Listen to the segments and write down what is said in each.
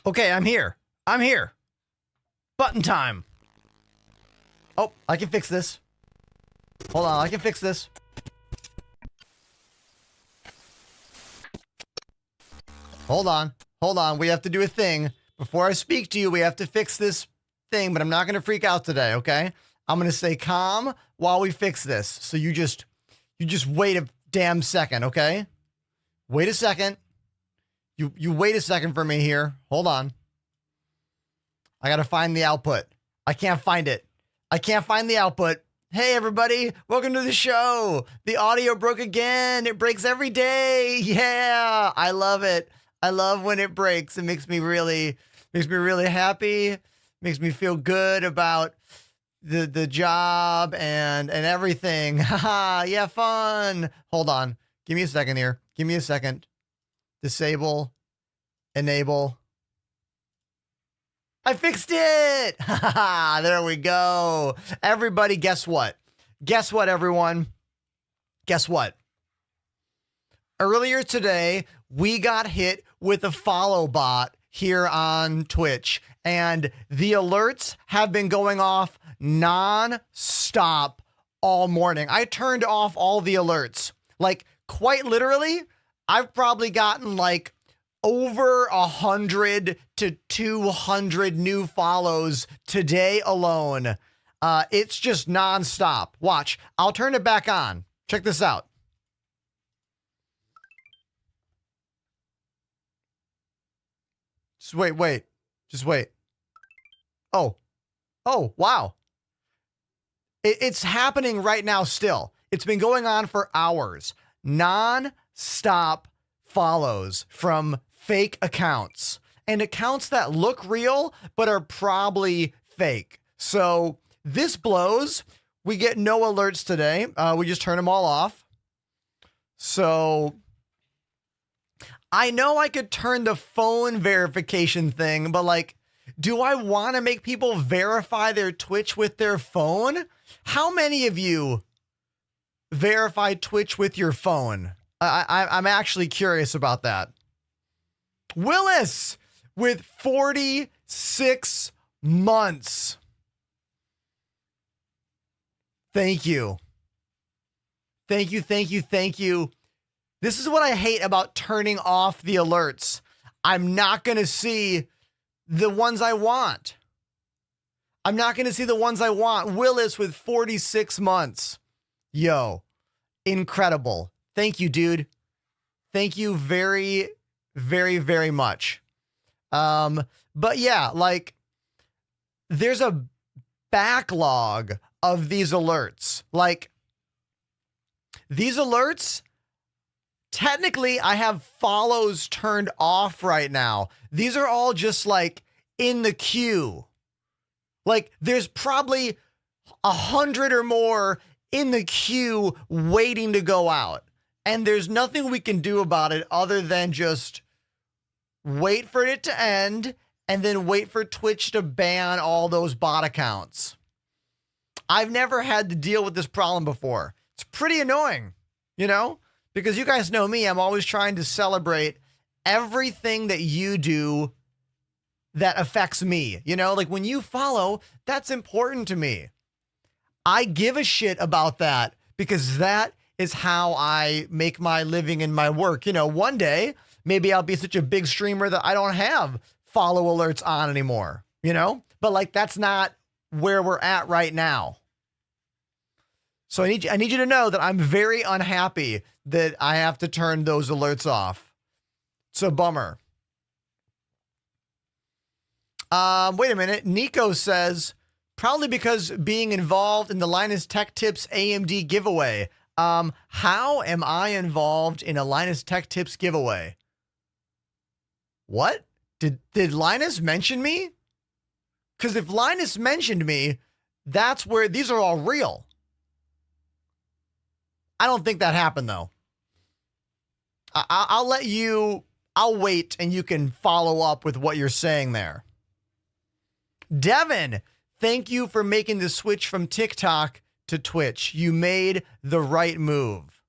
Okay, I'm here. I'm here. Button time. Oh, I can fix this. Hold on, I can fix this. Hold on. Hold on. We have to do a thing. Before I speak to you, we have to fix this thing, but I'm not going to freak out today, okay? I'm going to stay calm while we fix this. So you just wait a damn second, okay? Wait a second. You wait a second for me here. Hold on. I got to find the output. I can't find it. I can't find the output. Hey, everybody. Welcome to the show. The audio broke again. It breaks every day. Yeah. I love it. I love when it breaks. It makes me really happy. Makes me feel good about the job and everything. Haha. Yeah, fun. Hold on. Give me a second here. Give me a second. Disable. Enable. I fixed it. Haha. There we go. Everybody, guess what? Guess what, everyone? Guess what? Earlier today, we got hit with a follow bot here on Twitch, and the alerts have been going off non-stop all morning. I turned off all the alerts. Like, quite literally, I've probably gotten like over 100 to 200 new follows today alone. It's just non-stop. Watch, I'll turn it back on. Check this out. Just wait. Just wait. Oh, wow. It's happening right now still. It's been going on for hours. Non-stop follows from fake accounts and accounts that look real, but are probably fake. So this blows. We get no alerts today. We just turn them all off. So I know I could turn the phone verification thing, but like, do I want to make people verify their Twitch with their phone? How many of you verify Twitch with your phone? I'm actually curious about that. Willis with 46 months. Thank you. Thank you. This is what I hate about turning off the alerts. I'm not going to see the ones I want. Willis with 46 months. Yo, incredible. Thank you, dude. Thank you very, very, very much. But yeah, like, there's a backlog of these alerts. Like, these alerts, technically, I have follows turned off right now. These are all just like in the queue. Like, there's probably 100 or more in the queue waiting to go out. And there's nothing we can do about it other than just wait for it to end and then wait for Twitch to ban all those bot accounts. I've never had to deal with this problem before. It's pretty annoying, you know? Because you guys know me, I'm always trying to celebrate everything that you do that affects me. You know, like when you follow, that's important to me. I give a shit about that because that is how I make my living and my work. You know, one day, maybe I'll be such a big streamer that I don't have follow alerts on anymore, you know? But like, that's not where we're at right now. So I need you to know that I'm very unhappy that I have to turn those alerts off. It's a bummer. Wait a minute. Nico says, probably because being involved in the Linus Tech Tips AMD giveaway. How am I involved in a Linus Tech Tips giveaway? What? Did Linus mention me? Because if Linus mentioned me, that's where these are all real. I don't think that happened, though. I'll wait and you can follow up with what you're saying there. Devin, thank you for making the switch from TikTok to Twitch. You made the right move.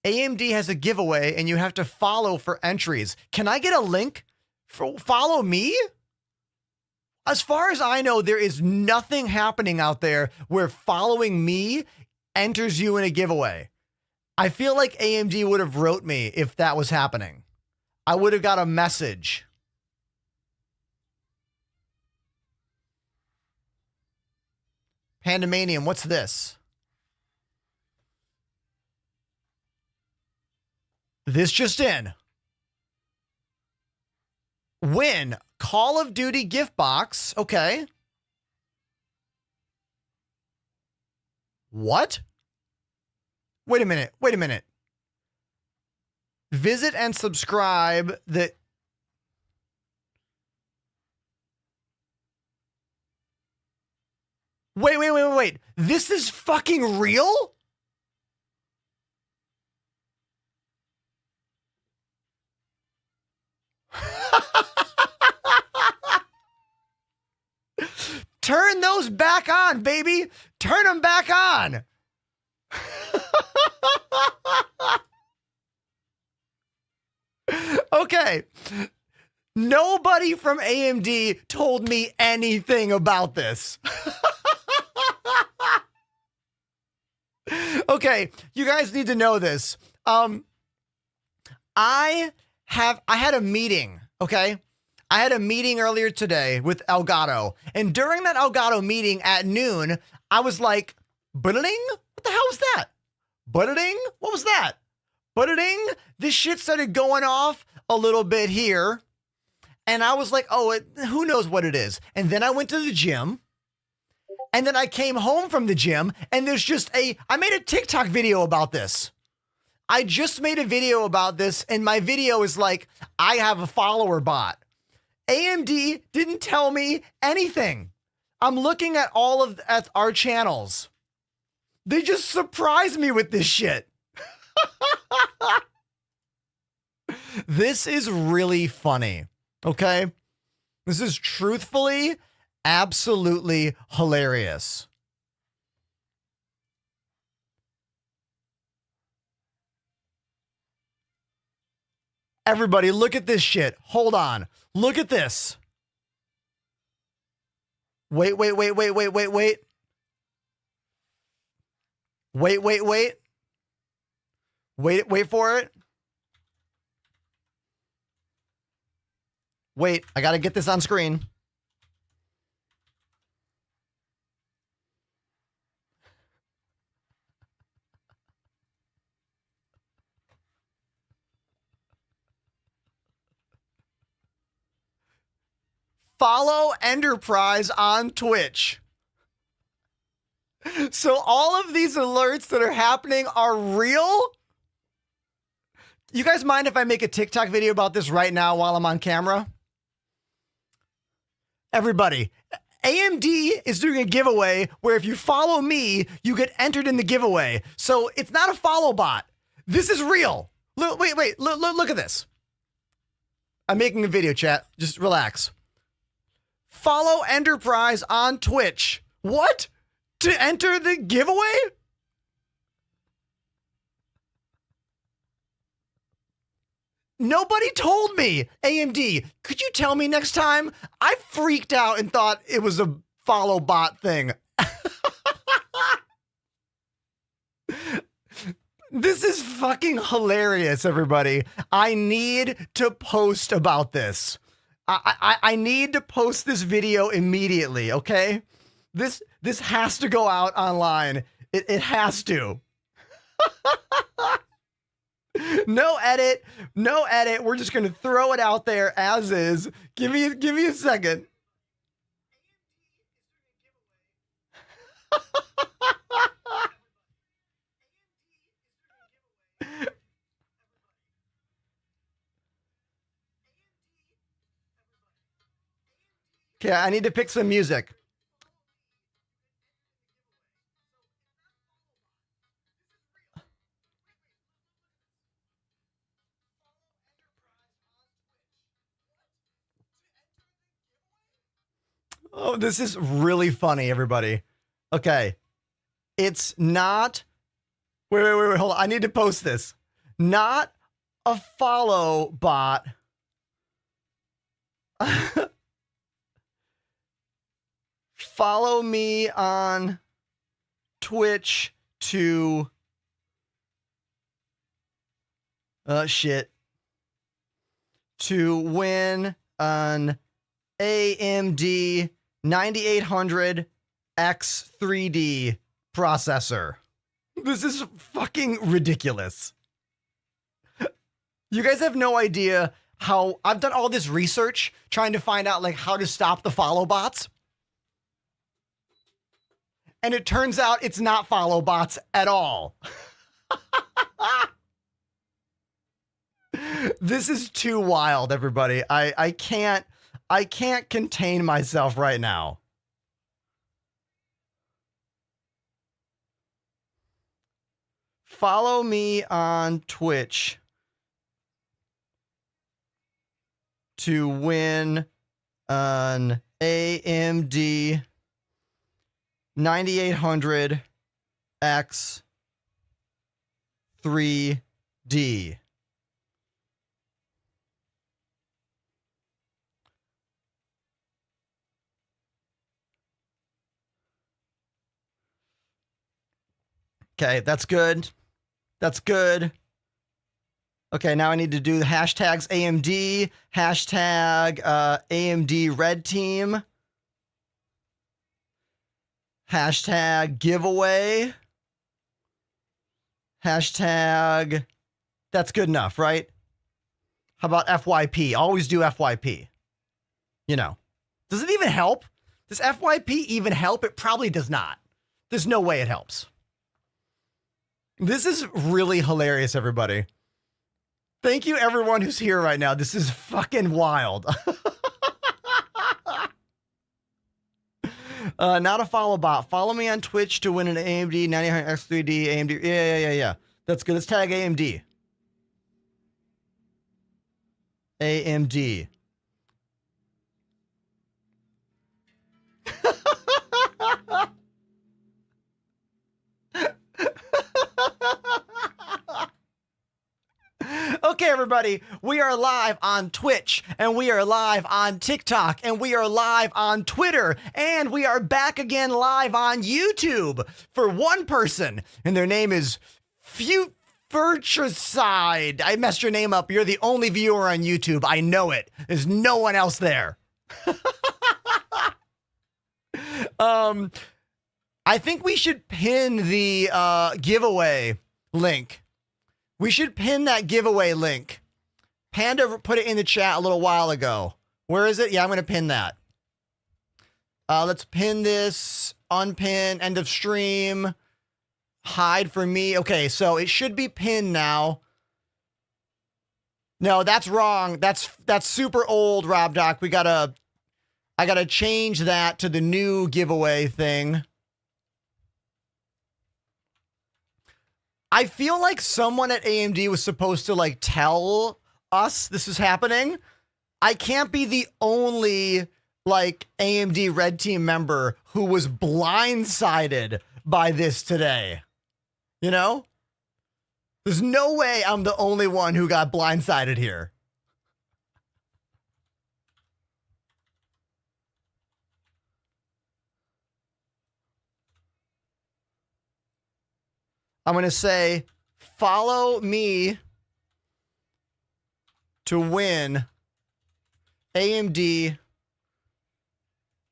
AMD has a giveaway and you have to follow for entries. Can I get a link for follow me? As far as I know, there is nothing happening out there where following me enters you in a giveaway. I feel like AMD would have wrote me if that was happening. I would have got a message. Pandemanium, what's this? This just in. Win Call of Duty gift box. Okay. What? Wait a minute. Wait a minute. Visit and subscribe the... Wait. This is fucking real? Turn those back on, baby. Turn them back on. Okay. Nobody from AMD told me anything about this. Okay, you guys need to know this. I had a meeting, okay? I had a meeting earlier today with Elgato, and during that Elgato meeting at noon, I was like, "Budding? What the hell was that? Budding? What was that? Budding?" This shit started going off a little bit here, and I was like, "Oh, who knows what it is?" And then I went to the gym, and then I came home from the gym, and there's just I made a TikTok video about this. I just made a video about this, and my video is like, I have a follower bot. AMD didn't tell me anything. I'm looking at all of at our channels. They just surprised me with this shit. This is really funny. Okay? This is truthfully absolutely hilarious. Everybody, look at this shit. Hold on. Look at this. Wait. Wait for it. Wait, I gotta get this on screen. Follow Enterprise on Twitch. So all of these alerts that are happening are real? You guys mind if I make a TikTok video about this right now while I'm on camera? Everybody, AMD is doing a giveaway where if you follow me, you get entered in the giveaway. So it's not a follow bot. This is real. Wait, look at this. I'm making a video, chat. Just relax. Follow Enterprise on Twitch. What? To enter the giveaway? Nobody told me. AMD, could you tell me next time? I freaked out and thought it was a follow bot thing. This is fucking hilarious, everybody. I need to post about this. I need to post this video immediately, okay? This has to go out online. It has to. No edit. We're just gonna throw it out there as is. Give me a second. Okay, I need to pick some music. Oh, this is really funny, everybody. Okay. It's not... Wait, hold on. I need to post this. not a follow bot. Follow me on Twitch to to win an AMD 9800 X3D processor. This is fucking ridiculous. You guys have no idea how I've done all this research trying to find out like how to stop the follow bots. And it turns out it's not follow bots at all. This is too wild, everybody. I can't contain myself right now. Follow me on Twitch to win an AMD 9800 X3D. Okay, that's good. That's good. Okay, now I need to do the hashtags AMD, hashtag AMD Red Team, hashtag giveaway, hashtag, that's good enough, right? How about FYP? Always do FYP. You know, does it even help? Does FYP even help? It probably does not. There's no way it helps. This is really hilarious, everybody. Thank you, everyone who's here right now. This is fucking wild. Not a follow bot. Follow me on Twitch to win an AMD 9800 X3D AMD. Yeah. That's good. Let's tag AMD. AMD. Okay, everybody, we are live on Twitch, and we are live on TikTok, and we are live on Twitter, and we are back again live on YouTube for one person, and their name is Futurecide. I messed your name up. You're the only viewer on YouTube. I know it. There's no one else there. I think we should pin the giveaway link. We should pin that giveaway link. Panda put it in the chat a little while ago. Where is it? Yeah, I'm going to pin that. Let's pin this, unpin, end of stream, hide for me. Okay, so it should be pinned now. No, that's wrong. That's super old, Rob Doc. I gotta change that to the new giveaway thing. I feel like someone at AMD was supposed to like tell us this is happening. I can't be the only like AMD Red Team member who was blindsided by this today. You know? There's no way I'm the only one who got blindsided here. I'm going to say, follow me to win AMD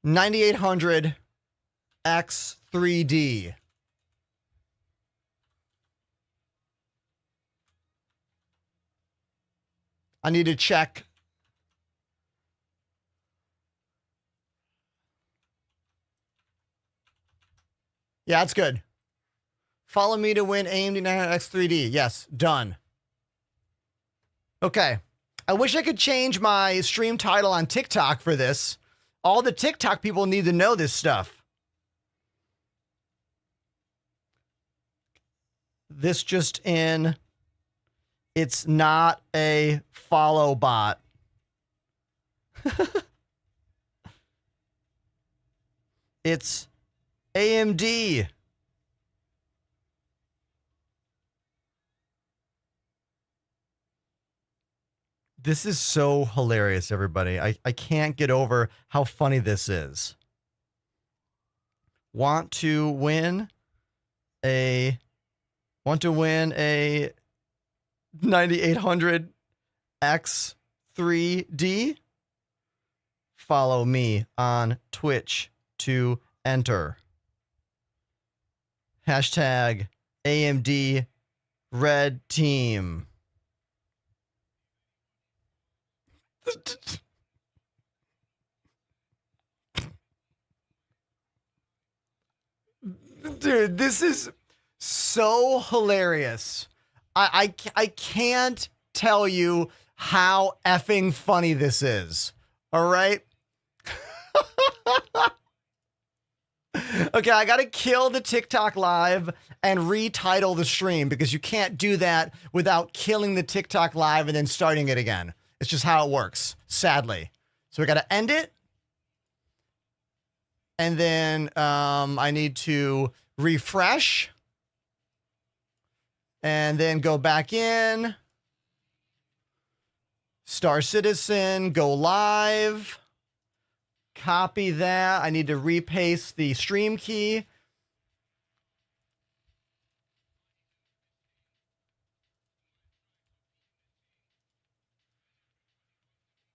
9800 X3D. I need to check. Yeah, that's good. Follow me to win AMD 900 X3D. Yes, done. Okay. I wish I could change my stream title on TikTok for this. All the TikTok people need to know this stuff. This just in. It's not a follow bot. It's AMD. This is so hilarious, everybody. I can't get over how funny this is. Want to win a 9800 X3D? Follow me on Twitch to enter. Hashtag AMD Red Team. Dude, this is so hilarious. I can't tell you how effing funny this is. All right? Okay, I gotta kill the TikTok live and retitle the stream because you can't do that without killing the TikTok live and then starting it again. It's just how it works, sadly. So we gotta end it. And then I need to refresh. And then go back in. Star Citizen, go live. Copy that. I need to repaste the stream key.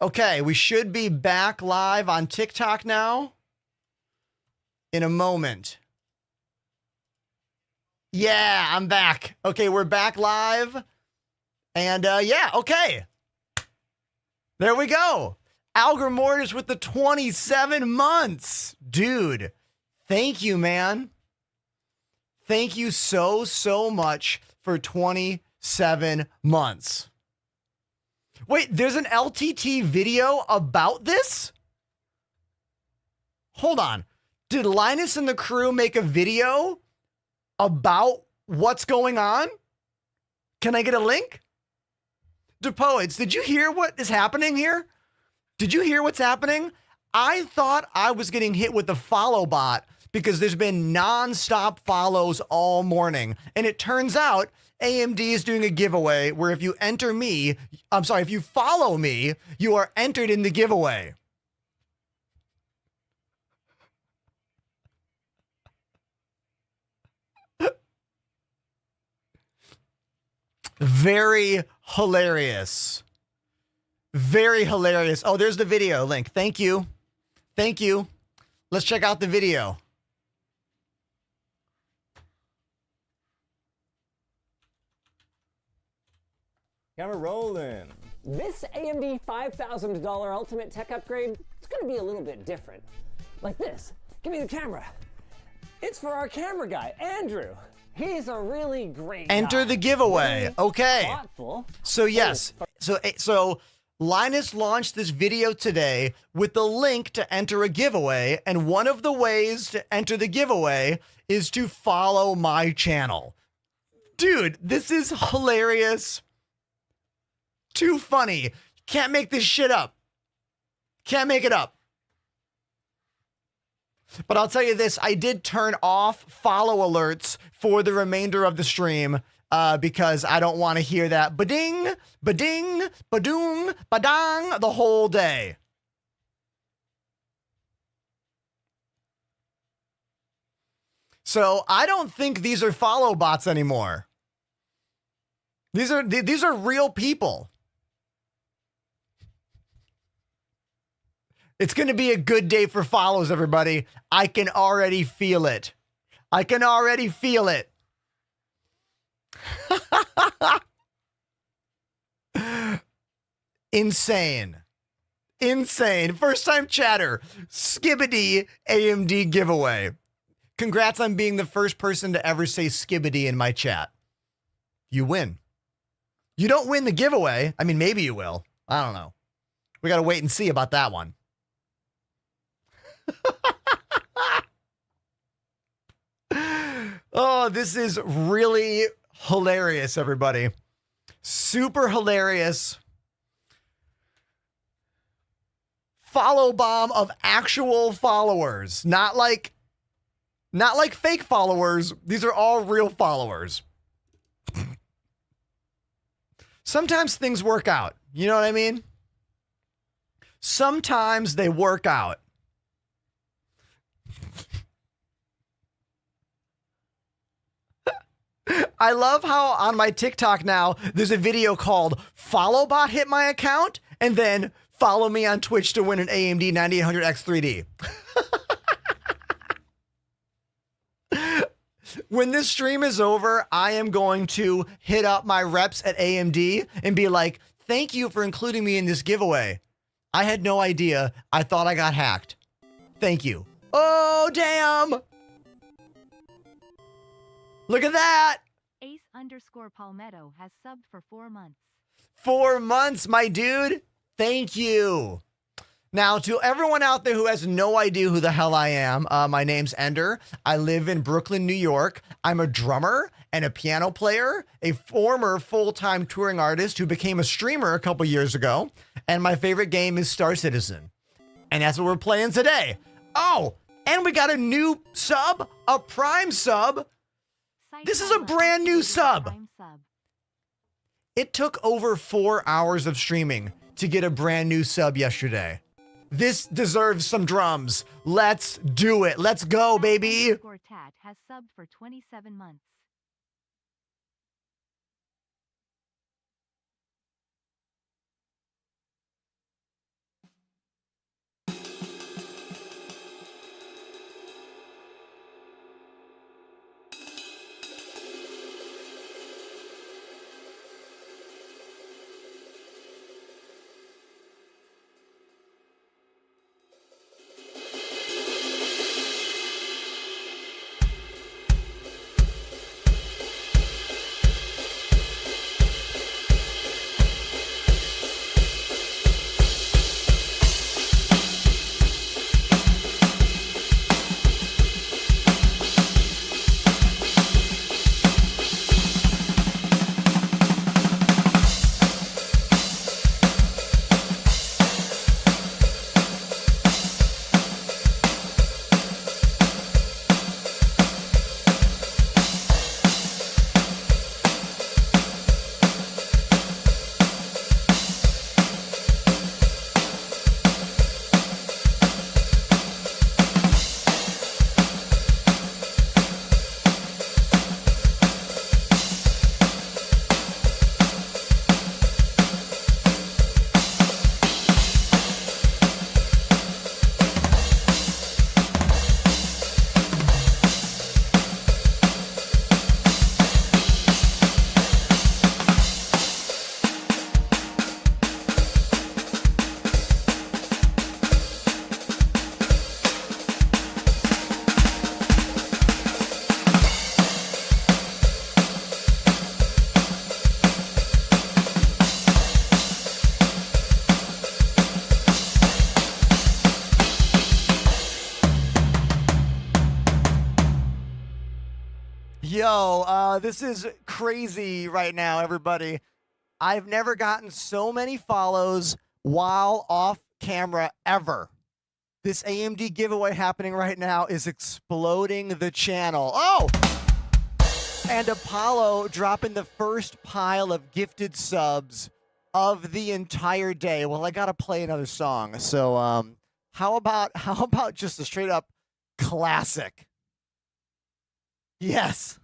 Okay, we should be back live on TikTok now in a moment. Yeah, I'm back. Okay, we're back live. And yeah, okay. There we go. Algar Mortis with the 27 months. Dude, thank you, man. Thank you so much for 27 months. Wait, there's an LTT video about this? Hold on. Did Linus and the crew make a video about what's going on? Can I get a link? DePoets, did you hear what is happening here? Did you hear what's happening? I thought I was getting hit with the follow bot because there's been non-stop follows all morning. And it turns out AMD is doing a giveaway where if you enter me, if you follow me, you are entered in the giveaway. Very hilarious. Very hilarious. Oh, there's the video link. Thank you. Thank you. Let's check out the video. Camera rolling. This AMD $5,000 Ultimate Tech upgrade, it's gonna be a little bit different. Like this. Give me the camera. It's for our camera guy, Andrew. He's a really great Enter guy. the giveaway. Okay. Thoughtful. So yes. So Linus launched this video today with the link to enter a giveaway, and one of the ways to enter the giveaway is to follow my channel. Dude, this is hilarious. Too funny. Can't make this shit up. Can't make it up. But I'll tell you this, I did turn off follow alerts for the remainder of the stream because I don't want to hear that ba-ding, ba-ding, ba-doong, ba-dang the whole day. So I don't think these are follow bots anymore. These are real people. It's going to be a good day for follows, everybody. I can already feel it. I can already feel it. Insane. Insane. First time chatter. Skibbity AMD giveaway. Congrats on being the first person to ever say skibbity in my chat. You win. You don't win the giveaway. I mean, maybe you will. I don't know. We got to wait and see about that one. Oh, this is really hilarious, everybody. Super hilarious. Follow bomb of actual followers, not like fake followers. These are all real followers. Sometimes things work out. You know what I mean? Sometimes they work out. I love how on my TikTok now, there's a video called Follow Bot Hit My Account, and then follow me on Twitch to win an AMD 9800X3D. When this stream is over, I am going to hit up my reps at AMD and be like, thank you for including me in this giveaway. I had no idea. I thought I got hacked. Thank you. Oh, damn. Look at that. Ace_Palmetto has subbed for 4 months. 4 months, my dude. Thank you. Now, to everyone out there who has no idea who the hell I am, my name's Ender. I live in Brooklyn, New York. I'm a drummer and a piano player, a former full-time touring artist who became a streamer a couple years ago. And my favorite game is Star Citizen. And that's what we're playing today. Oh, and we got a new sub, a Prime sub. This is a brand new sub. It took over 4 hours of streaming to get a brand new sub yesterday. This deserves some drums. Let's do it. Let's go, baby. Tat has subbed for 27 months. Yo, this is crazy right now, everybody. I've never gotten so many follows while off camera ever. This AMD giveaway happening right now is exploding the channel. Oh! And Apollo dropping the first pile of gifted subs of the entire day. Well, I gotta play another song. So, how about just a straight up classic? Yes.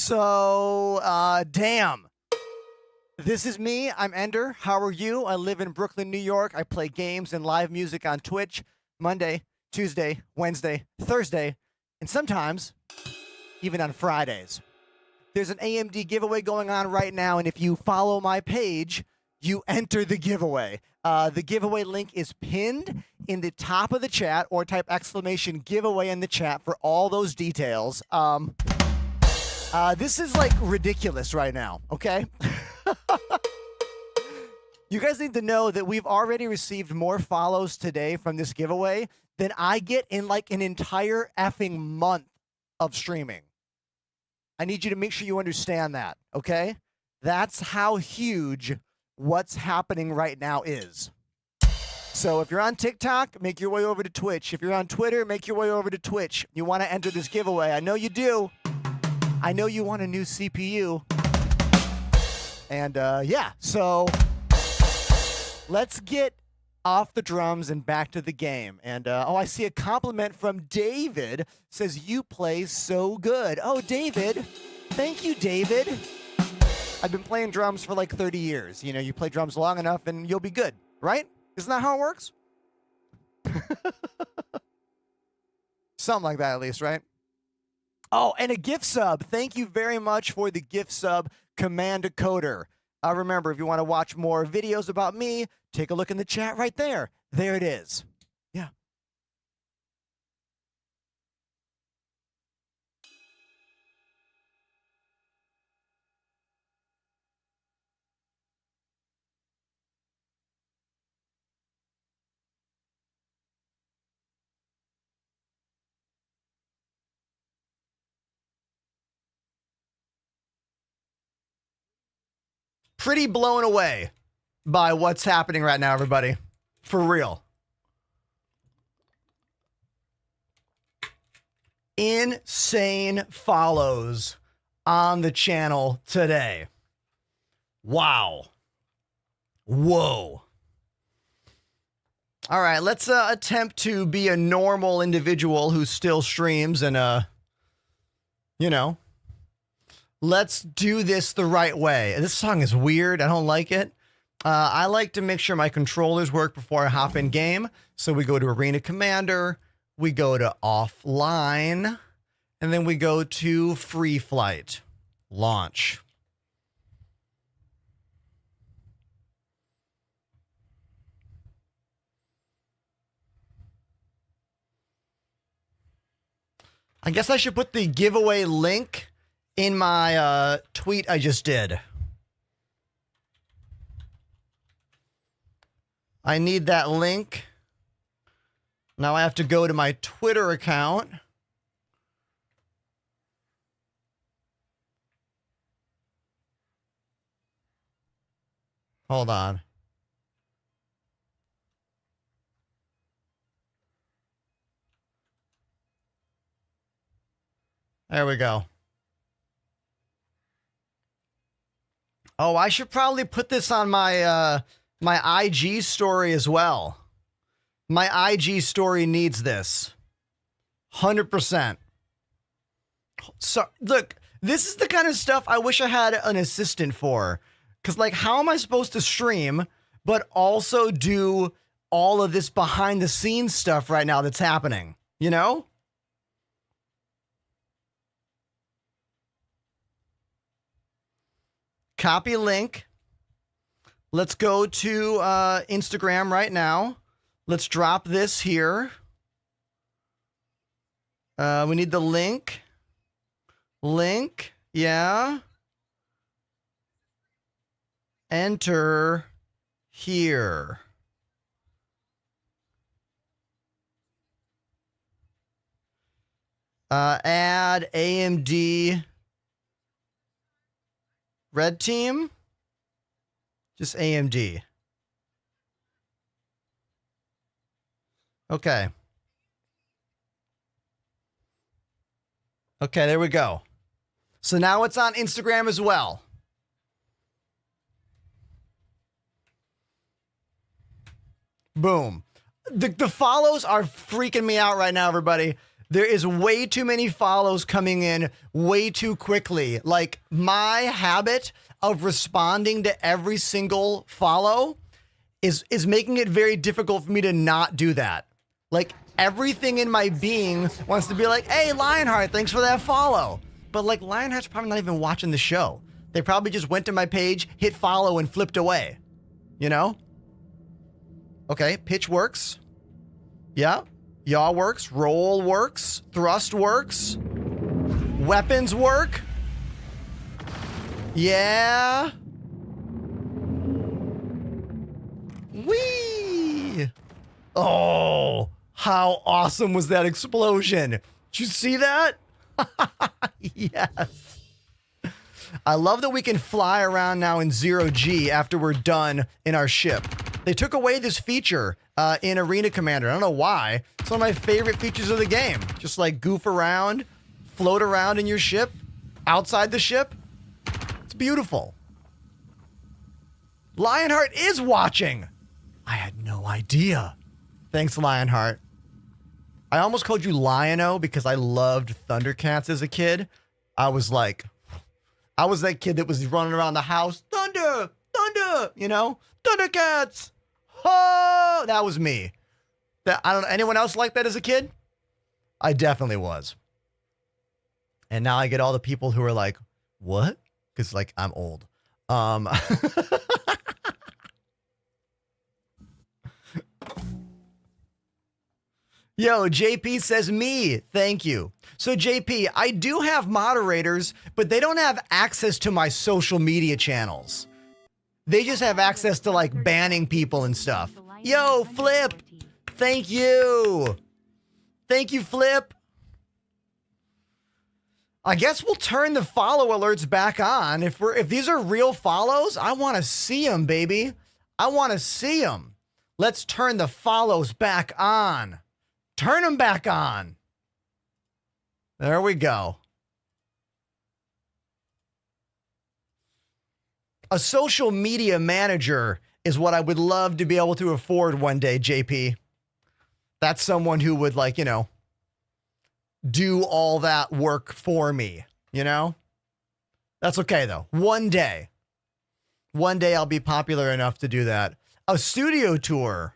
So, damn. This is me. I'm Ender. How are you? I live in Brooklyn, New York. I play games and live music on Twitch Monday, Tuesday, Wednesday, Thursday, and sometimes even on Fridays. There's an AMD giveaway going on right now, and if you follow my page, you enter the giveaway. The giveaway link is pinned in the top of the chat, or type exclamation giveaway in the chat for all those details. This is like ridiculous right now, okay? You guys need to know that we've already received more follows today from this giveaway than I get in like an entire effing month of streaming. I need you to make sure you understand that, okay? That's how huge what's happening right now is. So if you're on TikTok, make your way over to Twitch. If you're on Twitter, make your way over to Twitch. You want to enter this giveaway. I know you do. I know you want a new CPU. And yeah, so let's get off the drums and back to the game. And oh, I see a compliment from David. Says you play so good. Oh, David. Thank you, David. I've been playing drums for like 30 years. You know, you play drums long enough and you'll be good, right? Isn't that how it works? Something like that, at least, right? Oh, and a gift sub. Thank you very much for the gift sub, Command Coder. Remember, if you want to watch more videos about me, take a look in the chat right there. There it is. Yeah. Pretty blown away by what's happening right now, everybody. For real. Insane follows on the channel today. Wow. Whoa. All right, let's attempt to be a normal individual who still streams and, you know, let's do this the right way. This song is weird. I don't like it. I like to make sure my controllers work before I hop in game. So we go to Arena Commander, we go to Offline, and then we go to Free Flight. Launch. I guess I should put the giveaway link in my tweet I just did. I need that link. Now I have to go to my Twitter account. Hold on. There we go. Oh, I should probably put this on my my IG story as well. My IG story needs this. 100%. So, look, this is the kind of stuff I wish I had an assistant for. Because, like, how am I supposed to stream, but also do all of this behind-the-scenes stuff right now that's happening? You know? Copy link. Let's go to Instagram right now. Let's drop this here. We need the link. Link. Yeah. Enter here. Add AMD Red Team. Just AMD. Okay. Okay, there we go. So now it's on Instagram as well. Boom. The follows are freaking me out right now, everybody. There is way too many follows coming in way too quickly. Like, my habit of responding to every single follow is making it very difficult for me to not do that. Like, everything in my being wants to be like, hey, Lionheart, thanks for that follow. But like, Lionheart's probably not even watching the show. They probably just went to my page, hit follow, and flipped away. You know? Okay, pitch works. Yeah. Yaw works. Roll works. Thrust works. Weapons work. Yeah. Whee! Oh, how awesome was that explosion? Did you see that? Yes. I love that we can fly around now in 0G after we're done in our ship. They took away this feature in Arena Commander. I don't know why. It's one of my favorite features of the game. Just like goof around, float around in your ship, outside the ship. It's beautiful. Lionheart is watching. I had no idea. Thanks, Lionheart. I almost called you Lion-O because I loved Thundercats as a kid. I was that kid that was running around the house. Thunder! Thunder! You know? Thundercats! Oh! That was me. I don't know. Anyone else like that as a kid? I definitely was. And now I get all the people who are like, what? Because, like, I'm old. Yo, JP says me. Thank you. So, JP, I do have moderators, but they don't have access to my social media channels. They just have access to, like, banning people and stuff. Yo, Flip. Thank you. Thank you, Flip. I guess we'll turn the follow alerts back on. If these are real follows, I want to see them, baby. I want to see them. Let's turn the follows back on. Turn them back on. There we go. A social media manager is what I would love to be able to afford one day, JP. That's someone who would, like, you know, do all that work for me, you know? That's okay, though. One day I'll be popular enough to do that. A studio tour.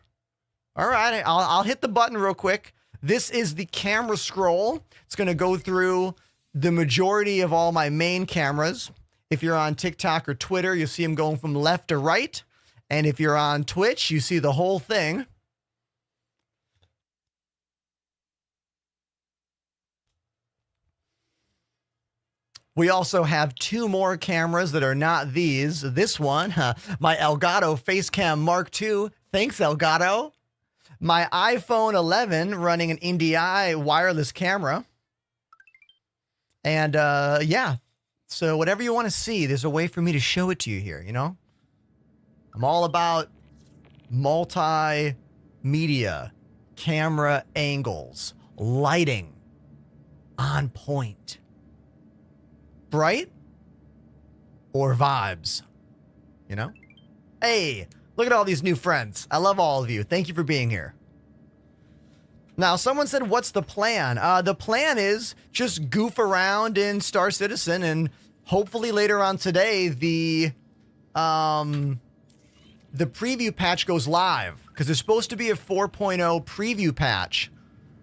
All right, I'll hit the button real quick. This is the camera scroll. It's going to go through the majority of all my main cameras. If you're on TikTok or Twitter, you'll see them going from left to right. And if you're on Twitch, you see the whole thing. We also have two more cameras that are not these. This one, my Elgato Facecam Mark II. Thanks, Elgato. My iPhone 11 running an NDI wireless camera. And yeah, so whatever you want to see, there's a way for me to show it to you here, you know? I'm all about multimedia, camera angles, lighting, on point. Bright or vibes, you know? Hey, look at all these new friends. I love all of you. Thank you for being here. Now, someone said, what's the plan? The plan is just goof around in Star Citizen, and hopefully later on today, the preview patch goes live, because there's supposed to be a 4.0 preview patch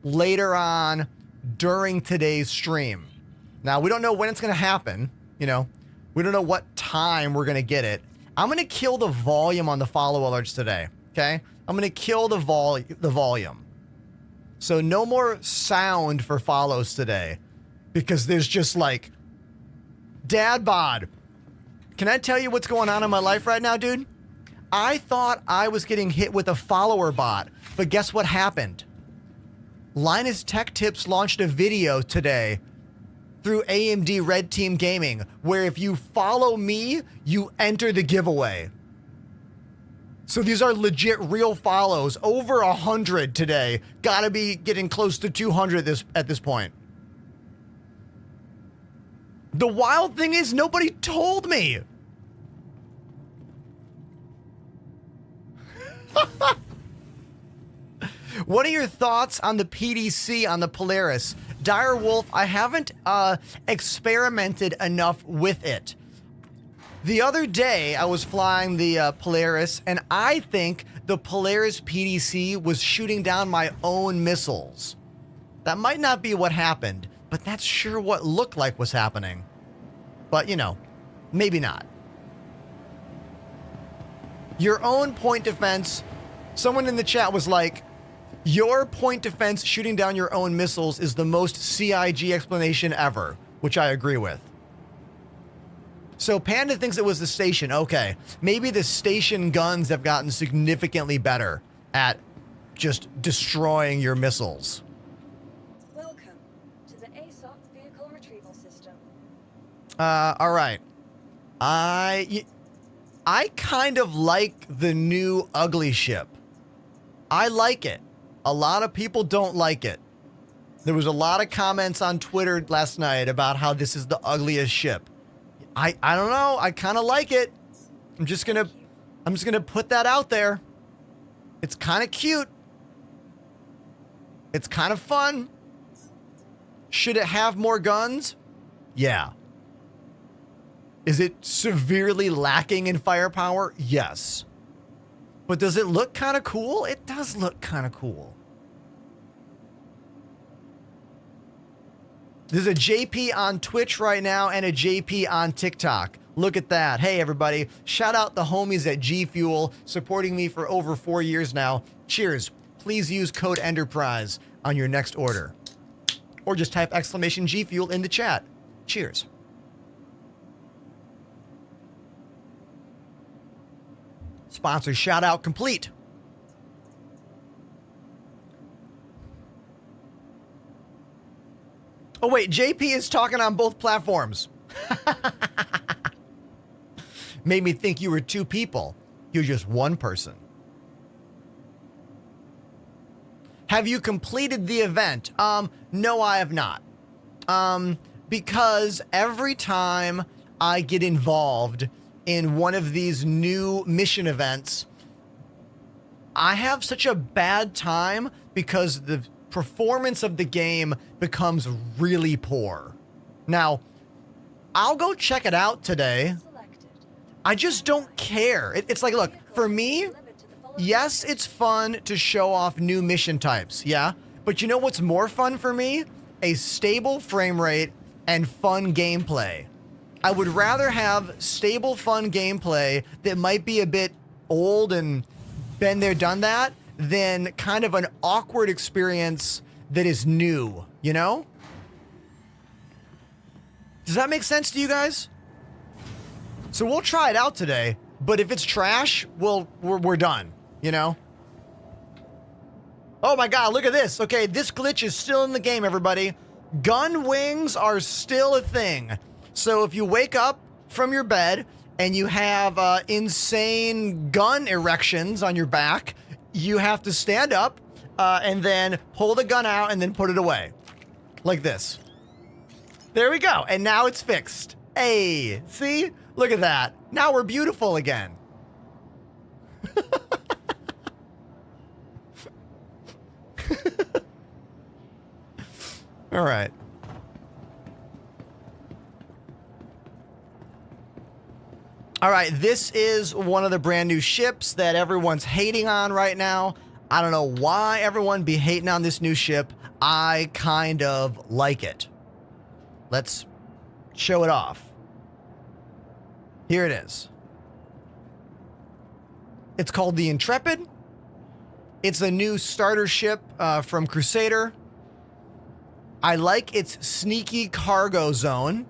later on during today's stream. Now, we don't know when it's going to happen, you know. We don't know what time we're going to get it. I'm going to kill the volume on the follow alerts today, okay? I'm going to kill the volume. So no more sound for follows today, because there's just like, Dad bod, can I tell you what's going on in my life right now, dude? I thought I was getting hit with a follower bot, but guess what happened? Linus Tech Tips launched a video today through AMD Red Team Gaming, where if you follow me, you enter the giveaway. So these are legit real follows. Over 100 today. Gotta be getting close to 200 at this point. The wild thing is nobody told me. What are your thoughts on the PDC on the Polaris? Dire Wolf, I haven't experimented enough with it. The other day, I was flying the Polaris, and I think the Polaris PDC was shooting down my own missiles. That might not be what happened, but that's sure what looked like was happening. But, you know, maybe not. Your own point defense, someone in the chat was like, your point defense shooting down your own missiles is the most CIG explanation ever, which I agree with. So Panda thinks it was the station. Okay, maybe the station guns have gotten significantly better at just destroying your missiles. Welcome to the ASOP vehicle retrieval system. All right. I kind of like the new ugly ship. I like it. A lot of people don't like it. There was a lot of comments on Twitter last night about how this is the ugliest ship. I don't know. I kind of like it. I'm just gonna put that out there. It's kind of cute. It's kind of fun. Should it have more guns? Yeah. Is it severely lacking in firepower? Yes. But does it look kind of cool? It does look kind of cool. There's a JP on Twitch right now and a JP on TikTok. Look at that. Hey, everybody. Shout out the homies at G Fuel supporting me for over 4 years now. Cheers. Please use code ENTERPRISE on your next order. Or just type exclamation G Fuel in the chat. Cheers. Sponsor shout out complete. Oh wait, JP is talking on both platforms. Made me think you were two people. You're just one person. Have you completed the event? No, I have not. Because every time I get involved in one of these new mission events, I have such a bad time because the performance of the game becomes really poor. Now, I'll go check it out today. I just don't care. It's like, look, for me, yes, it's fun to show off new mission types, yeah? But you know what's more fun for me? A stable frame rate and fun gameplay. I would rather have stable, fun gameplay that might be a bit old and been there, done that, than kind of an awkward experience that is new, you know? Does that make sense to you guys? So we'll try it out today, but if it's trash, we're done, you know? Oh my God, look at this. Okay, this glitch is still in the game, everybody. Gun wings are still a thing. So if you wake up from your bed and you have insane gun erections on your back, you have to stand up and then pull the gun out and then put it away. Like this. There we go. And now it's fixed. Hey, see? Look at that. Now we're beautiful again. All right. All right, this is one of the brand new ships that everyone's hating on right now. I don't know why everyone be hating on this new ship. I kind of like it. Let's show it off. Here it is. It's called the Intrepid. It's a new starter ship from Crusader. I like its sneaky cargo zone.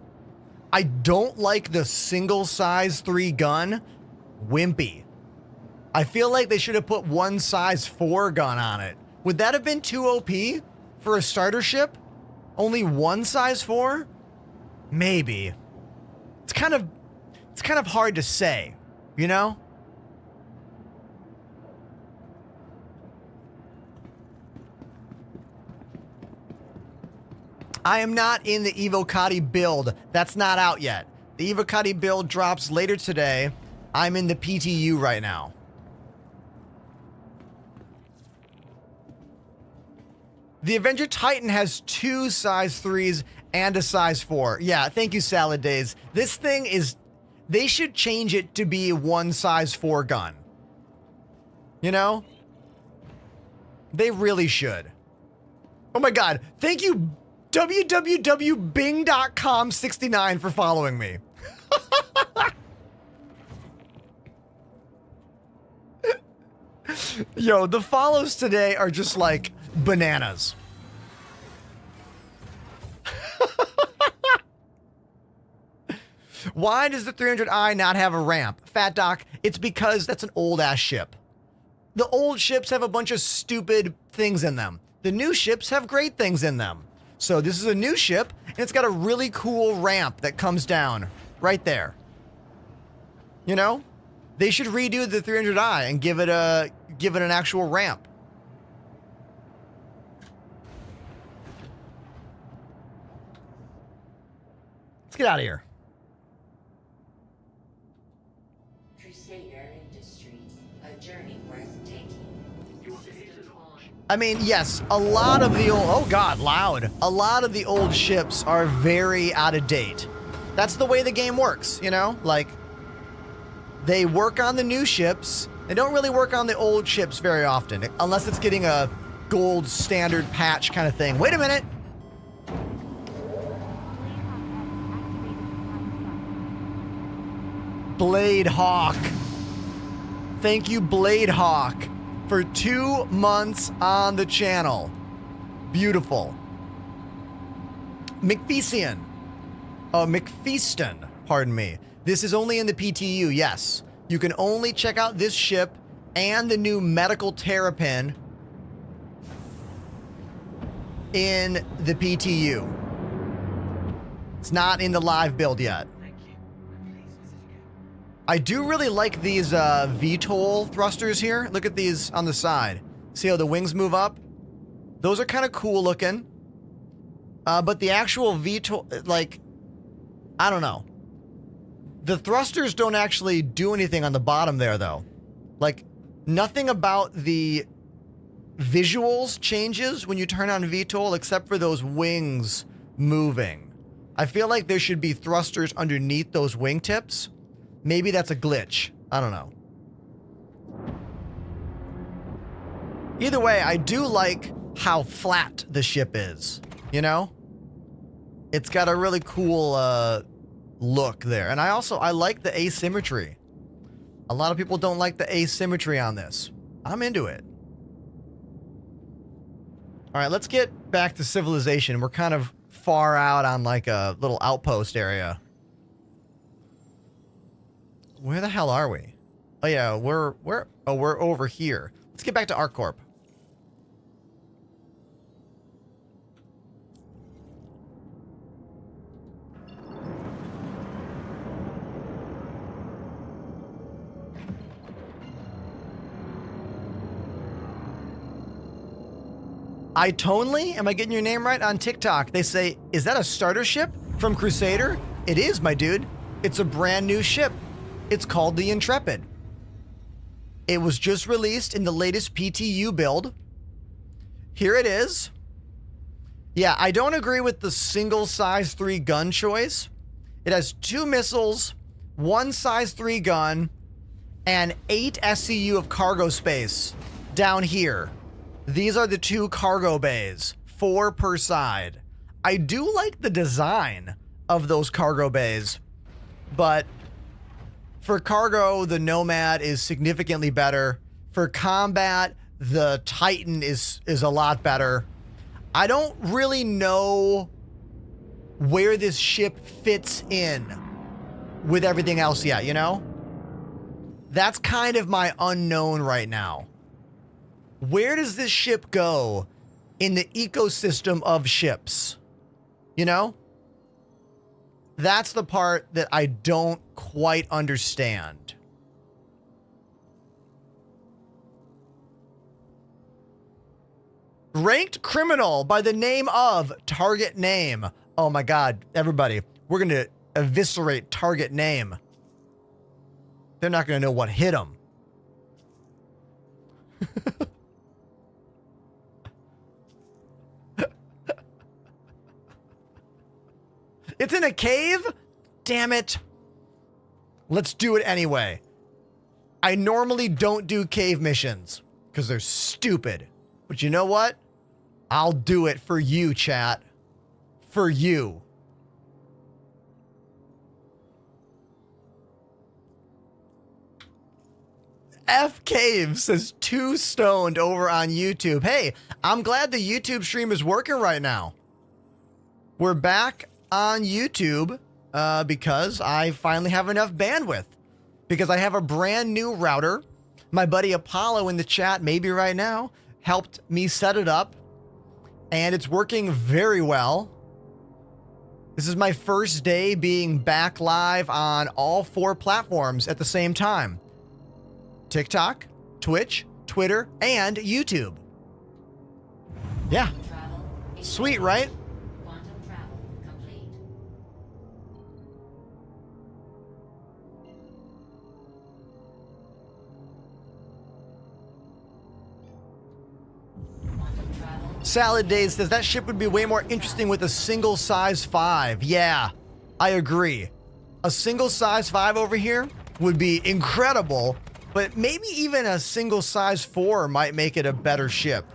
I don't like the single size 3 gun. Wimpy. I feel like they should have put one size 4 gun on it. Would that have been too OP for a starter ship? Only one size 4? Maybe. It's kind of hard to say, you know? I am not in the Evocati build. That's not out yet. The Evocati build drops later today. I'm in the PTU right now. The Avenger Titan has 2 size 3s and a size 4. Yeah, thank you, Salad Days. This thing is... They should change it to be 1 size 4 gun. You know? They really should. Oh my god. Thank you, www.bing.com69 for following me. Yo, the follows today are just like bananas. Why does the 300i not have a ramp? Fat Doc, it's because that's an old ass ship. The old ships have a bunch of stupid things in them. The new ships have great things in them. So this is a new ship, and it's got a really cool ramp that comes down right there. You know? They should redo the 300i and give it an actual ramp. Let's get out of here. Crusader Industries, a journey worth taking. I mean, yes, a lot of the old... Oh, God, loud. A lot of the old ships are very out of date. That's the way the game works, you know? Like, they work on the new ships. They don't really work on the old ships very often, unless it's getting a gold standard patch kind of thing. Wait a minute. Blade Hawk. Thank you, Blade Hawk, for 2 months on the channel. Beautiful. McFeastian. Oh, McFeaston, pardon me. This is only in the PTU, yes. You can only check out this ship and the new medical terrapin in the PTU. It's not in the live build yet. I do really like these VTOL thrusters here. Look at these on the side. See how the wings move up? Those are kind of cool looking. But the actual VTOL, like, I don't know. The thrusters don't actually do anything on the bottom there, though. Like, nothing about the visuals changes when you turn on VTOL except for those wings moving. I feel like there should be thrusters underneath those wingtips. Maybe that's a glitch. I don't know. Either way, I do like how flat the ship is, you know? It's got a really cool look there. And I like the asymmetry. A lot of people don't like the asymmetry on this. I'm into it. All right, let's get back to civilization. We're kind of far out on like a little outpost area. Where the hell are we? Oh yeah, we're over here. Let's get back to ArcCorp. Itonely? Am I getting your name right on TikTok? They say, is that a starter ship from Crusader? It is, my dude. It's a brand new ship. It's called the Intrepid. It was just released in the latest PTU build. Here it is. Yeah, I don't agree with the single size 3 gun choice. It has 2 missiles, 1 size 3 gun, and 8 SCU of cargo space down here. These are the 2 cargo bays, 4 per side. I do like the design of those cargo bays, but for cargo, the Nomad is significantly better. For combat, the Titan is a lot better. I don't really know where this ship fits in with everything else yet, you know? That's kind of my unknown right now. Where does this ship go in the ecosystem of ships? You know? That's the part that I don't quite understand. Ranked criminal by the name of Target Name. Oh my God, everybody, we're going to eviscerate Target Name. They're not going to know what hit them. It's in a cave? Damn it. Let's do it anyway. I normally don't do cave missions because they're stupid. But you know what? I'll do it for you, chat. For you. F Cave says 2 stoned over on YouTube. Hey, I'm glad the YouTube stream is working right now. We're back on YouTube because I finally have enough bandwidth. Because I have a brand new router. My buddy Apollo in the chat, maybe right now, helped me set it up. And it's working very well. This is my first day being back live on all 4 platforms at the same time. TikTok, Twitch, Twitter, and YouTube. Yeah. Sweet, right? Quantum travel complete. Salad Days says that ship would be way more interesting with a single size 5. Yeah, I agree. A single size 5 over here would be incredible, but maybe even a single size 4 might make it a better ship.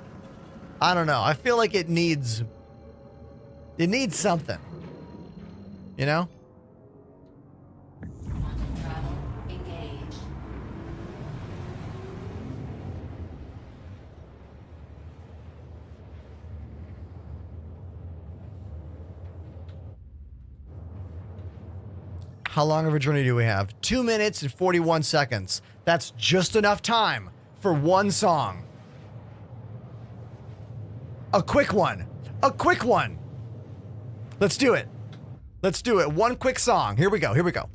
I don't know. I feel like it needs something. You know? Quantum travel engaged. How long of a journey do we have? 2 minutes and 41 seconds. That's just enough time for one song. A quick one. A quick one. Let's do it. Let's do it. One quick song. Here we go. Here we go.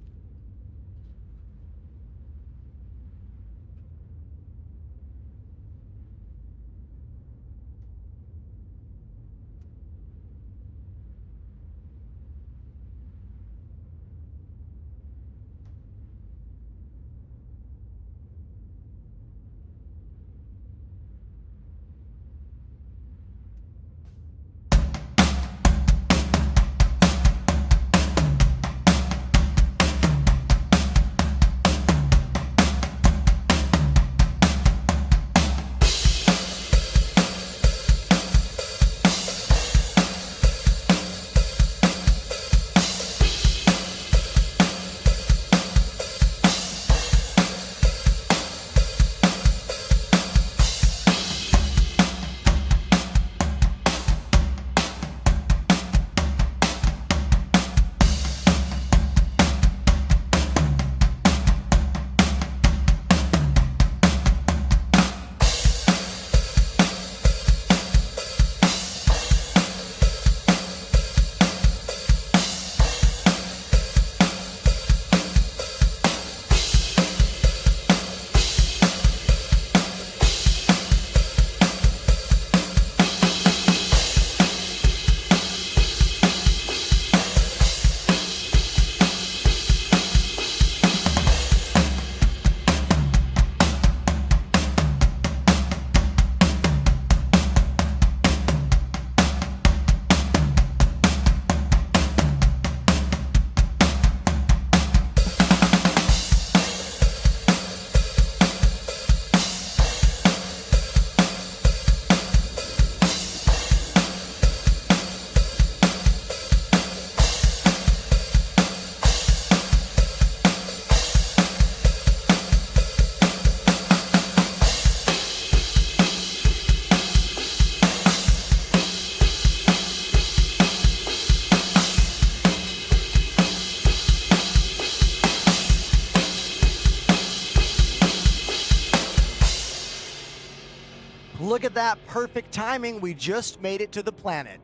Look at that perfect timing. We just made it to the planet.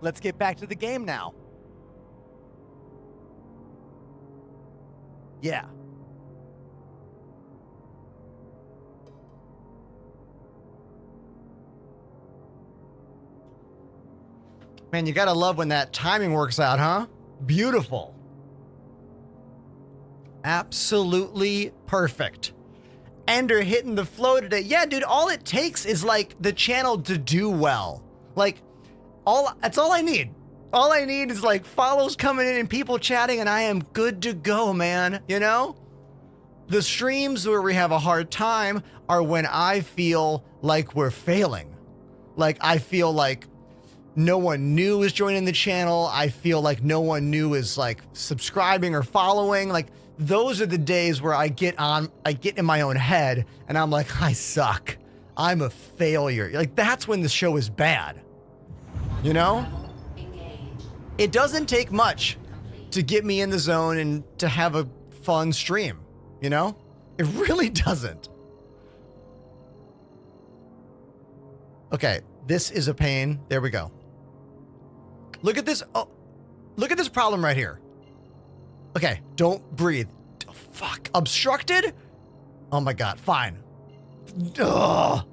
Let's get back to the game now. Yeah. Man, you gotta love when that timing works out, huh? Beautiful. Absolutely perfect. Ender hitting the flow today. Yeah, dude, all it takes is like the channel to do well. Like, that's all I need. All I need is like follows coming in and people chatting, and I am good to go, man. You know? The streams where we have a hard time are when I feel like we're failing. Like I feel like no one new is joining the channel. I feel like no one new is like subscribing or following. Like those are the days where I get in my own head and I'm like, I suck. I'm a failure. Like that's when the show is bad. You know? It doesn't take much to get me in the zone and to have a fun stream. You know? It really doesn't. Okay, this is a pain. There we go. Look at this. Oh, look at this problem right here. Okay, don't breathe. Oh, fuck. Obstructed? Oh my God, fine. Ugh.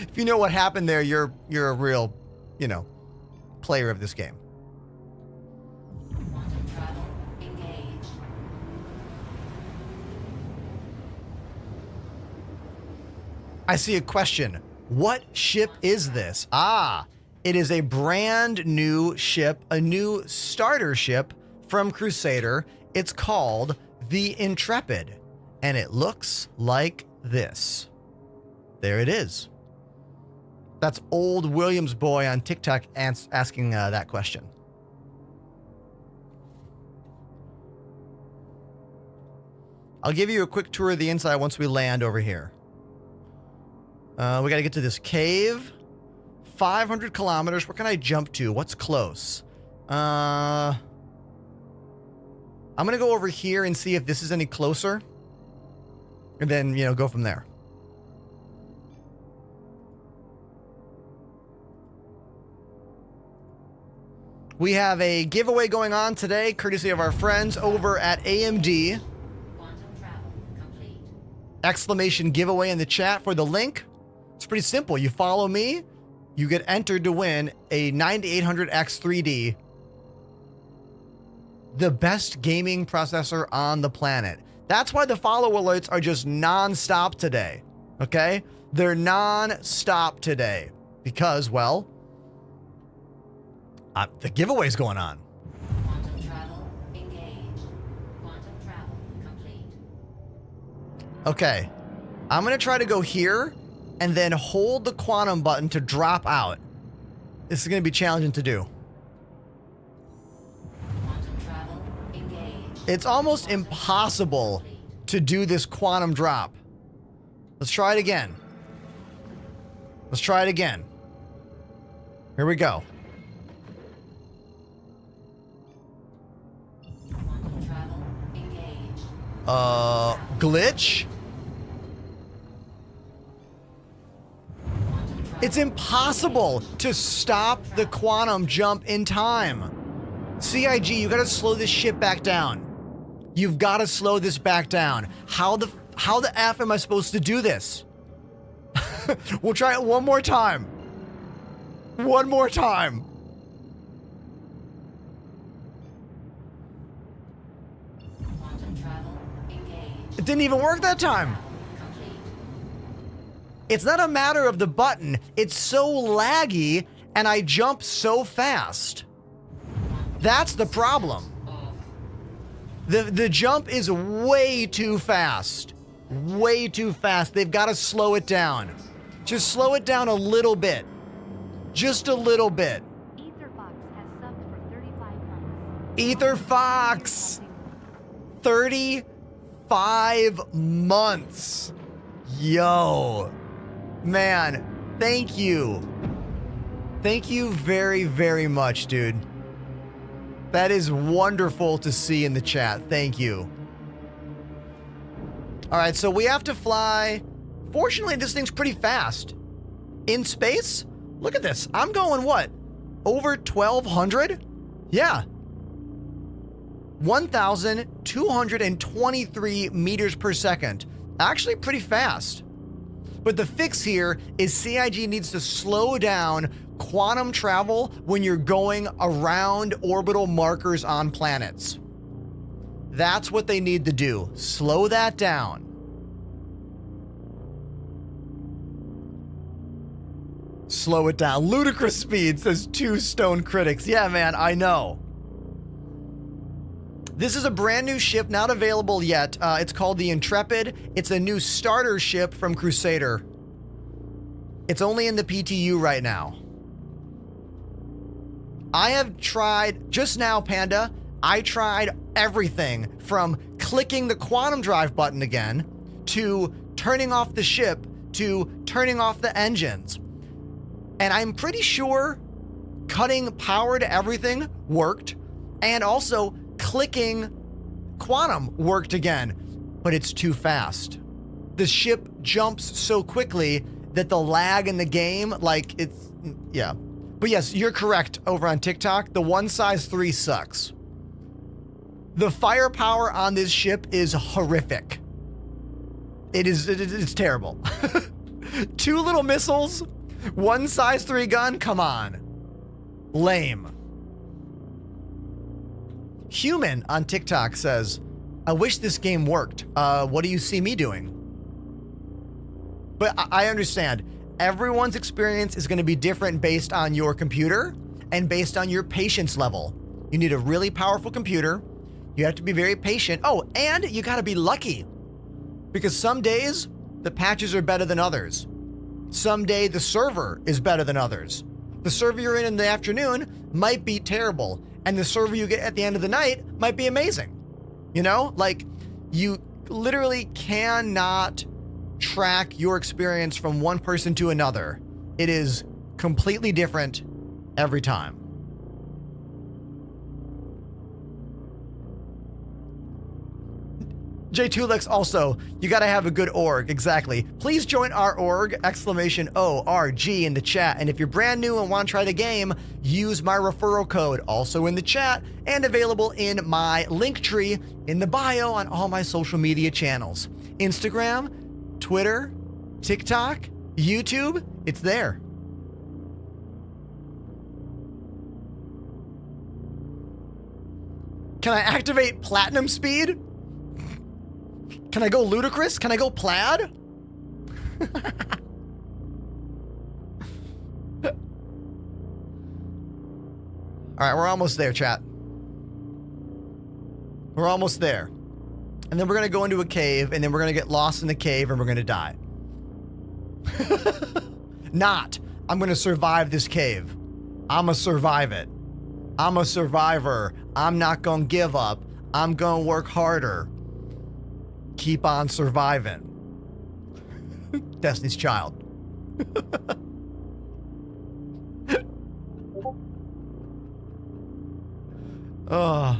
If you know what happened there, you're a real, you know, player of this game. I see a question. What ship is this? Ah, it is a brand new ship, a new starter ship from Crusader. It's called the Intrepid, and it looks like this. There it is. That's old Williams boy on TikTok asking that question. I'll give you a quick tour of the inside once we land over here. We got to get to this cave. 500 kilometers. Where can I jump to? What's close? I'm going to go over here and see if this is any closer. And then, you know, go from there. We have a giveaway going on today, courtesy of our friends over at AMD. Quantum travel complete. Exclamation giveaway in the chat for the link. It's pretty simple. You follow me, you get entered to win a 9800X 3D, the best gaming processor on the planet. That's why the follow alerts are just non-stop today. Okay? They're non-stop today because, well, the giveaway's going on. Quantum travel engaged. Quantum travel complete. Okay. I'm going to try to go here and then hold the quantum button to drop out. This is going to be challenging to do. Quantum travel engaged. It's almost impossible to do this quantum drop. Let's try it again. Let's try it again. Here we go. Quantum travel engaged. Glitch? It's impossible to stop the quantum jump in time. CIG, you gotta slow this shit back down. You've gotta slow this back down. How the F am I supposed to do this? We'll try it one more time. One more time. Quantum travel engaged. It didn't even work that time. Complete. It's not a matter of the button. It's so laggy and I jump so fast. That's the problem. The jump is way too fast. Way too fast. They've got to slow it down. Just slow it down a little bit. Just a little bit. Etherfox has subbed for 35 months. Etherfox. 35 months. Yo. Man, thank you. Thank you very, very much, dude. That is wonderful to see in the chat. Thank you. All right, so we have to fly. Fortunately, this thing's pretty fast. In space? Look at this. I'm going what? Over 1,200? Yeah. 1,223 meters per second. Actually pretty fast. But the fix here is CIG needs to slow down quantum travel when you're going around orbital markers on planets. That's what they need to do. Slow that down. Slow it down. Ludicrous speed, says 2 stone critics. Yeah, man, I know. This is a brand new ship, not available yet. It's called the Intrepid. It's a new starter ship from Crusader. It's only in the PTU right now. I have tried, just now, Panda, I tried everything from clicking the quantum drive button again, to turning off the ship, to turning off the engines. And I'm pretty sure cutting power to everything worked, and also clicking quantum worked again, but it's too fast. The ship jumps so quickly that the lag in the game, like, it's, yeah. But yes, you're correct over on TikTok. The 1 size 3 sucks. The firepower on this ship is horrific. It's terrible. 2 little missiles, 1 size 3 gun, come on. Lame. Human on TikTok says, I wish this game worked. What do you see me doing? But I understand. Everyone's experience is going to be different based on your computer and based on your patience level. You need a really powerful computer. You have to be very patient. Oh, and you got to be lucky. Because some days, the patches are better than others. Some day, the server is better than others. The server you're in the afternoon might be terrible, and the server you get at the end of the night might be amazing. You know? Like, you literally cannot track your experience from one person to another. It is completely different every time. J2Lex also, you gotta have a good org, exactly. Please join our org, !ORG in the chat. And if you're brand new and want to try the game, use my referral code, also in the chat and available in my link tree in the bio on all my social media channels. Instagram, Twitter, TikTok, YouTube, it's there. Can I activate platinum speed? Can I go ludicrous? Can I go plaid? All right, we're almost there, chat. We're almost there. And then we're going to go into a cave, and then we're going to get lost in the cave, and we're going to die. Not, I'm going to survive this cave. I'm going to survive it. I'm a survivor. I'm not going to give up. I'm going to work harder. Keep on surviving. Destiny's Child. Oh.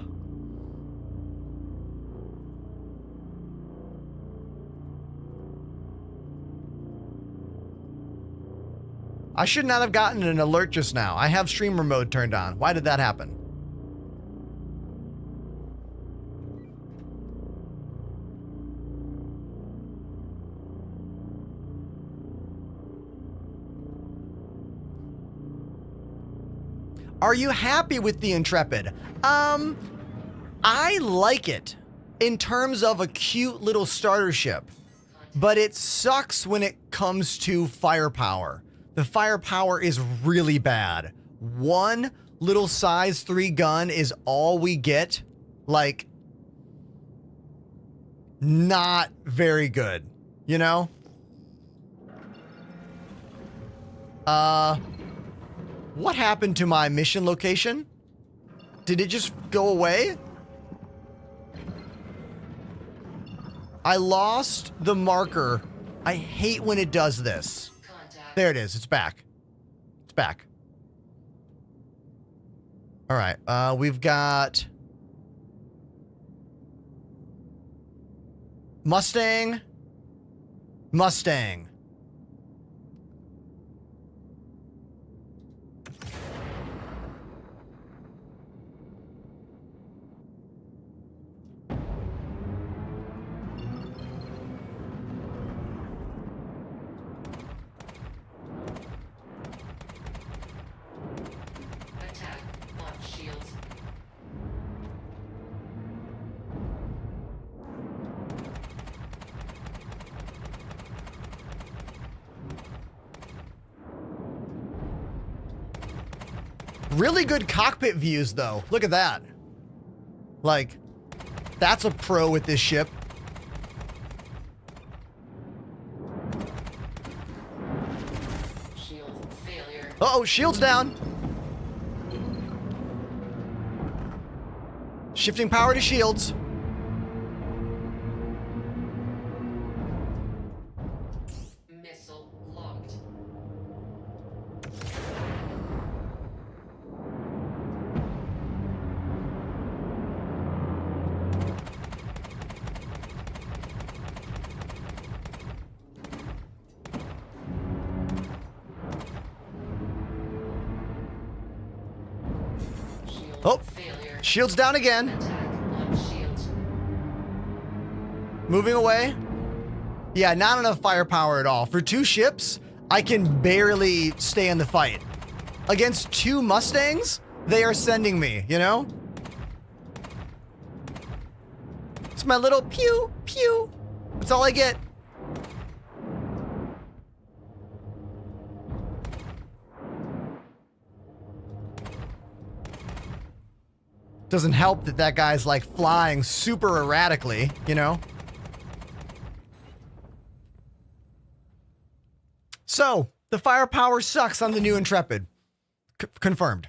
I should not have gotten an alert just now. I have streamer mode turned on. Why did that happen? Are you happy with the Intrepid? I like it in terms of a cute little starter ship, but it sucks when it comes to firepower. The firepower is really bad. 1 little size 3 gun is all we get. Like, not very good, you know? What happened to my mission location? Did it just go away? I lost the marker. I hate when it does this. There it is. It's back. It's back. All right. We've got Mustang. Mustang. Really good cockpit views, though. Look at that. Like, that's a pro with this ship. Shield failure. Uh-oh, shield's down. Shifting power to shields. Missile locked. Shield Oh. failure. Shield's down again. Attack on shield. Moving away. Yeah, not enough firepower at all. For 2 ships, I can barely stay in the fight. Against 2 Mustangs, they are sending me, you know? It's my little pew, pew. That's all I get. Doesn't help that that guy's like flying super erratically, you know? So, the firepower sucks on the new Intrepid. Confirmed.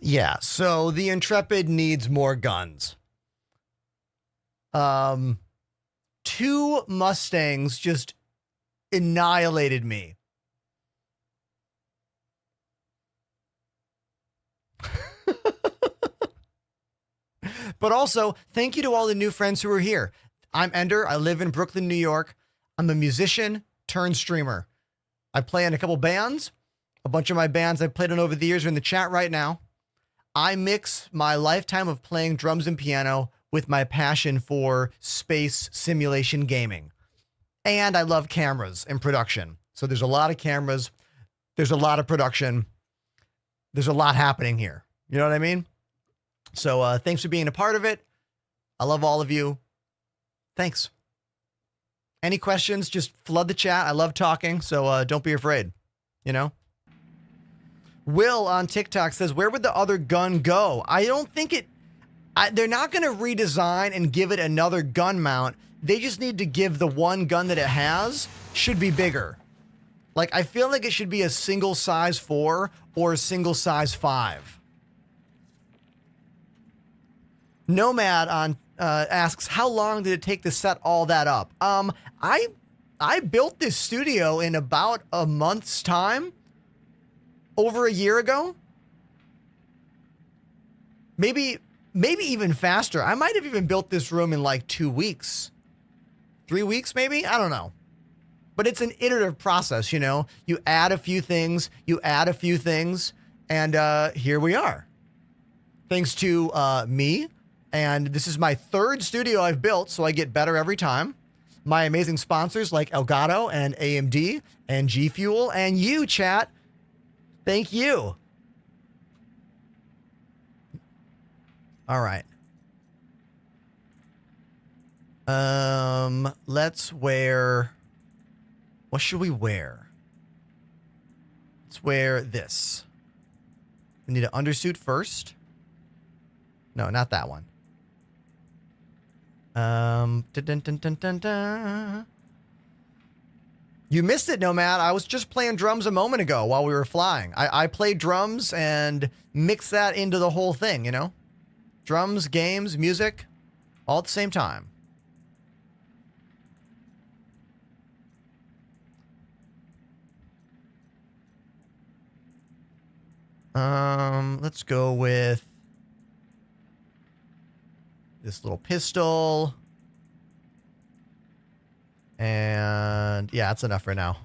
Yeah, so the Intrepid needs more guns. 2 Mustangs just annihilated me. But also, thank you to all the new friends who are here. I'm Ender. I live in Brooklyn, New York. I'm a musician turned streamer. I play in a couple bands. A bunch of my bands I've played in over the years are in the chat right now. I mix my lifetime of playing drums and piano with my passion for space simulation gaming. And I love cameras and production. So there's a lot of cameras. There's a lot of production. There's a lot happening here. You know what I mean? So thanks for being a part of it. I love all of you. Thanks. Any questions, just flood the chat. I love talking, so don't be afraid, you know? Will on TikTok says, where would the other gun go? I don't think they're not going to redesign and give it another gun mount. They just need to give the one gun that it has should be bigger. Like, I feel like it should be a single size 4 or a single size 5. Nomad on asks, how long did it take to set all that up? I built this studio in about a month's time. Over a year ago. Maybe even faster. I might have even built this room in like 2 weeks. 3 weeks, maybe? I don't know. But it's an iterative process, you know? You add a few things, and here we are. Thanks to me, and this is my 3rd studio I've built, so I get better every time. My amazing sponsors like Elgato and AMD and G Fuel and you, chat. Thank you. All right. Let's wear... What should we wear? Let's wear this. We need an undersuit first. No, not that one. Dun, dun, dun, dun, dun, dun. You missed it, Nomad. I was just playing drums a moment ago while we were flying. I played drums and mix that into the whole thing, you know? Drums, games, music, all at the same time. Let's go with this little pistol. And yeah, that's enough for now.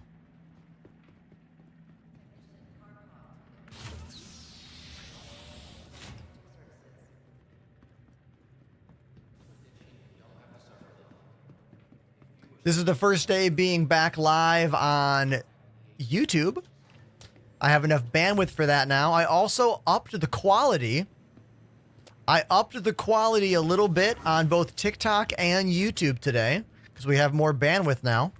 This is the first day being back live on YouTube. I have enough bandwidth for that now. I also upped the quality. I upped the quality a little bit on both TikTok and YouTube today because we have more bandwidth now.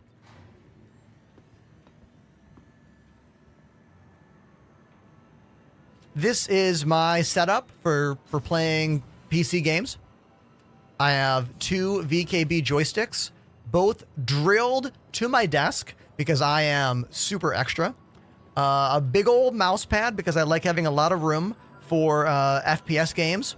This is my setup for playing PC games. I have two VKB joysticks, both drilled to my desk because I am super extra. A big old mouse pad because I like having a lot of room for FPS games.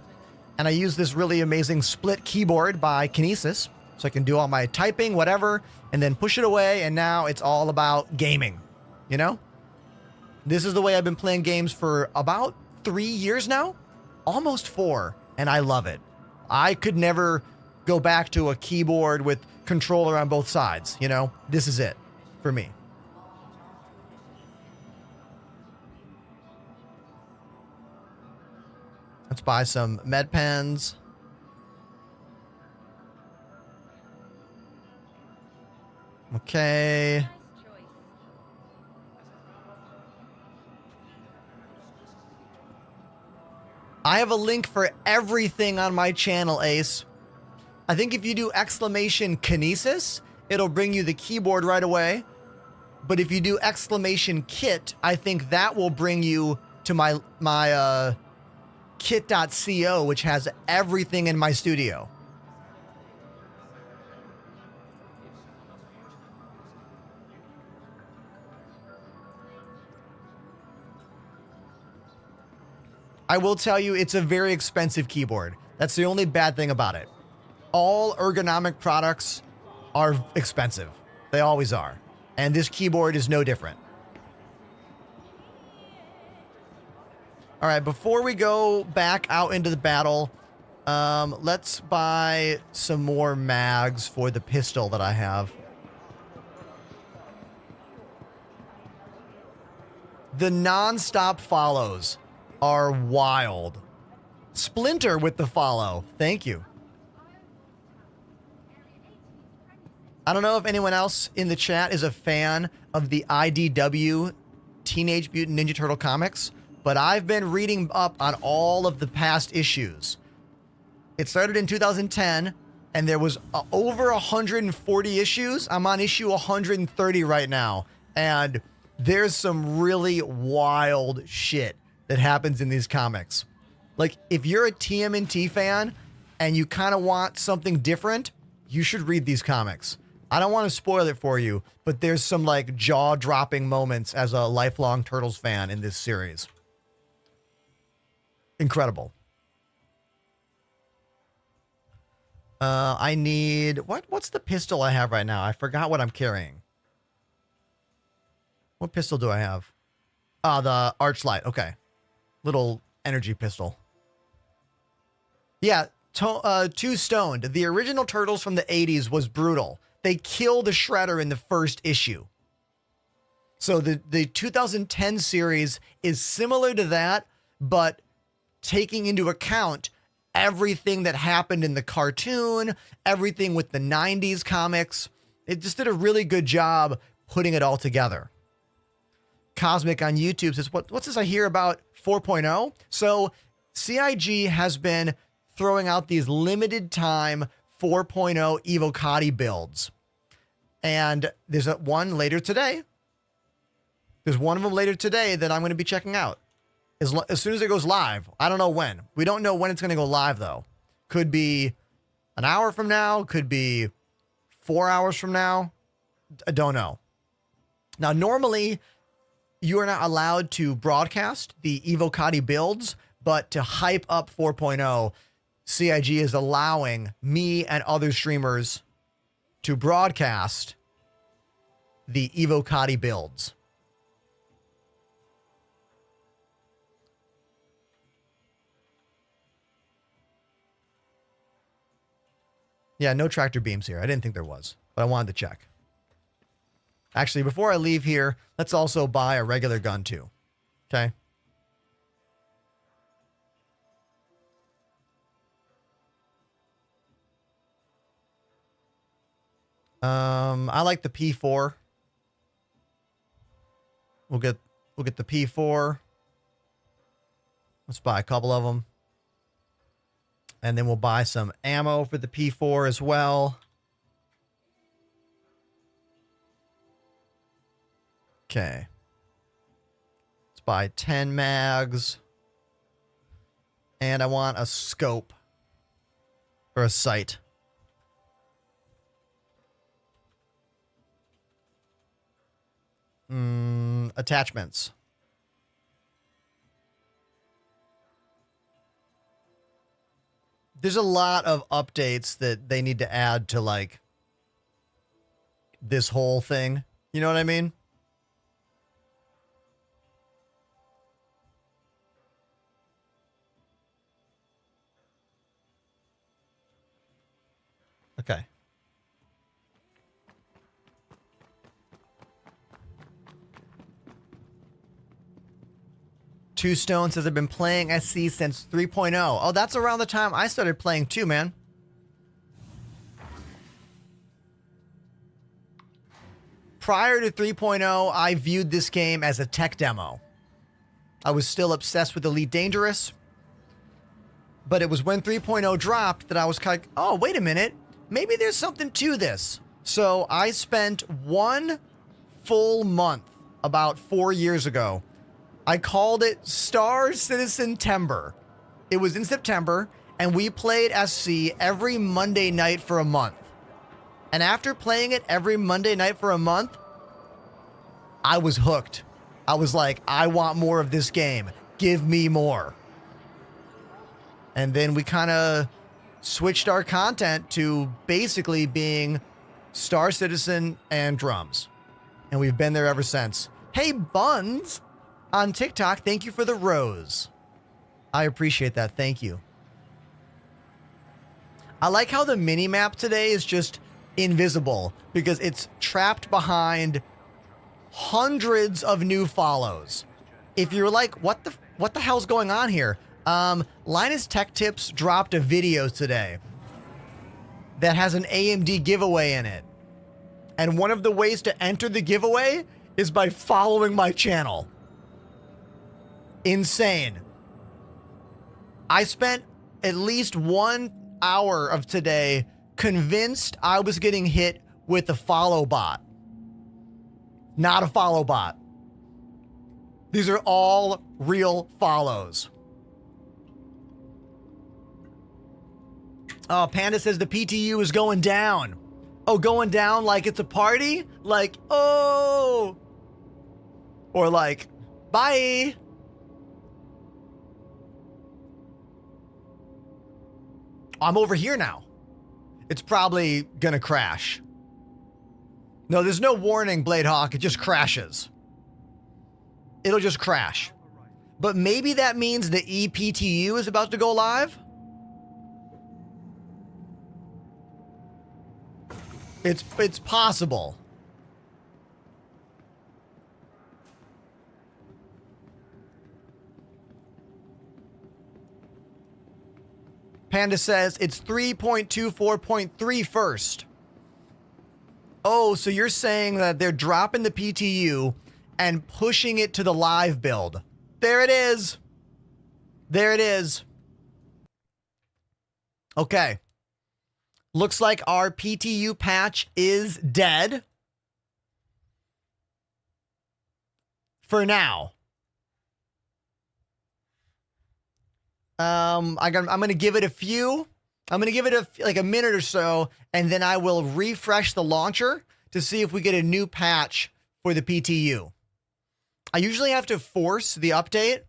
And I use this really amazing split keyboard by Kinesis. So I can do all my typing, whatever, and then push it away. And now it's all about gaming, you know? This is the way I've been playing games for about 3 years now, almost 4, and I love it. I could never go back to a keyboard with controller on both sides, you know? This is it for me. Let's buy some med pens. Okay. I have a link for everything on my channel, Ace. I think if you do exclamation Kinesis, it'll bring you the keyboard right away. But if you do exclamation kit, I think that will bring you to my kit.co, which has everything in my studio. I will tell you, it's a very expensive keyboard. That's the only bad thing about it. All ergonomic products are expensive. They always are. And this keyboard is no different. All right, before we go back out into the battle, let's buy some more mags for the pistol that I have. The non-stop follows are wild. Splinter with the follow. Thank you. I don't know if anyone else in the chat is a fan of the IDW Teenage Mutant Ninja Turtle comics, but I've been reading up on all of the past issues. It started in 2010, and there was over 140 issues. I'm on issue 130 right now, and there's some really wild shit that happens in these comics. Like, if you're a TMNT fan and you kind of want something different, you should read these comics. I don't want to spoil it for you, but there's some like jaw-dropping moments as a lifelong Turtles fan in this series. Incredible. I need... What's the pistol I have right now? I forgot what I'm carrying. What pistol do I have? Ah, the Archlight. Okay. Little energy pistol. Yeah, Too Stoned. The original Turtles from the 80s was brutal. They killed the Shredder in the first issue. So the 2010 series is similar to that, but taking into account everything that happened in the cartoon, everything with the 90s comics. It just did a really good job putting it all together. Cosmic on YouTube says, what's this I hear about 4.0? So CIG has been throwing out these limited time 4.0 Evocati builds. And there's one later today. There's one of them later today that I'm going to be checking out. As soon as it goes live. I don't know when. We don't know when it's going to go live, though. Could be an hour from now. Could be 4 hours from now. I don't know. Now, normally, you are not allowed to broadcast the Evocati builds, but to hype up 4.0, CIG is allowing me and other streamers to broadcast the Evocati builds. Yeah, no tractor beams here. I didn't think there was, but I wanted to check. Actually, before I leave here, let's also buy a regular gun too. Okay. I like the P4. We'll get the P4. Let's buy a couple of them. And then we'll buy some ammo for the P4 as well. Okay. Let's buy 10 mags. And I want a scope. Or a sight. Attachments. There's a lot of updates that they need to add to, like, this whole thing. You know what I mean? Okay. Two Stone says I've been playing SC since 3.0. Oh, that's around the time I started playing too, man. Prior to 3.0, I viewed this game as a tech demo. I was still obsessed with Elite Dangerous. But it was when 3.0 dropped that I was kind of, oh, wait a minute. Maybe there's something to this. So I spent 1 full month about 4 years ago. I called it Star Citizen Timber. It was in September, and we played SC every Monday night for a month. And after playing it every Monday night for a month, I was hooked. I was like, I want more of this game. Give me more. And then we kind of switched our content to basically being Star Citizen and drums. And we've been there ever since. Hey, Buns on TikTok, thank you for the rose. I appreciate that. Thank you. I like how the mini-map today is just invisible because it's trapped behind hundreds of new follows. If you're like, what the hell's going on here? Linus Tech Tips dropped a video today that has an AMD giveaway in it. And one of the ways to enter the giveaway is by following my channel. Insane. I spent at least 1 hour of today convinced I was getting hit with a follow bot. Not a follow bot. These are all real follows. Oh, Panda says the PTU is going down. Oh, going down like it's a party? Like, oh. Or like, bye. I'm over here now. It's probably gonna crash. No, there's no warning, Bladehawk. It just crashes. It'll just crash. But maybe that means the ePTU is about to go live? It's possible. Panda says it's 3.24.3 first. Oh, so you're saying that they're dropping the PTU and pushing it to the live build. There it is. There it is. Okay. Looks like our PTU patch is dead. For now. I'm going to give it a few. I'm going to give it like a minute or so, and then I will refresh the launcher to see if we get a new patch for the PTU. I usually have to force the update.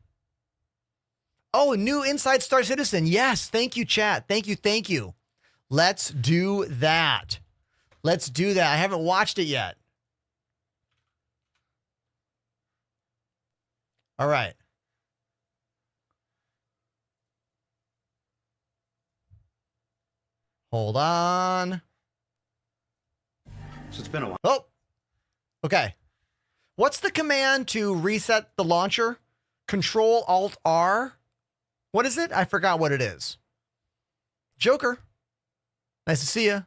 Oh, new Inside Star Citizen. Yes, thank you, chat. Thank you, thank you. Let's do that. Let's do that. I haven't watched it yet. All right. Hold on. So it's been a while. Oh, okay. What's the command to reset the launcher? Control Alt R. What is it? I forgot what it is. Joker. Nice to see you.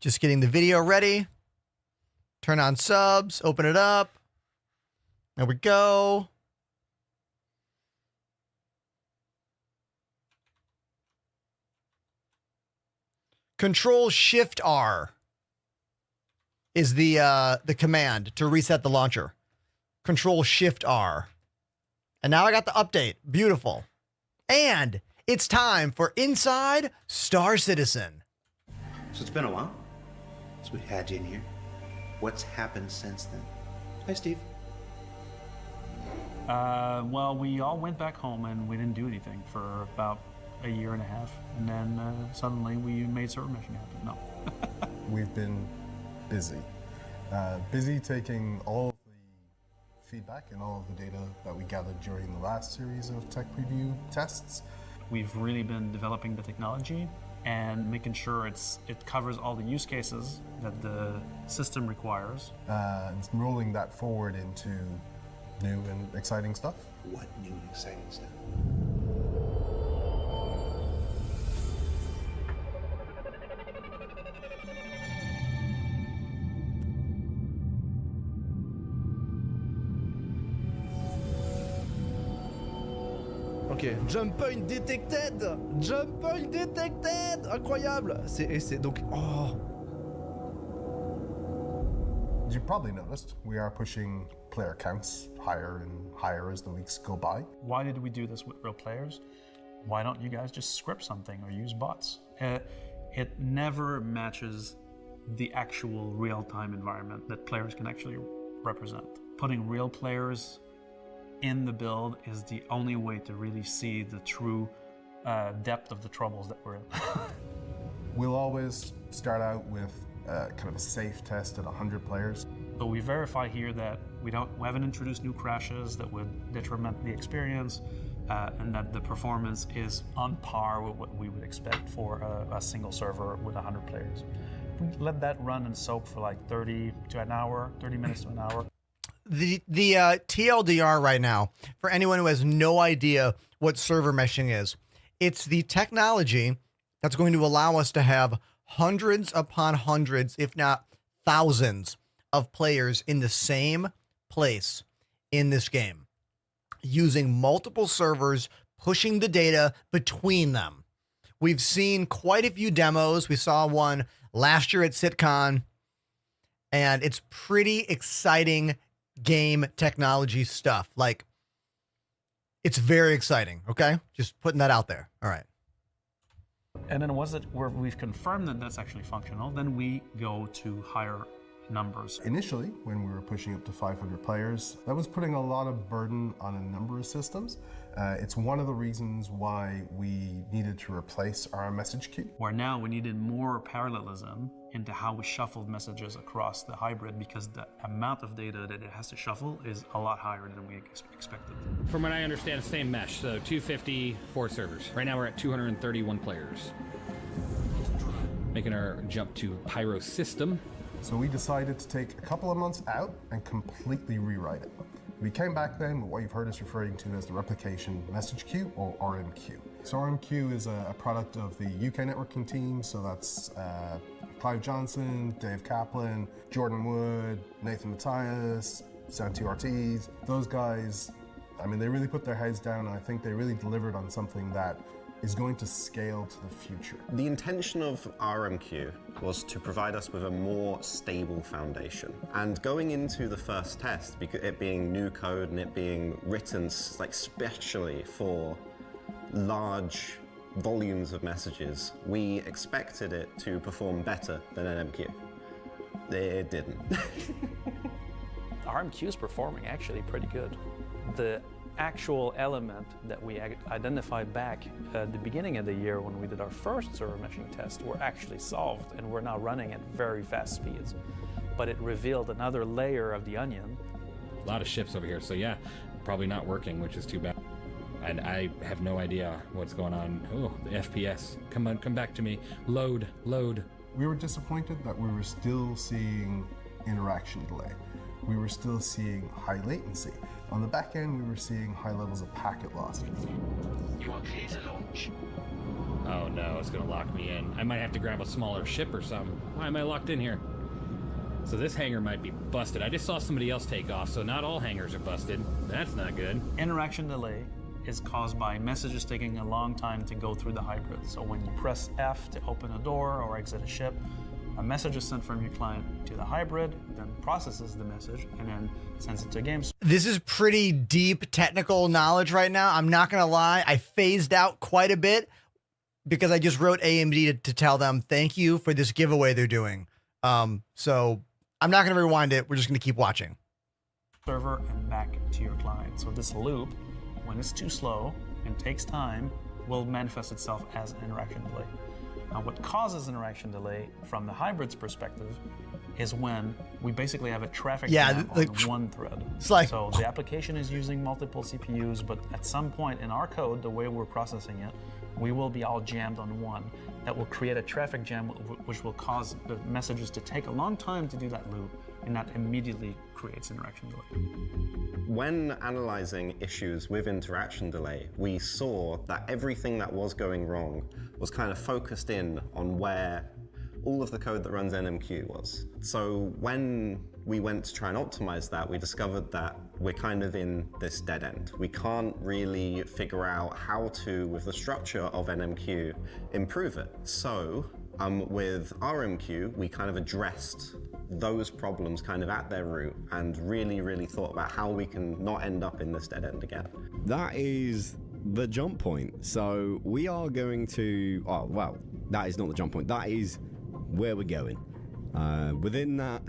Just getting the video ready. Turn on subs. Open it up. There we go. Control Shift R is the command to reset the launcher. Control Shift R. And now I got the update. Beautiful. And it's time for Inside Star Citizen. So it's been a while since we had you in here. What's happened since then? Hi, Steve. Well, we all went back home and we didn't do anything for about a year and a half. And then suddenly we made server meshing happen. No. We've been busy. Busy taking all of the feedback and all of the data that we gathered during the last series of tech preview tests. We've really been developing the technology and making sure it covers all the use cases that the system requires. And rolling that forward into new and exciting stuff. What new and exciting stuff? Ok, jump point detected! Jump point detected! Incroyable! C'est donc. Oh! As you probably noticed, we are pushing player counts higher and higher as the weeks go by. Why did we do this with real players? Why don't you guys just script something or use bots? It never matches the actual real-time environment that players can actually represent. Putting real players in the build is the only way to really see the true depth of the troubles that we're in. We'll always start out with kind of a safe test at 100 players. But we verify here that we haven't introduced new crashes that would detriment the experience, and that the performance is on par with what we would expect for a single server with 100 players. We let that run and soak for like 30 to an hour, 30 minutes to an hour. The TLDR right now, for anyone who has no idea what server meshing is, it's the technology that's going to allow us to have hundreds upon hundreds, if not thousands, of players in the same place in this game, using multiple servers, pushing the data between them. We've seen quite a few demos. We saw one last year at SitCon, and it's pretty exciting game technology stuff. Like, it's very exciting. Okay, just putting that out there. All right. And then once where we've confirmed that that's actually functional, then we go to higher numbers. Initially, when we were pushing up to 500 players, that was putting a lot of burden on a number of systems. It's one of the reasons why we needed to replace our message queue. Where now we needed more parallelism into how we shuffled messages across the hybrid, because the amount of data that it has to shuffle is a lot higher than we expected. From what I understand, same mesh, so 250, 4 servers. Right now we're at 231 players. Making our jump to Pyro system. So we decided to take a couple of months out and completely rewrite it. We came back then with what you've heard us referring to as the replication message queue, or RMQ. So RMQ is a product of the UK networking team, so that's Clive Johnson, Dave Kaplan, Jordan Wood, Nathan Matthias, Santi Ortiz. Those guys, I mean, they really put their heads down, and I think they really delivered on something that is going to scale to the future. The intention of RMQ was to provide us with a more stable foundation. And going into the first test, because it being new code and it being written like specially for large volumes of messages, we expected it to perform better than NMQ. It didn't. RMQ is performing actually pretty good. The actual element that we identified back at the beginning of the year when we did our first server meshing test were actually solved, and we're now running at very fast speeds. But it revealed another layer of the onion. A lot of ships over here, so yeah, probably not working, which is too bad. and I have no idea what's going on. Oh, the FPS. Come on, come back to me. Load. We were disappointed that we were still seeing interaction delay. We were still seeing high latency. On the back end, we were seeing high levels of packet loss. You are clear to launch. Oh no, it's gonna lock me in. I might have to grab a smaller ship or something. Why am I locked in here? So this hangar might be busted. I just saw somebody else take off, so not all hangars are busted. That's not good. Interaction delay is caused by messages taking a long time to go through the hybrid. So when you press F to open a door or exit a ship, a message is sent from your client to the hybrid, then processes the message, and then sends it to a game. This is pretty deep technical knowledge right now. I'm not going to lie. I phased out quite a bit because I just wrote AMD to tell them thank you for this giveaway they're doing. So I'm not going to rewind it. We're just going to keep watching. Server and back to your client. So this loop, when it's too slow and takes time, will manifest itself as an interaction delay. Now, what causes interaction delay from the hybrid's perspective is when we basically have a traffic jam on one thread. It's like, so the application is using multiple CPUs, but at some point in our code, the way we're processing it, we will be all jammed on one. That will create a traffic jam, which will cause the messages to take a long time to do that loop, and that immediately creates interaction delay. When analyzing issues with interaction delay, we saw that everything that was going wrong was kind of focused in on where all of the code that runs NMQ was. So when we went to try and optimize that, we discovered that we're kind of in this dead end. We can't really figure out how to, with the structure of NMQ, improve it. So with RMQ, we kind of addressed those problems kind of at their root and really thought about how we can not end up in this dead end again. That is the jump point. So we are going to, oh, well, that is not the jump point. That is where we're going. Within that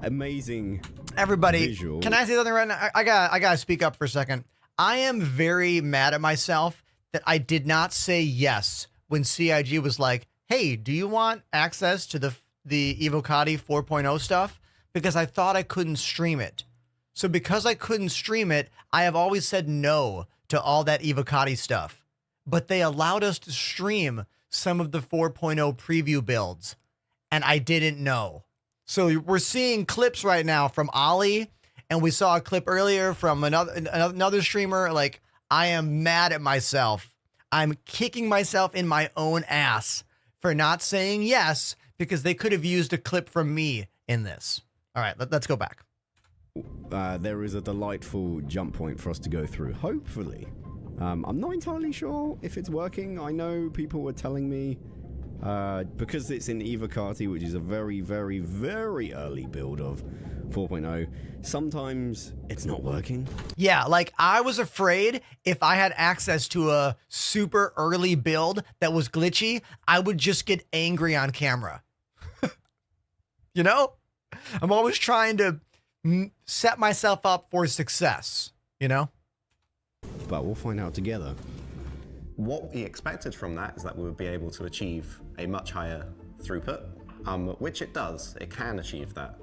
amazing everybody visual. Can I say something right now? I gotta speak up for a second. I am very mad at myself that I did not say yes when CIG was like, hey, do you want access to the Evocati 4.0 stuff? Because I thought I couldn't stream it. So because I couldn't stream it, I have always said no to all that Evocati stuff. But they allowed us to stream some of the 4.0 preview builds, and I didn't know. So we're seeing clips right now from Ollie, and we saw a clip earlier from another streamer. Like, I am mad at myself. I'm kicking myself in my own ass for not saying yes, because they could have used a clip from me in this. All right, let's go back. There is a delightful jump point for us to go through, hopefully. I'm not entirely sure if it's working. I know people were telling me, because it's in Evocati, which is a very early build of 4.0, sometimes it's not working. Yeah, like I was afraid if I had access to a super early build that was glitchy, I would just get angry on camera. You know? I'm always trying to set myself up for success, you know? But we'll find out together. What we expected from that is that we would be able to achieve a much higher throughput, which it does. It can achieve that.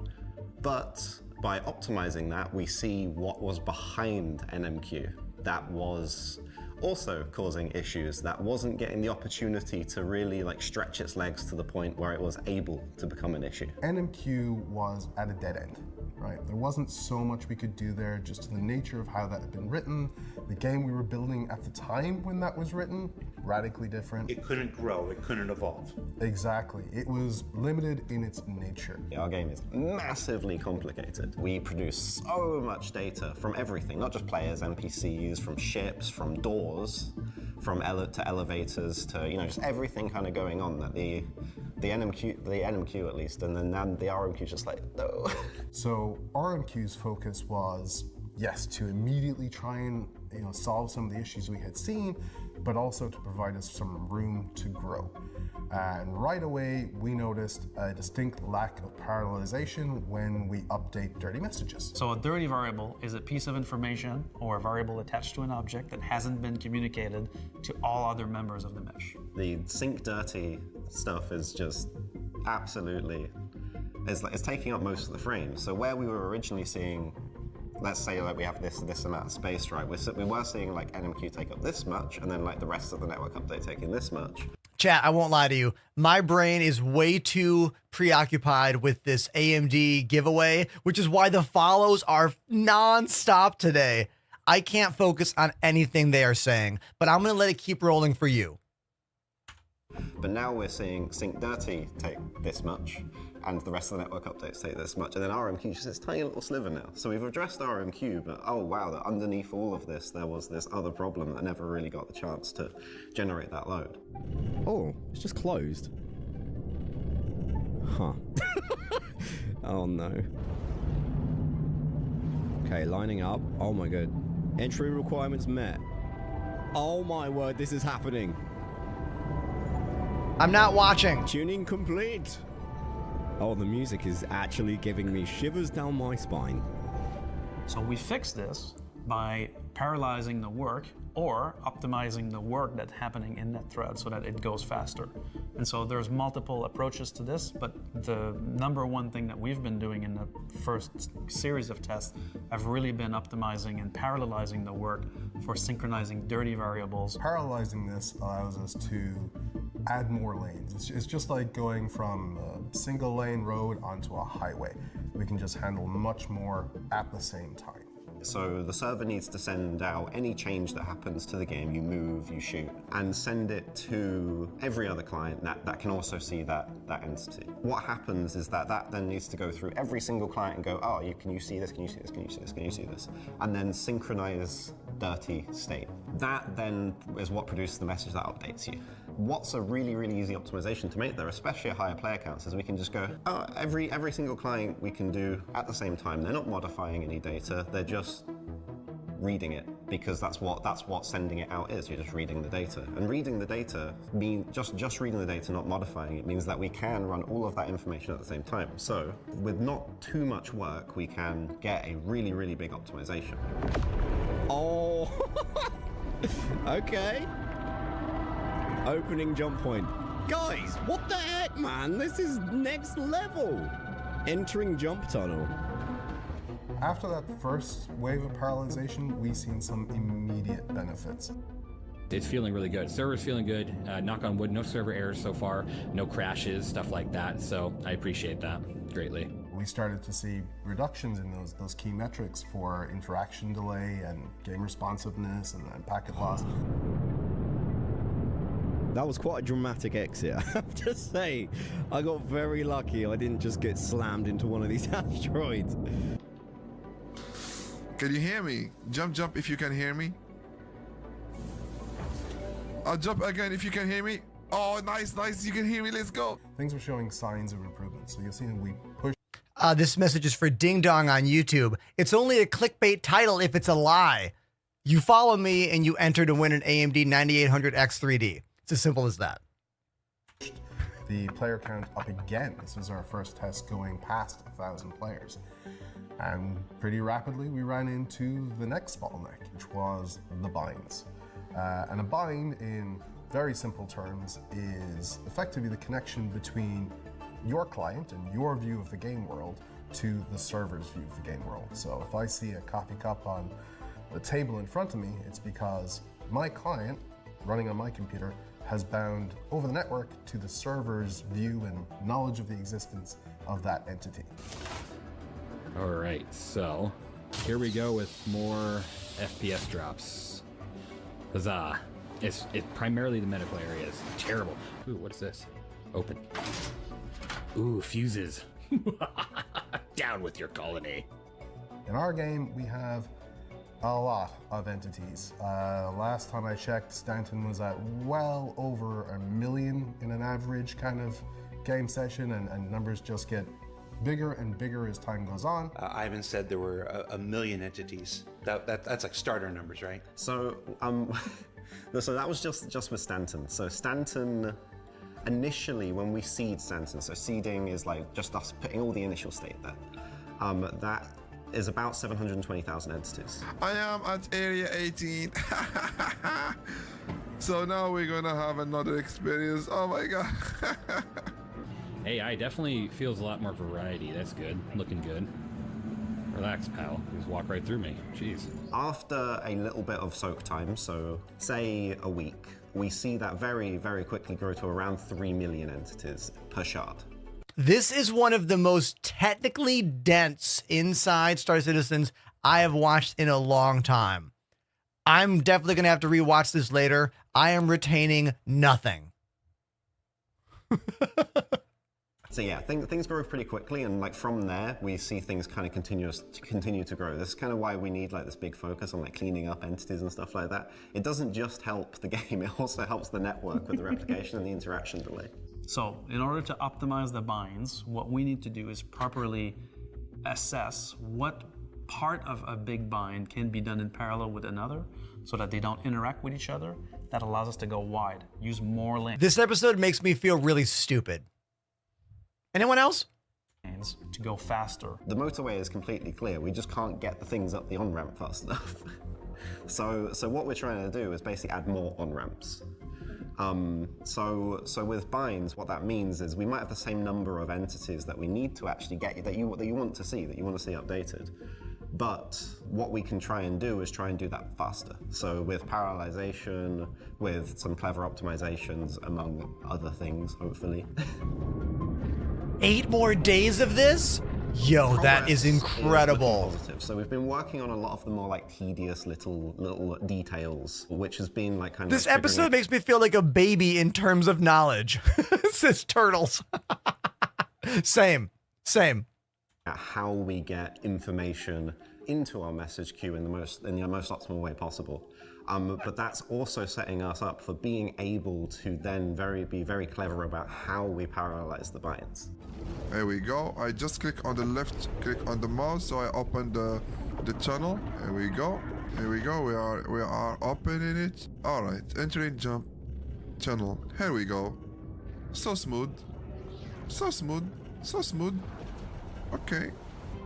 But by optimizing that, we see what was behind NMQ that was also causing issues, that wasn't getting the opportunity to really like stretch its legs to the point where it was able to become an issue. NMQ was at a dead end, right? There wasn't so much we could do there, just to the nature of how that had been written. The game we were building at the time when that was written, radically different. It couldn't grow, it couldn't evolve. Exactly. It was limited in its nature. Our game is massively complicated. We produce so much data from everything, not just players, NPCs, from ships, from doors, from to elevators, to just everything kind of going on that the NMQ at least, and then the RMQ just like, no. So RMQ's focus was, yes, to immediately try and solve some of the issues we had seen, but also to provide us some room to grow. And right away, we noticed a distinct lack of parallelization when we update dirty messages. So a dirty variable is a piece of information or a variable attached to an object that hasn't been communicated to all other members of the mesh. The sync dirty stuff is just absolutely, it's taking up most of the frame. So where we were originally seeing let's say like we have this amount of space, right? We were seeing like NMQ take up this much, and then like the rest of the network update taking this much. Chat, I won't lie to you. My brain is way too preoccupied with this AMD giveaway, which is why the follows are non-stop today. I can't focus on anything they are saying, but I'm going to let it keep rolling for you. But now we're seeing Sync Dirty take this much, and the rest of the network updates take this much, and then RMQ just this tiny little sliver now. So we've addressed RMQ, but oh wow, that underneath all of this, there was this other problem that never really got the chance to generate that load. Oh, it's just closed. Huh. Oh no. Okay, lining up. Oh my god. Entry requirements met. Oh my word, this is happening. I'm not watching. Tuning complete. Oh, the music is actually giving me shivers down my spine. So we fix this by parallelizing the work or optimizing the work that's happening in that thread so that it goes faster. And so there's multiple approaches to this, but the number one thing that we've been doing in the first series of tests have really been optimizing and parallelizing the work for synchronizing dirty variables. Parallelizing this allows us to add more lanes. It's just like going from a single lane road onto a highway. We can just handle much more at the same time. So the server needs to send out any change that happens to the game, you move, you shoot, and send it to every other client that can also see that entity. What happens is that then needs to go through every single client and go, oh, can you see this, can you see this, can you see this, can you see this? And then synchronize dirty state. That then is what produces the message that updates you. What's a really, really easy optimization to make there, especially at higher player counts, is we can just go, oh, every single client we can do at the same time. They're not modifying any data, they're just reading it, because that's what sending it out is. You're just reading the data. And reading the data just reading the data, not modifying it, means that we can run all of that information at the same time. So with not too much work, we can get a really, really big optimization. Oh, okay. Opening jump point. Guys, what the heck, man? This is next level. Entering jump tunnel. After that first wave of parallelization, we've seen some immediate benefits. It's feeling really good. Server's feeling good. Knock on wood, no server errors so far, no crashes, stuff like that. So I appreciate that greatly. We started to see reductions in those key metrics for interaction delay and game responsiveness and packet loss. That was quite a dramatic exit, I have to say. I got very lucky I didn't just get slammed into one of these asteroids. Can you hear me? Jump if you can hear me. I'll jump again if you can hear me. Oh, nice, you can hear me, let's go. Things were showing signs of improvement, so you'll see when we push. This message is for Ding Dong on YouTube. It's only a clickbait title if it's a lie. You follow me and you enter to win an AMD 9800X3D. It's as simple as that. The player count up again. This was our first test going past 1,000 players. And pretty rapidly we ran into the next bottleneck, which was the binds. And a bind, in very simple terms, is effectively the connection between your client and your view of the game world to the server's view of the game world. So if I see a coffee cup on the table in front of me, it's because my client, running on my computer, has bound over the network to the server's view and knowledge of the existence of that entity. All right, so here we go with more FPS drops. Huzzah. It's primarily the medical area is terrible. Ooh, what is this? Open. Ooh, fuses. Down with your colony. In our game, we have a lot of entities. Last time I checked, Stanton was at well over 1 million in an average kind of game session, and numbers just get bigger and bigger as time goes on. Ivan said there were 1 million entities. That's like starter numbers, right? So, so that was just with Stanton. So Stanton, initially when we seed Stanton, so seeding is like just us putting all the initial state there. That is about 720,000 entities. I am at area 18. So now we're gonna have another experience. Oh my god. AI definitely feels a lot more variety. That's good. Looking good. Relax, pal. You just walk right through me. Jeez. After a little bit of soak time, so say a week, we see that very, very quickly grow to around 3 million entities per shard. This is one of the most technically dense inside Star Citizens I have watched in a long time. I'm definitely going to have to rewatch this later. I am retaining nothing. So yeah, things grow pretty quickly, and like from there, we see things kind of continue to grow. This is kind of why we need like this big focus on like cleaning up entities and stuff like that. It doesn't just help the game, it also helps the network with the replication and the interaction delay. So in order to optimize the binds, what we need to do is properly assess what part of a big bind can be done in parallel with another so that they don't interact with each other. That allows us to go wide, use more links. This episode makes me feel really stupid. Anyone else? To go faster. The motorway is completely clear. We just can't get the things up the on-ramp fast enough. So what we're trying to do is basically add more on-ramps. So with binds, what that means is we might have the same number of entities that we need to actually get that you want to see updated. But what we can try and do is try and do that faster. So with parallelization, with some clever optimizations, among other things, hopefully. 8 more days of this? Yo, that is incredible. So we've been working on a lot of the more like tedious little details, which has been like kind of. This episode makes me feel like a baby in terms of knowledge. Says Turtles. Same. How we get information into our message queue in the most optimal way possible. But that's also setting us up for being able to then be very clever about how we parallelize the binds. There we go. I just click on the left click on the mouse, so I open the tunnel. Here we go. We are opening it. All right, entering jump tunnel. Here we go. So smooth. Okay.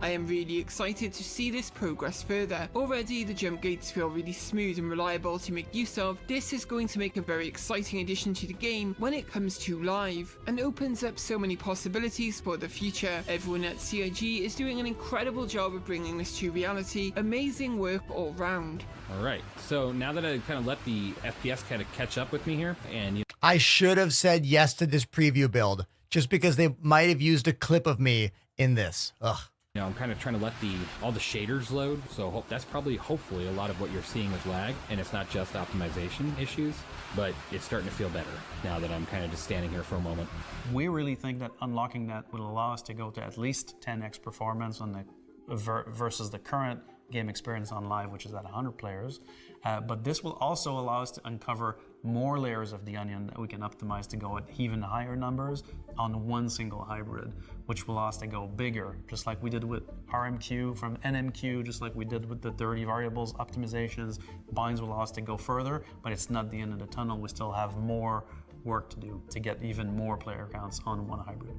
I am really excited to see this progress further. Already the jump gates feel really smooth and reliable to make use of. This is going to make a very exciting addition to the game when it comes to live, and opens up so many possibilities for the future. Everyone at CIG is doing an incredible job of bringing this to reality. Amazing work all round. Alright, so now that I kind of let the FPS kind of catch up with me here, and I should have said yes to this preview build, just because they might have used a clip of me in this. Ugh. You know, I'm kind of trying to let all the shaders load, so that's hopefully a lot of what you're seeing is lag, and it's not just optimization issues, but it's starting to feel better now that I'm kind of just standing here for a moment. We really think that unlocking that will allow us to go to at least 10x performance on versus the current game experience on live, which is at 100 players. But this will also allow us to uncover more layers of the onion that we can optimize to go at even higher numbers on one single hybrid, which will allow us to go bigger, just like we did with RMQ from NMQ, just like we did with the 30 variables optimizations. Binds will allow us to go further, but it's not the end of the tunnel. We still have more work to do to get even more player counts on one hybrid.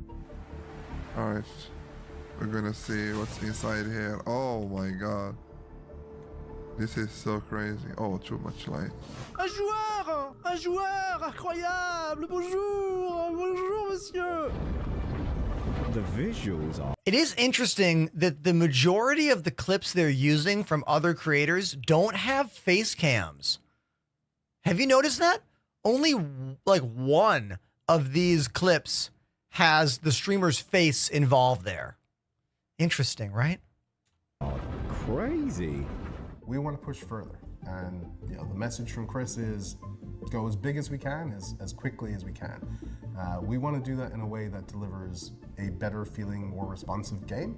All right, we're gonna see what's inside here. Oh my god. This is so crazy. Oh, too much light. Un joueur incroyable. Bonjour, monsieur. The visuals are. It is interesting that the majority of the clips they're using from other creators don't have face cams. Have you noticed that? Only like one of these clips has the streamer's face involved there. Interesting, right? Crazy. We want to push further, and the message from Chris is go as big as we can, as quickly as we can. We want to do that in a way that delivers a better feeling, more responsive game.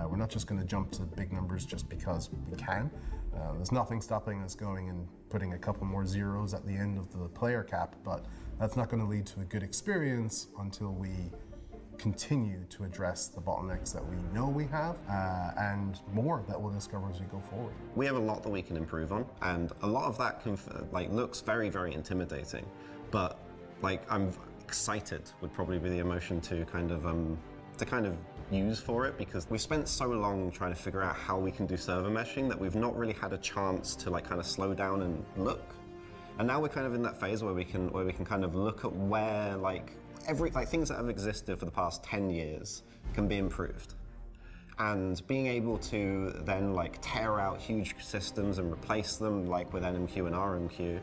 We're not just going to jump to big numbers just because we can. There's nothing stopping us going and putting a couple more zeros at the end of the player cap, but that's not going to lead to a good experience until we continue to address the bottlenecks that we know we have, and more that we'll discover as we go forward. We have a lot that we can improve on, and a lot of that looks very, very intimidating, but I'm excited would probably be the emotion to kind of use for it, because we've spent so long trying to figure out how we can do server meshing that we've not really had a chance to kind of slow down and look. And now we're kind of in that phase where we can kind of look at where things that have existed for the past 10 years can be improved. and being able to then like tear out huge systems and replace them like with NMQ and RMQ,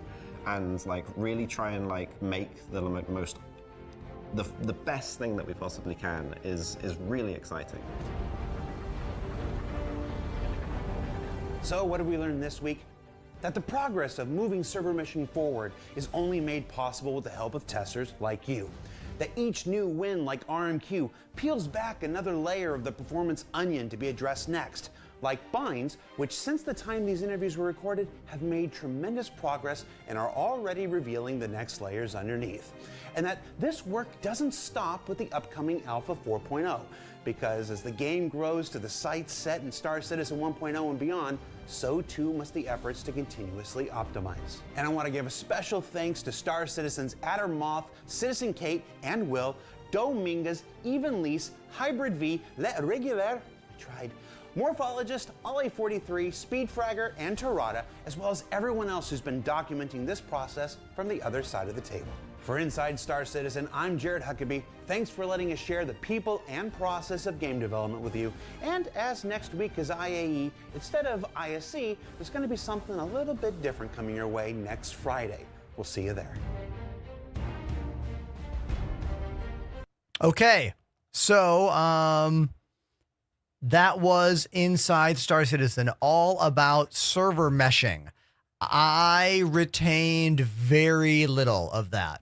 and like really try and like make the best thing that we possibly can is really exciting. So what did we learn this week? That the progress of moving server meshing forward is only made possible with the help of testers like you. That each new win like RMQ peels back another layer of the performance onion to be addressed next, like binds, which since the time these interviews were recorded have made tremendous progress and are already revealing the next layers underneath. And that this work doesn't stop with the upcoming Alpha 4.0, because as the game grows to the sights set in Star Citizen 1.0 and beyond, so too must the efforts to continuously optimize. And I want to give a special thanks to Star Citizens Adder Moth, Citizen Kate, and Will, Dominguez, Even Lease, Hybrid V, Le Regular, I tried, Morphologist, Ollie43, Speedfragger, and Tarada, as well as everyone else who's been documenting this process from the other side of the table. For Inside Star Citizen, I'm Jared Huckabee. Thanks for letting us share the people and process of game development with you. And as next week is IAE, instead of ISC, there's going to be something a little bit different coming your way next Friday. We'll see you there. Okay, so that was Inside Star Citizen, all about server meshing. I retained very little of that.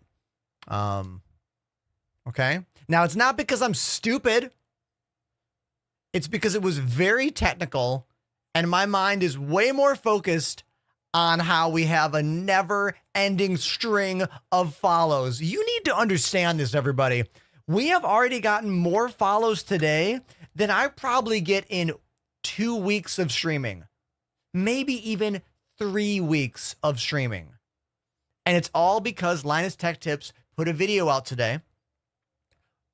Okay. Now, it's not because I'm stupid. It's because it was very technical, and my mind is way more focused on how we have a never-ending string of follows. You need to understand this, everybody. We have already gotten more follows today than I probably get in 2 weeks of streaming, maybe even 3 weeks of streaming. And it's all because Linus Tech Tips put a video out today,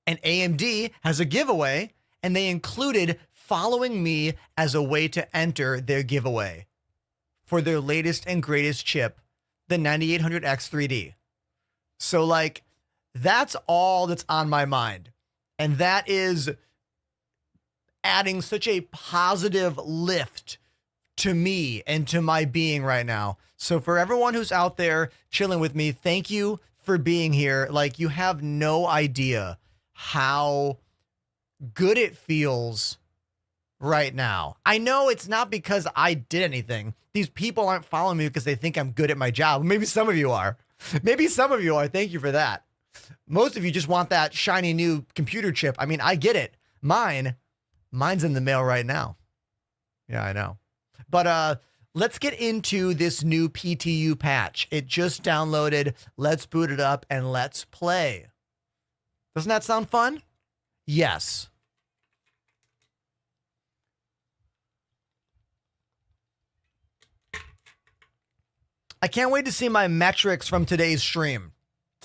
and AMD has a giveaway, and they included following me as a way to enter their giveaway for their latest and greatest chip, the 9800X 3D. So like, that's all that's on my mind. And that is adding such a positive lift to me and to my being right now. So for everyone who's out there chilling with me, thank you for being here. Like, you have no idea how good it feels right now. I know it's not because I did anything. These people aren't following me because they think I'm good at my job. Maybe some of you are. Maybe some of you are. Thank you for that. Most of you just want that shiny new computer chip. I mean, I get it. Mine's in the mail right now. Yeah, I know. But let's get into this new PTU patch. It just downloaded. Let's boot it up and let's play. Doesn't that sound fun? Yes. I can't wait to see my metrics from today's stream.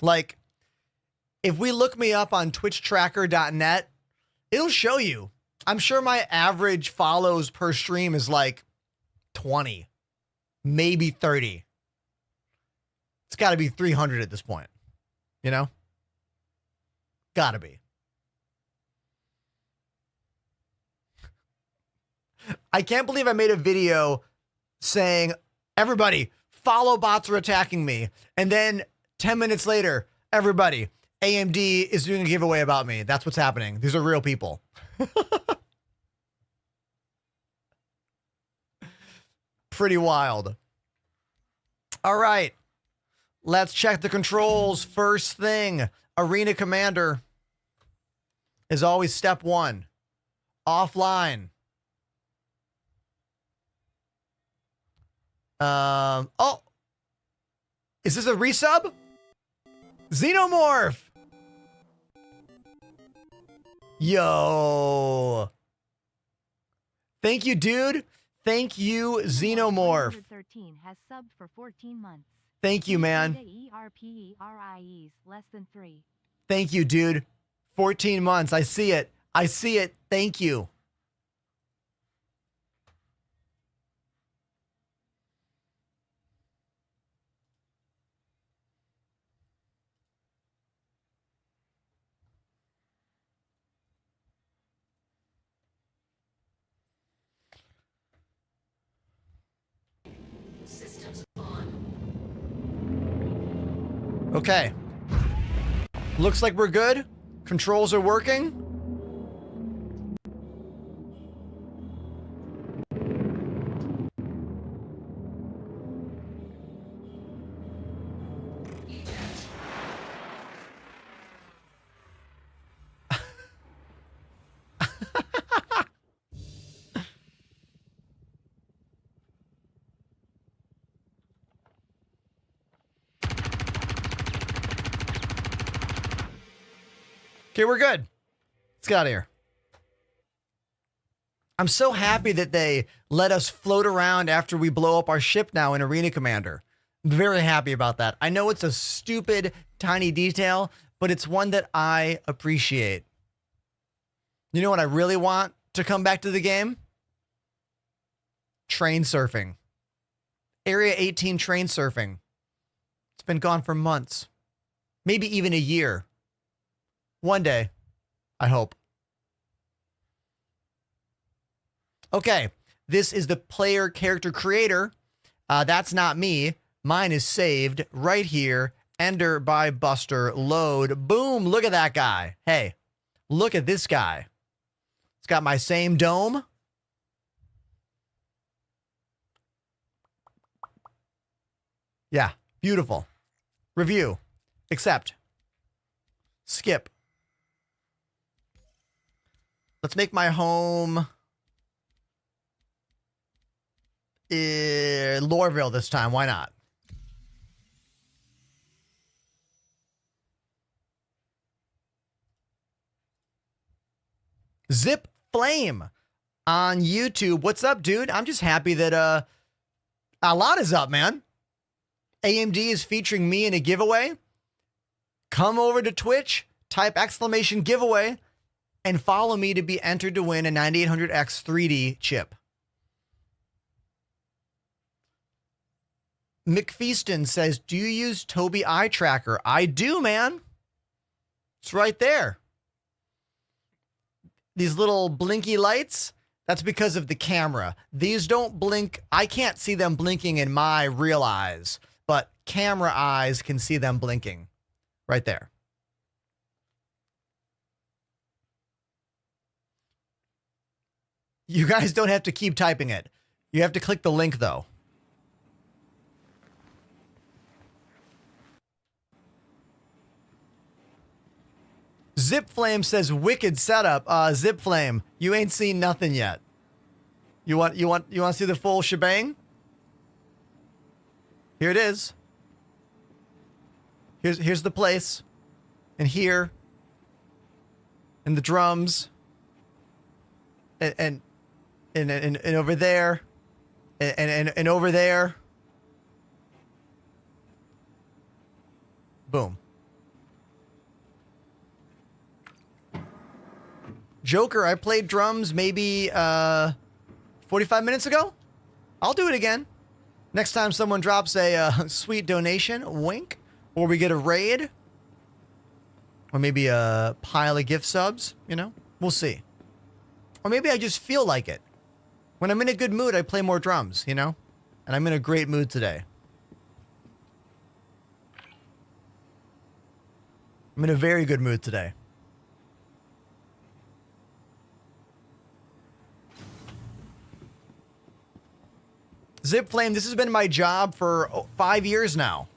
Like, if we look me up on twitchtracker.net, it'll show you. I'm sure my average follows per stream is like 20, maybe 30. It's got to be 300 at this point, you know? Gotta be. I can't believe I made a video saying, everybody, follow bots are attacking me. And then 10 minutes later, everybody, AMD is doing a giveaway about me. That's what's happening. These are real people. Pretty wild. All right. Let's check the controls. First thing, Arena Commander is always step one. Offline. Oh, is this a resub? Xenomorph. Yo. Thank you, dude. Thank you, Xenomorph. 13 has subbed for 14 months. Thank you, man. Less than 3. Thank you, dude. 14 months. I see it. I see it. Thank you. Okay. Looks like we're good. Controls are working. Okay, we're good. Let's get out of here. I'm so happy that they let us float around after we blow up our ship now in Arena Commander. Very happy about that. I know it's a stupid, tiny detail, but it's one that I appreciate. You know what I really want to come back to the game? Train surfing. Area 18 train surfing. It's been gone for months. Maybe even a year. One day, I hope. Okay, this is the player character creator. That's not me. Mine is saved right here. Ender by Buster. Load. Boom. Look at that guy. Hey, look at this guy. It's got my same dome. Yeah, beautiful. Review. Accept. Skip. Let's make my home Loreville this time. Why not? Zip Flame on YouTube. What's up, dude? I'm just happy that a lot is up, man. AMD is featuring me in a giveaway. Come over to Twitch, type exclamation giveaway, and follow me to be entered to win a 9800X 3D chip. McFeaston says, do you use Tobii Eye Tracker? I do, man. It's right there. These little blinky lights, that's because of the camera. These don't blink. I can't see them blinking in my real eyes, but camera eyes can see them blinking right there. You guys don't have to keep typing it. You have to click the link, though. Zip Flame says, wicked setup. Zip Flame, you ain't seen nothing yet. You want to see the full shebang? Here it is. Here's the place. And here. And the drums. And over there. And over there. Boom. Joker, I played drums maybe 45 minutes ago. I'll do it again. Next time someone drops a sweet donation, wink, or we get a raid, or maybe a pile of gift subs, you know, we'll see. Or maybe I just feel like it. When I'm in a good mood, I play more drums, you know, and I'm in a great mood today. I'm in a very good mood today. Zip Flame, this has been my job for 5 years now.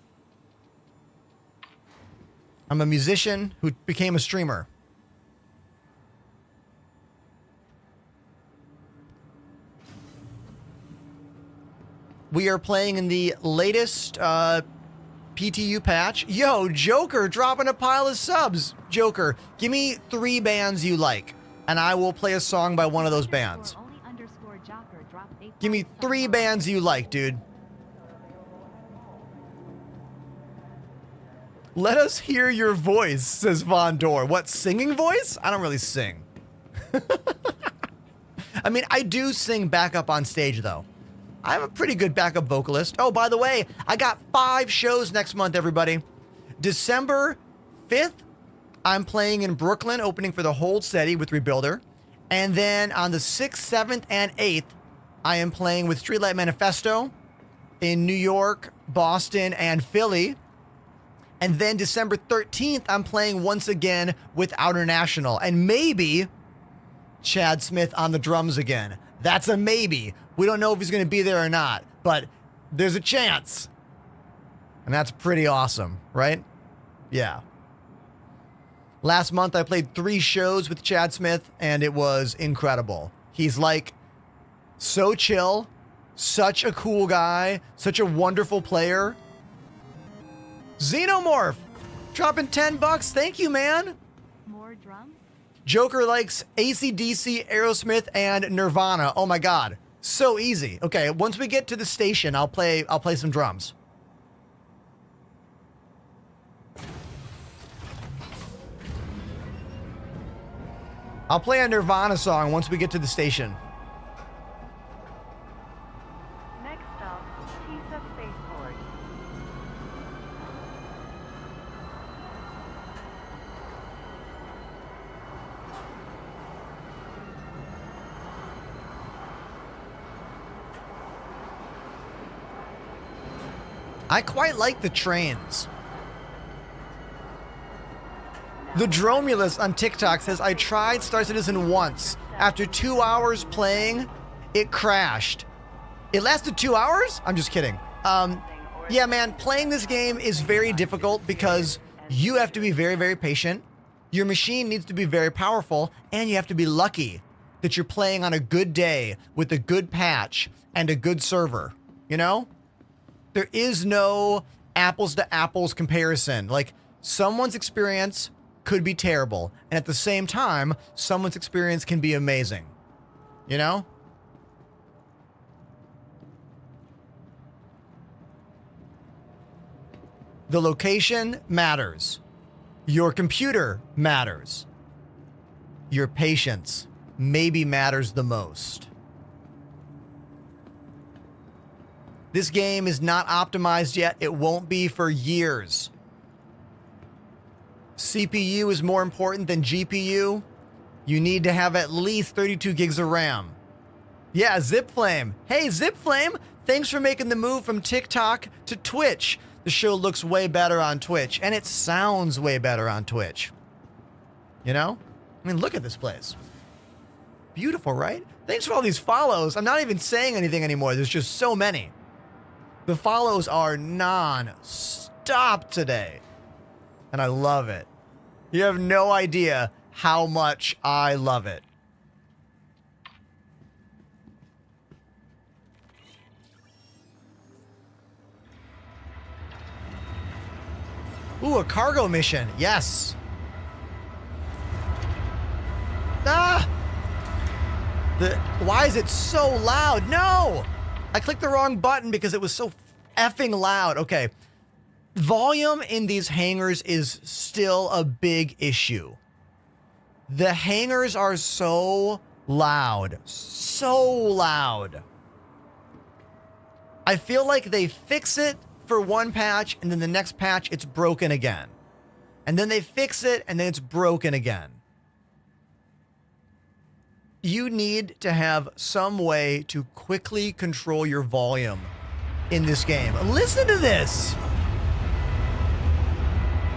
I'm a musician who became a streamer. We are playing in the latest PTU patch. Yo, Joker dropping a pile of subs. Joker, give me 3 bands you like, and I will play a song by one of those bands. Give me 3 bands you like, dude. Let us hear your voice, says Von Dor. What, singing voice? I don't really sing. I mean, I do sing backup on stage, though. I'm a pretty good backup vocalist. Oh, by the way, I got 5 shows next month, everybody. December 5th, I'm playing in Brooklyn, opening for the Hold Steady with Rebuilder. And then on the 6th, 7th, and 8th, I am playing with Streetlight Manifesto in New York, Boston, and Philly. And then December 13th, I'm playing once again with Outer National. And maybe Chad Smith on the drums again. That's a maybe. We don't know if he's going to be there or not, but there's a chance. And that's pretty awesome, right? Yeah. Last month, I played 3 shows with Chad Smith, and it was incredible. He's like so chill, such a cool guy, such a wonderful player. Xenomorph, dropping $10. Thank you, man. More drums? Joker likes AC/DC, Aerosmith, and Nirvana. Oh my God, so easy. Okay, once we get to the station, I'll play some drums. I'll play a Nirvana song once we get to the station. Next stop, Tisa Spaceport. I quite like the trains. The Dromulus on TikTok says, I tried Star Citizen once. After 2 hours playing, it crashed. It lasted 2 hours? I'm just kidding. Yeah, man, playing this game is very difficult because you have to be very, very patient. Your machine needs to be very powerful, and you have to be lucky that you're playing on a good day with a good patch and a good server, you know? There is no apples to apples comparison. Like, someone's experience could be terrible, and at the same time, someone's experience can be amazing. You know? The location matters. Your computer matters. Your patience maybe matters the most. This game is not optimized yet. It won't be for years. CPU is more important than GPU. You need to have at least 32 gigs of RAM. Yeah, Zipflame. Hey, Zipflame, thanks for making the move from TikTok to Twitch. The show looks way better on Twitch, and it sounds way better on Twitch. You know? I mean, look at this place. Beautiful, right? Thanks for all these follows. I'm not even saying anything anymore. There's just so many. The follows are non-stop today. And I love it. You have no idea how much I love it. Ooh, a cargo mission. Yes. Ah! Why is it so loud? No! I clicked the wrong button because it was so effing loud. Okay. Volume in these hangars is still a big issue. The hangars are so loud. So loud. I feel like they fix it for one patch, and then the next patch, it's broken again. And then they fix it, and then it's broken again. You need to have some way to quickly control your volume in this game. Listen to this.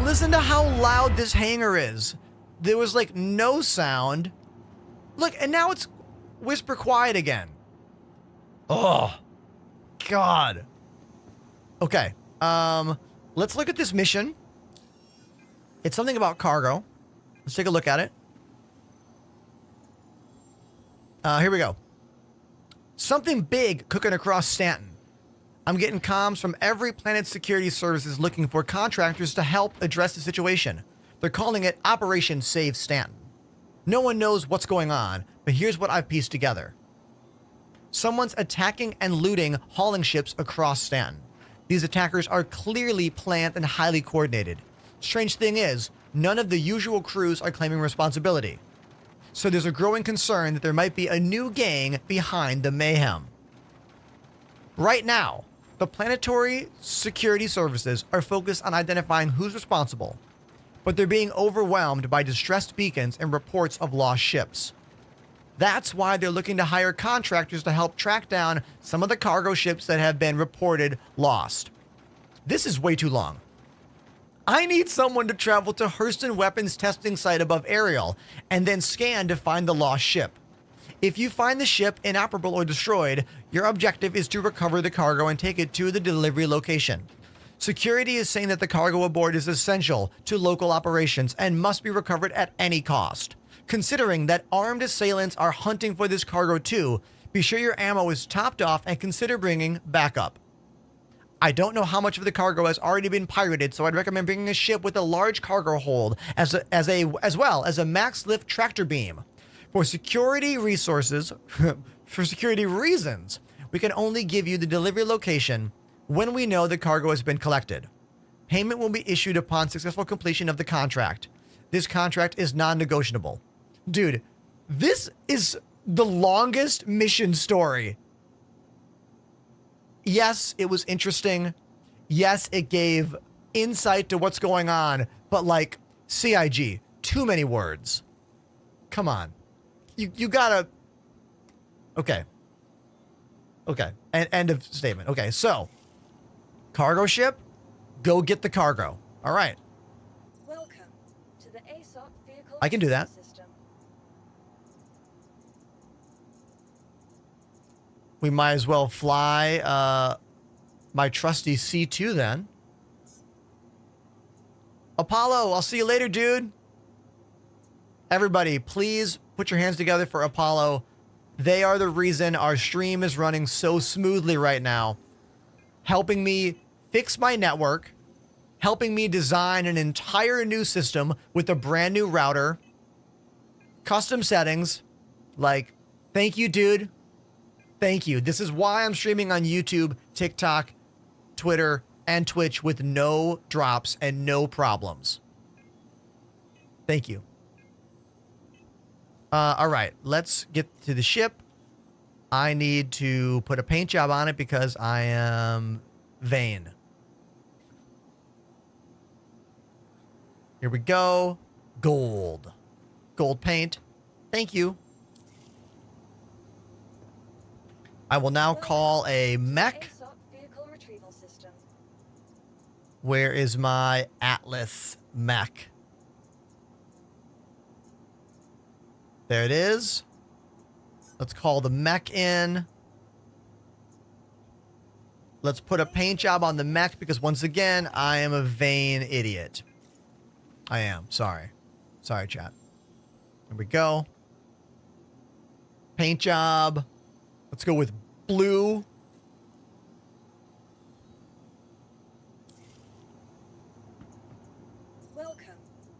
Listen to how loud this hangar is. There was like no sound. Look, and now it's whisper quiet again. Oh, God. Okay, let's look at this mission. It's something about cargo. Let's take a look at it. Here we go. Something big cooking across Stanton. I'm getting comms from every Planet Security Services looking for contractors to help address the situation. They're calling it Operation Save Stanton. No one knows what's going on, but here's what I've pieced together. Someone's attacking and looting hauling ships across Stanton. These attackers are clearly planned and highly coordinated. Strange thing is, none of the usual crews are claiming responsibility. So there's a growing concern that there might be a new gang behind the mayhem. Right now, the Planetary Security Services are focused on identifying who's responsible, but they're being overwhelmed by distressed beacons and reports of lost ships. That's why they're looking to hire contractors to help track down some of the cargo ships that have been reported lost. This is way too long. I need someone to travel to Hurston Weapons Testing Site above Ariel and then scan to find the lost ship. If you find the ship inoperable or destroyed, your objective is to recover the cargo and take it to the delivery location. Security is saying that the cargo aboard is essential to local operations and must be recovered at any cost. Considering that armed assailants are hunting for this cargo too, be sure your ammo is topped off and consider bringing backup. I don't know how much of the cargo has already been pirated, so I'd recommend bringing a ship with a large cargo hold as well as a max lift tractor beam. For security reasons, we can only give you the delivery location when we know the cargo has been collected. Payment will be issued upon successful completion of the contract. This contract is non-negotiable. Dude, this is the longest mission story. Yes, it was interesting. Yes, it gave insight to what's going on, but like, CIG, too many words. Come on. You gotta... Okay. Okay. End of statement. Okay, so, cargo ship, go get the cargo. All right. Welcome to the ASOC vehicle I can do that. system. We might as well fly my trusty C2 then. Apollo, I'll see you later, dude. Everybody, please put your hands together for Apollo. They are the reason our stream is running so smoothly right now. Helping me fix my network. Helping me design an entire new system with a brand new router. Custom settings. Like, thank you, dude. Thank you. This is why I'm streaming on YouTube, TikTok, Twitter, and Twitch with no drops and no problems. Thank you. All right, let's get to the ship. I need to put a paint job on it because I am vain. Here we go. Gold. Gold paint. Thank you. I will now call a mech. ASOC vehicle retrieval system. Where is my Atlas mech? There it is. Let's call the mech in. Let's put a paint job on the mech because once again, I am a vain idiot. I am. Sorry. Sorry, chat. Here we go. Paint job. Let's go with blue. Welcome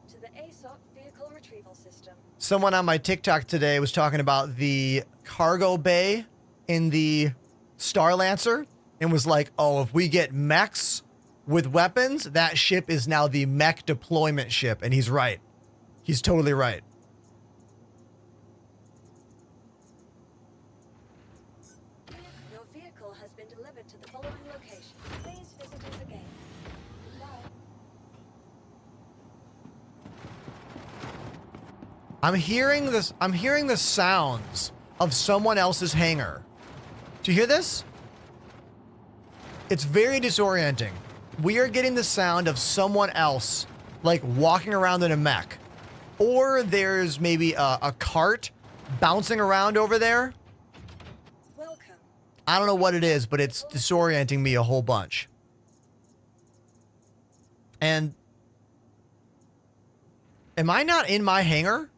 to the ASOC vehicle retrieval system. Someone on my TikTok today was talking about the cargo bay in the Star Lancer and was like, oh, if we get mechs with weapons, that ship is now the mech deployment ship. And he's right. He's totally right. Your vehicle has been delivered to the following location. Please visit us again. Goodbye. I'm hearing the sounds of someone else's hangar. Do you hear this? It's very disorienting. We are getting the sound of someone else like walking around in a mech. Or there's maybe a cart bouncing around over there. Welcome. I don't know what it is, but it's disorienting me a whole bunch. And am I not in my hangar?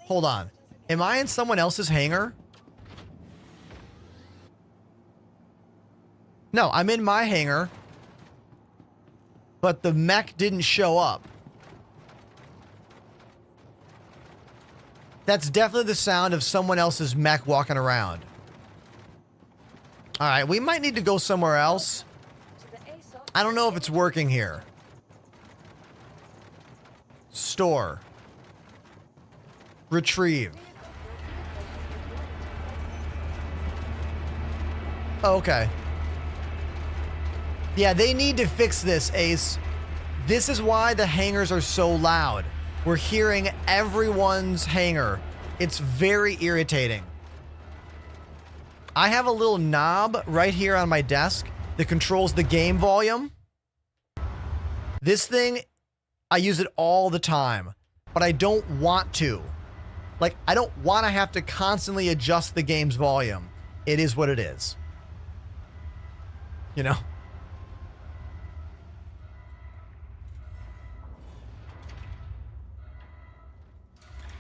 Hold on. Am I in someone else's hangar? No, I'm in my hangar. But the mech didn't show up. That's definitely the sound of someone else's mech walking around. All right, we might need to go somewhere else. I don't know if it's working here. Store. Retrieve. Oh, okay. Yeah, they need to fix this, Ace. This is why the hangars are so loud. We're hearing everyone's hangar. It's very irritating. I have a little knob right here on my desk that controls the game volume. This thing I use it all the time, but I don't want to. Like, I don't want to have to constantly adjust the game's volume. It is what it is. You know?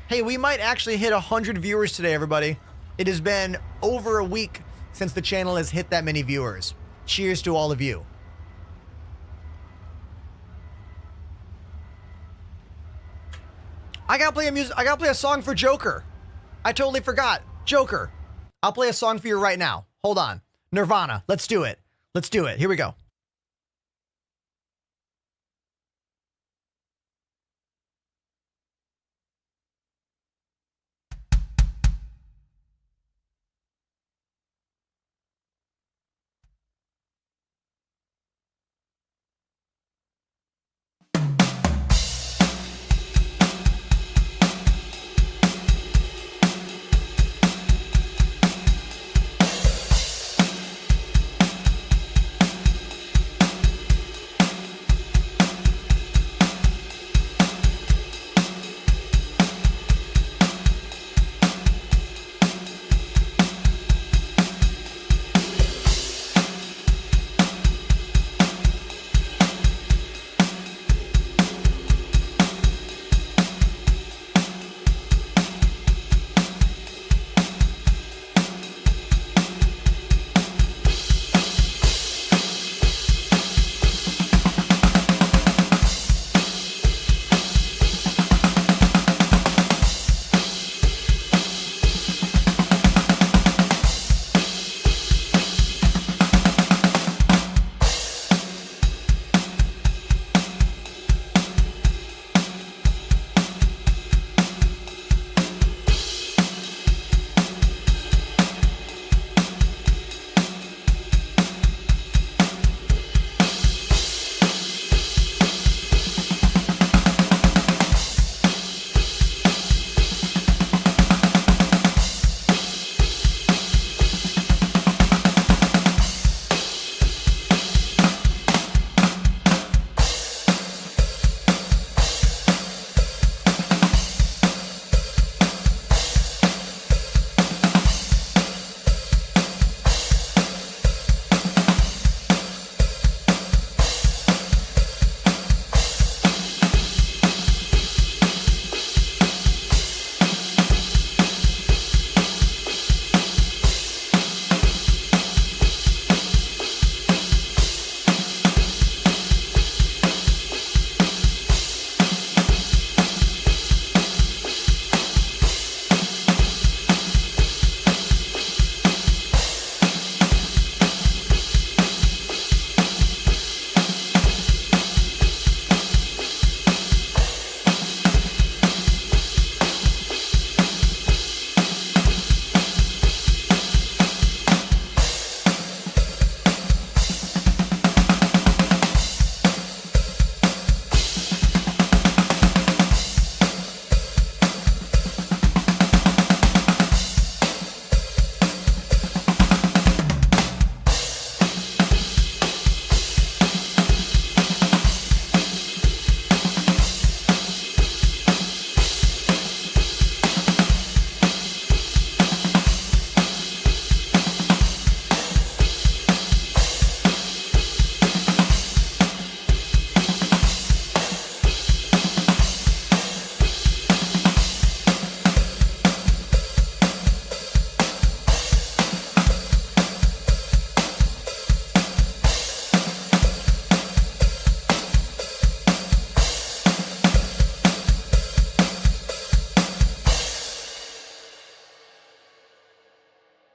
Hey, we might actually hit 100 viewers today, everybody. It has been over a week since the channel has hit that many viewers. Cheers to all of you. I gotta play a song for Joker. I totally forgot. Joker. I'll play a song for you right now. Hold on. Nirvana. Let's do it. Let's do it. Here we go.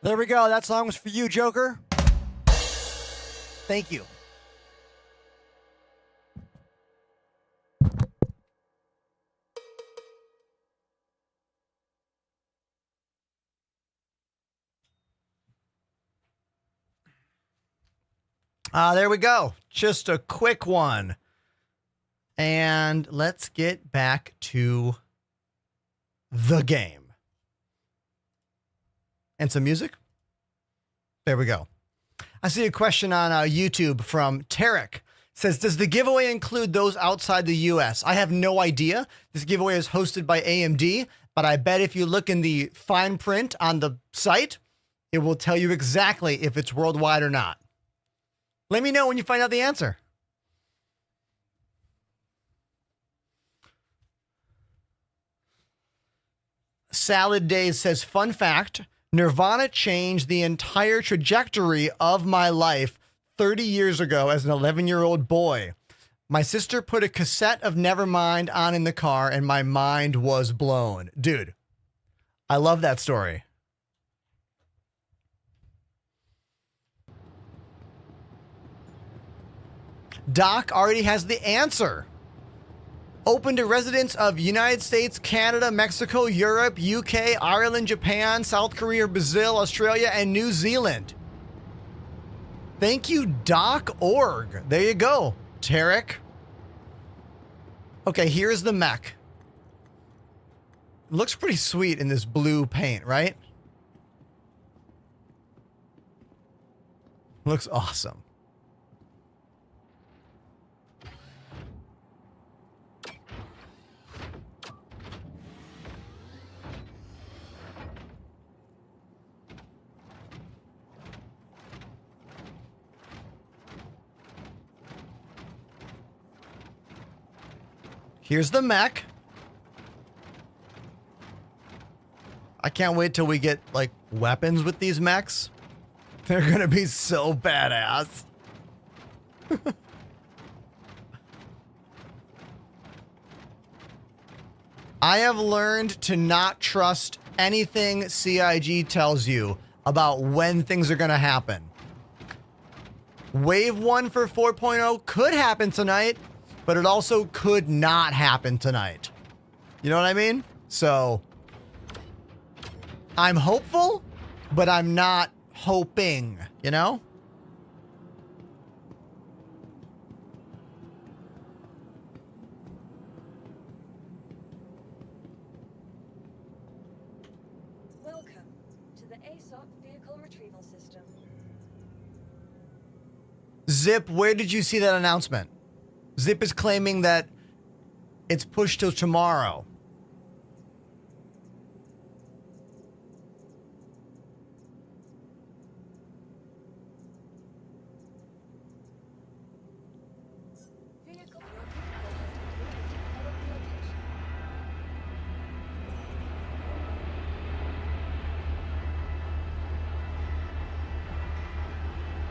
There we go. That song was for you, Joker. Thank you. There we go. Just a quick one. And let's get back to the game. And some music. There we go. I see a question on YouTube from Tarek. Says, does the giveaway include those outside the US? I have no idea. This giveaway is hosted by AMD, but I bet if you look in the fine print on the site, it will tell you exactly if it's worldwide or not. Let me know when you find out the answer. Salad Days says, fun fact, Nirvana changed the entire trajectory of my life 30 years ago as an 11-year-old boy. My sister put a cassette of Nevermind on in the car and my mind was blown. Dude, I love that story. Doc already has the answer. Open to residents of United States, Canada, Mexico, Europe, UK, Ireland, Japan, South Korea, Brazil, Australia, and New Zealand. Thank you, Doc.org. There you go, Tarek. Okay, here's the mech. Looks pretty sweet in this blue paint, right? Looks awesome. Here's the mech. I can't wait till we get, like, weapons with these mechs. They're gonna be so badass. I have learned to not trust anything CIG tells you about when things are gonna happen. Wave 1 for 4.0 could happen tonight, but it also could not happen tonight. You know what I mean? So I'm hopeful, but I'm not hoping, you know? Welcome to the ASOP Vehicle Retrieval System. Zip, where did you see that announcement? Zip is claiming that it's pushed till tomorrow.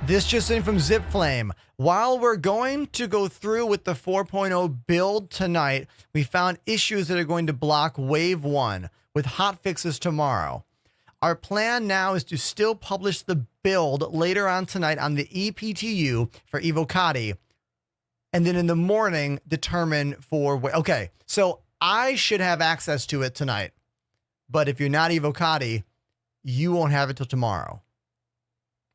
This just in from Zip Flame. While we're going to go through with the 4.0 build tonight, we found issues that are going to block Wave 1 with hot fixes tomorrow. Our plan now is to still publish the build later on tonight on the EPTU for Evocati, and then in the morning determine for... Okay, so I should have access to it tonight, but if you're not Evocati, you won't have it till tomorrow.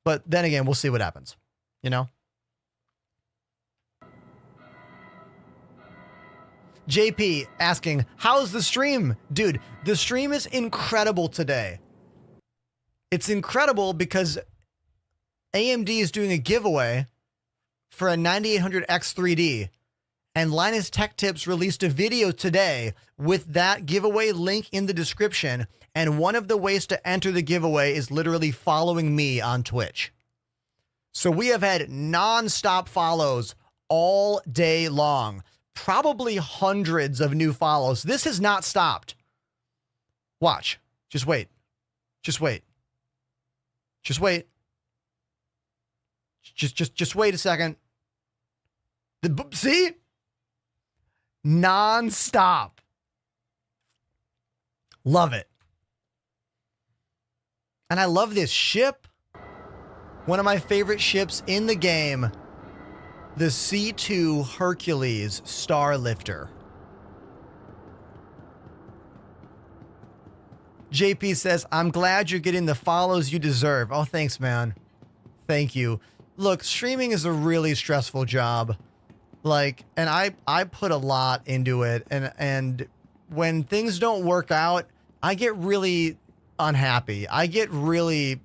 But then again, we'll see what happens, you know? JP asking, how's the stream? Dude, the stream is incredible today. It's incredible because AMD is doing a giveaway for a 9800X3D, and Linus Tech Tips released a video today with that giveaway link in the description. And one of the ways to enter the giveaway is literally following me on Twitch. So we have had non-stop follows all day long. Probably hundreds of new follows. This has not stopped. Watch. Just wait. Just wait. Just wait. Just wait a second. See? Non-stop. Love it. And I love this ship. One of my favorite ships in the game. The C2 Hercules Starlifter. JP says, I'm glad you're getting the follows you deserve. Oh, thanks, man. Thank you. Look, streaming is a really stressful job. Like, and I put a lot into it. And when things don't work out, I get really unhappy. I get really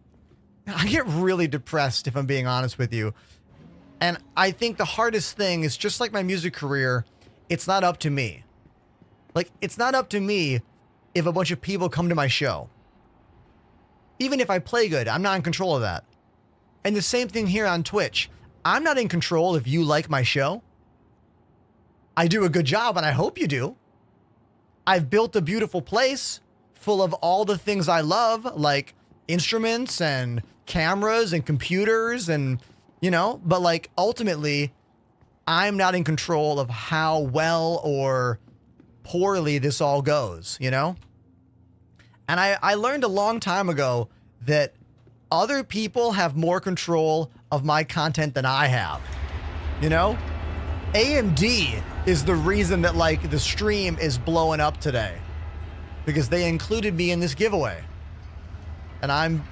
depressed, if I'm being honest with you. And I think the hardest thing is just like my music career, it's not up to me. Like, it's not up to me if a bunch of people come to my show. Even if I play good, I'm not in control of that. And the same thing here on Twitch. I'm not in control if you like my show. I do a good job, and I hope you do. I've built a beautiful place full of all the things I love, like instruments and cameras and computers and, you know, but like ultimately, I'm not in control of how well or poorly this all goes, you know? And I learned a long time ago that other people have more control of my content than I have, you know? AMD is the reason that like the stream is blowing up today because they included me in this giveaway. And I'm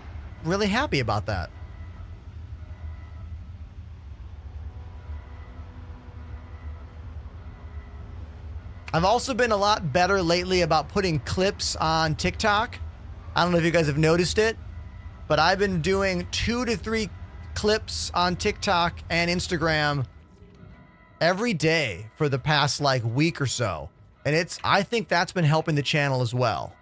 really happy about that. I've also been a lot better lately about putting clips on TikTok. I don't know if you guys have noticed it, but I've been doing 2 to 3 clips on TikTok and Instagram every day for the past like week or so. And I think that's been helping the channel as well.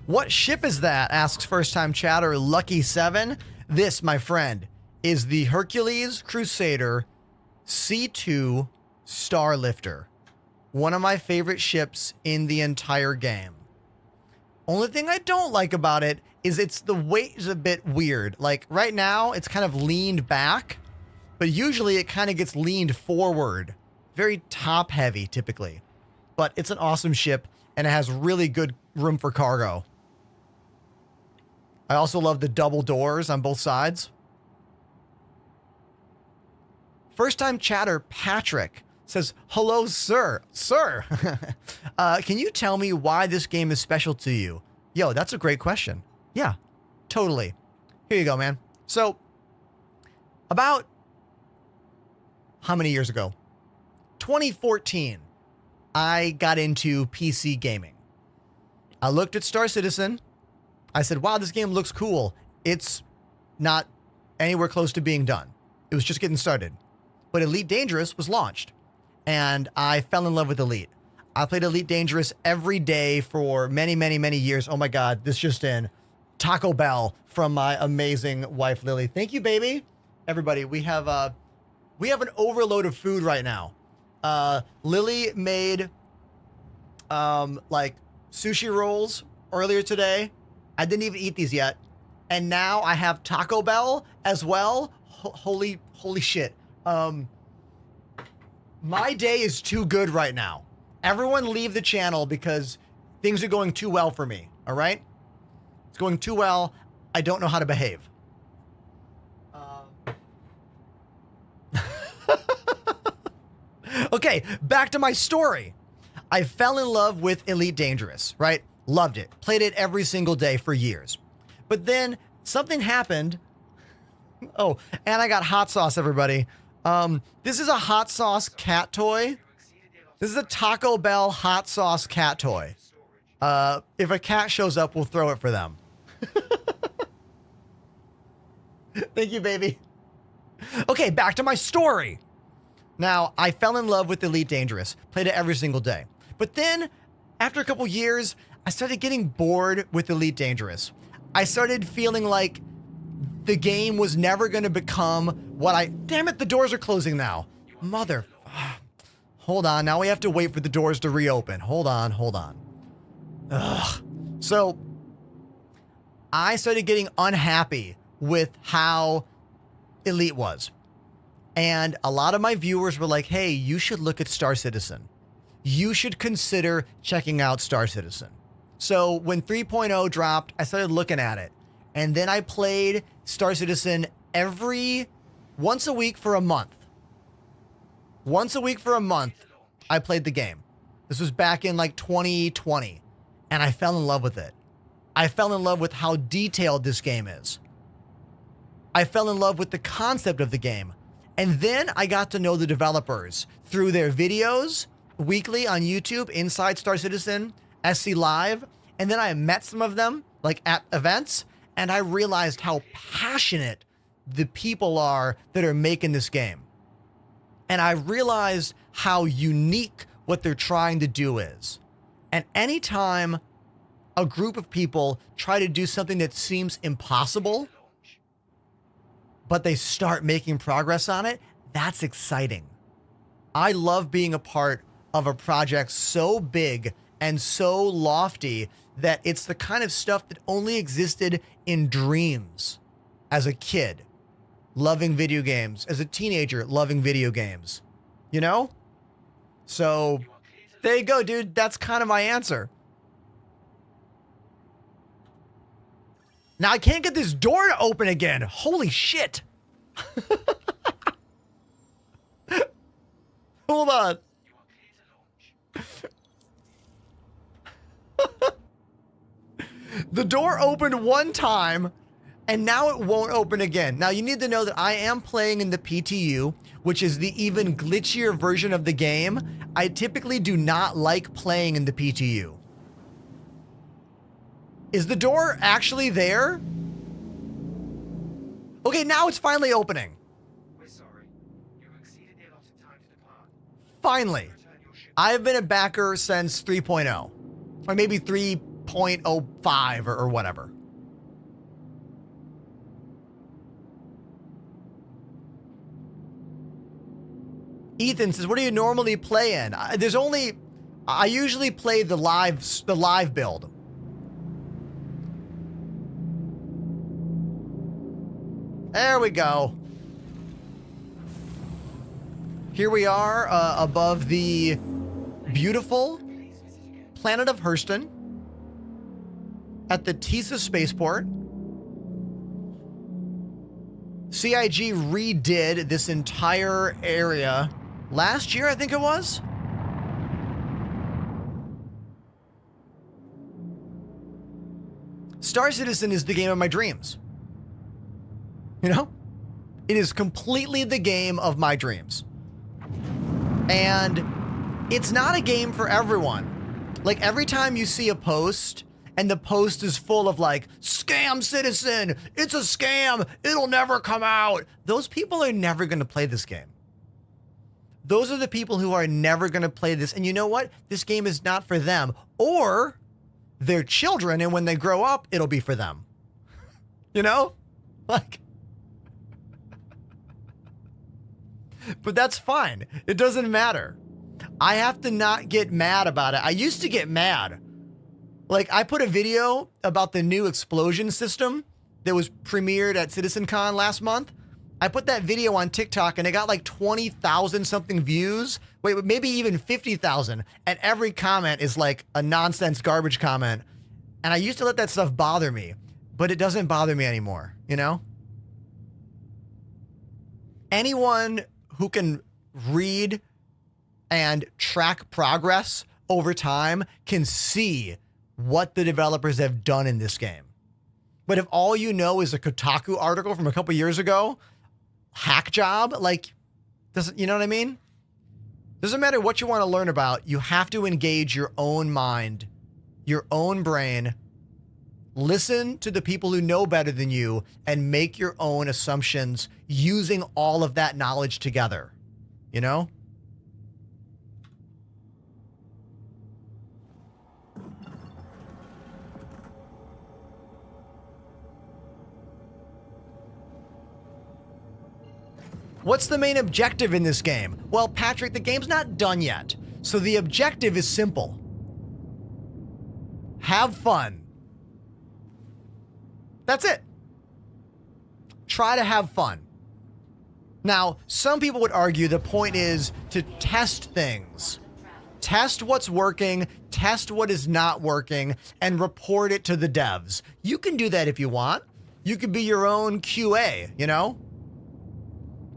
What ship is that? Asks first-time chatter Lucky7. This, my friend, is the Hercules Crusader C2 Starlifter. One of my favorite ships in the entire game. Only thing I don't like about it is the weight is a bit weird. Like right now, it's kind of leaned back, but usually it kind of gets leaned forward. Very top heavy typically. But it's an awesome ship and it has really good room for cargo. I also love the double doors on both sides. First time chatter Patrick says, hello, sir. Sir, can you tell me why this game is special to you? Yo, that's a great question. Yeah, totally. Here you go, man. So, about how many years ago? 2014, I got into PC gaming. I looked at Star Citizen. I said, wow, this game looks cool. It's not anywhere close to being done. It was just getting started. But Elite Dangerous was launched. And I fell in love with Elite. I played Elite Dangerous every day for many, many, many years. Oh my God, this just in. Taco Bell from my amazing wife, Lily. Thank you, baby. Everybody, we have an overload of food right now. Lily made like sushi rolls earlier today. I didn't even eat these yet. And now I have Taco Bell as well. Holy shit. My day is too good right now. Everyone leave the channel because things are going too well for me. All right? It's going too well. I don't know how to behave. Okay, back to my story. I fell in love with Elite Dangerous, right? Loved it. Played it every single day for years. But then something happened. Oh, and I got hot sauce, everybody. This is a hot sauce cat toy. This is a Taco Bell hot sauce cat toy. If a cat shows up, we'll throw it for them. Thank you, baby. Okay, back to my story. Now, I fell in love with Elite Dangerous. Played it every single day. But then, after a couple years, I started getting bored with Elite Dangerous. I started feeling like the game was never going to become what damn it, the doors are closing now. Hold on, now we have to wait for the doors to reopen. Hold on. Ugh. So, I started getting unhappy with how Elite was. And a lot of my viewers were like, hey, you should look at Star Citizen. You should consider checking out Star Citizen. So when 3.0 dropped, I started looking at it. And then I played Star Citizen once a week for a month. Once a week for a month, I played the game. This was back in like 2020. And I fell in love with it. I fell in love with how detailed this game is. I fell in love with the concept of the game. And then I got to know the developers through their videos weekly on YouTube, Inside Star Citizen, SC Live. And then I met some of them like at events, and I realized how passionate the people are that are making this game. And I realized how unique what they're trying to do is. And anytime a group of people try to do something that seems impossible, but they start making progress on it, that's exciting. I love being a part of a project so big and so lofty that it's the kind of stuff that only existed in dreams as a kid, loving video games, as a teenager, loving video games, you know? So there you go, dude. That's kind of my answer. Now I can't get this door to open again. Holy shit. Hold on. The door opened one time and now it won't open again. Now you need to know that I am playing in the PTU, which is the even glitchier version of the game. I typically do not like playing in the PTU. Is the door actually there? Okay, now it's finally opening. We're sorry. You've exceeded the allotted time to depart. Finally. I have been a backer since 3.0. Or maybe 3.05 or whatever. Ethan says, what do you normally play in? I usually play the live build. There we go. Here we are above the beautiful planet of Hurston at the Tisa spaceport. CIG redid this entire area last year, I think it was. Star Citizen is the game of my dreams. You know? It is completely the game of my dreams. And it's not a game for everyone. Like every time you see a post and the post is full of like, scam Citizen, it's a scam, it'll never come out. Those people are never going to play this game. Those are the people who are never going to play this. And you know what? This game is not for them or their children. And when they grow up, it'll be for them. You know? Like, but that's fine. It doesn't matter. I have to not get mad about it. I used to get mad. Like, I put a video about the new explosion system that was premiered at CitizenCon last month. I put that video on TikTok and it got like 20,000 something views. Wait, maybe even 50,000. And every comment is like a nonsense garbage comment. And I used to let that stuff bother me, but it doesn't bother me anymore, you know? Anyone who can read and track progress over time can see what the developers have done in this game. But if all you know is a Kotaku article from a couple years ago, hack job, like, doesn't, you know what I mean? Doesn't matter what you want to learn about, you have to engage your own mind, your own brain, listen to the people who know better than you, and make your own assumptions using all of that knowledge together, you know? What's the main objective in this game? Well, Patrick, the game's not done yet. So the objective is simple. Have fun. That's it. Try to have fun. Now, some people would argue the point is to test things. Test what's working, test what is not working, and report it to the devs. You can do that if you want. You could be your own QA, you know?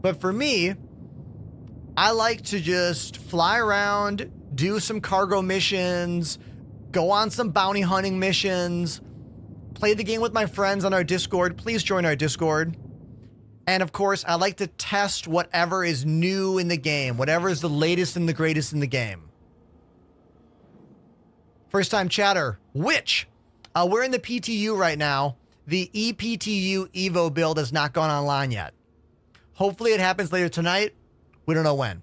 But for me, I like to just fly around, do some cargo missions, go on some bounty hunting missions, play the game with my friends on our Discord. Please join our Discord. And of course, I like to test whatever is new in the game, whatever is the latest and the greatest in the game. First time chatter, which? We're in the PTU right now. The ePTU Evo build has not gone online yet. Hopefully it happens later tonight. We don't know when.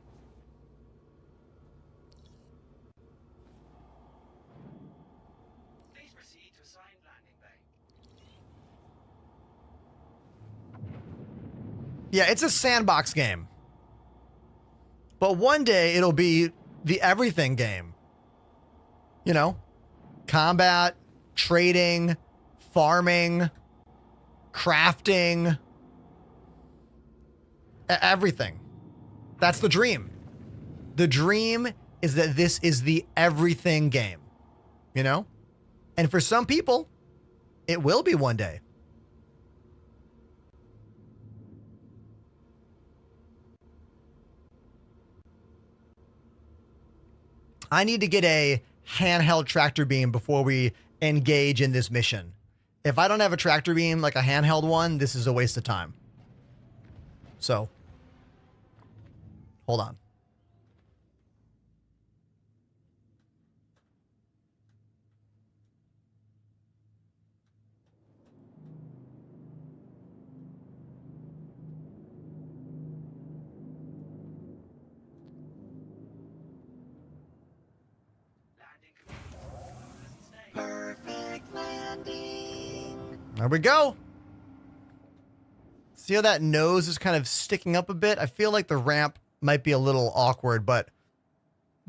Please proceed to assigned landing bay. Yeah, it's a sandbox game. But one day it'll be the everything game. You know, combat, trading, farming, crafting, everything. That's the dream. The dream is that this is the everything game, you know? And for some people, it will be one day. I need to get a handheld tractor beam before we engage in this mission. If I don't have a tractor beam, like a handheld one, this is a waste of time. So, hold on. There we go. See how that nose is kind of sticking up a bit? I feel like the ramp might be a little awkward, but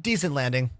decent landing.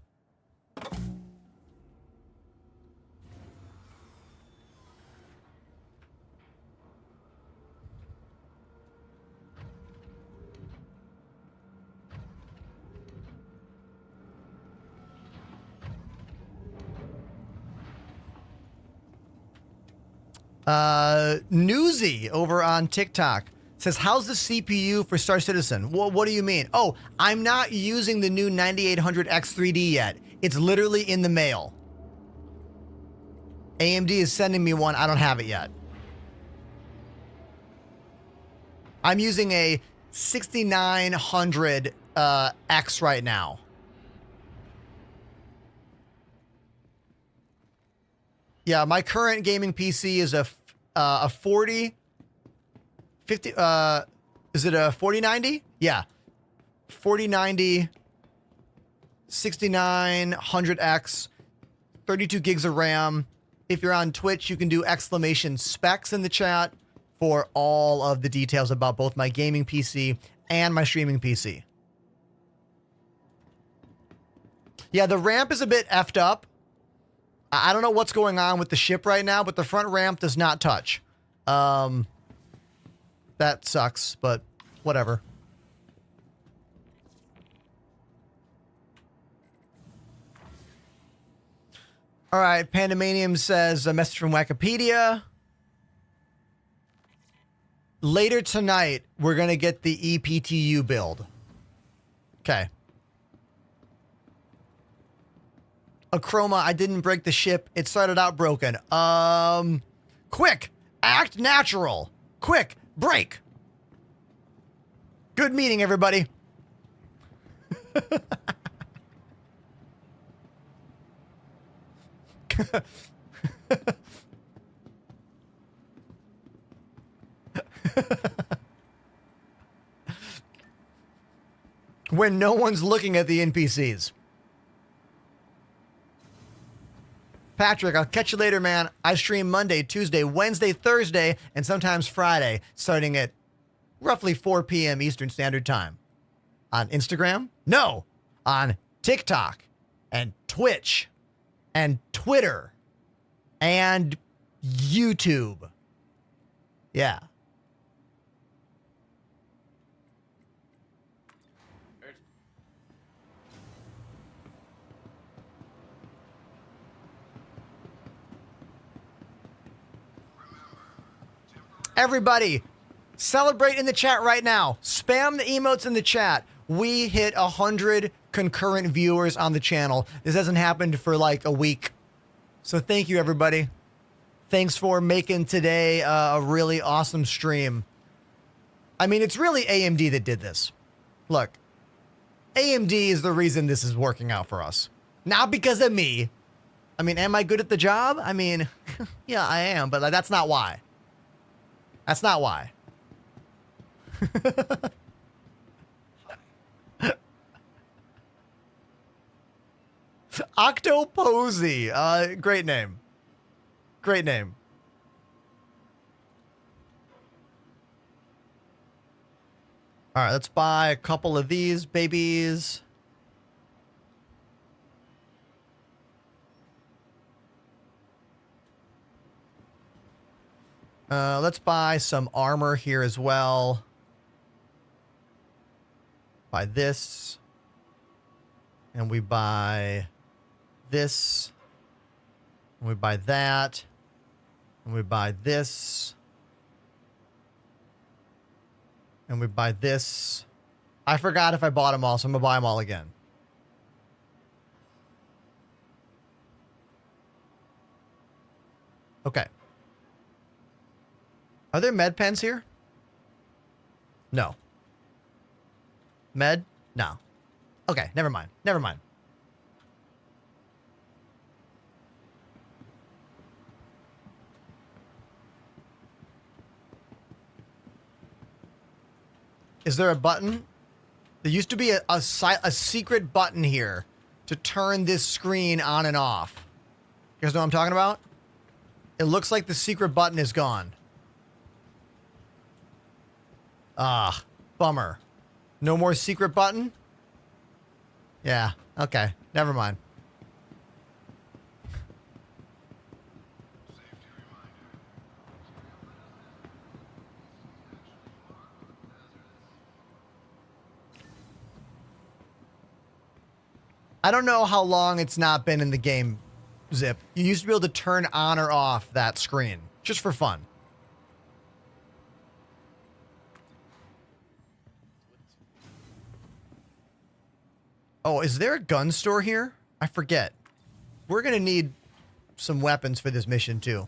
Newsy over on TikTok says, how's the CPU for Star Citizen? Well, what do you mean? Oh, I'm not using the new 9800X3D yet. It's literally in the mail. AMD is sending me one. I don't have it yet. I'm using a 6900 X right now. Yeah, my current gaming PC is a 40, 50, is it a 4090? Yeah. 4090, 6900X, 32 gigs of RAM. If you're on Twitch, you can do exclamation specs in the chat for all of the details about both my gaming PC and my streaming PC. Yeah, the ramp is a bit effed up. I don't know what's going on with the ship right now, but the front ramp does not touch. That sucks, but whatever. All right, Pandemanium says a message from Wikipedia. Later tonight, we're going to get the ePTU build. Okay. Achroma, I didn't break the ship. It started out broken. Quick, act natural. Quick, break. Good meeting, everybody. When no one's looking at the NPCs. Patrick, I'll catch you later, man. I stream Monday, Tuesday, Wednesday, Thursday, and sometimes Friday, starting at roughly 4 p.m. Eastern Standard Time. On Instagram? No. On TikTok and Twitch and Twitter and YouTube. Yeah. Everybody, celebrate in the chat right now. Spam the emotes in the chat. We hit 100 concurrent viewers on the channel. This hasn't happened for like a week. So thank you, everybody. Thanks for making today a really awesome stream. I mean, it's really AMD that did this. Look, AMD is the reason this is working out for us. Not because of me. I mean, am I good at the job? I mean, yeah, I am, but that's not why. That's not why. Octoposy. Great name. Great name. All right, let's buy a couple of these babies. Let's buy some armor here as well. Buy this. And we buy this. And we buy that. And we buy this. And we buy this. I forgot if I bought them all, so I'm going to buy them all again. Okay. Are there med pens here? No. Med? No. Okay, never mind. Never mind. Is there a button? There used to be a secret button here to turn this screen on and off. You guys know what I'm talking about? It looks like the secret button is gone. Ah, bummer. No more secret button? Yeah, okay. Never mind. I don't know how long it's not been in the game, Zip. You used to be able to turn on or off that screen, just for fun. Oh, is there a gun store here? I forget. We're going to need some weapons for this mission, too.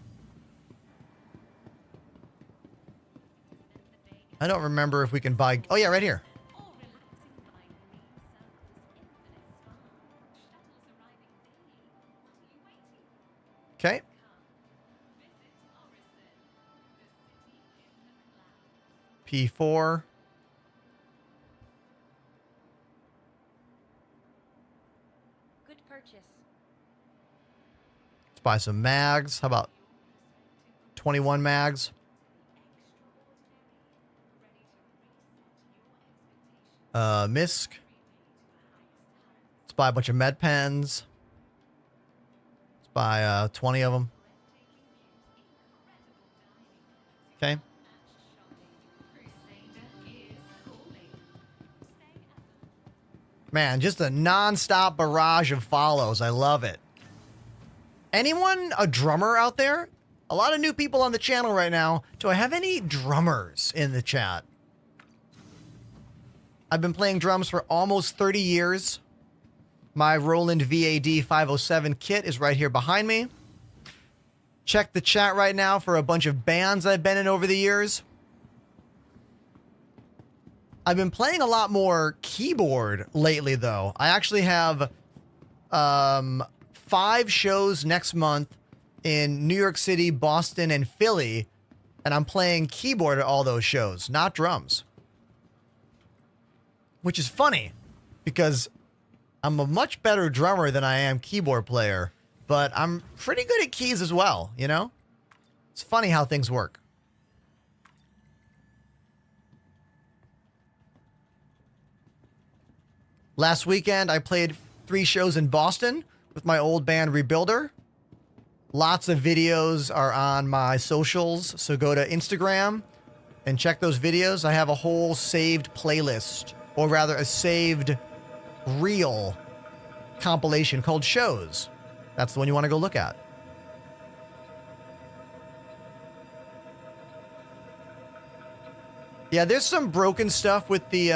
I don't remember if we can buy... Oh, yeah, right here. Okay. P4. Good purchase. Let's buy some mags. How about 21 mags? MISC. Let's buy a bunch of med pens. Let's buy 20 of them. Okay. Man, just a non-stop barrage of follows. I love it. Anyone a drummer out there? A lot of new people on the channel right now. Do I have any drummers in the chat? I've been playing drums for almost 30 years. My Roland VAD 507 kit is right here behind me. Check the chat right now for a bunch of bands I've been in over the years. I've been playing a lot more keyboard lately, though. I actually have 5 shows next month in New York City, Boston, and Philly, and I'm playing keyboard at all those shows, not drums. Which is funny, because I'm a much better drummer than I am keyboard player, but I'm pretty good at keys as well, you know? It's funny how things work. Last weekend, I played 3 shows in Boston with my old band Rebuilder. Lots of videos are on my socials, so go to Instagram and check those videos. I have a whole saved playlist, or rather a saved reel compilation called Shows. That's the one you want to go look at. Yeah, there's some broken stuff with the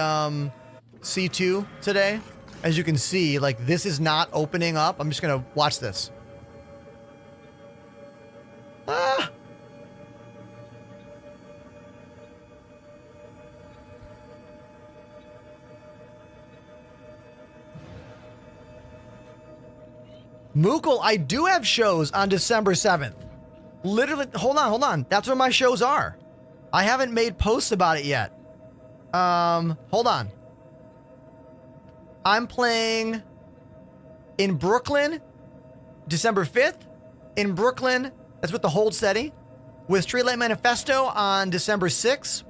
C2 today. As you can see, like, this is not opening up. I'm just going to watch this. Ah! Mookle, I do have shows on December 7th. Literally, hold on. That's where my shows are. I haven't made posts about it yet. Hold on. I'm playing in Brooklyn, December 5th. In Brooklyn, that's with the Hold Steady. With Streetlight Manifesto on December 6th.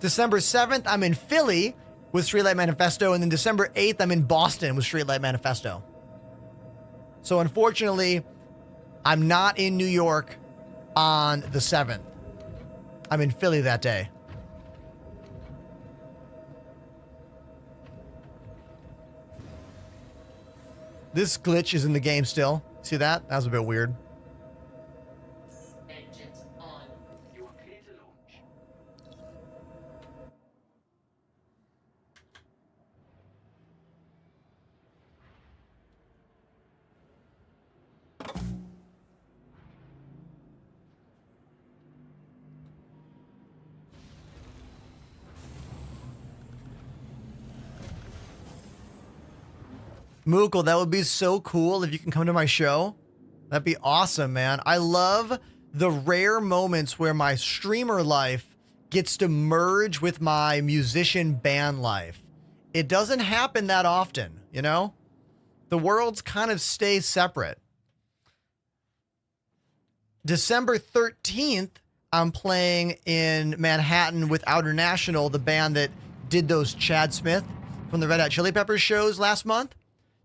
December 7th, I'm in Philly with Streetlight Manifesto. And then December 8th, I'm in Boston with Streetlight Manifesto. So unfortunately, I'm not in New York on the 7th. I'm in Philly that day. This glitch is in the game still. See that? That was a bit weird. Engines on. You are clear to launch. Mookle, that would be so cool if you can come to my show. That'd be awesome, man. I love the rare moments where my streamer life gets to merge with my musician band life. It doesn't happen that often, you know? The worlds kind of stay separate. December 13th, I'm playing in Manhattan with Outer National, the band that did those Chad Smith from the Red Hot Chili Peppers shows last month.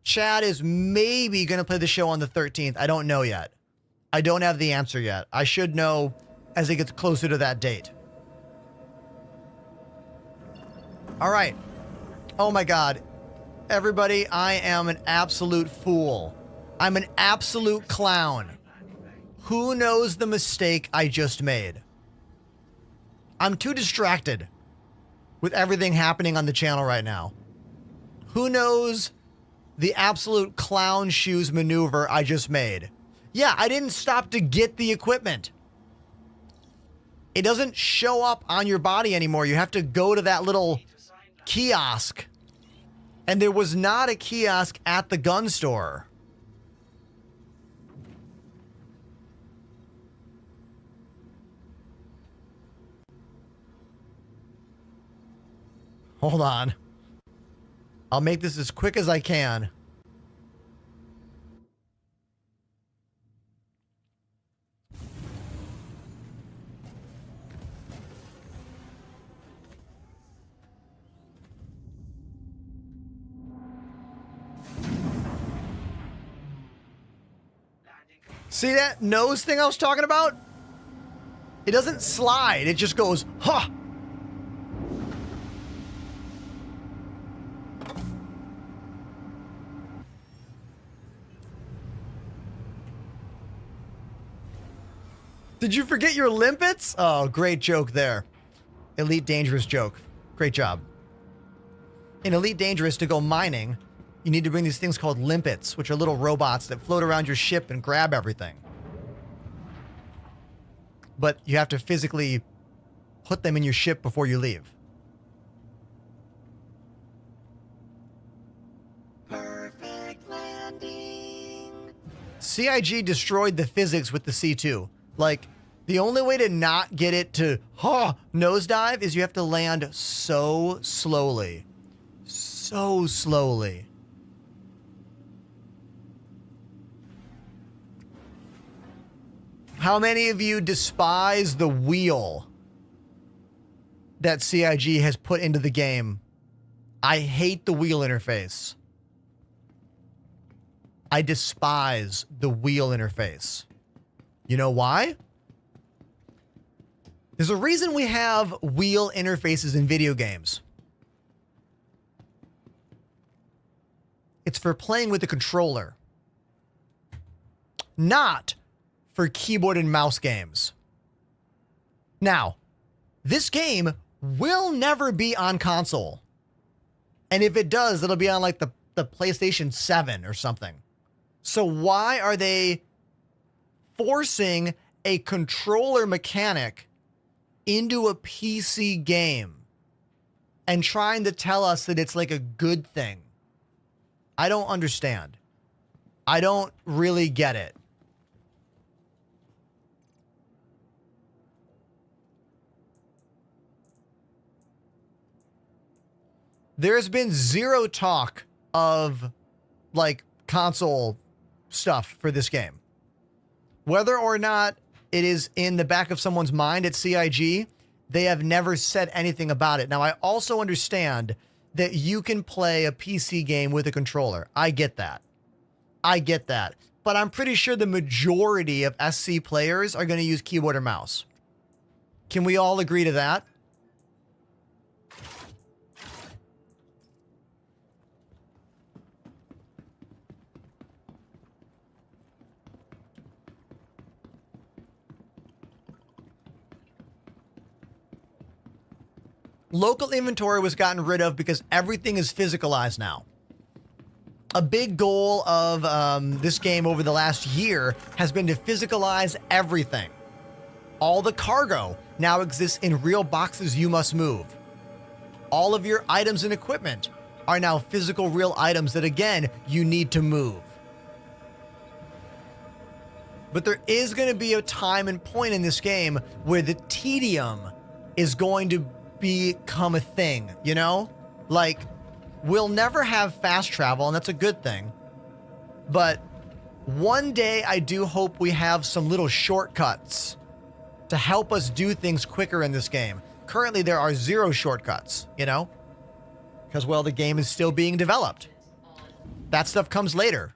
Chad is maybe going to play the show on the 13th. I don't know yet. I don't have the answer yet. I should know as it gets closer to that date. All right. Oh my God. Everybody, I am an absolute fool. I'm an absolute clown. Who knows the mistake I just made? I'm too distracted with everything happening on the channel right now. Who knows the absolute clown shoes maneuver I just made? Yeah, I didn't stop to get the equipment. It doesn't show up on your body anymore. You have to go to that little kiosk. And there was not a kiosk at the gun store. Hold on. I'll make this as quick as I can. See that nose thing I was talking about? It doesn't slide. It just goes, huh. Did you forget your limpets? Oh, great joke there. Elite Dangerous joke. Great job. In Elite Dangerous, to go mining, you need to bring these things called limpets, which are little robots that float around your ship and grab everything. But you have to physically put them in your ship before you leave. Perfect landing. CIG destroyed the physics with the C2. Like, the only way to not get it to nosedive is you have to land so slowly. So slowly. How many of you despise the wheel that CIG has put into the game? I hate the wheel interface. I despise the wheel interface. You know why? There's a reason we have wheel interfaces in video games. It's for playing with the controller, not for keyboard and mouse games. Now, this game will never be on console. And if it does, it'll be on like the PlayStation 7 or something. So why are they forcing a controller mechanic into a PC game and trying to tell us that it's like a good thing? I don't understand. I don't really get it. There's been zero talk of like console stuff for this game. Whether or not it is in the back of someone's mind at CIG, they have never said anything about it. Now, I also understand that you can play a PC game with a controller. I get that. I get that. But I'm pretty sure the majority of SC players are going to use keyboard or mouse. Can we all agree to that? Local inventory was gotten rid of because everything is physicalized now. A big goal of this game over the last year has been to physicalize everything. All the cargo now exists in real boxes you must move. All of your items and equipment are now physical real items that, again, you need to move. But there is going to be a time and point in this game where the tedium is going to become a thing, you know? Like, we'll never have fast travel, and that's a good thing. But one day I do hope we have some little shortcuts to help us do things quicker in this game. Currently, there are zero shortcuts, you know? Because, well, the game is still being developed. That stuff comes later.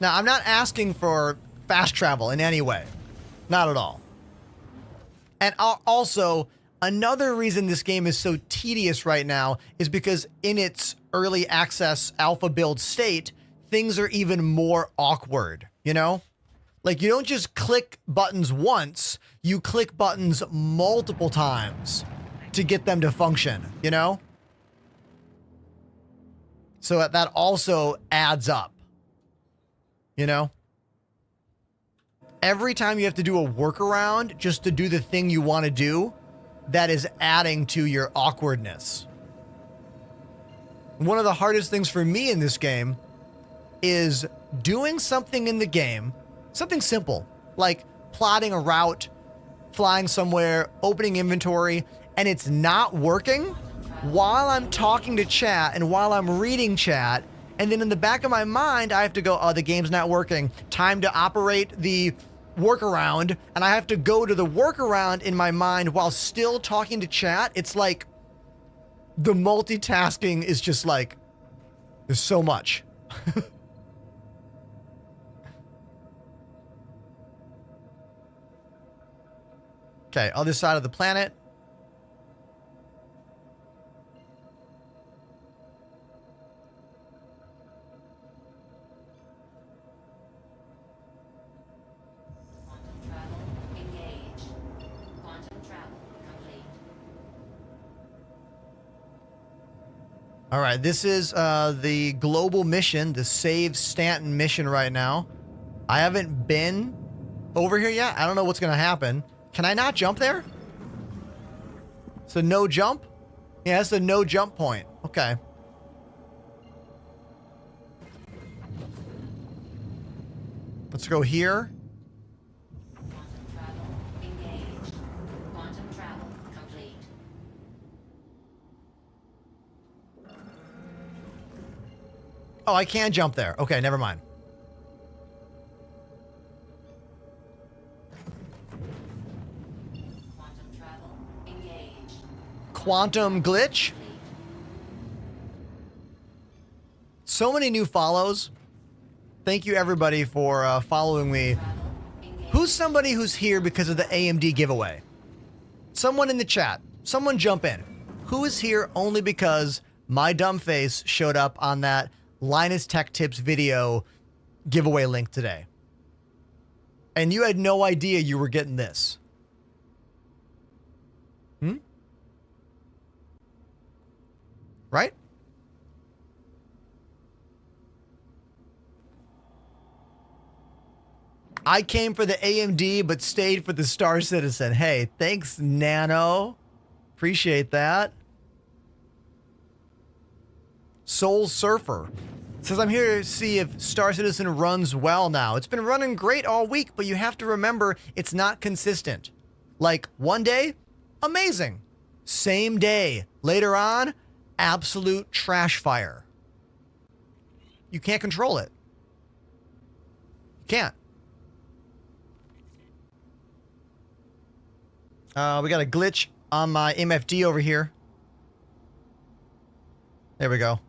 Now, I'm not asking for fast travel in any way. Not at all. And also, another reason this game is so tedious right now is because in its early access alpha build state, things are even more awkward, you know? Like, you don't just click buttons once, you click buttons multiple times to get them to function, you know? So that also adds up. You know? Every time you have to do a workaround just to do the thing you want to do, that is adding to your awkwardness. One of the hardest things for me in this game is doing something in the game, something simple, like plotting a route, flying somewhere, opening inventory, and it's not working while I'm talking to chat and while I'm reading chat. And then in the back of my mind, I have to go, oh, the game's not working. Time to operate the workaround. And I have to go to the workaround in my mind while still talking to chat. It's like the multitasking is just like, there's so much. Okay, other side of the planet. All right, this is the global mission, the Save Stanton mission right now. I haven't been over here yet. I don't know what's going to happen. Can I not jump there? It's a no jump? Yeah, that's a no jump point. Okay. Let's go here. Oh, I can jump there. Okay, never mind. Quantum glitch. So many new follows. Thank you everybody for following me. Who's somebody who's here because of the AMD giveaway? Someone in the chat. Someone jump in. Who is here only because my dumb face showed up on that Linus Tech Tips video giveaway link today? And you had no idea you were getting this. right? I came for the AMD, but stayed for the Star Citizen. Hey, thanks, Nano. Appreciate that. Soul Surfer says, I'm here to see if Star Citizen runs well now. It's been running great all week, but you have to remember it's not consistent. Like, one day, amazing. Same day, later on, absolute trash fire. You can't control it. You can't. We got a glitch on my MFD over here. There we go.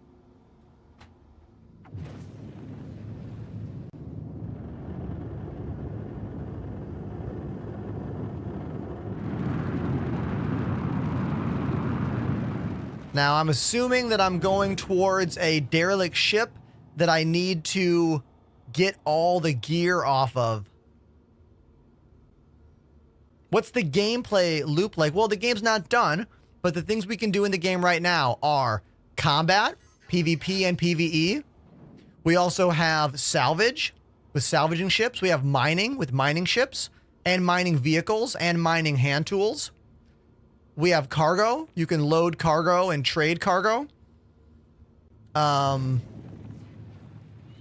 Now, I'm assuming that I'm going towards a derelict ship that I need to get all the gear off of. What's the gameplay loop like? Well, the game's not done, but the things we can do in the game right now are combat, PvP and PvE. We also have salvage with salvaging ships. We have mining with mining ships and mining vehicles and mining hand tools. We have cargo. You can load cargo and trade cargo.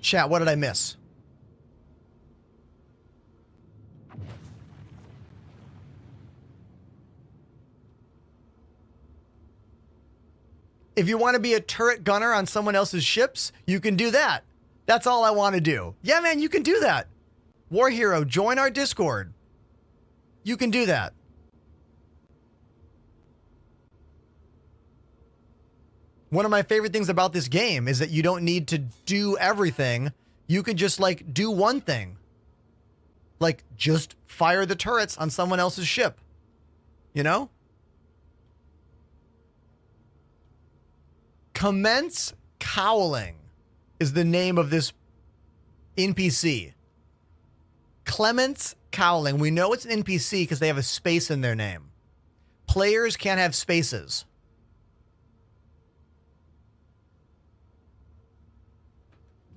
Chat, what did I miss? If you want to be a turret gunner on someone else's ships, you can do that. That's all I want to do. Yeah, man, you can do that. War Hero, join our Discord. You can do that. One of my favorite things about this game is that you don't need to do everything. You can just, like, do one thing. Like, just fire the turrets on someone else's ship. You know? Commence Cowling is the name of this NPC. Clements Cowling. We know it's an NPC because they have a space in their name. Players can't have spaces.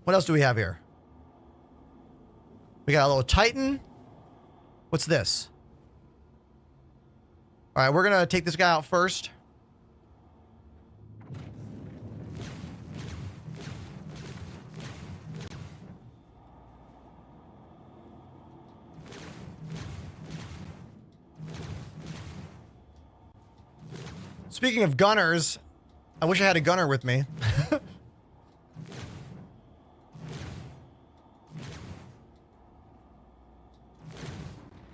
What else do we have here? We got a little Titan. What's this? All right, we're going to take this guy out first. Speaking of gunners, I wish I had a gunner with me.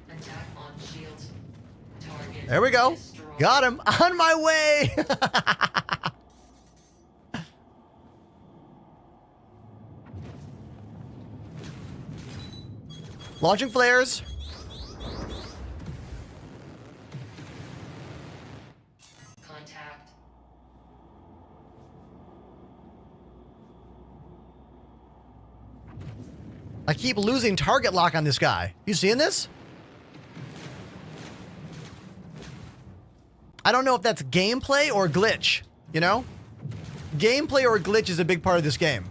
Attack on shields. Target There we go. destroyed. Got him. On my way. Launching flares. Contact. I keep losing target lock on this guy. You seeing this? I don't know if that's gameplay or glitch, you know? Gameplay or glitch is a big part of this game.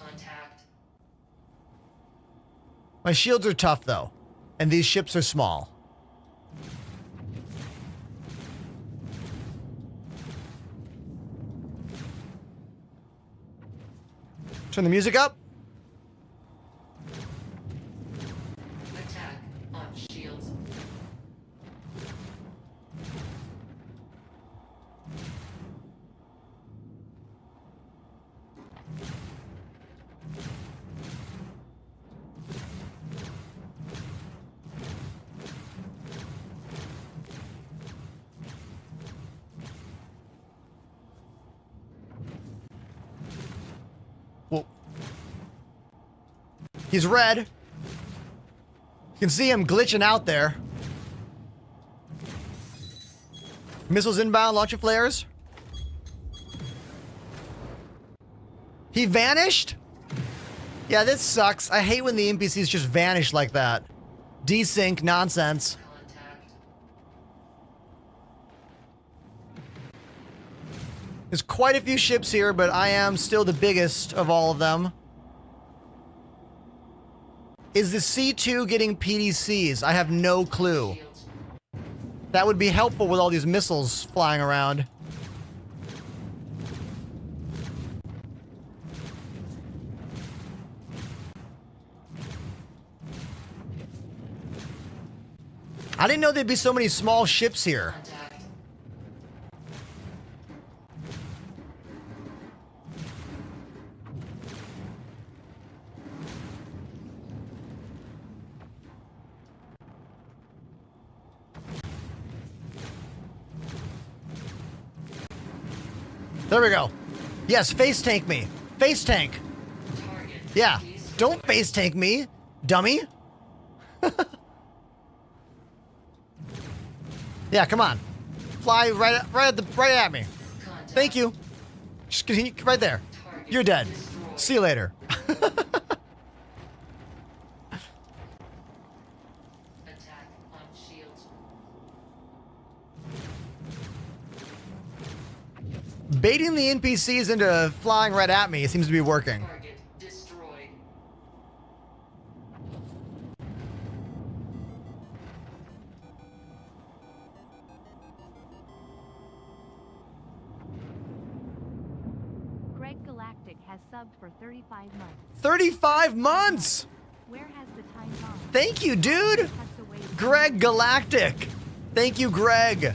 Contact. My shields are tough, though, and these ships are small. Turn the music up. Attack on shields. Well, he's red. You can see him glitching out there. Missiles inbound, launching flares. He vanished? Yeah, this sucks. I hate when the NPCs just vanish like that. Desync nonsense. There's quite a few ships here, but I am still the biggest of all of them. Is the C2 getting PDCs? I have no clue. That would be helpful with all these missiles flying around. I didn't know there'd be so many small ships here. There we go. Yes, face tank me. Face tank. Yeah. Don't face tank me, dummy. Yeah, come on. Fly right at me. Thank you. Just continue right there. You're dead. See you later. Baiting the NPCs into flying right at me seems to be working. Greg Galactic has subbed for 35 months. 35 months! Where has the time gone? Thank you, dude! Greg Galactic. Thank you, Greg.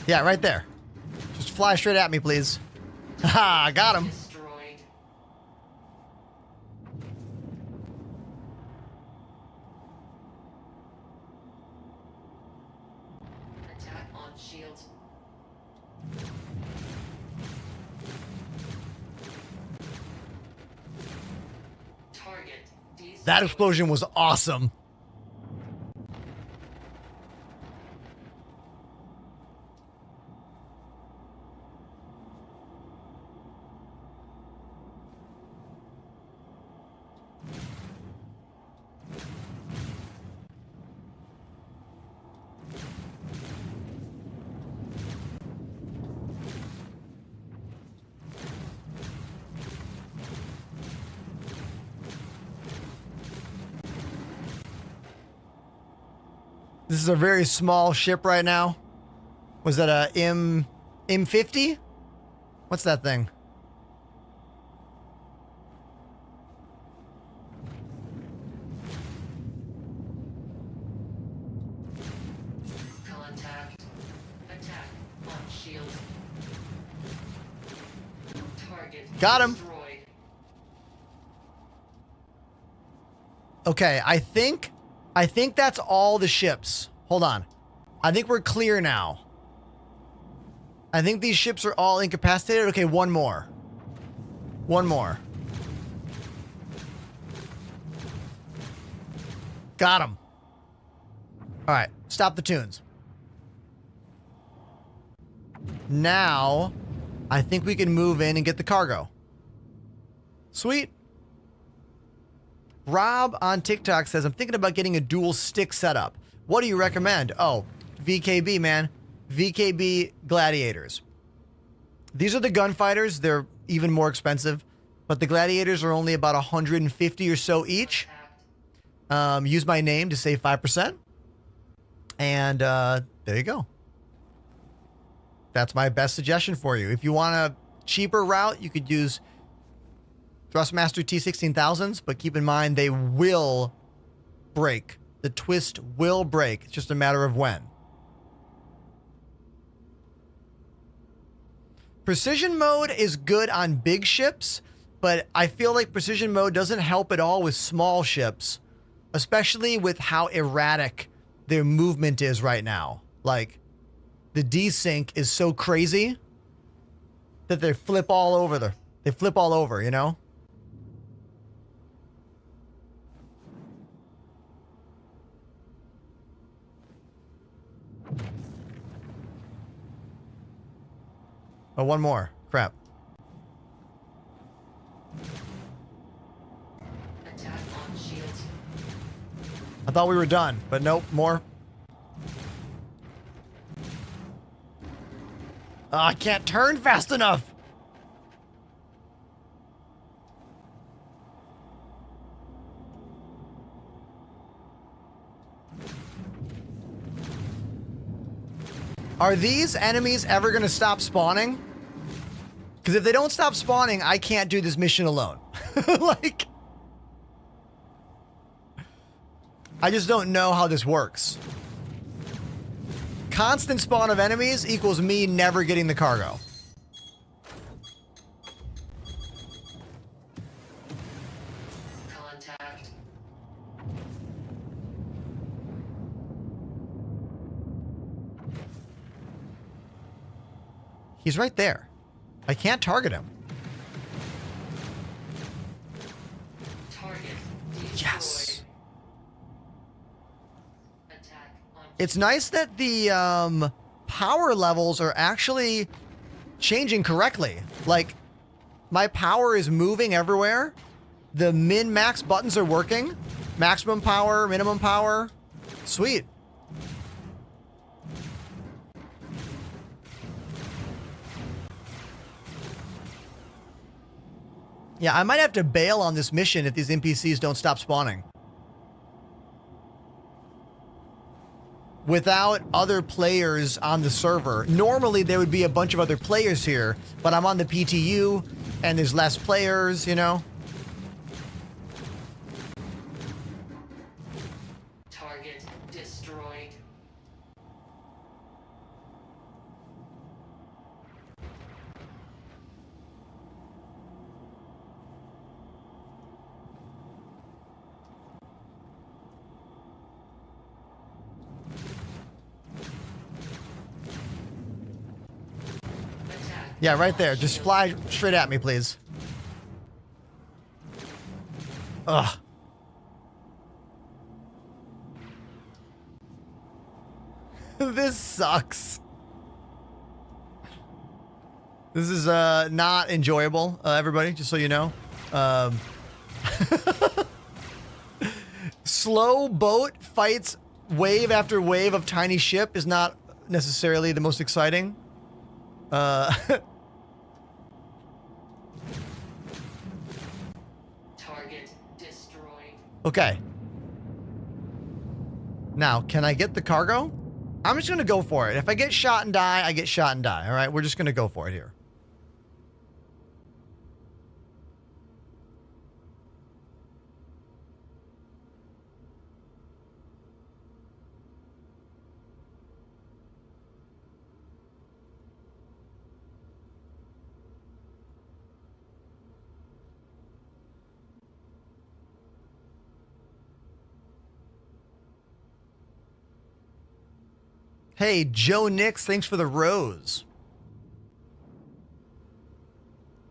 Yeah, right there. Just fly straight at me, please. Haha, got him. Attack on shields. Target. That explosion was awesome. This is a very small ship right now. Was that a M50? What's that thing? Contact. Attack on shields. Target. Got him. Destroyed. Okay, I think that's all the ships. Hold on. I think we're clear now. I think these ships are all incapacitated. Okay, one more. One more. Got him. All right, stop the tunes. Now, I think we can move in and get the cargo. Sweet. Rob on TikTok says, I'm thinking about getting a dual stick setup. What do you recommend? Oh, VKB, man. VKB Gladiators. These are the gunfighters. They're even more expensive, but the Gladiators are only about 150 or so each. Use my name to save 5%. And there you go. That's my best suggestion for you. If you want a cheaper route, you could use Thrustmaster T16000s, but keep in mind they will break. The twist will break. It's just a matter of when. Precision mode is good on big ships, but I feel like precision mode doesn't help at all with small ships, especially with how erratic their movement is right now. Like, the desync is so crazy that they flip all over you know? Oh, one more. Crap. Attack on shields. I thought we were done, but nope, more. Oh, I can't turn fast enough. Are these enemies ever going to stop spawning? Because if they don't stop spawning, I can't do this mission alone. Like, I just don't know how this works. Constant spawn of enemies equals me never getting the cargo. Contact. He's right there. I can't target him. Target destroyed. Yes. Attack on It's nice that the power levels are actually changing correctly. Like, my power is moving everywhere. The min-max buttons are working. Maximum power, minimum power. Sweet. Yeah, I might have to bail on this mission if these NPCs don't stop spawning. Without other players on the server. Normally there would be a bunch of other players here, but I'm on the PTU and there's less players, you know? target destroyed. Yeah, right there. Just fly straight at me, please. Ugh. This sucks. This is not enjoyable, everybody, just so you know. Slow boat fights wave after wave of tiny ship is not necessarily the most exciting. Target destroyed. Okay. Now, can I get the cargo? I'm just going to go for it. If I get shot and die, I get shot and die. All right, we're just going to go for it here. Hey, Joe Nix, thanks for the rose.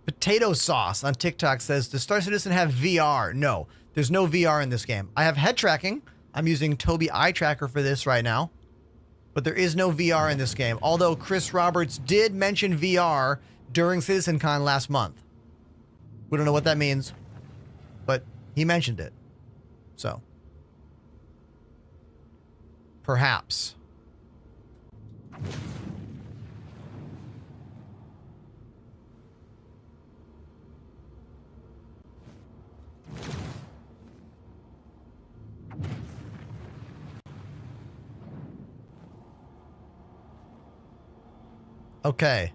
Potato Sauce on TikTok says, does Star Citizen have VR? No, there's no VR in this game. I have head tracking. I'm using Tobii Eye Tracker for this right now. But there is no VR in this game. Although Chris Roberts did mention VR during CitizenCon last month. We don't know what that means, but he mentioned it. So, perhaps. Okay.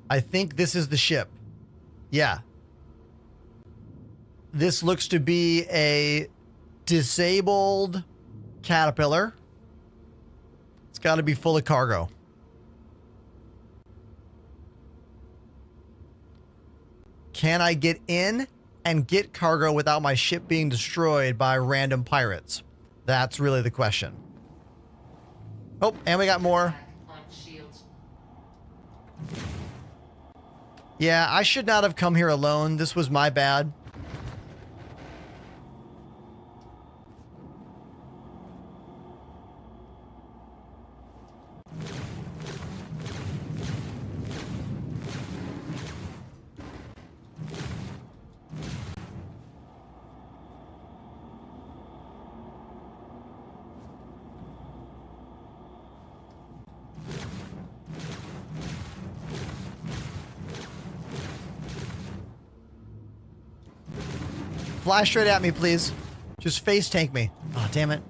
I think this is the ship. Yeah. This looks to be a disabled caterpillar. It's got to be full of cargo. Can I get in and get cargo without my ship being destroyed by random pirates? That's really the question. Oh, and we got more. On shields. Yeah, I should not have come here alone. This was my bad. Fly straight at me, please. Just face tank me. Oh, damn it.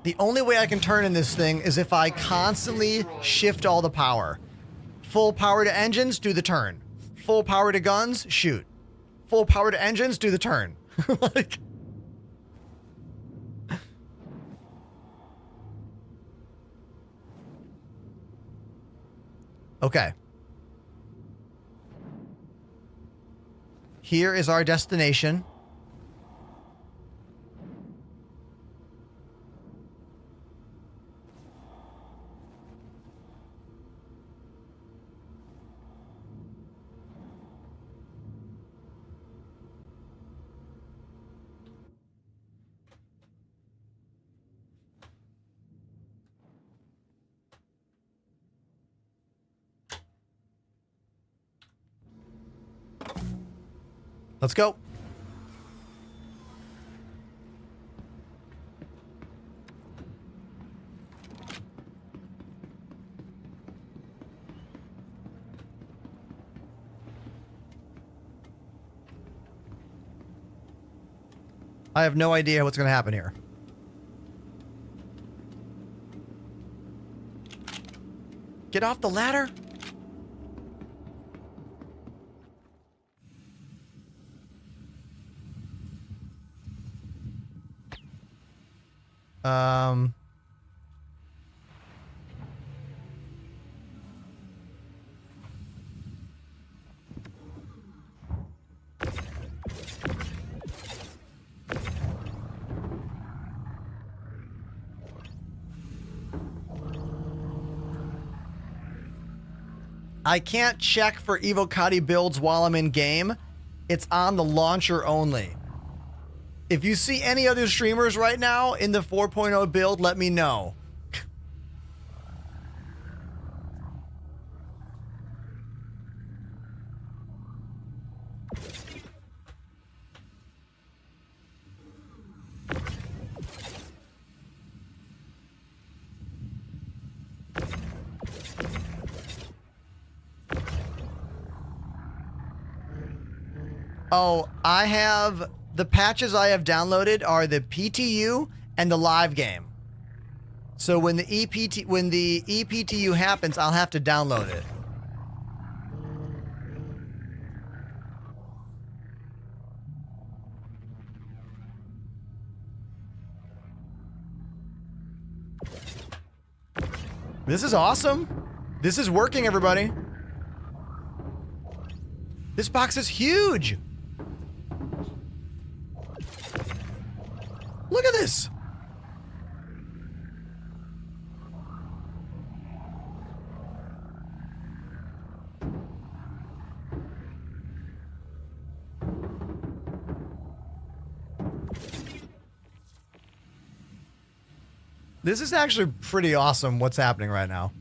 The only way I can turn in this thing is if I constantly shift all the power. Full power to engines, do the turn. Full power to guns, shoot. Full power to engines, do the turn. Like... Okay. Here is our destination. Let's go. I have no idea what's going to happen here. Get off the ladder? I can't check for Evocati builds while I'm in game. It's on the launcher only. If you see any other streamers right now in the 4.0 build, let me know. Oh, I have the patches I have downloaded are the PTU and the live game. So when the EPTU happens, I'll have to download it. This is awesome. This is working, everybody. This box is huge. Look at this. This is actually pretty awesome what's happening right now.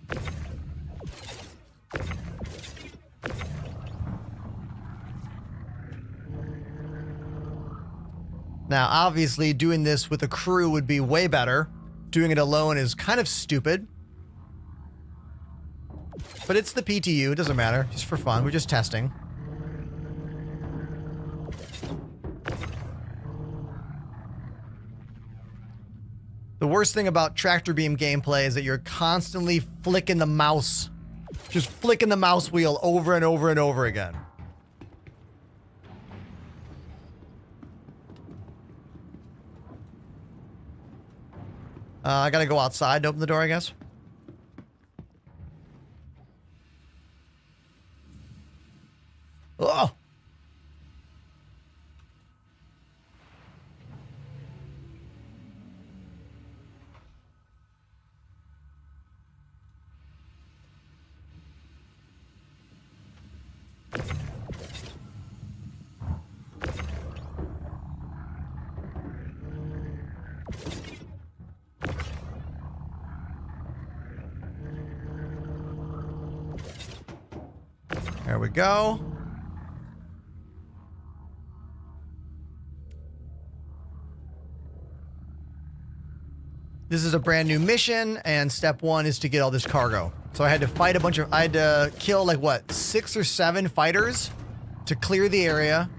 Now, obviously, doing this with a crew would be way better. Doing it alone is kind of stupid. But it's the PTU, it doesn't matter. Just for fun, we're just testing. The worst thing about tractor beam gameplay is that you're constantly flicking the mouse. Just flicking the mouse wheel over and over and over again. I gotta go outside to open the door, I guess. Oh! There we go. This is a brand new mission, and step 1 is to get all this cargo. So I had to fight I had to kill like what, 6 or 7 fighters to clear the area,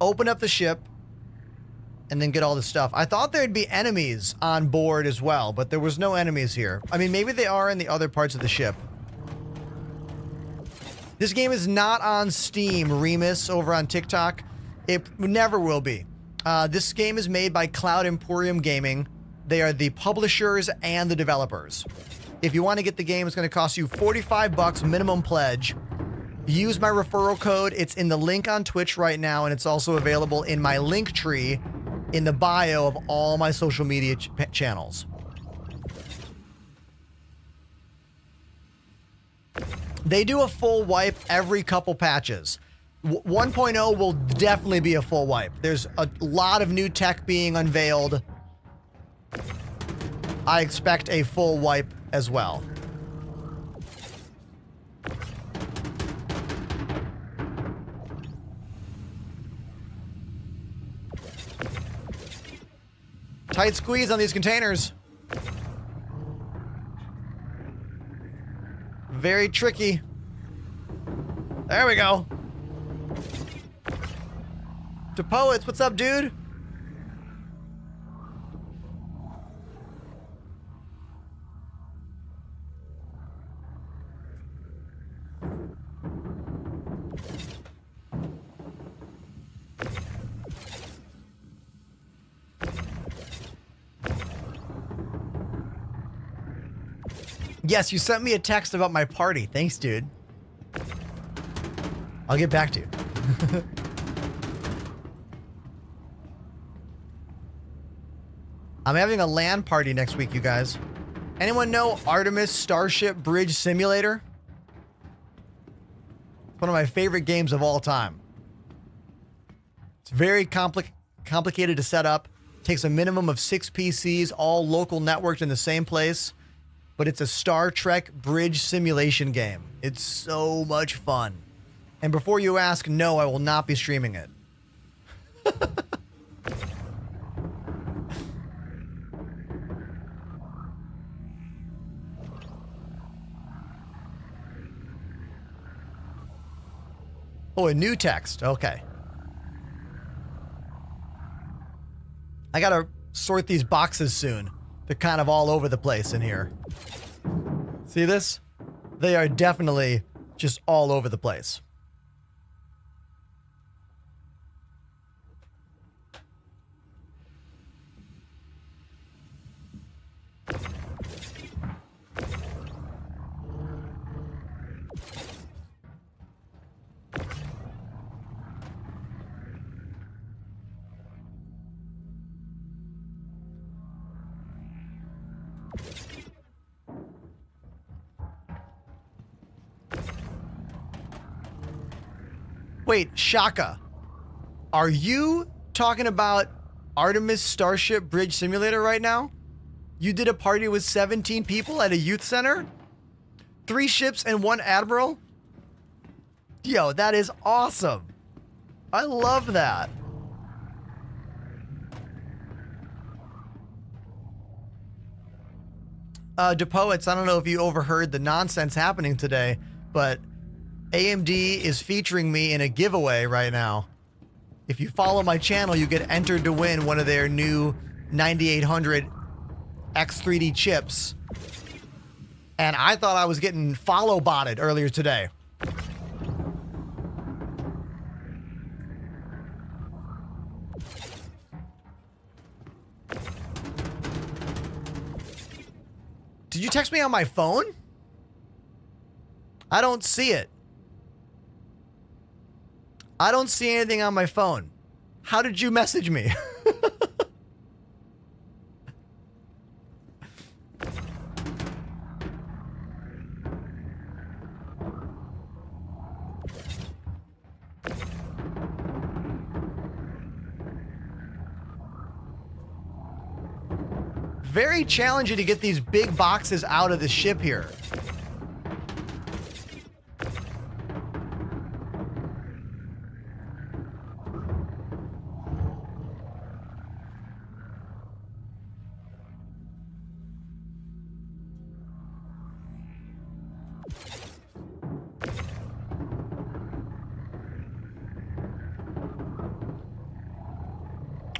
open up the ship, and then get all the stuff. I thought there'd be enemies on board as well, but there was no enemies here. I mean, maybe they are in the other parts of the ship. This game is not on Steam, Remus, over on TikTok. It never will be. This game is made by Cloud Emporium Gaming. They are the publishers and the developers. If you want to get the game, it's going to cost you $45 minimum pledge. Use my referral code. It's in the link on Twitch right now, and it's also available in my link tree in the bio of all my social media channels. They do a full wipe every couple patches. 1.0 will definitely be a full wipe. There's a lot of new tech being unveiled. I expect a full wipe as well. Tight squeeze on these containers. Very tricky. There we go. To Poets, what's up, dude? Yes, you sent me a text about my party. Thanks, dude. I'll get back to you. I'm having a LAN party next week, you guys. Anyone know Artemis Starship Bridge Simulator? It's one of my favorite games of all time. It's very complicated to set up. Takes a minimum of 6 PCs, all local networked in the same place. But it's a Star Trek bridge simulation game. It's so much fun. And before you ask, no, I will not be streaming it. Oh, a new text. Okay. I gotta sort these boxes soon. They're kind of all over the place in here. See this? They are definitely just all over the place. Wait, Shaka, are you talking about Artemis Starship Bridge Simulator right now? You did a party with 17 people at a youth center? 3 ships and 1 admiral? Yo, that is awesome. I love that. DePoets, I don't know if you overheard the nonsense happening today, but AMD is featuring me in a giveaway right now. If you follow my channel, you get entered to win one of their new 9800 X3D chips. And I thought I was getting follow-botted earlier today. Did you text me on my phone? I don't see it. I don't see anything on my phone. How did you message me? Very challenging to get these big boxes out of the ship here.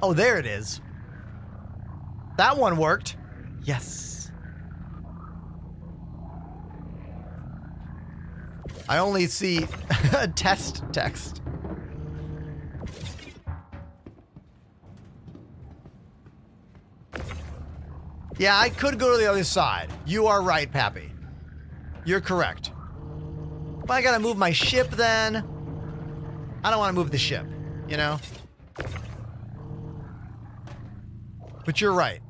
Oh, there it is. That one worked. Yes. I only see a test text. Yeah, I could go to the other side. You are right, Pappy. You're correct. But I gotta move my ship then. I don't want to move the ship, you know? But you're right.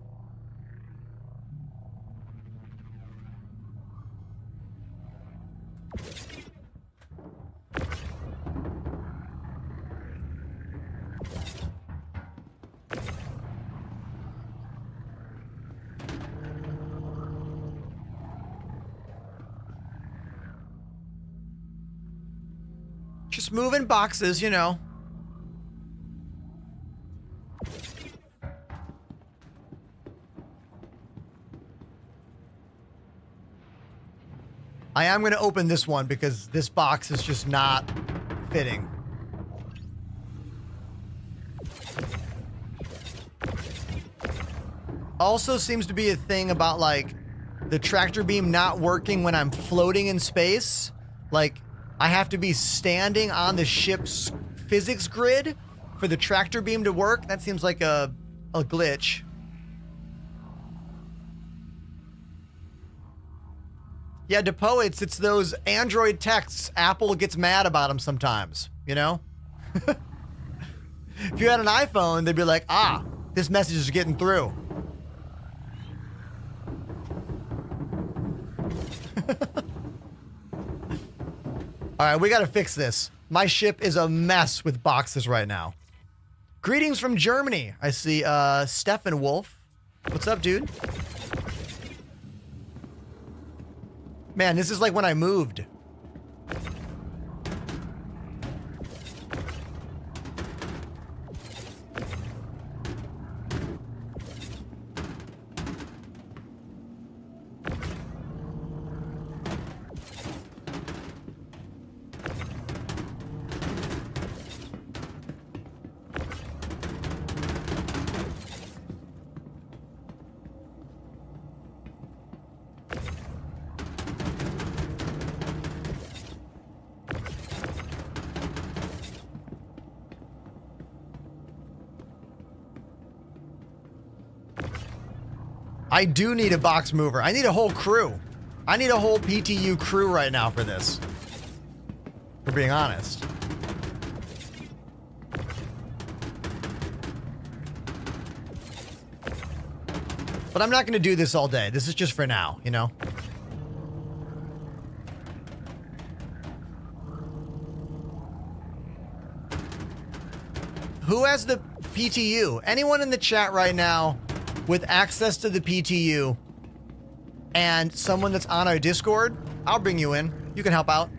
Just moving boxes, you know. I am going to open this one because this box is just not fitting. Also seems to be a thing about like the tractor beam not working when I'm floating in space. Like I have to be standing on the ship's physics grid for the tractor beam to work. That seems like a glitch. Yeah, Depo, it's those Android texts. Apple gets mad about them sometimes, you know? If you had an iPhone, they'd be like, ah, this message is getting through. All right, we got to fix this. My ship is a mess with boxes right now. Greetings from Germany. I see Stefan Wolf. What's up, dude? Man, this is like when I moved. I do need a box mover. I need a whole crew. I need a whole PTU crew right now for this. For being honest. But I'm not going to do this all day. This is just for now, you know? Who has the PTU? Anyone in the chat right now with access to the PTU and someone that's on our Discord, I'll bring you in. You can help out.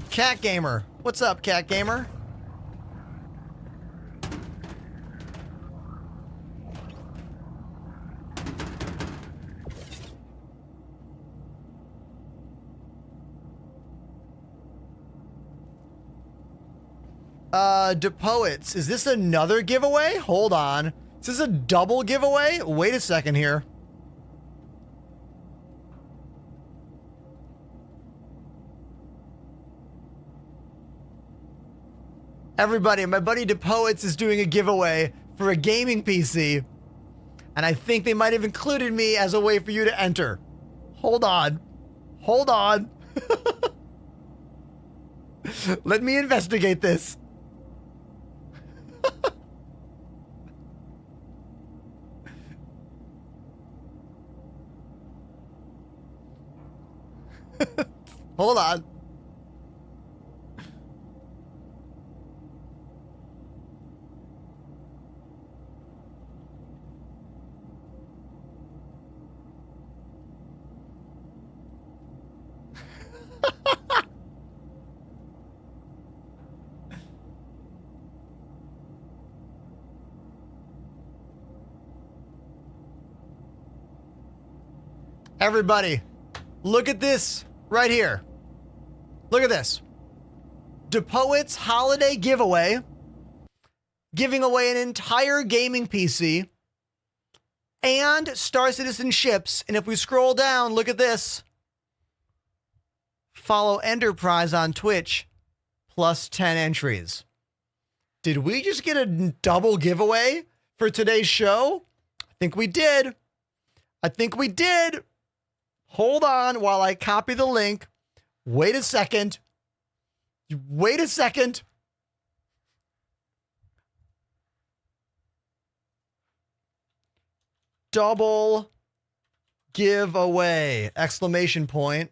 Cat Gamer. What's up, Cat Gamer? DePoets. Is this another giveaway? Hold on. Is this a double giveaway? Wait a second here. Everybody, my buddy DePoets is doing a giveaway for a gaming PC. And I think they might have included me as a way for you to enter. Hold on. Hold on. Let me investigate this. Hold on. Everybody, look at this right here. Look at this. DePoet's holiday giveaway, giving away an entire gaming PC and Star Citizen ships. And if we scroll down, look at this. Follow Enterprise on Twitch, plus 10 entries. Did we just get a double giveaway for today's show? I think we did. I think we did. Hold on while I copy the link. Wait a second. Wait a second. Double giveaway! Exclamation point.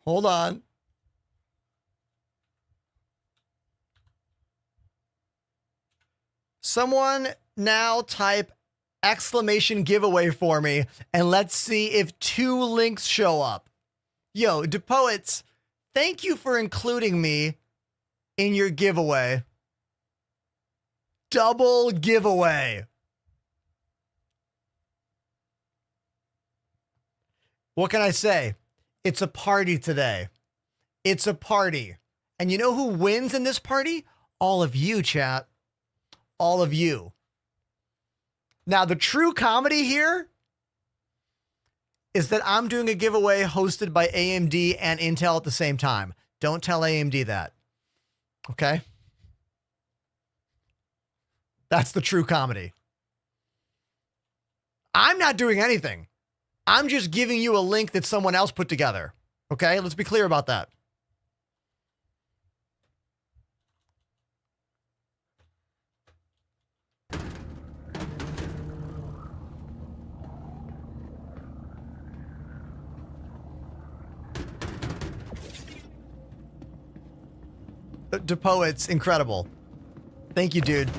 Hold on. Someone now type exclamation giveaway for me, and let's see if 2 links show up. Yo, DePoets, thank you for including me in your giveaway. Double giveaway. What can I say? It's a party today. It's a party. And you know who wins in this party? All of you, chat. All of you. Now, the true comedy here is that I'm doing a giveaway hosted by AMD and Intel at the same time. Don't tell AMD that. Okay? That's the true comedy. I'm not doing anything. I'm just giving you a link that someone else put together. Okay? Let's be clear about that. DePoet's incredible. Thank you, dude.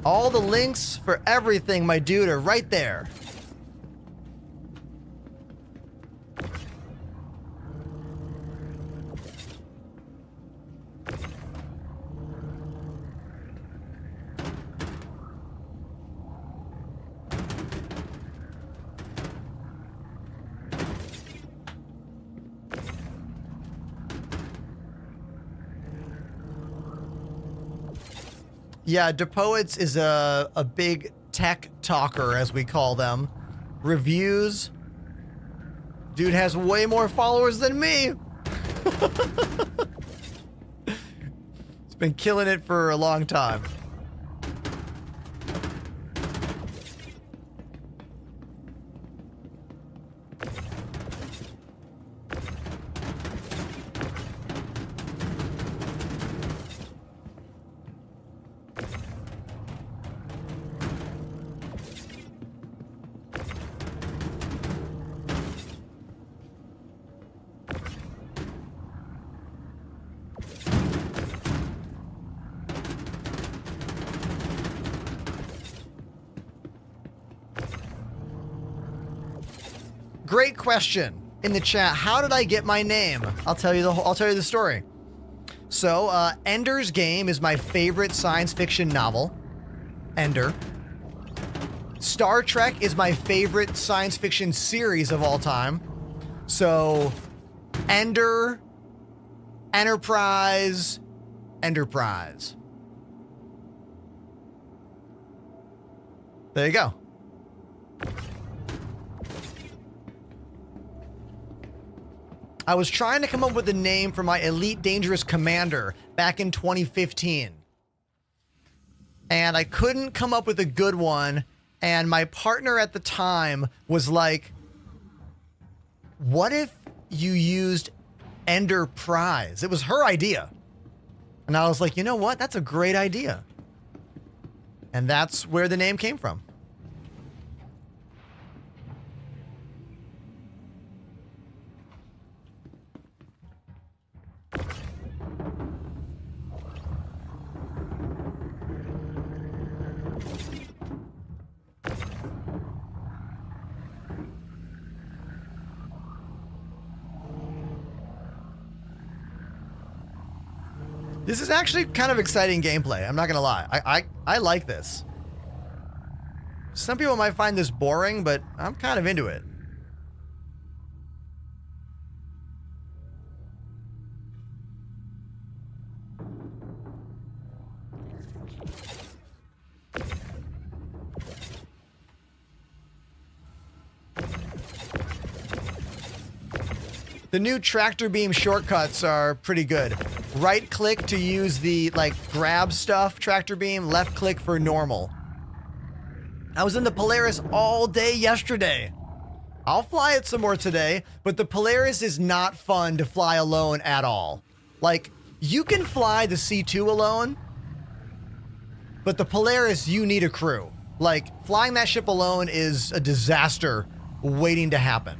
All the links for everything, my dude, are right there. Yeah, DePoets is a big tech talker, as we call them. Reviews. Dude has way more followers than me. It's been killing it for a long time. Great question in the chat. How did I get my name? I'll tell you the story. So, Ender's Game is my favorite science fiction novel. Ender. Star Trek is my favorite science fiction series of all time. So, Ender, Enterprise, Enterprise. There you go. I was trying to come up with a name for my Elite Dangerous Commander back in 2015. And I couldn't come up with a good one. And my partner at the time was like, what if you used Enterprise? It was her idea. And I was like, you know what? That's a great idea. And that's where the name came from. This is actually kind of exciting gameplay. I'm not gonna lie. I like this. Some people might find this boring, but I'm kind of into it. The new tractor beam shortcuts are pretty good. Right click to use the like grab stuff, tractor beam, left click for normal. I was in the Polaris all day yesterday. I'll fly it some more today, but the Polaris is not fun to fly alone at all. Like, you can fly the C2 alone, but the Polaris, you need a crew. Like, flying that ship alone is a disaster waiting to happen.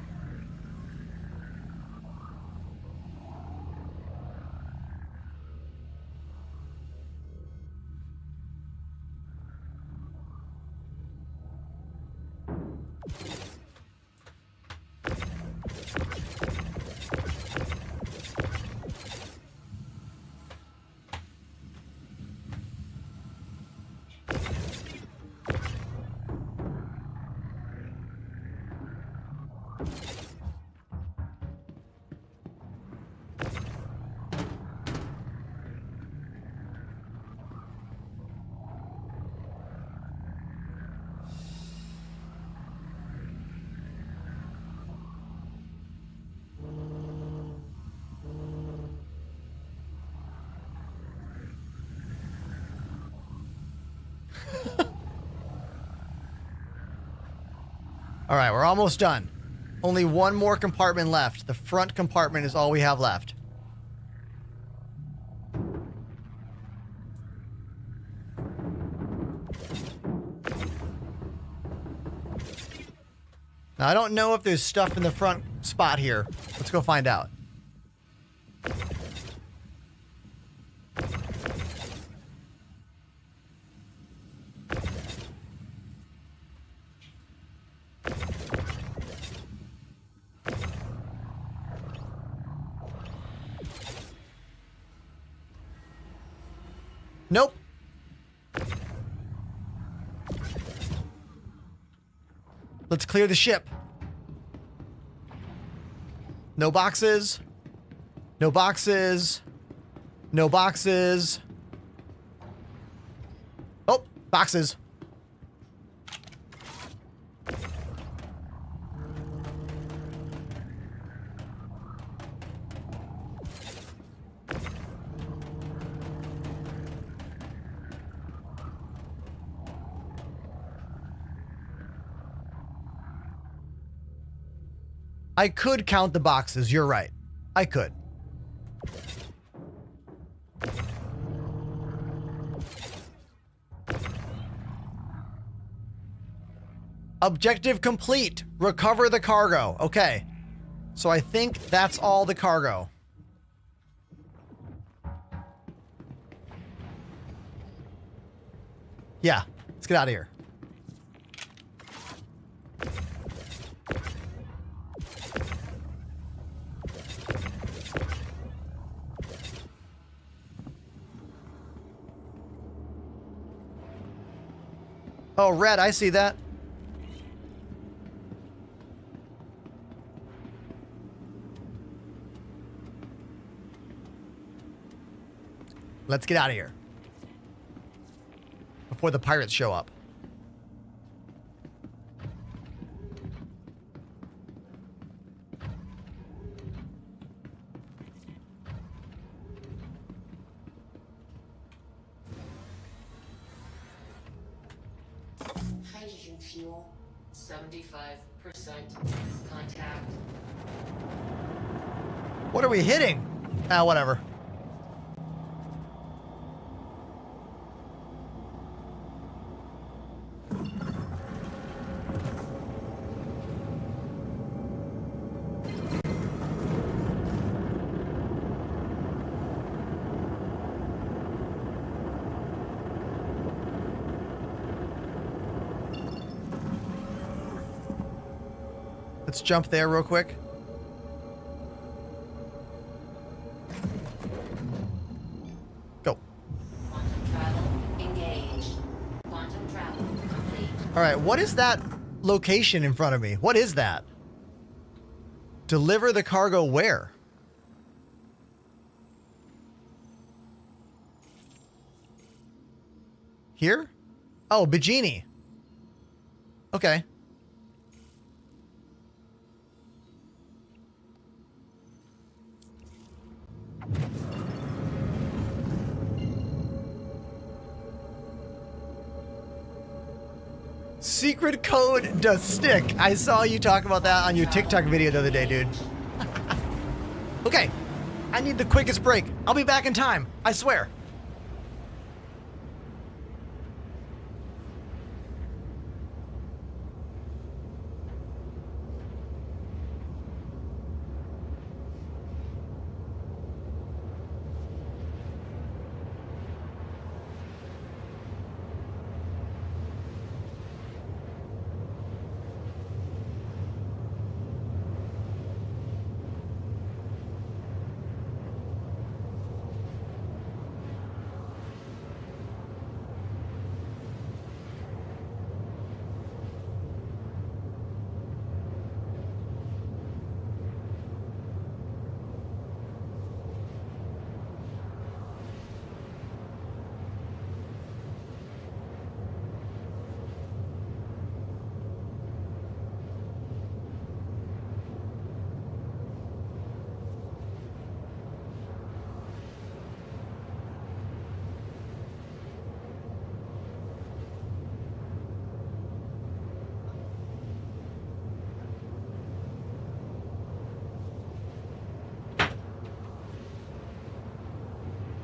All right, we're almost done. Only one more compartment left. The front compartment is all we have left. Now, I don't know if there's stuff in the front spot here. Let's go find out. Nope. Let's clear the ship. No boxes. No boxes. No boxes. Oh, boxes. I could count the boxes. You're right. I could. Objective complete. Recover the cargo. Okay. So I think that's all the cargo. Yeah. Let's get out of here. Oh, red, I see that. Let's get out of here before the pirates show up. fuel. 75% contact. What are we hitting? Ah, whatever. Let's jump there real quick. Go. Quantum travel engaged. Quantum travel complete. All right, what is that location in front of me? What is that? Deliver the cargo where? Here? Oh, Bajini. Okay. Secret code does stick. I saw you talk about that on your TikTok video the other day, dude. Okay. I need the quickest break. I'll be back in time. I swear.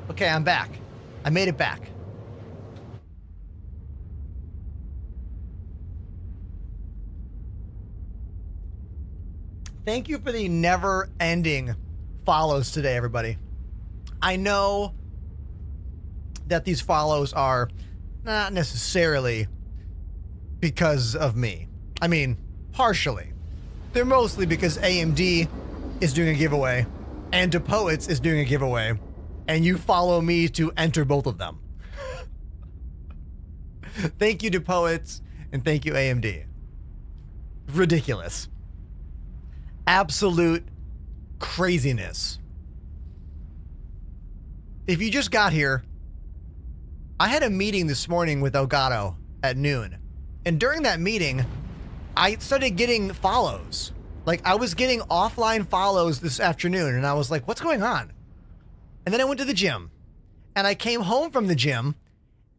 Okay, I'm back. I made it back. Thank you for the never-ending follows today, everybody. I know that these follows are not necessarily because of me. I mean, partially. They're mostly because AMD is doing a giveaway and DePoets is doing a giveaway, and you follow me to enter both of them. Thank you, DePoets, and thank you, AMD. Ridiculous. Absolute craziness. If you just got here, I had a meeting this morning with Elgato at noon. And during that meeting, I started getting follows. Like, I was getting offline follows this afternoon, and I was like, what's going on? And then I went to the gym, and I came home from the gym,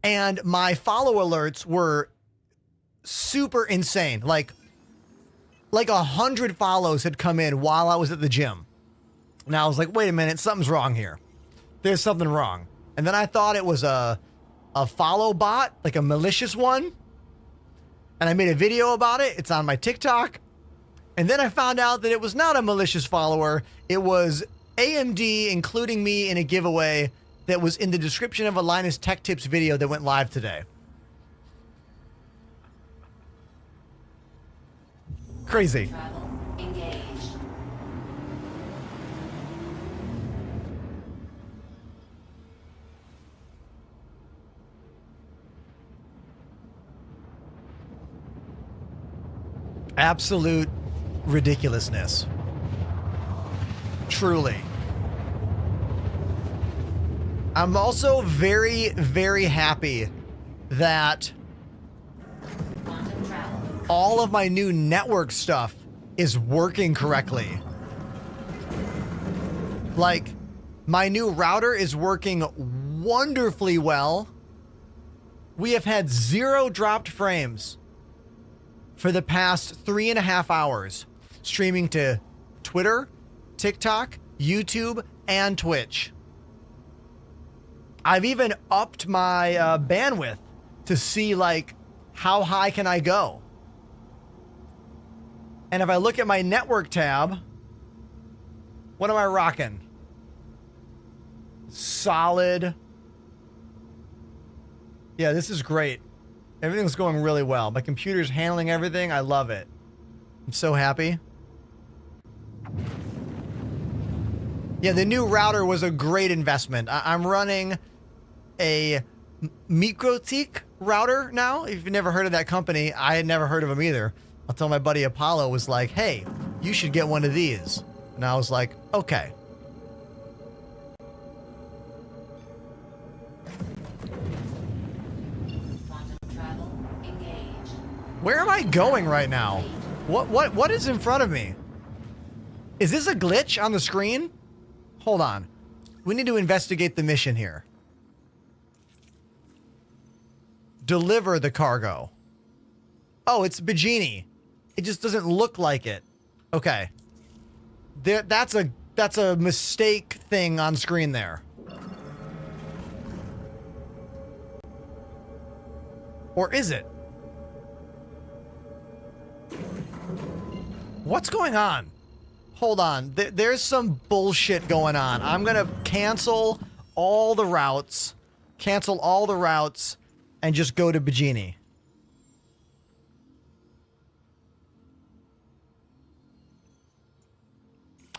and my follow alerts were super insane. Like 100 follows had come in while I was at the gym. And I was like, wait a minute, something's wrong here. There's something wrong. And then I thought it was a follow bot, like a malicious one. And I made a video about it. It's on my TikTok. And then I found out that it was not a malicious follower. It was AMD including me in a giveaway that was in the description of a Linus Tech Tips video that went live today. Crazy. Travel engaged. Absolute ridiculousness. Truly. I'm also very, very happy that all of my new network stuff is working correctly. Like, my new router is working wonderfully well. We have had 0 dropped frames for the past 3.5 hours, streaming to Twitter, TikTok, YouTube, and Twitch. I've even upped my bandwidth to see, like, how high can I go? And if I look at my network tab, what am I rocking? Solid. Yeah, this is great. Everything's going really well. My computer's handling everything. I love it. I'm so happy. Yeah, the new router was a great investment. I'm running a Mikrotik router now. If you've never heard of that company, I had never heard of them either. Until my buddy Apollo was like, hey, you should get one of these. And I was like, okay. Where am I going right now? What is in front of me? Is this a glitch on the screen? Hold on. We need to investigate the mission here. Deliver the cargo. Oh, it's Bajini. It just doesn't look like it. Okay. That's a mistake thing on screen there. Or is it? What's going on? Hold on. There's some bullshit going on. I'm gonna cancel all the routes. Cancel all the routes and just go to Bajini.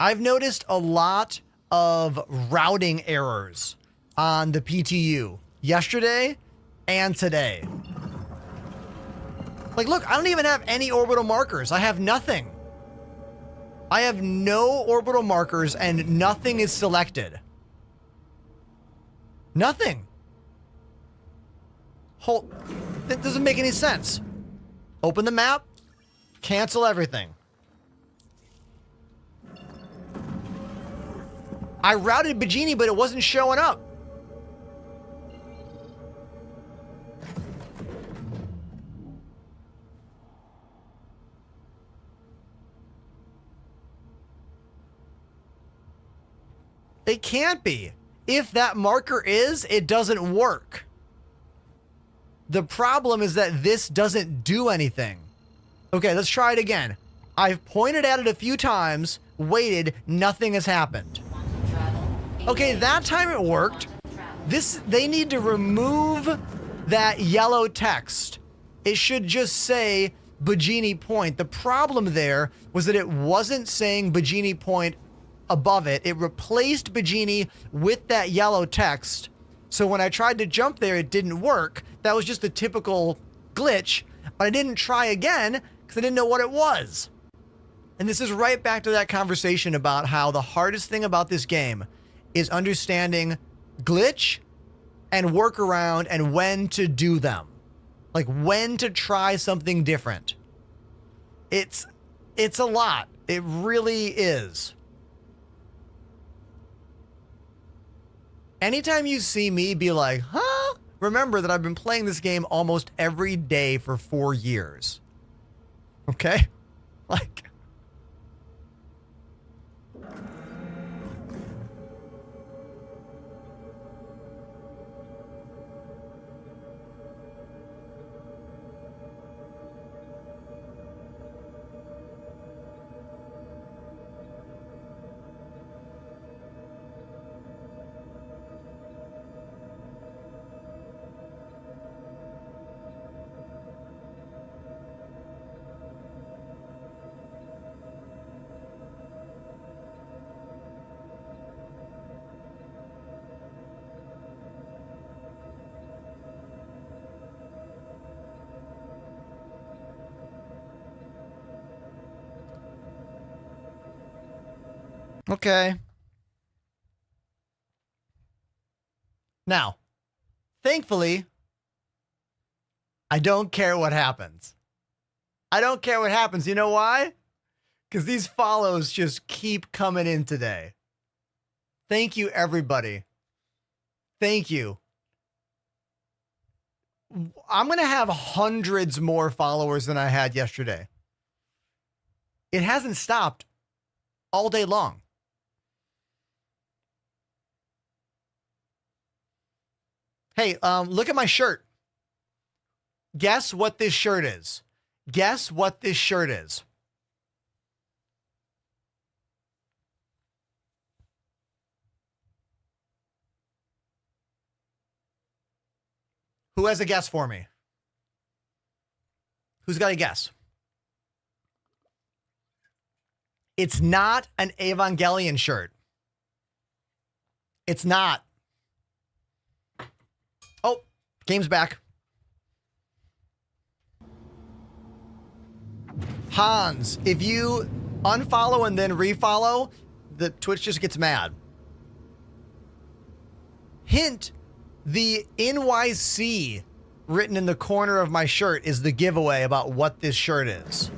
I've noticed a lot of routing errors on the PTU yesterday and today. Like, look, I don't even have any orbital markers. I have nothing. I have no orbital markers and nothing is selected. Nothing. That doesn't make any sense. Open the map, cancel everything. I routed Bajini, but it wasn't showing up. It can't be. If that marker is, it doesn't work. The problem is that this doesn't do anything. Okay, let's try it again. I've pointed at it a few times, waited, nothing has happened. Okay, that time it worked. They need to remove that yellow text. It should just say Bajini Point. The problem there was that it wasn't saying Bajini Point above it. It replaced Bajini with that yellow text. So when I tried to jump there, it didn't work. That was just a typical glitch, but I didn't try again because I didn't know what it was. And this is right back to that conversation about how the hardest thing about this game is understanding glitch and workaround and when to do them. Like when to try something different. It's a lot. It really is. Anytime you see me be like, huh? Remember that I've been playing this game almost every day for 4 years. Okay? Like... Okay. Now, thankfully, I don't care what happens. I don't care what happens. You know why? Because these follows just keep coming in today. Thank you, everybody. Thank you. I'm going to have hundreds more followers than I had yesterday. It hasn't stopped all day long. Hey, look at my shirt. Guess what this shirt is. Guess what this shirt is. Who has a guess for me? Who's got a guess? It's not an Evangelion shirt. It's not. Oh, game's back. Hans, if you unfollow and then refollow, the Twitch just gets mad. Hint, the NYC written in the corner of my shirt is the giveaway about what this shirt is.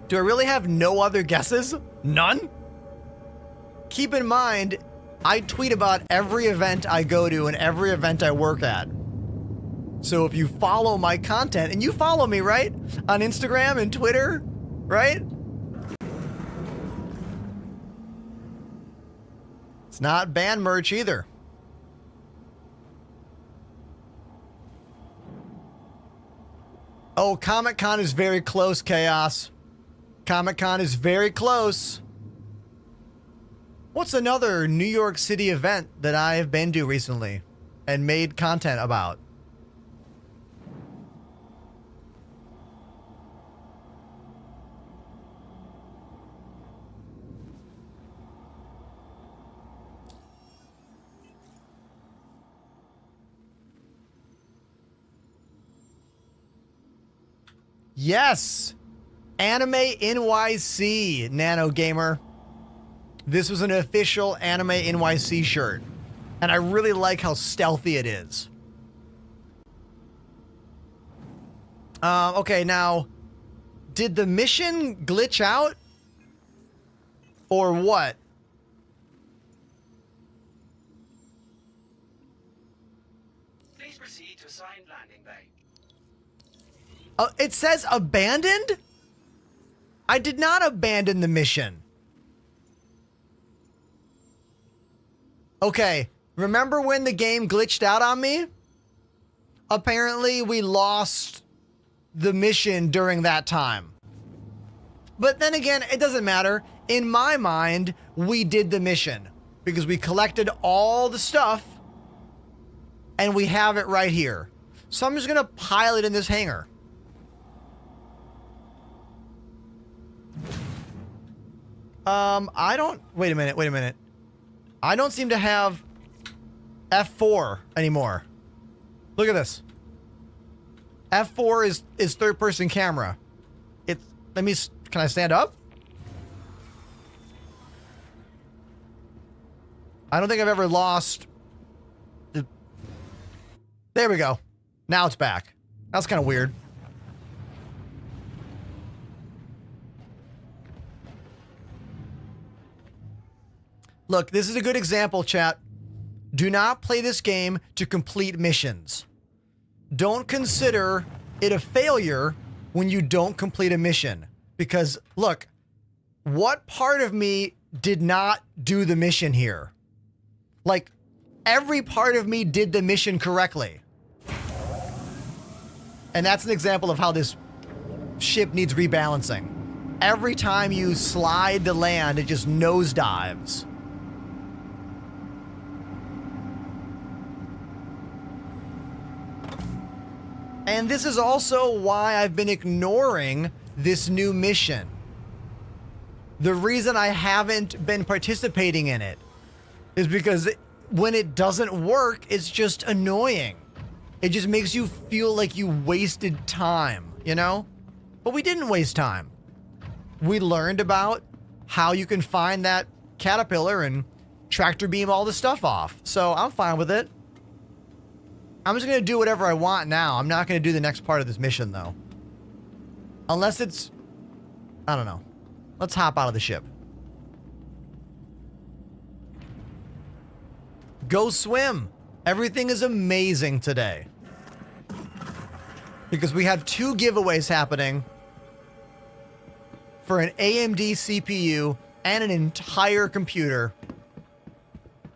Do I really have no other guesses? None? Keep in mind, I tweet about every event I go to and every event I work at. So if you follow my content, and you follow me, right? On Instagram and Twitter, right? It's not band merch either. Oh, Comic-Con is very close, Chaos. Comic-Con is very close. What's another New York City event that I have been to recently and made content about? Yes! Anime NYC, Nano Gamer. This was an official Anime NYC shirt. And I really like how stealthy it is. Okay, now, did the mission glitch out? Or what? Please proceed to assigned landing bay. It says abandoned? I did not abandon the mission. Okay, remember when the game glitched out on me? Apparently we lost the mission during that time. But then again, it doesn't matter. In my mind, we did the mission because we collected all the stuff and we have it right here. So I'm just gonna pile it in this hangar. Wait a minute. I don't seem to have F4 anymore. Look at this. F4 is third person camera. Can I stand up? I don't think I've ever lost there we go. Now it's back. That's kind of weird. Look, this is a good example, chat. Do not play this game to complete missions. Don't consider it a failure when you don't complete a mission. Because, look, what part of me did not do the mission here? Like, every part of me did the mission correctly. And that's an example of how this ship needs rebalancing. Every time you slide to land, it just nosedives. And this is also why I've been ignoring this new mission. The reason I haven't been participating in it is because when it doesn't work, it's just annoying. It just makes you feel like you wasted time, you know? But we didn't waste time. We learned about how you can find that caterpillar and tractor beam all the stuff off. So I'm fine with it. I'm just going to do whatever I want now. I'm not going to do the next part of this mission, though. Unless it's... I don't know. Let's hop out of the ship. Go swim. Everything is amazing today. Because we have 2 giveaways happening for an AMD CPU and an entire computer.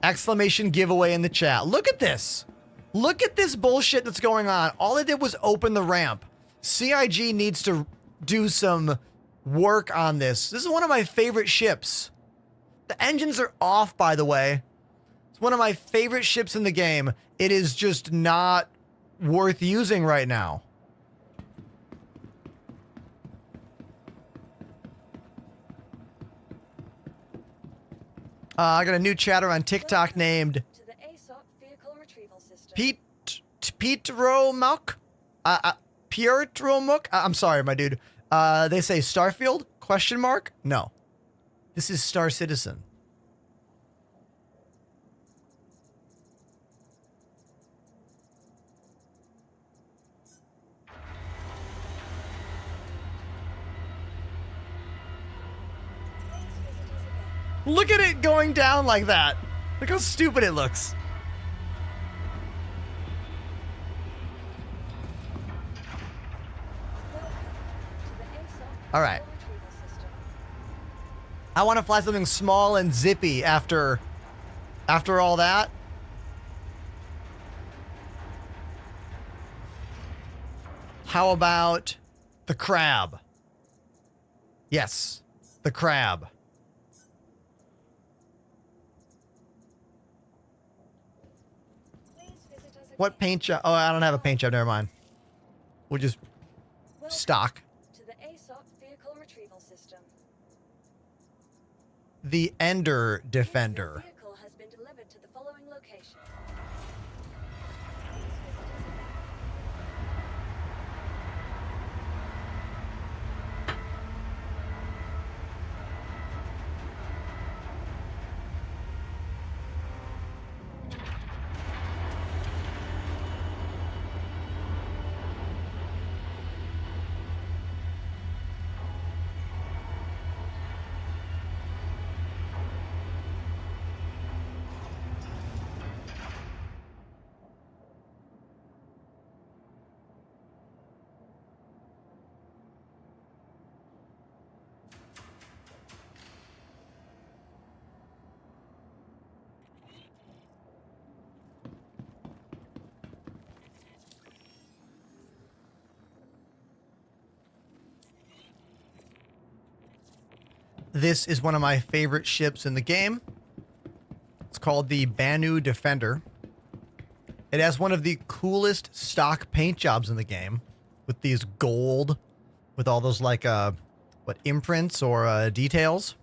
Exclamation giveaway in the chat. Look at this. Look at this bullshit that's going on. All I did was open the ramp. CIG needs to do some work on this. This is one of my favorite ships. The engines are off, by the way. It's one of my favorite ships in the game. It is just not worth using right now. I got a new chatter on TikTok named Pietromuk. Pietromuk. I'm sorry, my dude. They say Starfield? Question mark? No. This is Star Citizen. Look at it going down like that. Look how stupid it looks. All right. I want to fly something small and zippy after all that. How about the crab? Yes, the crab. What paint job? Oh, I don't have a paint job. Never mind. We'll just stock. To the ASOP vehicle retrieval system. The Ender Defender. Vehicle has been delivered to the following location. This is one of my favorite ships in the game. It's called the Banu Defender. It has one of the coolest stock paint jobs in the game with these gold, with all those like, what, imprints or details.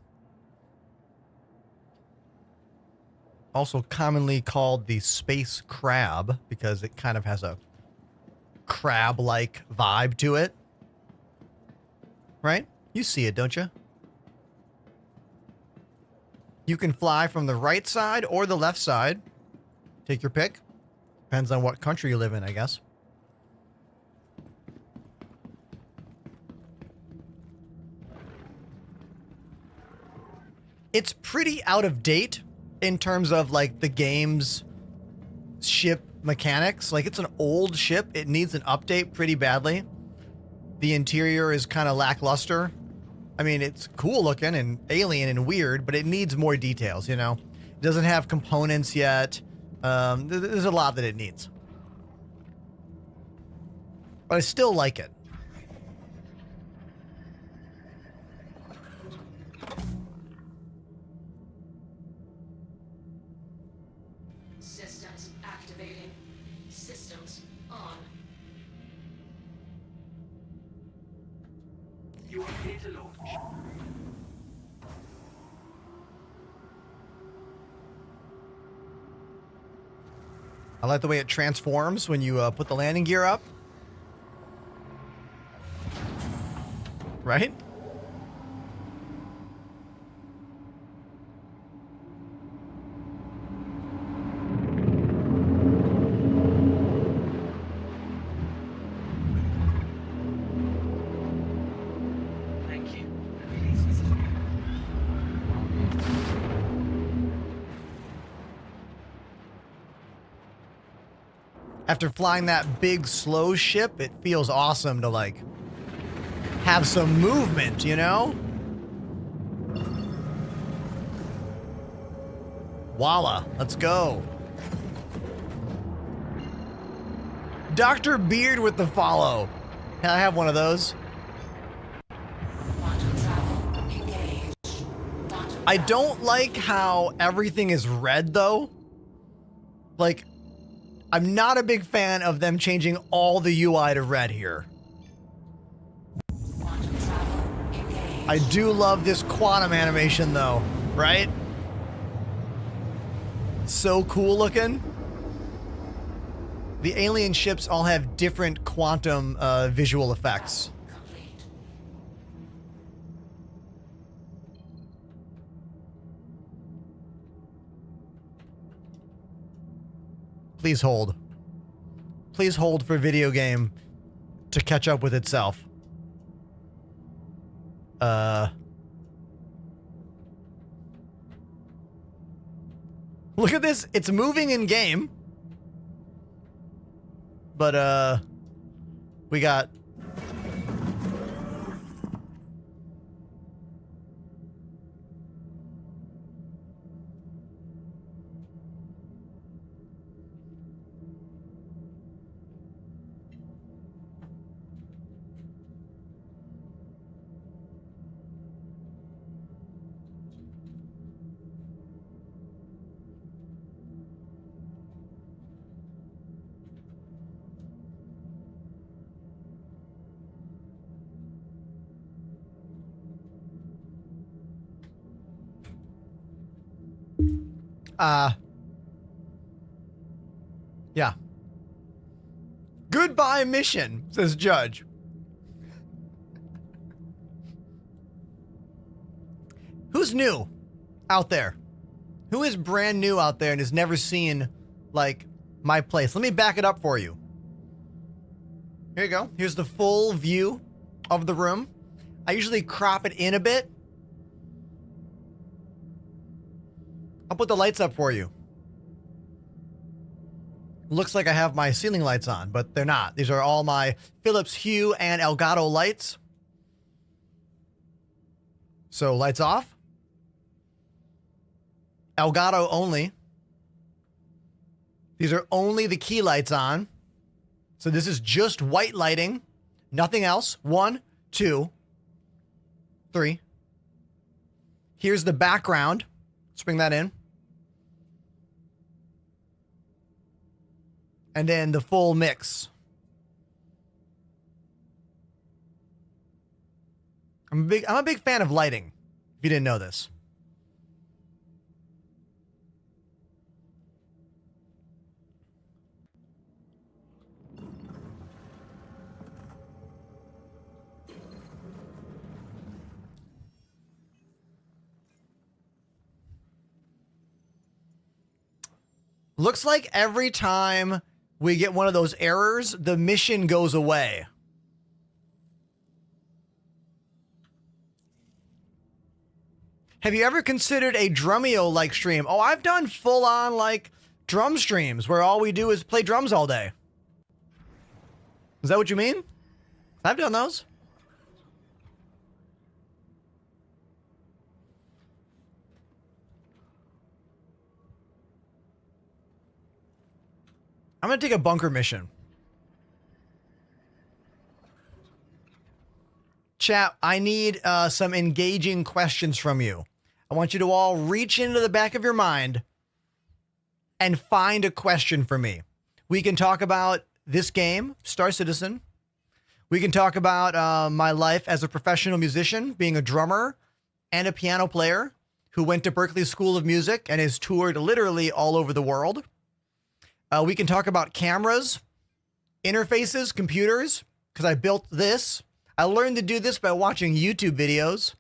Also commonly called the Space Crab because it kind of has a crab-like vibe to it. Right? You see it, don't you? You can fly from the right side or the left side. Take your pick. Depends on what country you live in, I guess. It's pretty out of date in terms of like the game's ship mechanics. Like it's an old ship. It needs an update pretty badly. The interior is kind of lackluster. I mean, it's cool looking and alien and weird, but it needs more details, you know? It doesn't have components yet. There's a lot that it needs. But I still like it. Systems activating. Systems on. You are clear to launch. I like the way it transforms when you put the landing gear up. Right? Thank you. Release visitor. After flying that big slow ship, it feels awesome to like have some movement, you know? Voila, let's go. Dr. Beard with the follow. I have one of those. I don't like how everything is red though. Like, I'm not a big fan of them changing all the UI to red here. I do love this quantum animation though, right? So cool looking. The alien ships all have different quantum visual effects. Please hold. Please hold for video game to catch up with itself. Look at this. It's moving in game. But, we got... Yeah. Goodbye mission, says Judge. Who's new out there? Who is brand new out there and has never seen, like, my place? Let me back it up for you. Here you go. Here's the full view of the room. I usually crop it in a bit. I'll put the lights up for you. Looks like I have my ceiling lights on, but they're not. These are all my Philips Hue and Elgato lights. So lights off. Elgato only. These are only the key lights on. So this is just white lighting. Nothing else. 1, 2, 3. Here's the background. Let's bring that in. And then the full mix. I'm a big fan of lighting, if you didn't know this. Looks like every time we get one of those errors, the mission goes away. Have you ever considered a Drumeo-like stream? Oh, I've done full-on, like, drum streams where all we do is play drums all day. Is that what you mean? I've done those. I'm going to take a bunker mission. Chat, I need some engaging questions from you. I want you to all reach into the back of your mind and find a question for me. We can talk about this game, Star Citizen. We can talk about my life as a professional musician, being a drummer and a piano player who went to Berklee School of Music and has toured literally all over the world. We can talk about cameras, interfaces, computers, because I built this. I learned to do this by watching YouTube videos.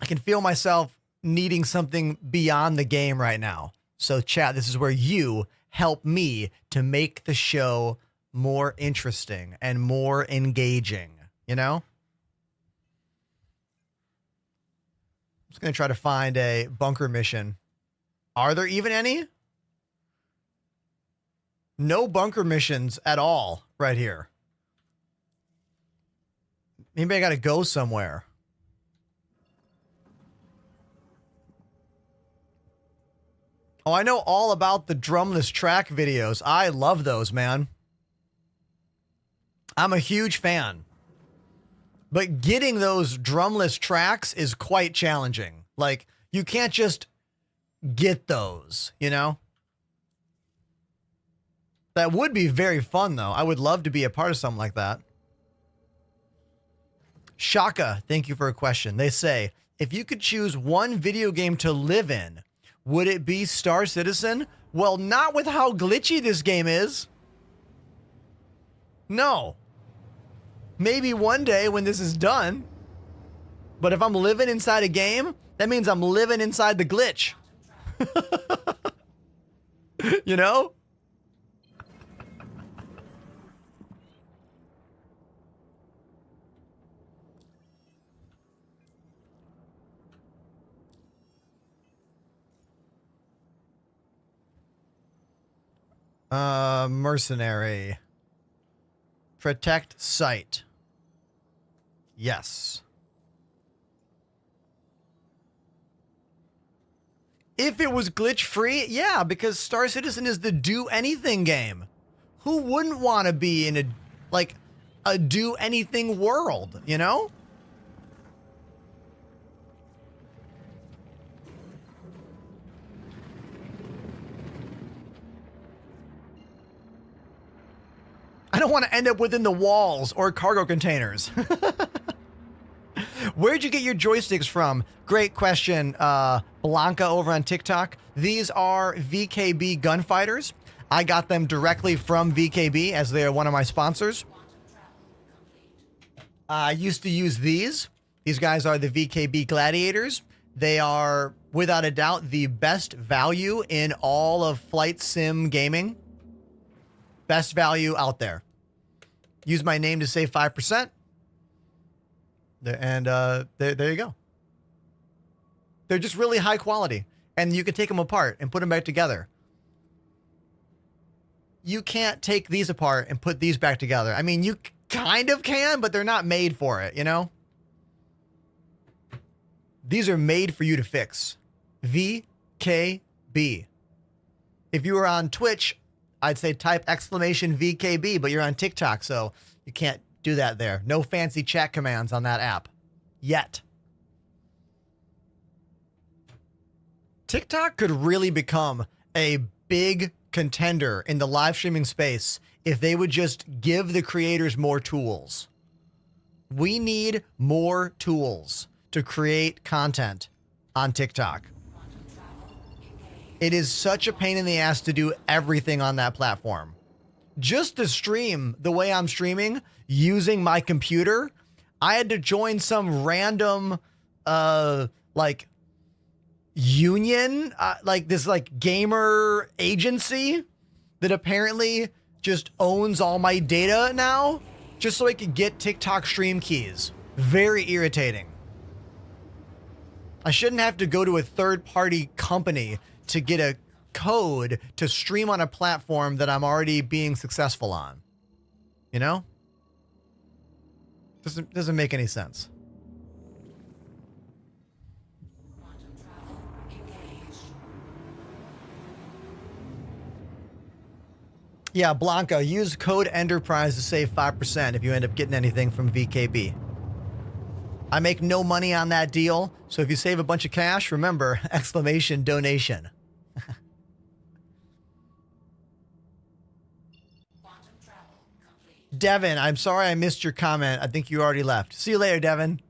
I can feel myself needing something beyond the game right now. So chat, this is where you help me to make the show more interesting and more engaging, you know? I'm just going to try to find a bunker mission. Are there even any? No bunker missions at all right here. Maybe I got to go somewhere. Oh, I know all about the drumless track videos. I love those, man. I'm a huge fan. But getting those drumless tracks is quite challenging. Like, you can't just get those, you know? That would be very fun, though. I would love to be a part of something like that. Shaka, thank you for a question. They say, if you could choose one video game to live in, would it be Star Citizen? Well, not with how glitchy this game is. No. Maybe one day when this is done. But if I'm living inside a game, that means I'm living inside the glitch. You know? Mercenary. Protect site. Yes. If it was glitch free, yeah, because Star Citizen is the do anything game. Who wouldn't want to be in a do anything world, you know? I don't want to end up within the walls or cargo containers. Where'd you get your joysticks from? Great question, Blanca over on TikTok. These are VKB gunfighters. I got them directly from VKB as they are one of my sponsors. I used to use these. These guys are the VKB Gladiators. They are, without a doubt, the best value in all of flight sim gaming. Best value out there. Use my name to save 5%. And there you go. They're just really high quality. And you can take them apart and put them back together. You can't take these apart and put these back together. I mean, you kind of can, but they're not made for it, you know? These are made for you to fix. VKB. If you were on Twitch, I'd say type exclamation VKB, but you're on TikTok, so you can't do that there. No fancy chat commands on that app. Yet. TikTok could really become a big contender in the live streaming space if they would just give the creators more tools. We need more tools to create content on TikTok. It is such a pain in the ass to do everything on that platform. Just to stream the way I'm streaming using my computer, I had to join some random, union, this gamer agency that apparently just owns all my data now, just so I could get TikTok stream keys. Very irritating. I shouldn't have to go to a third-party company to get a code to stream on a platform that I'm already being successful on. You know? Doesn't make any sense. Yeah, Blanca, use code Enterprise to save 5% if you end up getting anything from VKB. I make no money on that deal, so if you save a bunch of cash, remember, exclamation donation. Devin, I'm sorry I missed your comment. I think you already left. See you later, Devin.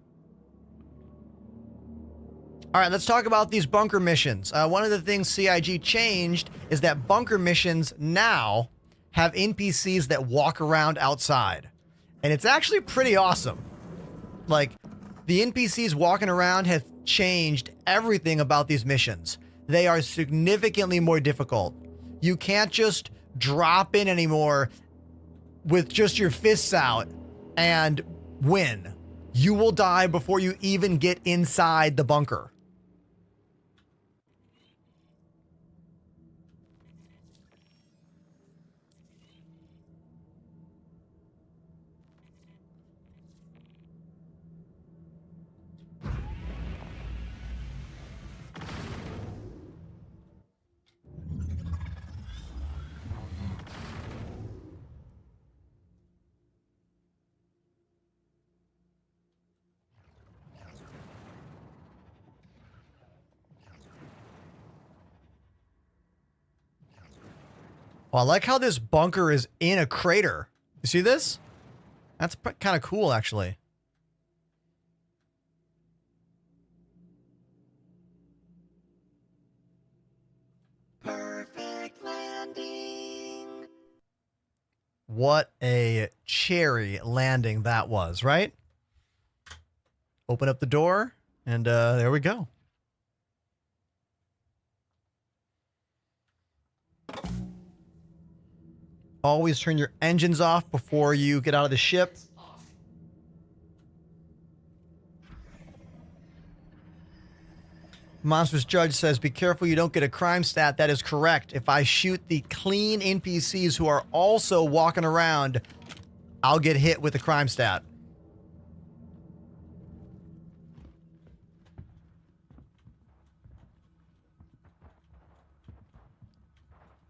All right, let's talk about these bunker missions. One of the things CIG changed is that bunker missions now have NPCs that walk around outside. And it's actually pretty awesome. Like, the NPCs walking around have changed everything about these missions. They are significantly more difficult. You can't just drop in anymore with just your fists out and win. You will die before you even get inside the bunker. Oh, I like how this bunker is in a crater. You see this? That's kind of cool, actually. Perfect landing. What a cherry landing that was, right? Open up the door, and there we go. Always turn your engines off before you get out of the ship. Monstrous Judge says, be careful you don't get a crime stat. That is correct. If I shoot the clean NPCs who are also walking around, I'll get hit with a crime stat.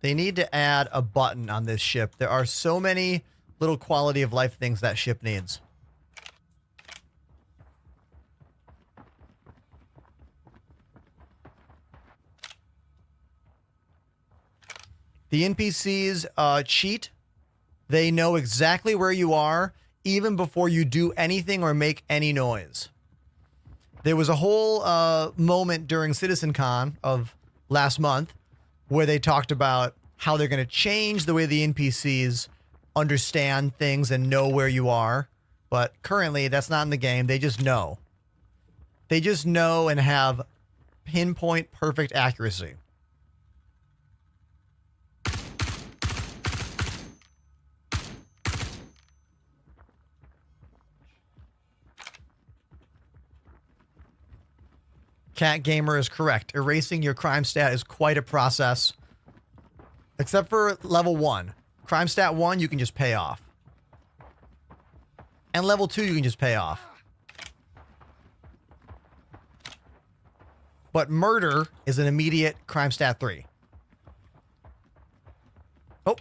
They need to add a button on this ship. There are so many little quality of life things that ship needs. The NPCs cheat. They know exactly where you are even before you do anything or make any noise. There was a whole moment during CitizenCon of last month where they talked about how they're going to change the way the NPCs understand things and know where you are. But currently, that's not in the game. They just know. They just know and have pinpoint perfect accuracy. Cat Gamer is correct. Erasing your crime stat is quite a process. Except for level 1. Crime stat 1, you can just pay off. And level 2, you can just pay off. But murder is an immediate crime stat 3. Oh.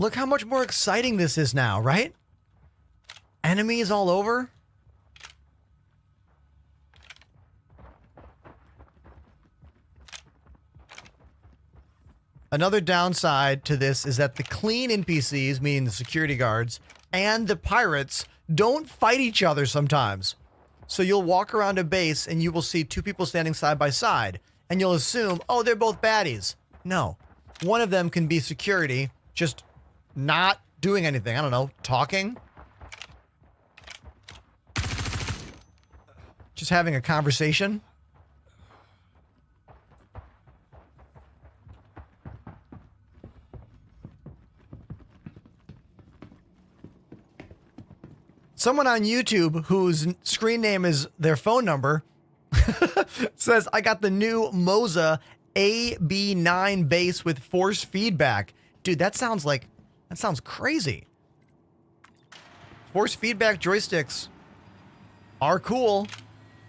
Look how much more exciting this is now, right? Enemies all over. Another downside to this is that the clean NPCs, meaning the security guards, and the pirates don't fight each other sometimes. So you'll walk around a base and you will see two people standing side by side, and you'll assume, oh, they're both baddies. No. One of them can be security, just not doing anything. I don't know, talking? Just having a conversation? Someone on YouTube whose screen name is their phone number says, I got the new Moza AB9 base with force feedback. Dude, that sounds crazy. Force feedback joysticks are cool.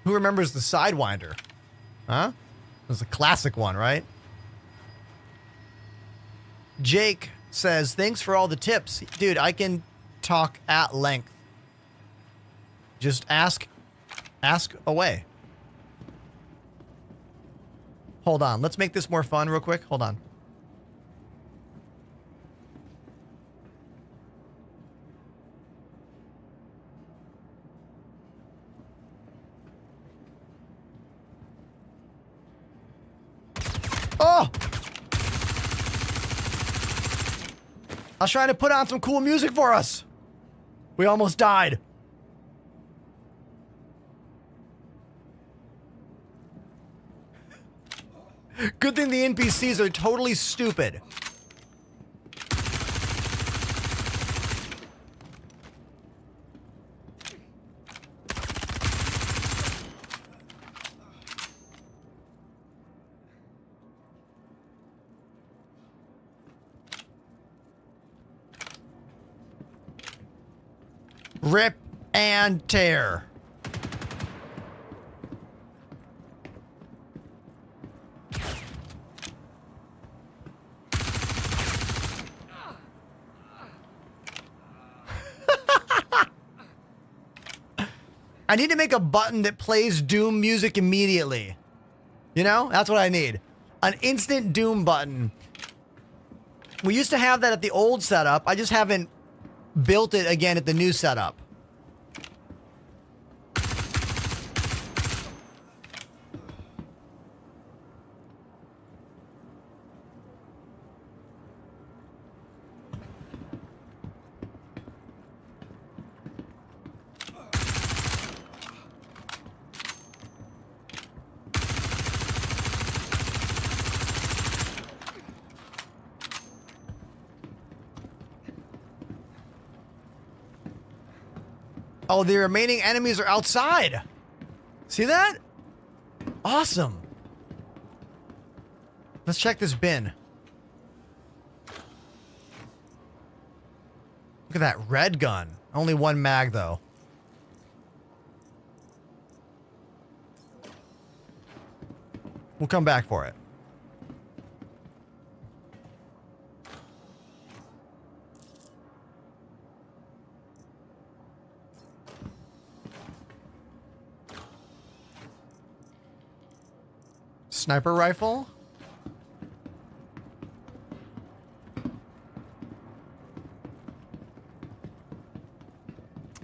Who remembers the Sidewinder? Huh? It was a classic one, right? Jake says, thanks for all the tips. Dude, I can talk at length. Just ask away. Hold on. Let's make this more fun real quick. Hold on. Oh! I was trying to put on some cool music for us. We almost died. Good thing the NPCs are totally stupid. Rip and tear. I need to make a button that plays Doom music immediately. You know? That's what I need. An instant Doom button. We used to have that at the old setup. I just haven't built it again at the new setup. Oh, the remaining enemies are outside. See that? Awesome. Let's check this bin. Look at that red gun. Only one mag, though. We'll come back for it. Sniper rifle.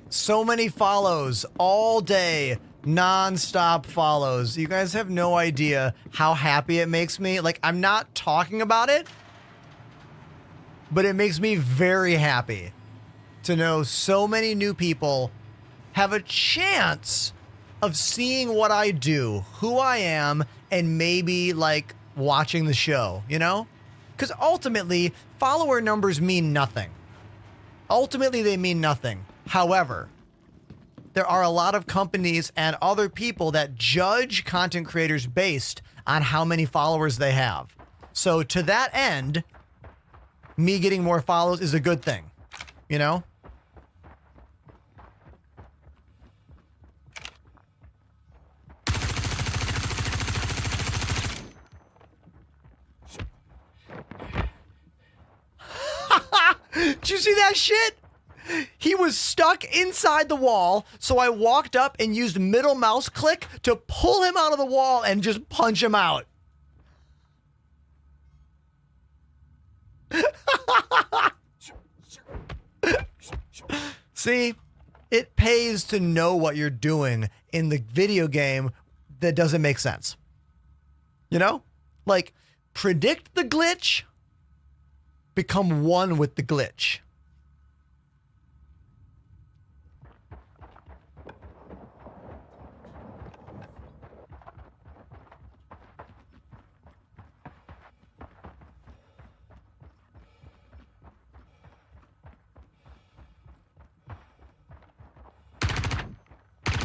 So many follows all day, non-stop follows. You guys have no idea how happy it makes me. Like, I'm not talking about it, but it makes me very happy to know so many new people have a chance of seeing what I do, who I am, and maybe like watching the show, you know? Because ultimately, follower numbers mean nothing. Ultimately, they mean nothing. However, there are a lot of companies and other people that judge content creators based on how many followers they have. So to that end, me getting more follows is a good thing, you know? Did you see that shit? He was stuck inside the wall, so I walked up and used middle mouse click to pull him out of the wall and just punch him out. See, it pays to know what you're doing in the video game that doesn't make sense. You know? Like, predict the glitch, become one with the glitch.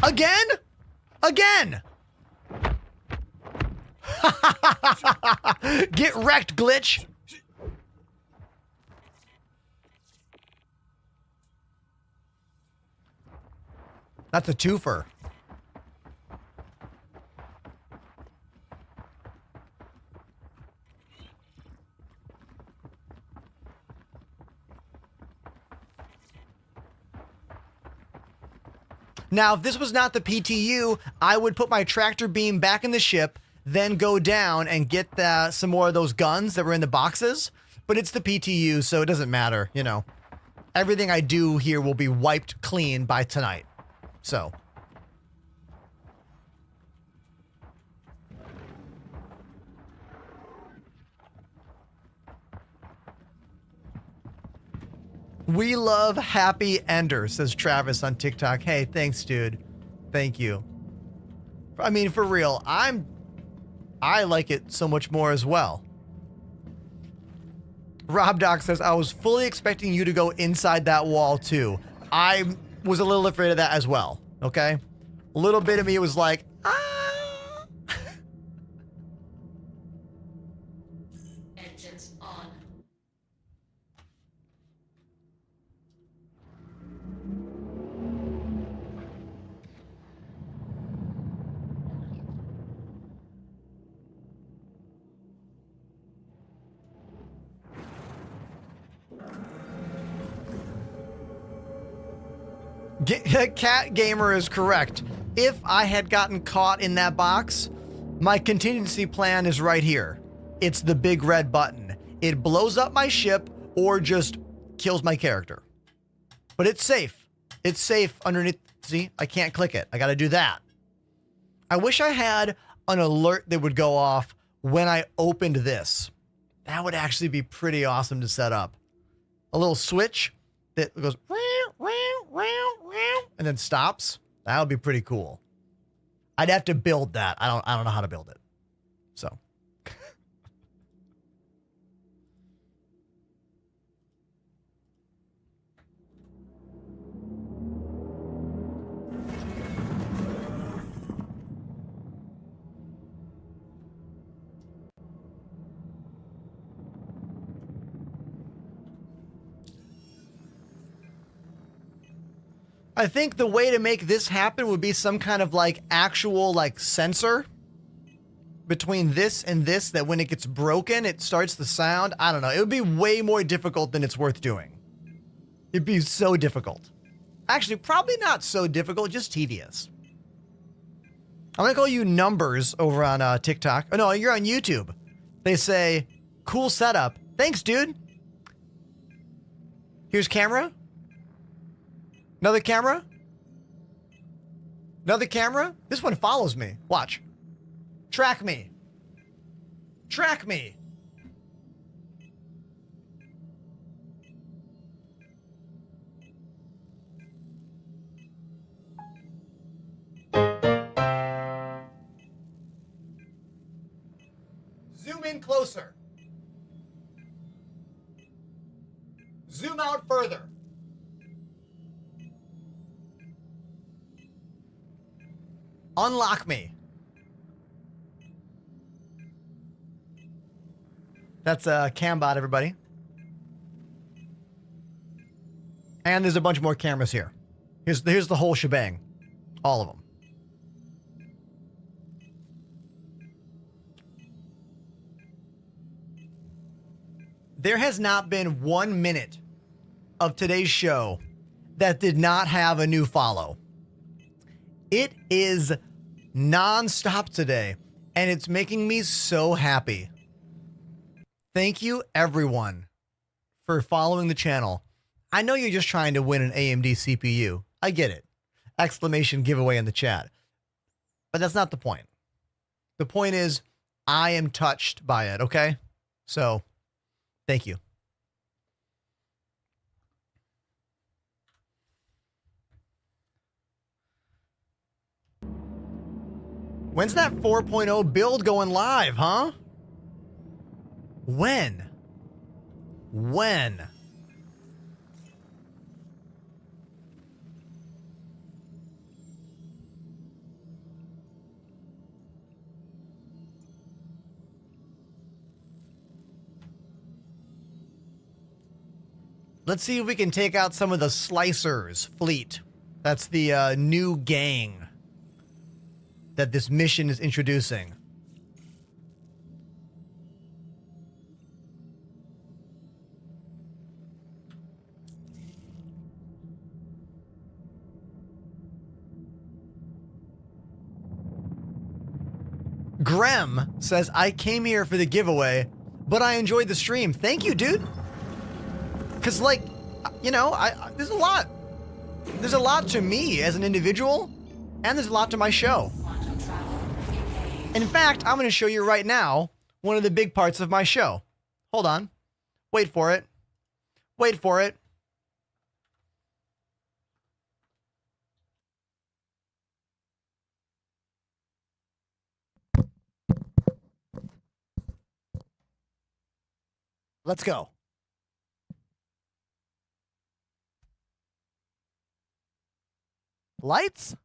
Again? Again! Get wrecked, glitch! That's a twofer. Now, if this was not the PTU, I would put my tractor beam back in the ship, then go down and get some more of those guns that were in the boxes. But it's the PTU, so it doesn't matter, you know. Everything I do here will be wiped clean by tonight. So. We love Happy Ender, says Travis on TikTok. Hey, thanks, dude. Thank you. I mean, for real, I like it so much more as well. Rob Doc says, I was fully expecting you to go inside that wall too. I was a little afraid of that as well, okay? A little bit of me was like, Engines on. Cat Gamer is correct. If I had gotten caught in that box, my contingency plan is right here. It's the big red button. It blows up my ship or just kills my character. But it's safe. It's safe underneath. See, I can't click it. I got to do that. I wish I had an alert that would go off when I opened this. That would actually be pretty awesome to set up. A little switch that goes and then stops. That would be pretty cool. I'd have to build that. I don't know how to build it. So. I think the way to make this happen would be some kind of like actual like sensor between this and this, that when it gets broken, it starts the sound. I don't know. It would be way more difficult than it's worth doing. It'd be so difficult. Actually, probably not so difficult, just tedious. I'm gonna call you Numbers over on TikTok. Oh no, you're on YouTube. They say, cool setup. Thanks, dude. Here's camera. Another camera? Another camera? This one follows me. Watch. Track me. Track me. Zoom in closer. Zoom out further. Unlock me. That's a Cambot, everybody. And there's a bunch more cameras here. Here's the whole shebang. All of them. There has not been 1 minute of today's show that did not have a new follow. It is nonstop today, and it's making me so happy. Thank you, everyone, for following the channel. I know you're just trying to win an AMD CPU. I get it. Exclamation giveaway in the chat. But that's not the point. The point is, I am touched by it, okay? So, thank you. When's that 4.0 build going live, huh? When? When? Let's see if we can take out some of the Slicers fleet. That's the new gang that this mission is introducing. Grem says, I came here for the giveaway, but I enjoyed the stream. Thank you, dude. Because, like, you know, there's a lot. There's a lot to me as an individual, and there's a lot to my show. In fact, I'm going to show you right now one of the big parts of my show. Hold on. Wait for it. Wait for it. Let's go. Lights?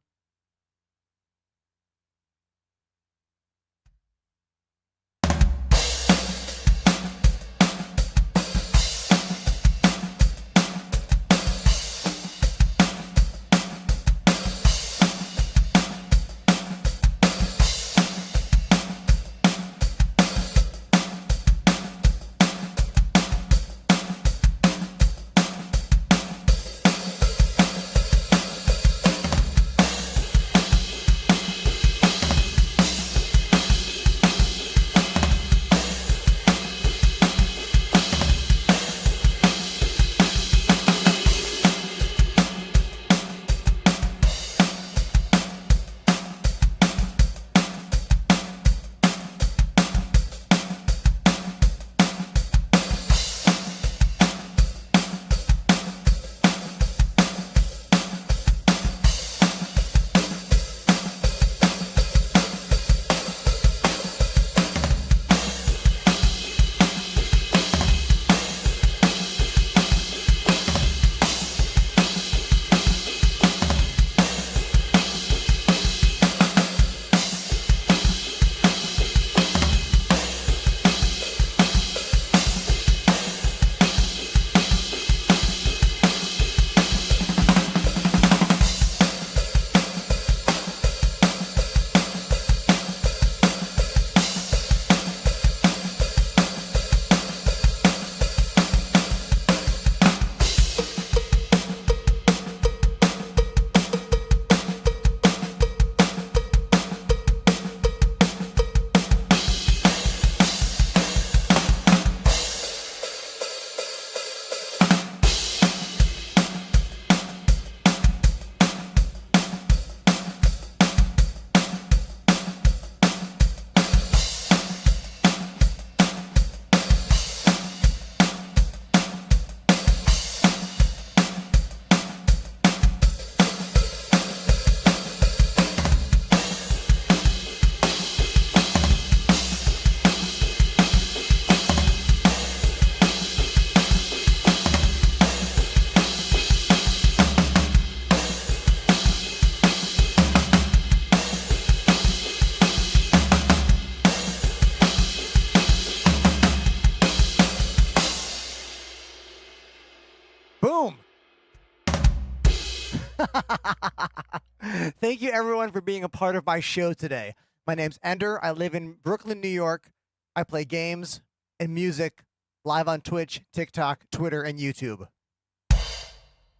Thank you, everyone, for being a part of my show today. My name's Ender. I live in Brooklyn, New York. I play games and music live on Twitch, TikTok, Twitter, and YouTube.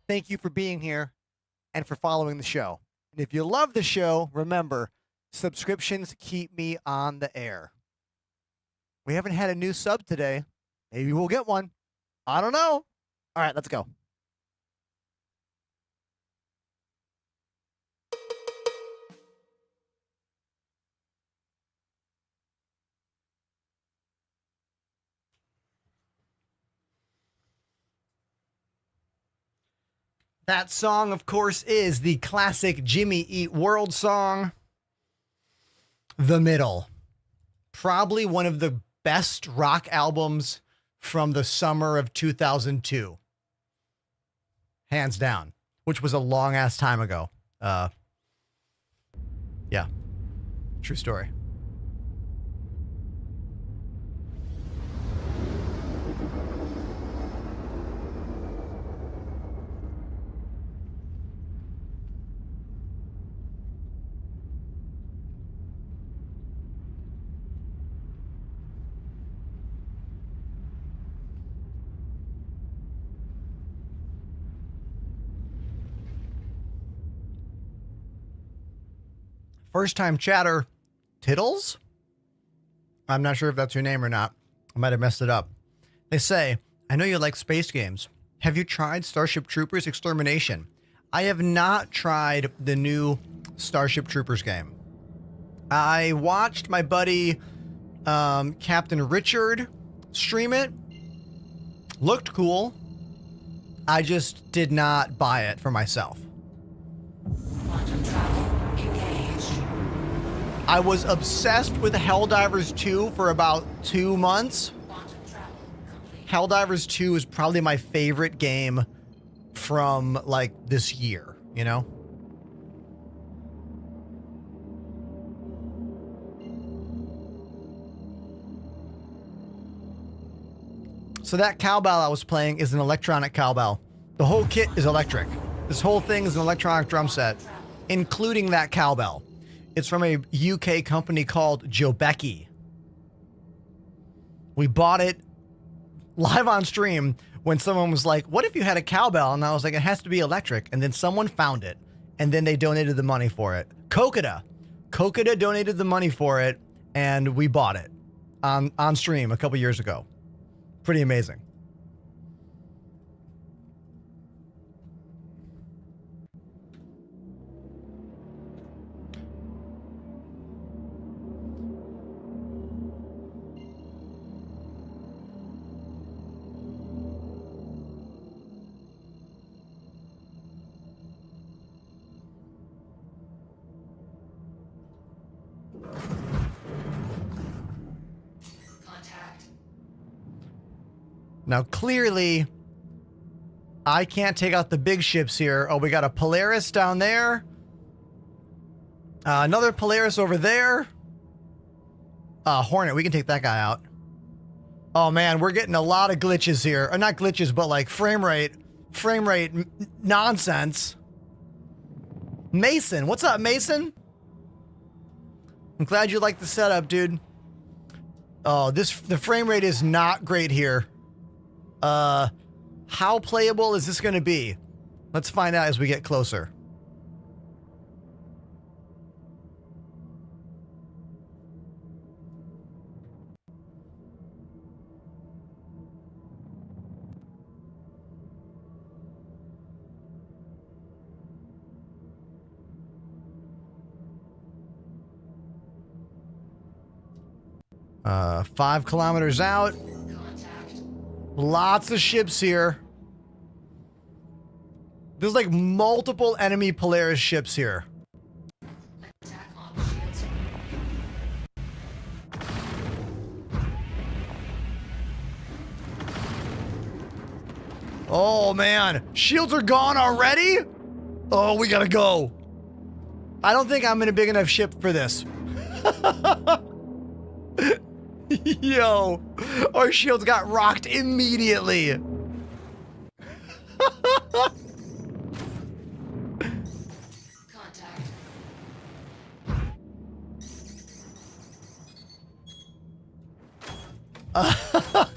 Thank you for being here and for following the show. And if you love the show, remember, subscriptions keep me on the air. We haven't had a new sub today. Maybe we'll get one. I don't know. All right, let's go. That song, of course, is the classic Jimmy Eat World song, The Middle. Probably one of the best rock albums from the summer of 2002. Hands down, which was a long ass time ago. Yeah, true story. First time chatter, Tittles? I'm not sure if that's your name or not. I might have messed it up. They say, I know you like space games. Have you tried Starship Troopers Extermination? I have not tried the new Starship Troopers game. I watched my buddy Captain Richard stream it. Looked cool. I just did not buy it for myself. I was obsessed with Helldivers 2 for about 2 months. Helldivers 2 is probably my favorite game from like this year, you know? So that cowbell I was playing is an electronic cowbell. The whole kit is electric. This whole thing is an electronic drum set, including that cowbell. It's from a UK company called Jobeki. We bought it live on stream when someone was like, what if you had a cowbell? And I was like, it has to be electric. And then someone found it, and then they donated the money for it. Kokoda donated the money for it, and we bought it on stream a couple years ago. Pretty amazing. Now, clearly, I can't take out the big ships here. Oh, we got a Polaris down there. Another Polaris over there. Hornet, we can take that guy out. Oh, man, we're getting a lot of glitches here. Or not glitches, but like frame rate nonsense. Mason, what's up, Mason? I'm glad you like the setup, dude. Oh, the frame rate is not great here. How playable is this going to be? Let's find out as we get closer. Uh, 5 kilometers out. Lots of ships here. There's like multiple enemy Polaris ships here. Oh man, shields are gone already? Oh, we gotta go. I don't think I'm in a big enough ship for this. Yo, our shields got rocked immediately.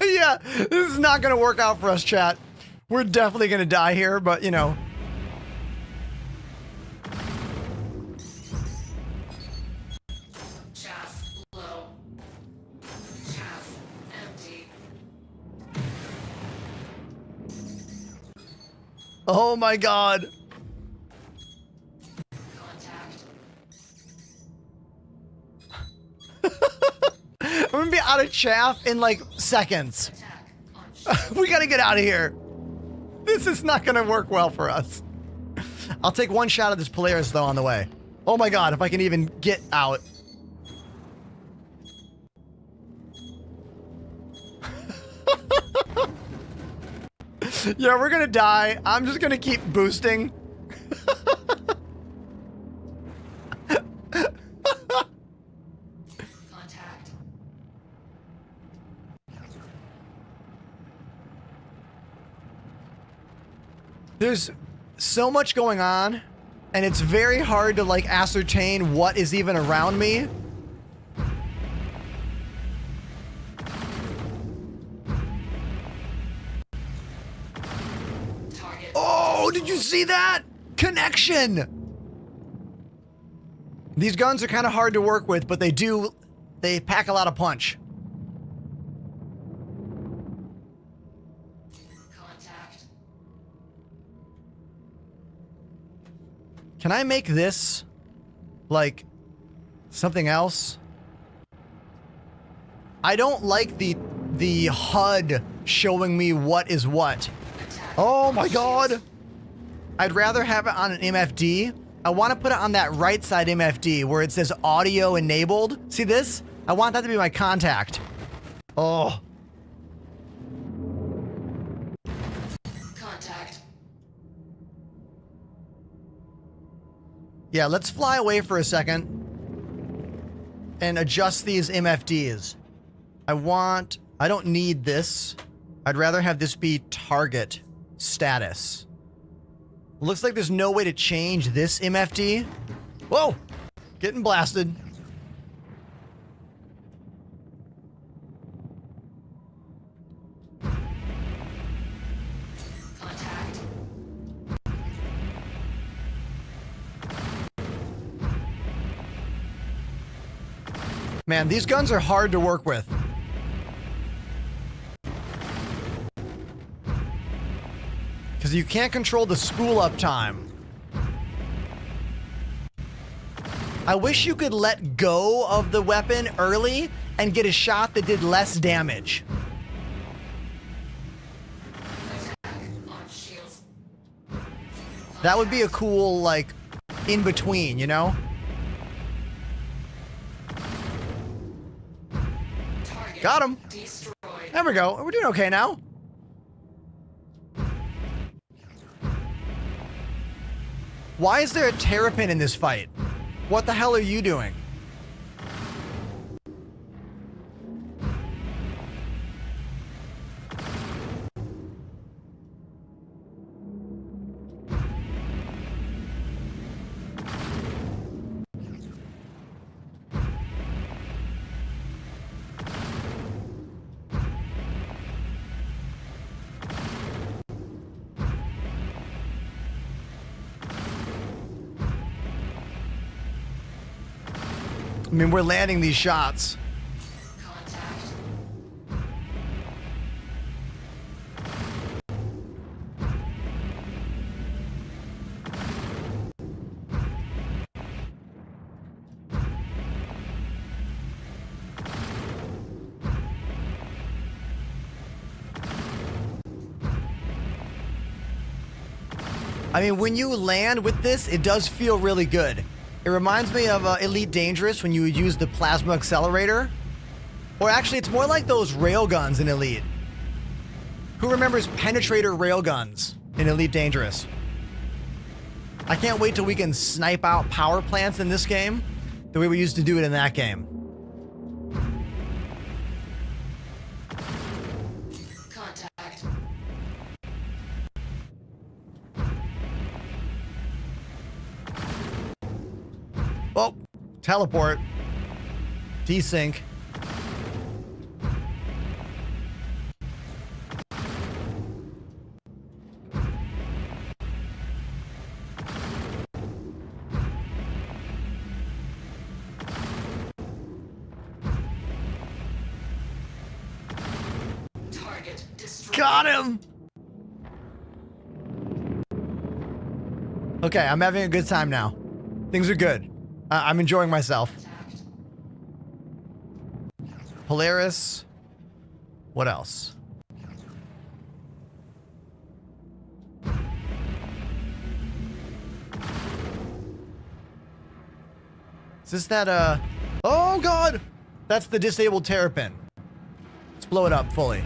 Yeah, this is not going to work out for us, chat. We're definitely going to die here, but you know. Chaff low. Chaff empty. Oh my God. I'm going to be out of chaff in like seconds. We got to get out of here. This is not going to work well for us. I'll take one shot of this Polaris though on the way. Oh my God, if I can even get out. Yeah, we're gonna die. I'm just gonna keep boosting. Contact. There's so much going on, and it's very hard to like ascertain what is even around me. Oh, did you see that? Connection! These guns are kind of hard to work with, but they pack a lot of punch. Contact. Can I make this like something else? I don't like the HUD showing me what is what. Oh my God. I'd rather have it on an MFD. I want to put it on that right side MFD where it says audio enabled. See this? I want that to be my contact. Oh. Contact. Yeah, let's fly away for a second and adjust these MFDs. I don't need this. I'd rather have this be target status. Looks like there's no way to change this MFD. Whoa! Getting blasted. Contact. Man, these guns are hard to work with. Because you can't control the spool up time. I wish you could let go of the weapon early and get a shot that did less damage. That would be a cool, like, in between, you know? Got him. There we go. We're doing okay now. Why is there a terrapin in this fight? What the hell are you doing? I mean, we're landing these shots. I mean, when you land with this, it does feel really good. It reminds me of Elite Dangerous when you would use the plasma accelerator. Or actually, it's more like those railguns in Elite. Who remembers penetrator railguns in Elite Dangerous? I can't wait till we can snipe out power plants in this game the way we used to do it in that game. Contact. Oh, teleport. Desync. Got him! Okay, I'm having a good time now. Things are good. I'm enjoying myself. Polaris. What else? Is this that, oh God! That's the disabled terrapin. Let's blow it up fully.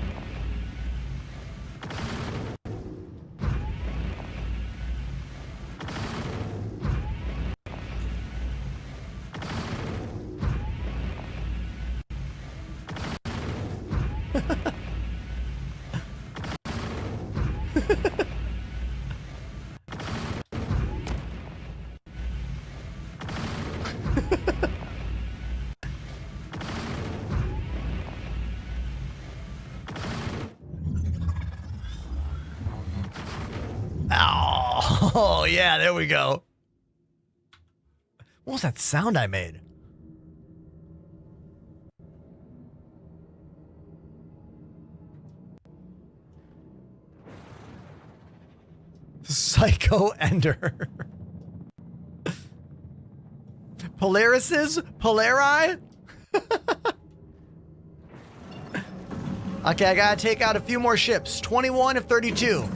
Oh, yeah, there we go. What was that sound I made? Psycho Ender. Polarises? Polari? Okay, I gotta take out a few more ships. 21 of 32.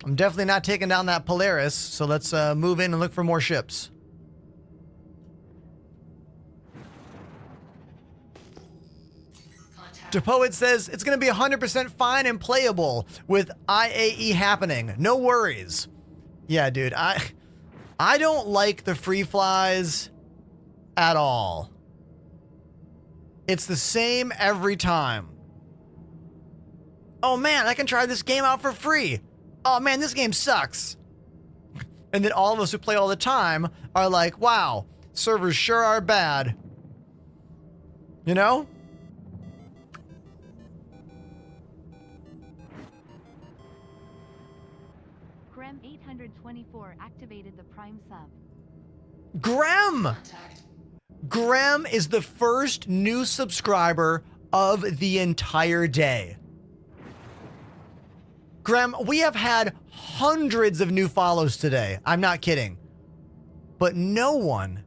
I'm definitely not taking down that Polaris, so let's move in and look for more ships. DePoet says it's going to be 100% fine and playable with IAE happening. No worries. Yeah, dude, I don't like the free flies at all. It's the same every time. Oh man, I can try this game out for free. Oh man, this game sucks. And then all of us who play all the time are like, wow, servers sure are bad. You know? Grem 824 activated the Prime sub. Grem! Grem is the first new subscriber of the entire day. Graham, we have had hundreds of new follows today. I'm not kidding. But no one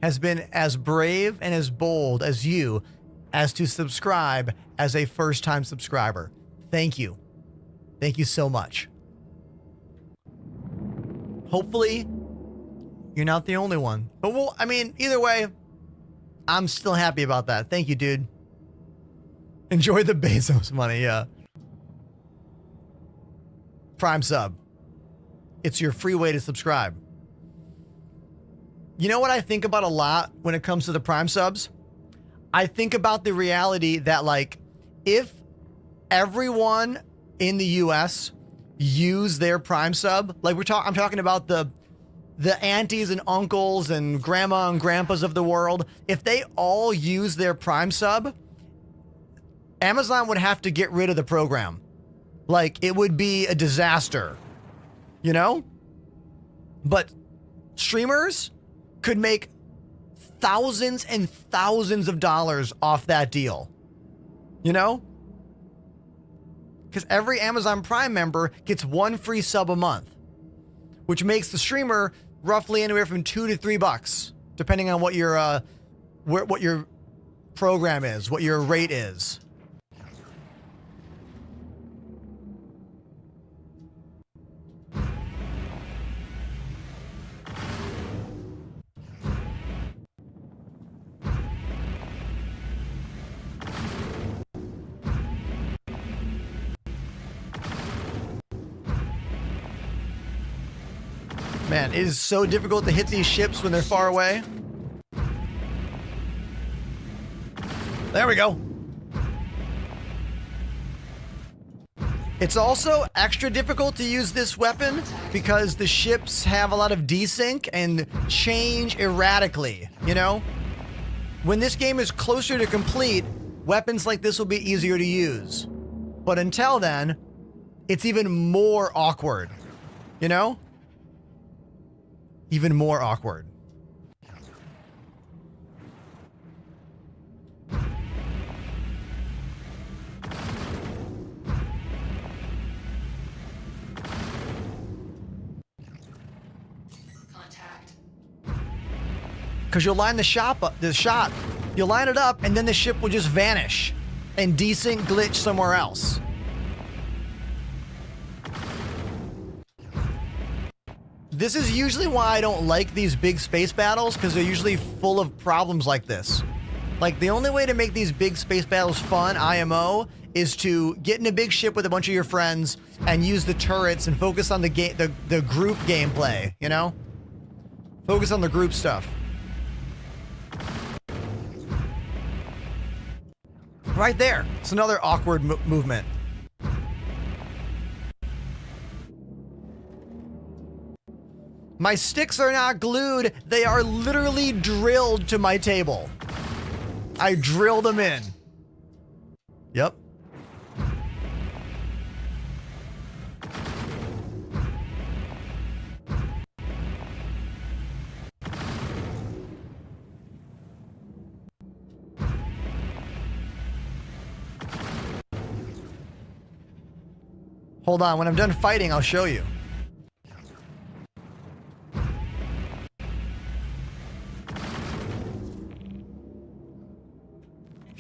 has been as brave and as bold as you as to subscribe as a first-time subscriber. Thank you. Thank you so much. Hopefully, you're not the only one. But well, I mean, either way, I'm still happy about that. Thank you, dude. Enjoy the Bezos money, yeah. Prime sub. It's your free way to subscribe. You know what I think about a lot when it comes to the Prime subs? I think about the reality that, like, if everyone in the US use their Prime sub, like I'm talking about the aunties and uncles and grandma and grandpas of the world, if they all use their Prime sub, Amazon would have to get rid of the program. Like, it would be a disaster, you know? But streamers could make thousands and thousands of dollars off that deal, you know? Because every Amazon Prime member gets one free sub a month, which makes the streamer roughly anywhere from $2 to $3, depending on what your program is, what your rate is. Man, it is so difficult to hit these ships when they're far away. There we go. It's also extra difficult to use this weapon because the ships have a lot of desync and change erratically, you know? When this game is closer to complete, weapons like this will be easier to use. But until then, it's even more awkward, you know? Even more awkward. Contact. Because you'll line the shot, you'll line it up, and then the ship will just vanish and desync glitch somewhere else. This is usually why I don't like these big space battles, because they're usually full of problems like this. Like, the only way to make these big space battles fun, IMO, is to get in a big ship with a bunch of your friends and use the turrets and focus on the group gameplay, you know? Focus on the group stuff. Right there. It's another awkward movement. My sticks are not glued. They are literally drilled to my table. I drill them in. Yep. Hold on, when I'm done fighting, I'll show you.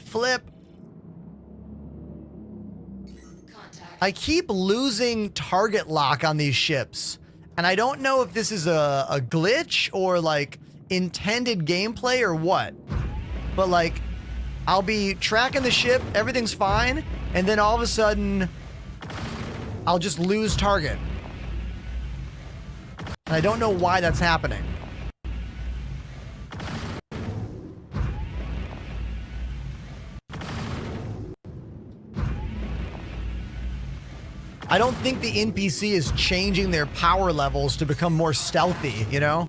Flip. I keep losing target lock on these ships, and I don't know if this is a glitch or like intended gameplay or what, but like I'll be tracking the ship, everything's fine, and then all of a sudden I'll just lose target. And I don't know why that's happening. I don't think the NPC is changing their power levels to become more stealthy, you know?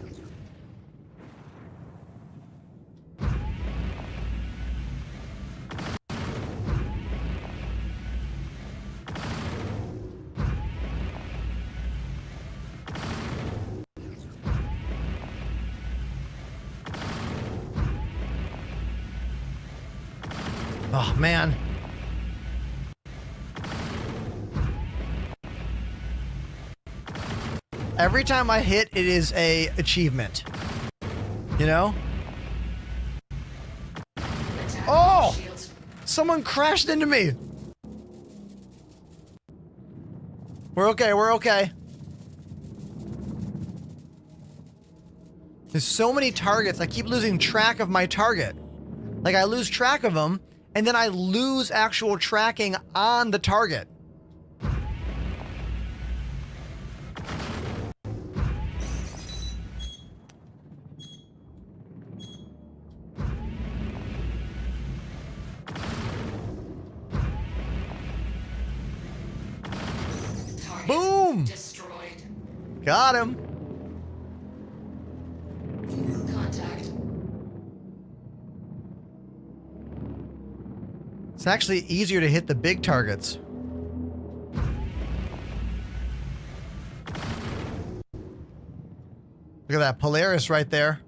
Oh, man. Every time I hit, it is a achievement. You know? Oh! Someone crashed into me! We're okay, we're okay. There's so many targets, I keep losing track of my target. Like, I lose track of them, and then I lose actual tracking on the target. Boom! Destroyed. Got him. Contact. It's actually easier to hit the big targets. Look at that Polaris right there.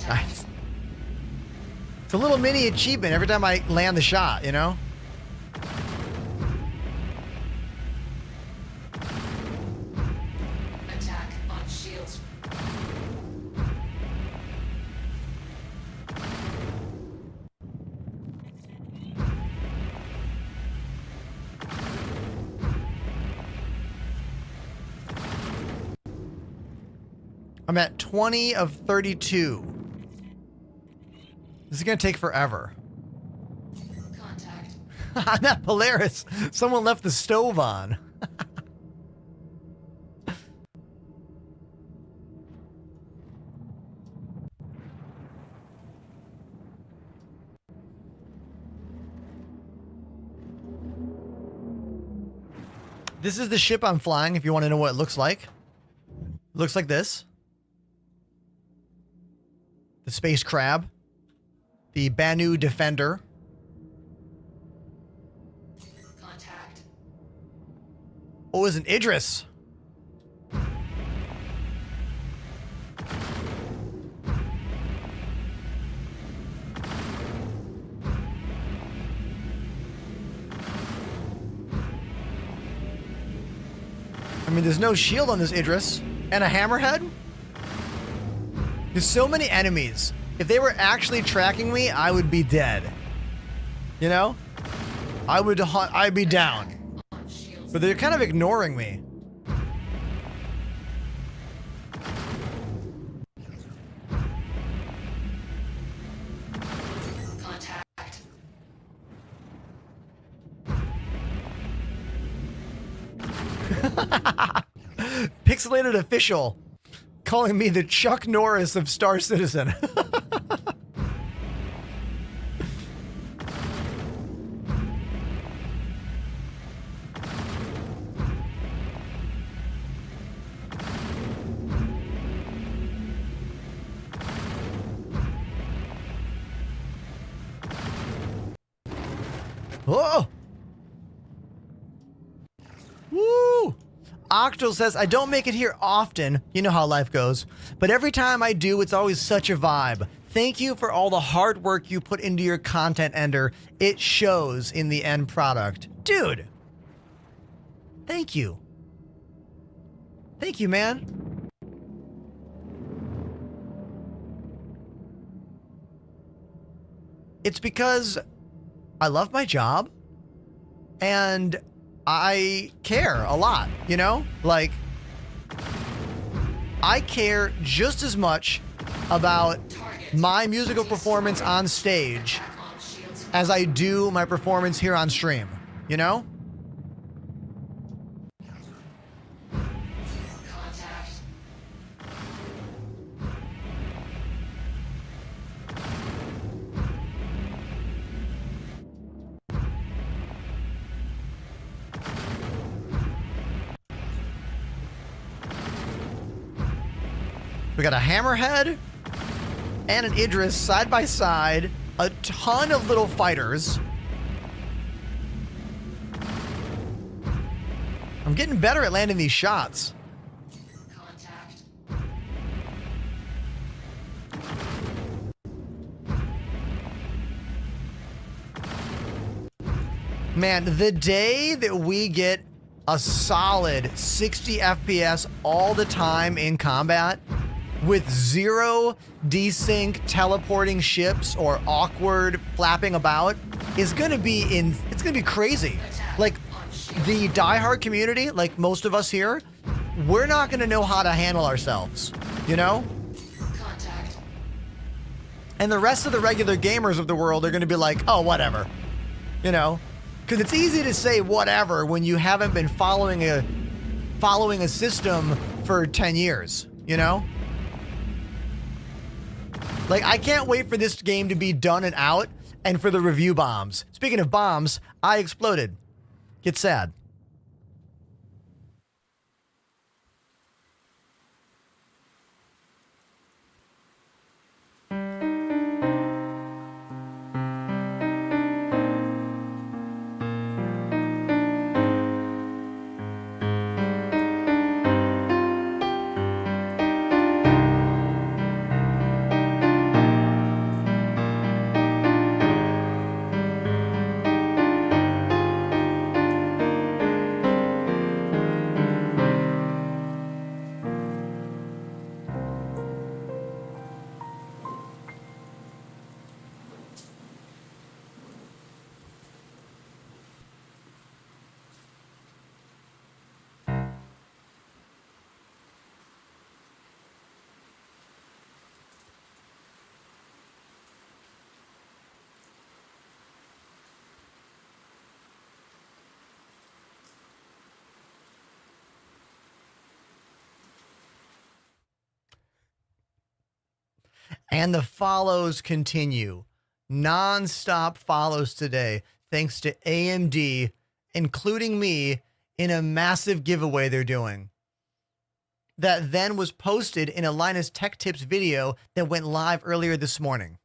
Nice. It's a little mini achievement every time I land the shot, you know? Attack on shields. I'm at 20 of 32. This is gonna take forever. Contact. On that Polaris, someone left the stove on. This is the ship I'm flying, if you want to know what it looks like. It looks like this. The Space Crab. The Banu Defender. Contact. Oh, it was an Idris. I mean, there's no shield on this Idris. And a hammerhead? There's so many enemies. If they were actually tracking me, I would be dead. You know? I'd be down. But they're kind of ignoring me. Contact. Pixelated official calling me the Chuck Norris of Star Citizen. Oh! Woo! Octal says, I don't make it here often, you know how life goes, but every time I do, it's always such a vibe. Thank you for all the hard work you put into your content, Ender. It shows in the end product. Dude! Thank you. Thank you, man. It's because I love my job and I care a lot, you know? Like, I care just as much about my musical performance on stage as I do my performance here on stream, you know? We got a hammerhead and an Idris side by side, a ton of little fighters. I'm getting better at landing these shots. Contact. Man, the day that we get a solid 60 FPS all the time in combat, with zero desync teleporting ships or awkward flapping about, is gonna be it's gonna be crazy. Like, the diehard community, like most of us here, we're not gonna know how to handle ourselves, you know? Contact. And the rest of the regular gamers of the world are gonna be like, oh, whatever, you know? Because it's easy to say whatever when you haven't been following a system for 10 years, you know? Like, I can't wait for this game to be done and out and for the review bombs. Speaking of bombs, I exploded. Get sad. And the follows continue. Non-stop follows today, thanks to AMD, including me, in a massive giveaway they're doing. That then was posted in a Linus Tech Tips video that went live earlier this morning.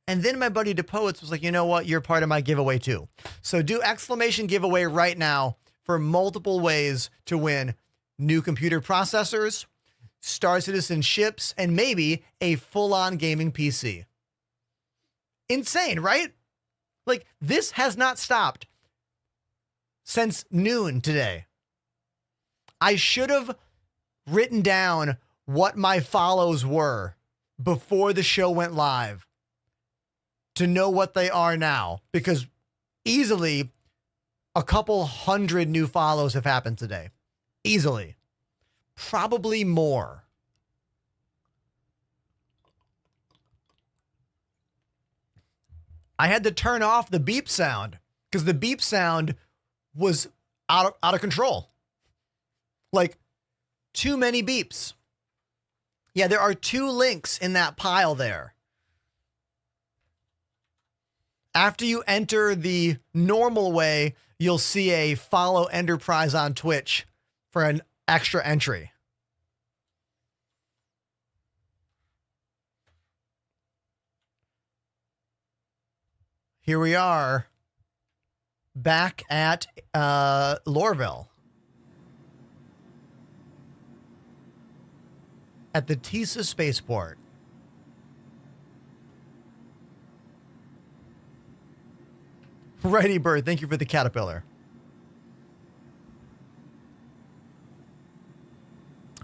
And then my buddy DePoets was like, you know what? You're part of my giveaway too. So do exclamation giveaway right now for multiple ways to win new computer processors, Star Citizen ships, and maybe a full-on gaming PC. Insane, right? Like, this has not stopped since noon today. I should have written down what my follows were before the show went live to know what they are now, because easily a couple hundred new follows have happened today. Easily. Probably more. I had to turn off the beep sound because the beep sound was out of control. Like, too many beeps. Yeah, there are 2 links in that pile there. After you enter the normal way, you'll see a follow Enterprise on Twitch for an extra entry. Here we are back at Lorville. At the Tisa Spaceport. Righty Bird, thank you for the caterpillar.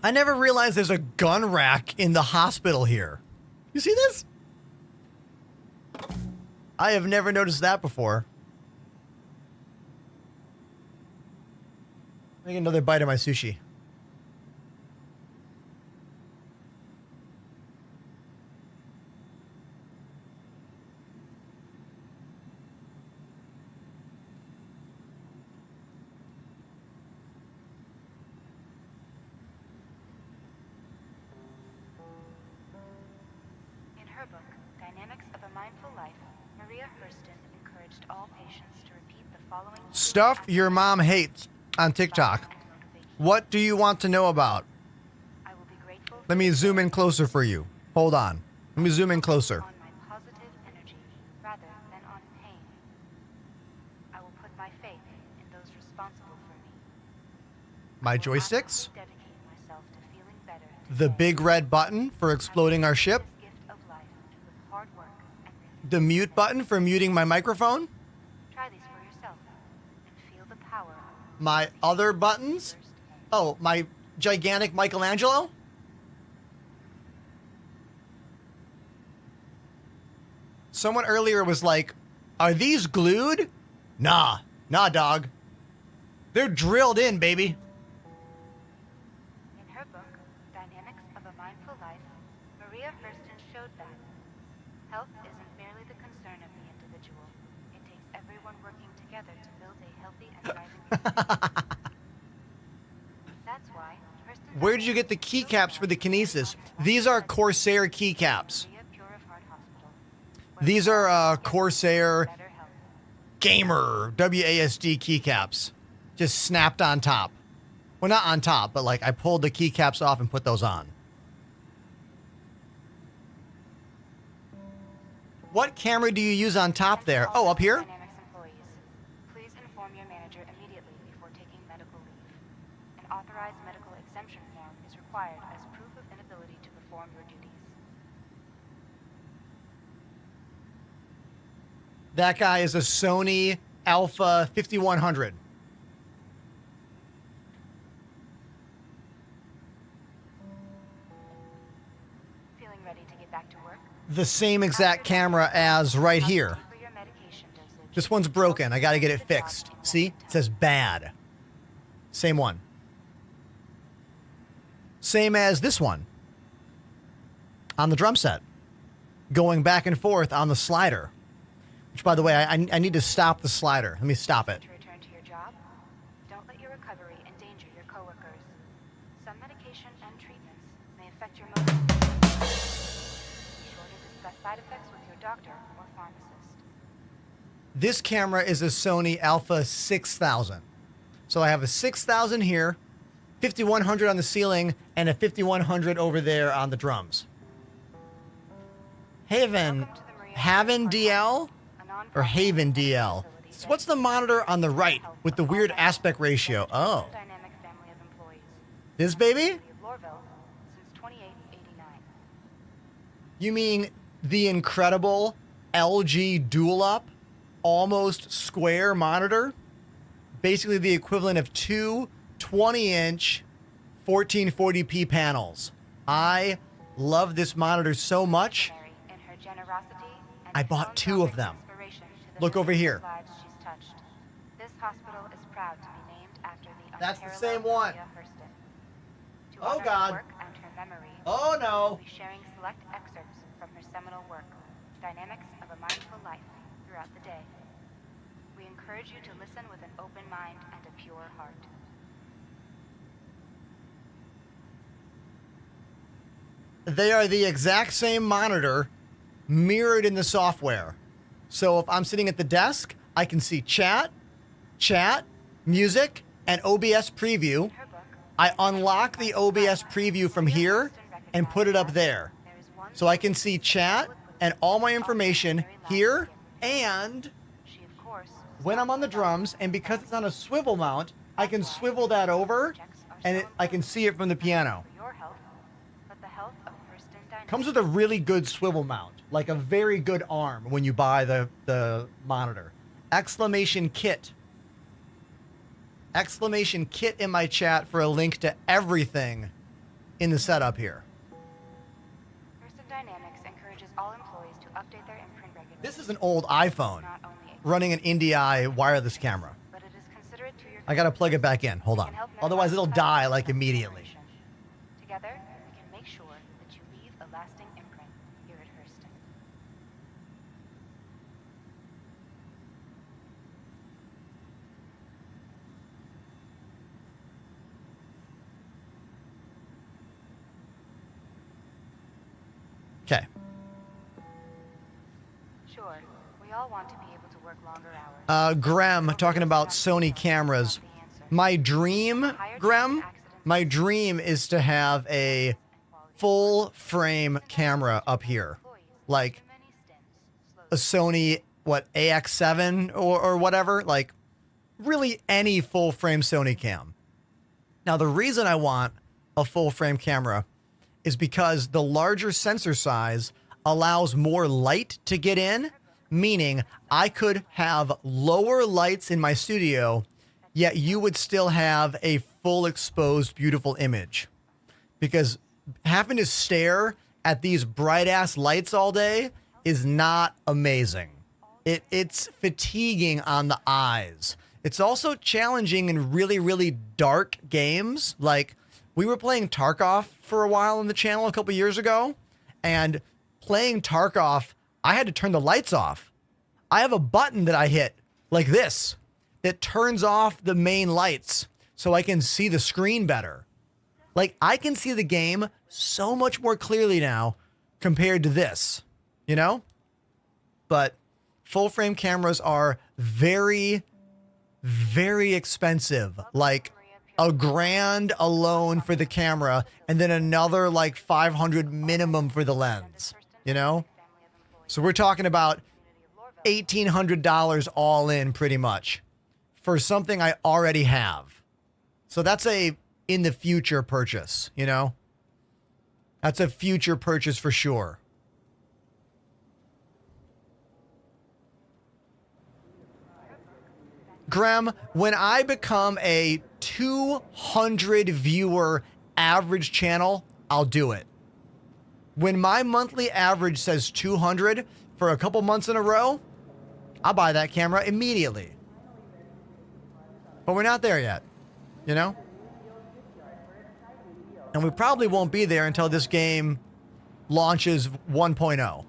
I never realized there's a gun rack in the hospital here. You see this? I have never noticed that before. Let me get another bite of my sushi. In her book, Dynamics of a Mindful Life, Maria Hurston encouraged all patients to repeat the following Stuff your mom hates on TikTok. What do you want to know about? Let me zoom in closer for you. Hold on. Let me zoom in closer. on my positive energy rather than on pain. I will put my faith in those responsible for me. My joysticks. Dedicate myself to feeling better The big red button for exploding our ship. gift of life with hard work and The mute button for muting my microphone. try these for yourself and feel the power of My other buttons. Oh, my gigantic Michelangelo. Someone earlier was like, are these glued? Nah, dog. They're drilled in, baby. In her book, Dynamics of a Mindful Life, Maria Hurston showed that health isn't merely the concern of the individual. It takes everyone working together to build a healthy and thriving community. That's why Hurston Where did you get the keycaps for the kinesis? These are Corsair keycaps. These are Corsair Gamer WASD keycaps. Just snapped on top. Well, not on top, but like I pulled the keycaps off and put those on. What camera do you use on top there? Oh, up here? Dynamics employees, please inform your manager immediately before taking medical leave. An authorized medical exemption form is required as proof of inability to perform your duties. That guy is a Sony Alpha 5100. Feeling ready to get back to work? The same exact camera as right here. This one's broken. I got to get it fixed. See? It says bad. Same one. Same as this one. On the drum set. Going back and forth on the slider. Which, by the way, I need to stop the slider. Let me stop it. To return to your job? Don't let your recovery endanger your coworkers. Some medication and treatments may affect your mood. Be sure to discuss side effects with your doctor or pharmacist. This camera is a Sony Alpha 6000. So I have a 6000 here, 5100 on the ceiling, and a 5100 over there on the drums. Haven, Haven DL or Haven DL? So what's the monitor on the right with the weird aspect ratio? Oh. This baby? You mean the incredible LG dual up, almost square monitor? Basically the equivalent of two 20-inch 1440p panels. I love this monitor so much, I bought two of them. Look over here. This hospital is proud to be named after the That's the same one. To Oh honor her God. work and her memory, Oh no. we'll be sharing select excerpts from her seminal work, Dynamics of a Mindful Life, throughout the day. We encourage you to listen with an open mind and a pure heart. They are the exact same monitor mirrored in the software. So if I'm sitting at the desk, I can see chat, music, and OBS preview. I unlock the OBS preview from here and put it up there. So I can see chat and all my information here, and when I'm on the drums, and because it's on a swivel mount, I can swivel that over and I can see it from the piano. Comes with a really good swivel mount, like a very good arm when you buy the monitor. Exclamation kit. Exclamation kit in my chat for a link to everything in the setup here. Hurston Dynamics encourages all employees to update their imprint regularly. This is an old iPhone running an NDI wireless camera. But it is considerate to your I gotta plug it back in. Hold on. Otherwise it'll die like immediately. Together, we can make sure that you leave a lasting imprint here at Hurston. Okay. Sure, we all want to be able to work longer hours. Grem talking about Sony cameras. My dream, Grem, my dream is to have a full frame camera up here. Like a Sony, what, AX7 or whatever. Like really any full frame Sony cam. Now the reason I want a full frame camera is because the larger sensor size allows more light to get in, meaning I could have lower lights in my studio, yet you would still have a full exposed, beautiful image. Because having to stare at these bright ass lights all day is not amazing. It's fatiguing on the eyes. It's also challenging in really, really dark games. Like we were playing Tarkov for a while on the channel a couple years ago, and playing Tarkov, I had to turn the lights off. I have a button that I hit like this that turns off the main lights so I can see the screen better. Like I can see the game so much more clearly now compared to this, you know? But full frame cameras are very, very expensive. Like $1,000 alone for the camera and then another like 500 minimum for the lens, you know? So we're talking about $1,800 all in pretty much for something I already have. So that's a in the future purchase, you know? That's a future purchase for sure. Graham, when I become a 200 viewer average channel, I'll do it. When my monthly average says 200 for a couple months in a row, I'll buy that camera immediately. But we're not there yet, you know? And we probably won't be there until this game launches 1.0.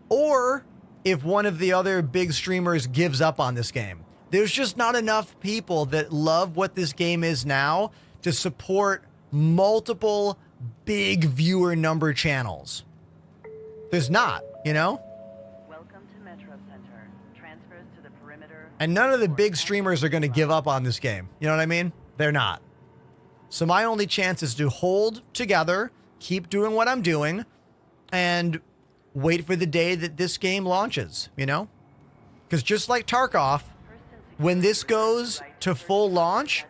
Or if one of the other big streamers gives up on this game. There's just not enough people that love what this game is now to support multiple big viewer number channels. There's not, you know? Welcome to Metro Center. Transfers to the perimeter. And none of the big streamers are going to give up on this game. You know what I mean? They're not. So my only chance is to hold together, keep doing what I'm doing, and wait for the day that this game launches, you know? Because just like Tarkov, when this goes to full launch,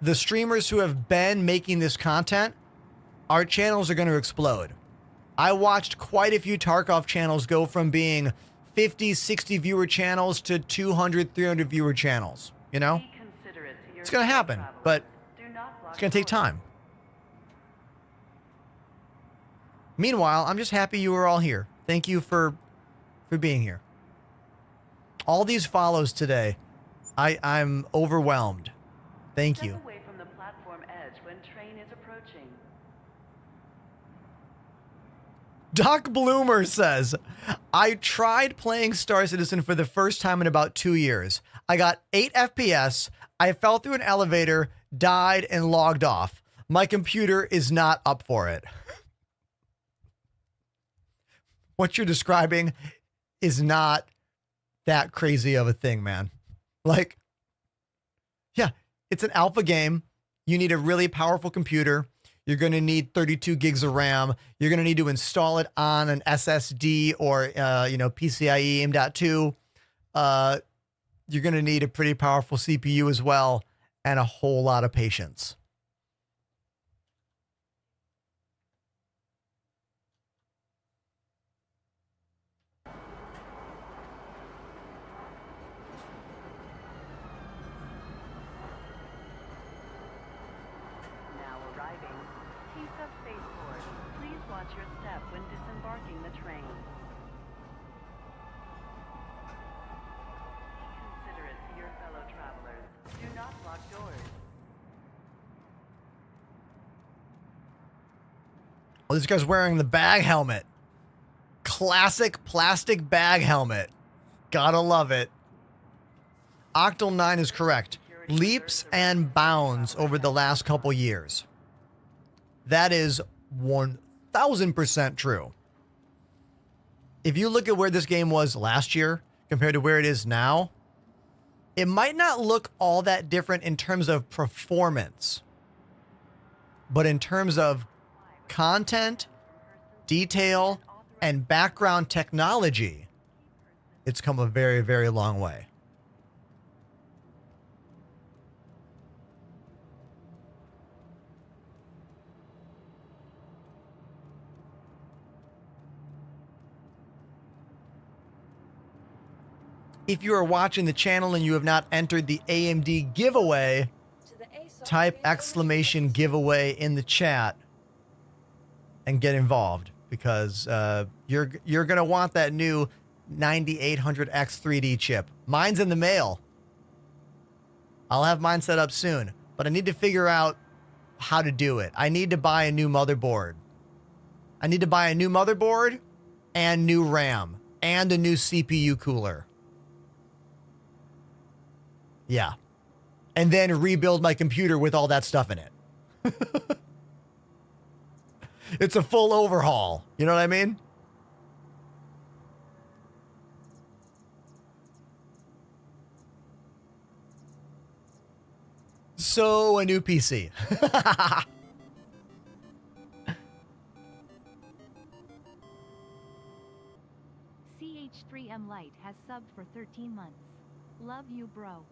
the streamers who have been making this content, our channels are going to explode. I watched quite a few Tarkov channels go from being 50, 60 viewer channels to 200, 300 viewer channels, you know? It's going to happen, but it's going to take time. Meanwhile, I'm just happy you are all here. Thank you for being here. All these follows today. I'm overwhelmed. Thank you. Step away from the platform edge when train is approaching. Doc Bloomer says, I tried playing Star Citizen for the first time in about 2 years. I got 8 FPS. I fell through an elevator, died, and logged off. My computer is not up for it. What you're describing is not that crazy of a thing, man. Like, yeah, it's an alpha game. You need a really powerful computer. You're going to need 32 gigs of RAM. You're going to need to install it on an SSD or, PCIe M.2. You're going to need a pretty powerful CPU as well and a whole lot of patience. Now arriving. TISA Spaceport. Please watch your step when disembarking the train. Be considerate to your fellow travelers. Do not lock doors. Oh, this guy's wearing the bag helmet. Classic plastic bag helmet. Gotta love it. Octal 9 is correct. Leaps and bounds over the last couple years. That is 1000% true. If you look at where this game was last year compared to where it is now, it might not look all that different in terms of performance, but in terms of content, detail, and background technology, it's come a very, very long way. If you are watching the channel and you have not entered the AMD giveaway, type exclamation giveaway in the chat and get involved, because you're going to want that new 9800X 3D chip. Mine's in the mail. I'll have mine set up soon, but I need to figure out how to do it. I need to buy a new motherboard. I need to buy a new motherboard and new RAM and a new CPU cooler. Yeah. And then rebuild my computer with all that stuff in it. It's a full overhaul. You know what I mean? So, a new PC. CH3M Lite has subbed for 13 months. Love you, bro.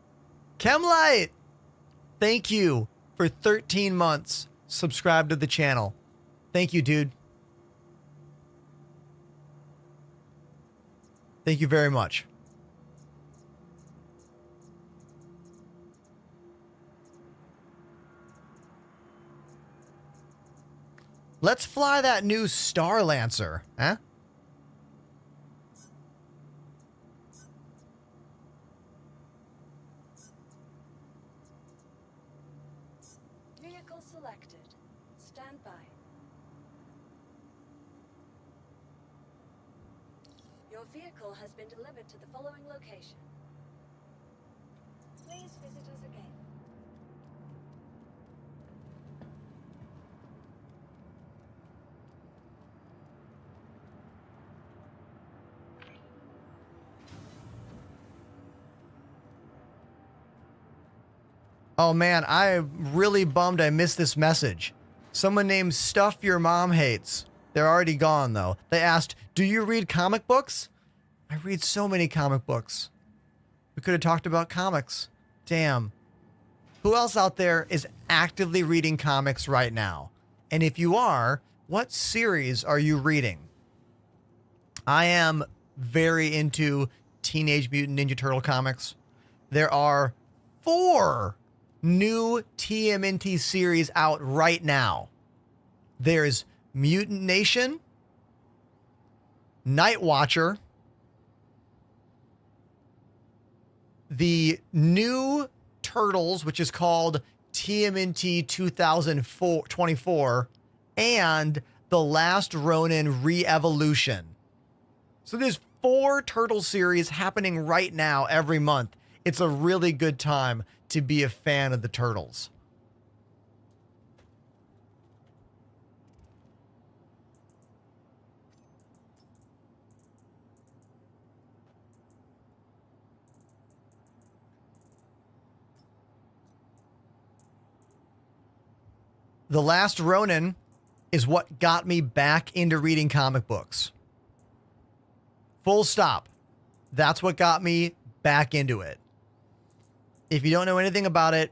Chemlight, thank you for 13 months. Subscribe to the channel. Thank you, dude. Thank you very much. Let's fly that new Star Lancer, huh? Vehicle selected. Stand by. Your vehicle has been delivered to the following location. Please visit us again. Oh man, I'm really bummed I missed this message. Someone named Stuff Your Mom Hates They're already gone, though. They asked, do you read comic books? I read so many comic books. We could have talked about comics. Damn. Who else out there is actively reading comics right now? And if you are, what series are you reading? I am very into Teenage Mutant Ninja Turtle comics. There are 4 new TMNT series out right now. There's Mutant Nation, Night Watcher, the new Turtles, which is called TMNT 2024, and The Last Ronin Re-Evolution. So there's 4 Turtle series happening right now every month. It's a really good time to be a fan of the Turtles. The Last Ronin is what got me back into reading comic books. Full stop. That's what got me back into it. If you don't know anything about it,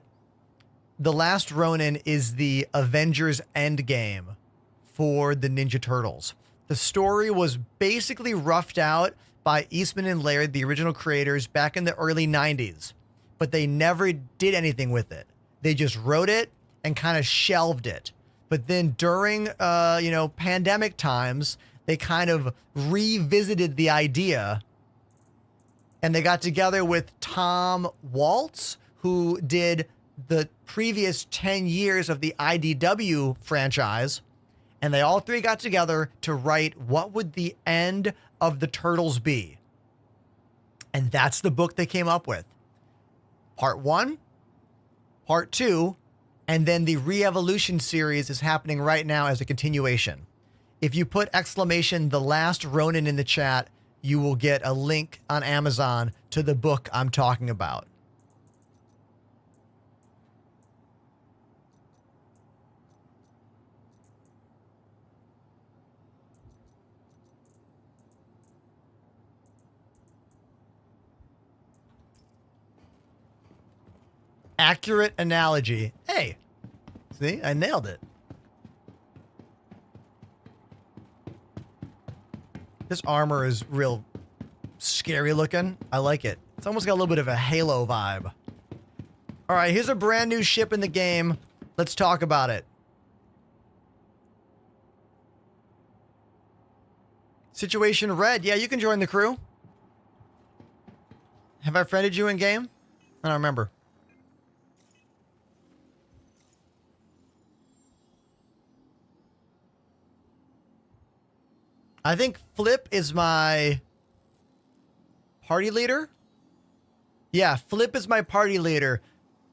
The Last Ronin is the Avengers Endgame for the Ninja Turtles. The story was basically roughed out by Eastman and Laird, the original creators, back in the early 90s, but they never did anything with it. They just wrote it and kind of shelved it. But then during, pandemic times, they kind of revisited the idea, and they got together with Tom Waltz, who did the previous 10 years of the IDW franchise, and they all 3 got together to write what would the end of the Turtles be. And that's the book they came up with. Part 1, Part 2, and then the Re-Evolution series is happening right now as a continuation. If you put exclamation The Last Ronin in the chat, you will get a link on Amazon to the book I'm talking about. Accurate analogy. Hey, see, I nailed it. This armor is real scary looking. I like it. It's almost got a little bit of a Halo vibe. All right, here's a brand new ship in the game. Let's talk about it. Situation Red. Yeah, you can join the crew. Have I friended you in game? I don't remember. I think Flip is my party leader. Yeah, Flip is my party leader.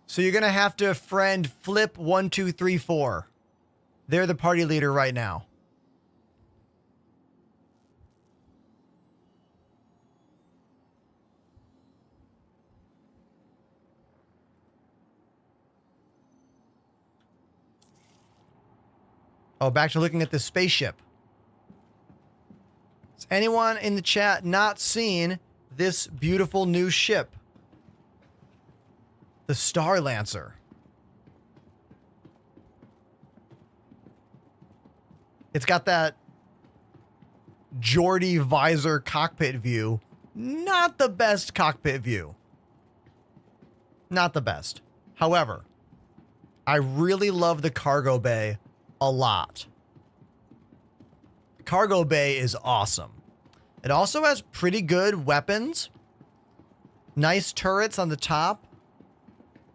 So you're going to have to friend Flip 1234. They're the party leader right now. Oh, back to looking at the spaceship. Has anyone in the chat not seen this beautiful new ship? The Star Lancer. It's got that Geordie visor cockpit view. Not the best cockpit view. Not the best. However, I really love the cargo bay a lot. Cargo bay is awesome. It also has pretty good weapons. Nice turrets on the top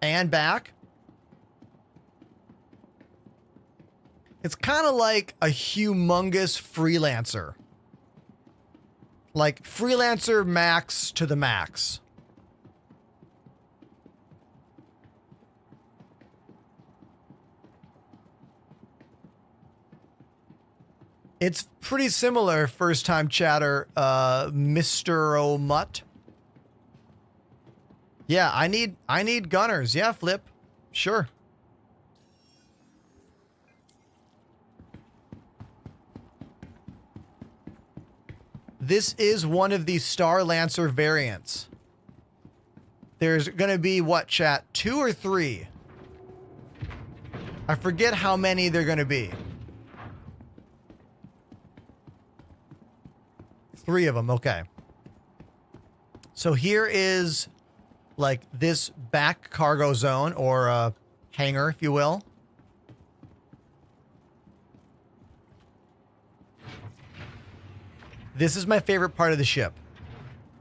and back. It's kind of like a humongous Freelancer. Like Freelancer max to the max. It's pretty similar, first time chatter, Mr. O'Mutt. Yeah, I need gunners. Yeah, Flip. Sure. This is one of the Star Lancer variants. There's going to be, what, chat? 2 or 3? I forget how many they're going to be. 3 of them, okay. So here is, like, this back cargo zone, or hangar, if you will. This is my favorite part of the ship.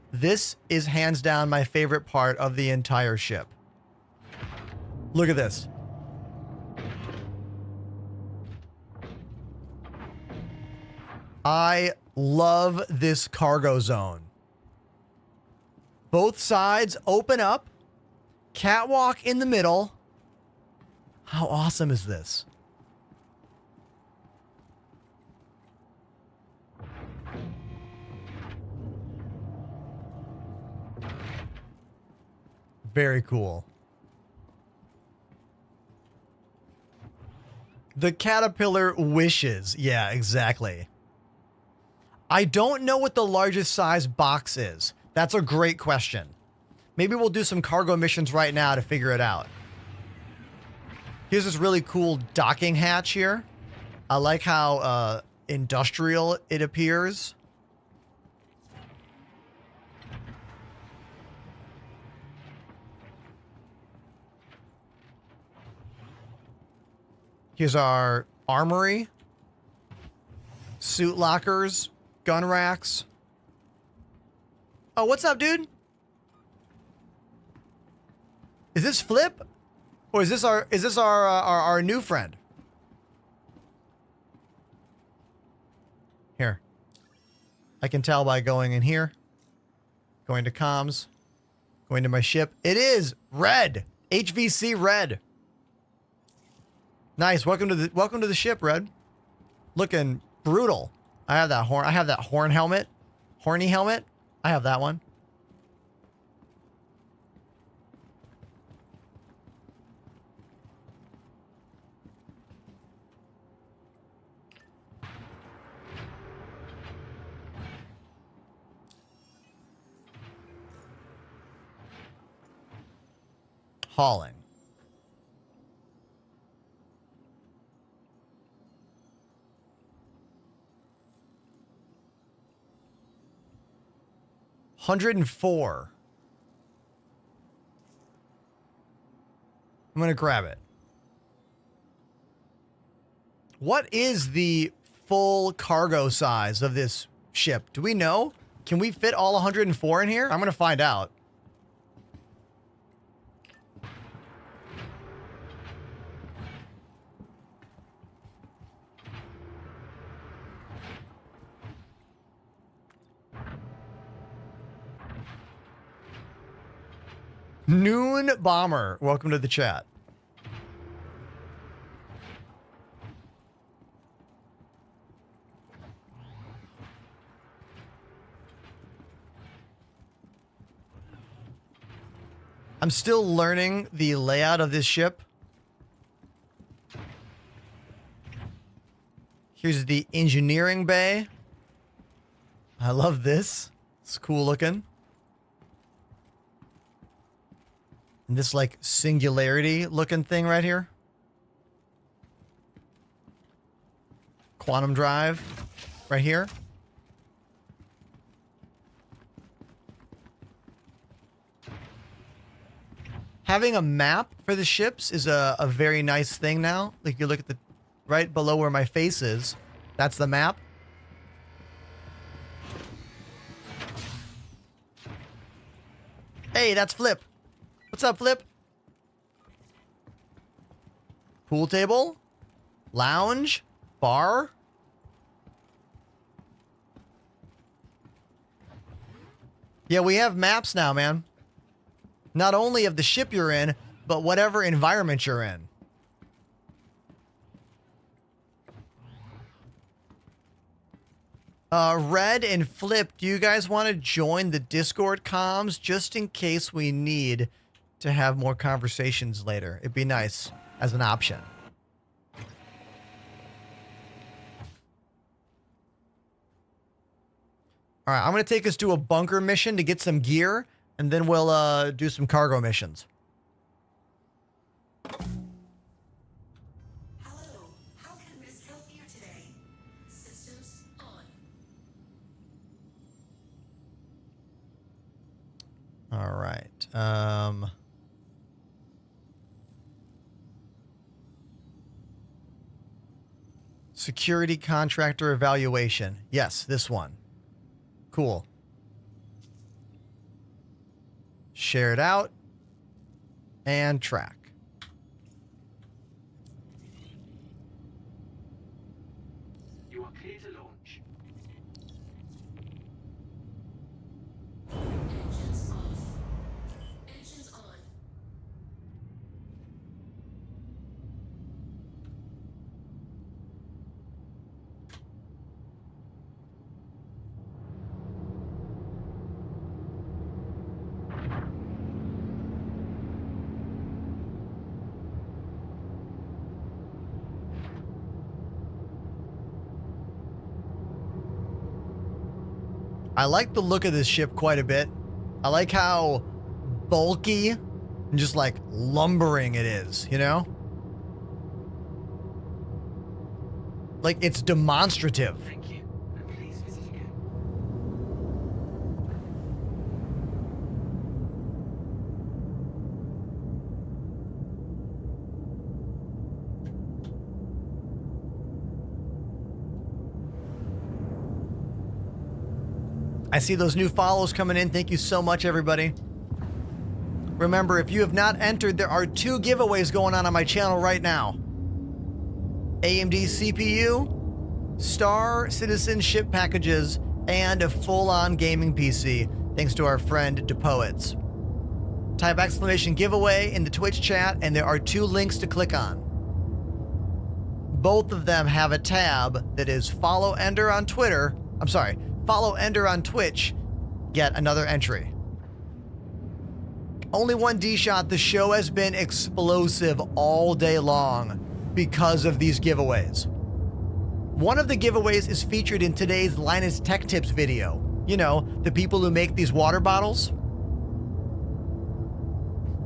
This is hands down my favorite part of the entire ship. Look at this. I love this cargo zone. Both sides open up. Catwalk in the middle. How awesome is this? Very cool. The caterpillar wishes. Yeah, exactly. I don't know what the largest size box is. That's a great question. Maybe we'll do some cargo missions right now to figure it out. Here's this really cool docking hatch here. I like how industrial it appears. Here's our armory, suit lockers, gun racks. Oh, what's up, dude? Is this Flip? Or is this our new friend? Here. I can tell by going in here. Going to comms. Going to my ship. It is Red. HVC Red. Nice. Welcome to the ship, Red. Looking brutal. I have that horn helmet. Horny helmet. I have that one. Hauling. $104. I'm gonna grab it. What is the full cargo size of this ship? Do we know? Can we fit all 104 in here? I'm gonna find out. Noon Bomber, welcome to the chat. I'm still learning the layout of this ship. Here's the engineering bay. I love this. It's cool looking. And this like singularity looking thing right here. Quantum drive right here. Having a map for the ships is a very nice thing now. Like you look at the right below where my face is. That's the map. Hey, that's Flip. What's up, Flip? Pool table? Lounge? Bar? Yeah, we have maps now, man. Not only of the ship you're in, but whatever environment you're in. Red and Flip, do you guys want to join the Discord comms just in case we need to have more conversations later? It'd be nice as an option. All right, I'm going to take us to a bunker mission to get some gear, and then we'll do some cargo missions. Hello. How can Miss help you today? Systems on. All right. Security contractor evaluation. Yes, this one. Cool. Share it out. And track. You are clear to launch. Engines off. Engines on. I like the look of this ship quite a bit. I like how bulky and just like lumbering it is, you know? Like it's demonstrative. Thank you, and please visit again. I see those new follows coming in. Thank you so much, everybody. Remember, if you have not entered, there are 2 giveaways going on my channel right now. AMD CPU, Star Citizen ship packages, and a full-on gaming PC, thanks to our friend DePoets. Type exclamation giveaway in the Twitch chat, and there are 2 links to click on. Both of them have a tab that is follow Ender on Twitter. I'm sorry, follow Ender on Twitch, get another entry. Only one D-Shot, the show has been explosive all day long because of these giveaways. One of the giveaways is featured in today's Linus Tech Tips video. You know, the people who make these water bottles.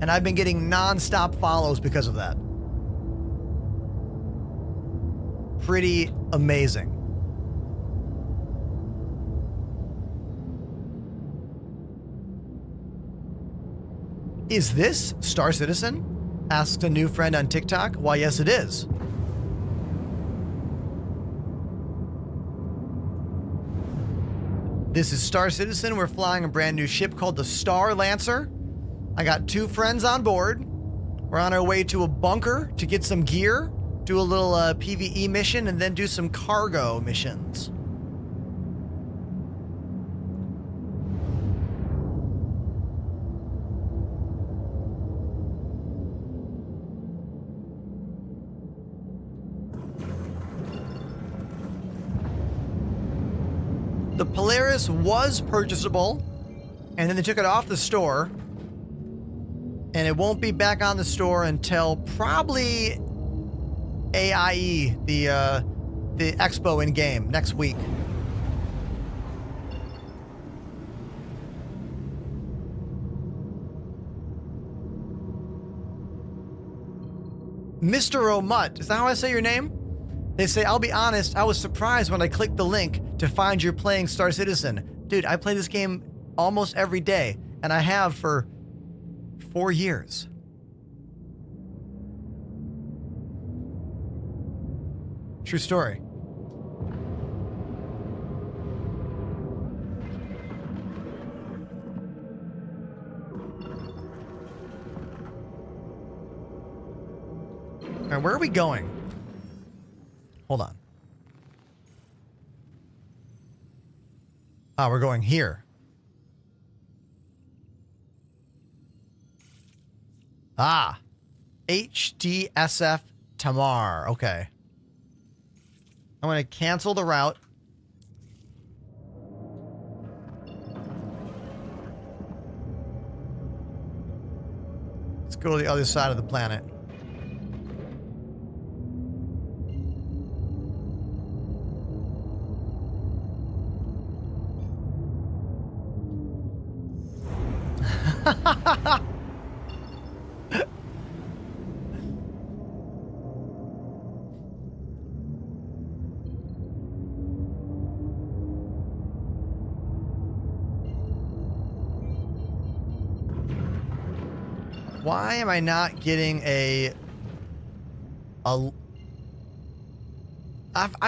And I've been getting non-stop follows because of that. Pretty amazing. Is this Star Citizen? Asks a new friend on TikTok. Why, yes, it is. This is Star Citizen. We're flying a brand new ship called the Star Lancer. I got 2 friends on board. We're on our way to a bunker to get some gear, do a little PvE mission, and then do some cargo missions. The Polaris was purchasable, and then they took it off the store, and it won't be back on the store until probably AIE, the expo in game next week. Mr. Omut, is that how I say your name? They say, I'll be honest, I was surprised when I clicked the link to find you're playing Star Citizen. Dude, I play this game almost every day, and I have for 4 years. True story. All right, where are we going? Hold on. Ah, we're going here. Ah, HDSF Tamar. Okay. I'm going to cancel the route. Let's go to the other side of the planet. Why am I not getting I've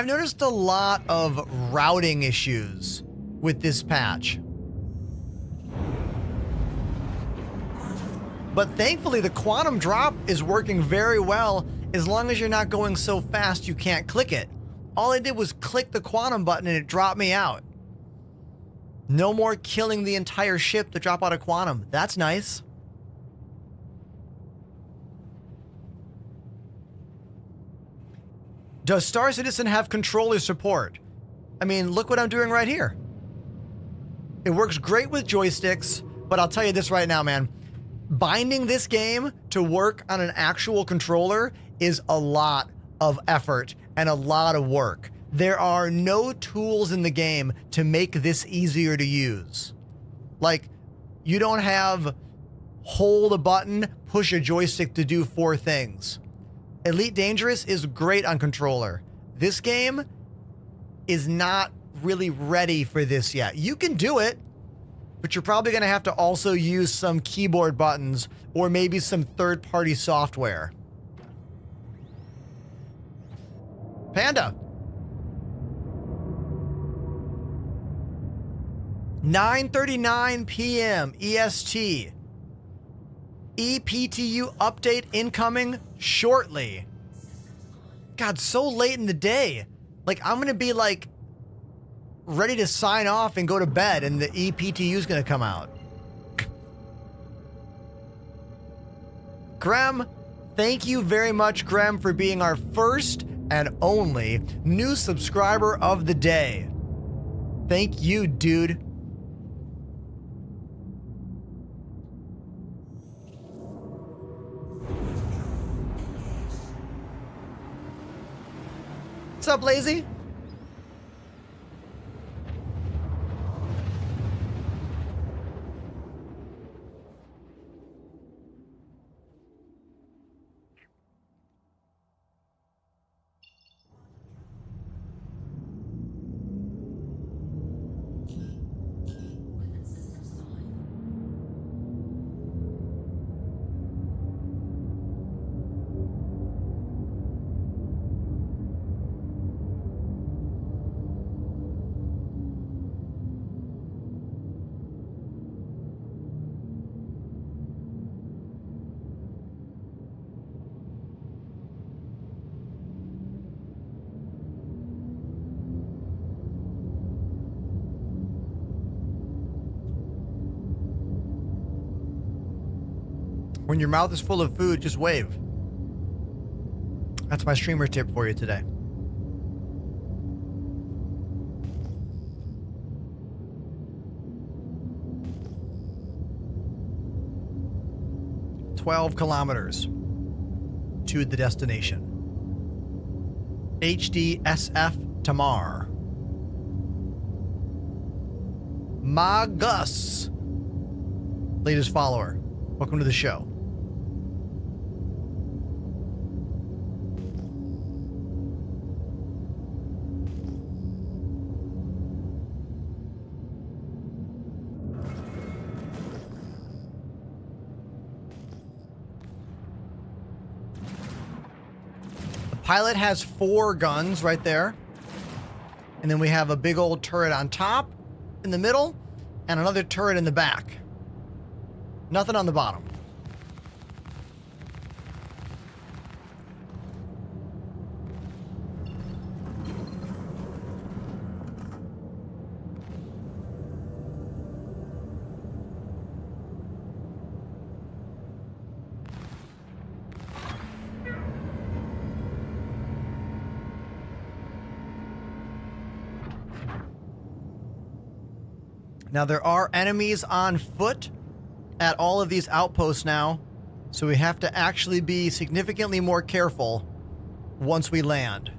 noticed a lot of routing issues with this patch. But thankfully the quantum drop is working very well as long as you're not going so fast you can't click it. All I did was click the quantum button and it dropped me out. No more killing the entire ship to drop out of quantum. That's nice. Does Star Citizen have controller support? I mean, look what I'm doing right here. It works great with joysticks, but I'll tell you this right now, man. Binding this game to work on an actual controller is a lot of effort and a lot of work. There are no tools in the game to make this easier to use. Like, you don't have hold a button, push a joystick to do 4 things. Elite Dangerous is great on controller. This game is not really ready for this yet. You can do it, but you're probably going to have to also use some keyboard buttons or maybe some third-party software. Panda. 9:39 p.m. EST. ePTU update incoming shortly. God, so late in the day. Like, I'm going to be like ready to sign off and go to bed and the ePTU is going to come out. Grem, thank you very much, Grem, for being our first and only new subscriber of the day. Thank you, dude. What's up, Lazy? When your mouth is full of food, just wave. That's my streamer tip for you today. "12 kilometers to the destination. HDSF Tamar. Magus. Latest follower. Welcome to the show. Pilot has 4 guns right there. And then we have a big old turret on top, in the middle, and another turret in the back. Nothing on the bottom. Now, there are enemies on foot at all of these outposts now, so we have to actually be significantly more careful once we land.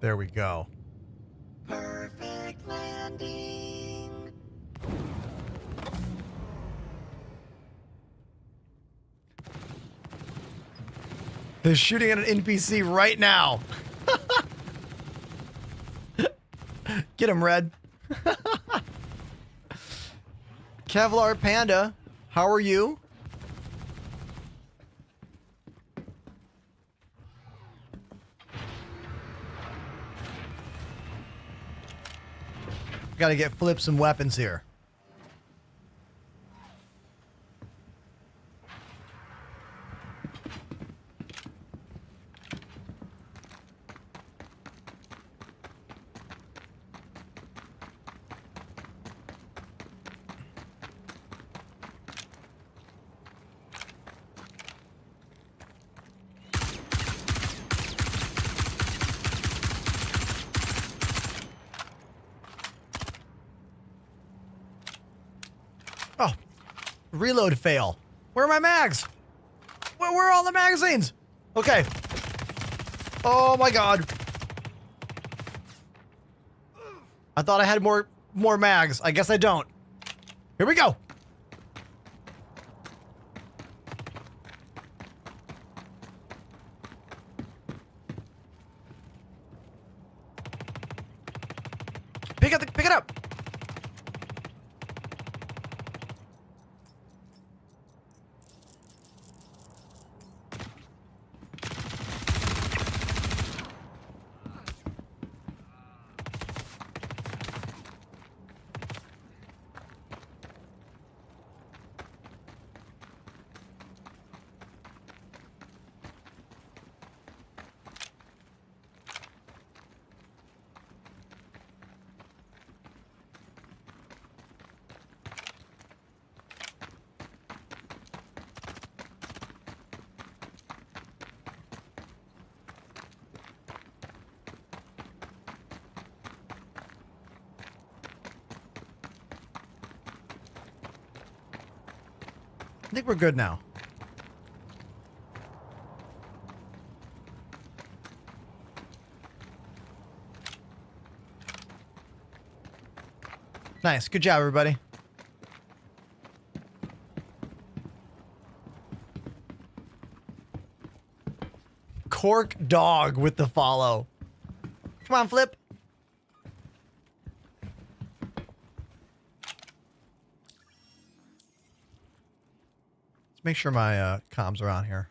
There we go. Perfect landing. They're shooting at an NPC right now. Get him, Red. Kevlar Panda, how are you? Gotta get Flip some weapons here. Oh, reload fail. Where are my mags? Where are all the magazines? Okay. Oh my god. I thought I had more mags. I guess I don't. Here we go. Pick it up. I think we're good now. Nice. Good job, everybody. Cork dog with the follow. Come on, Flip. Let's make sure my comms are on here.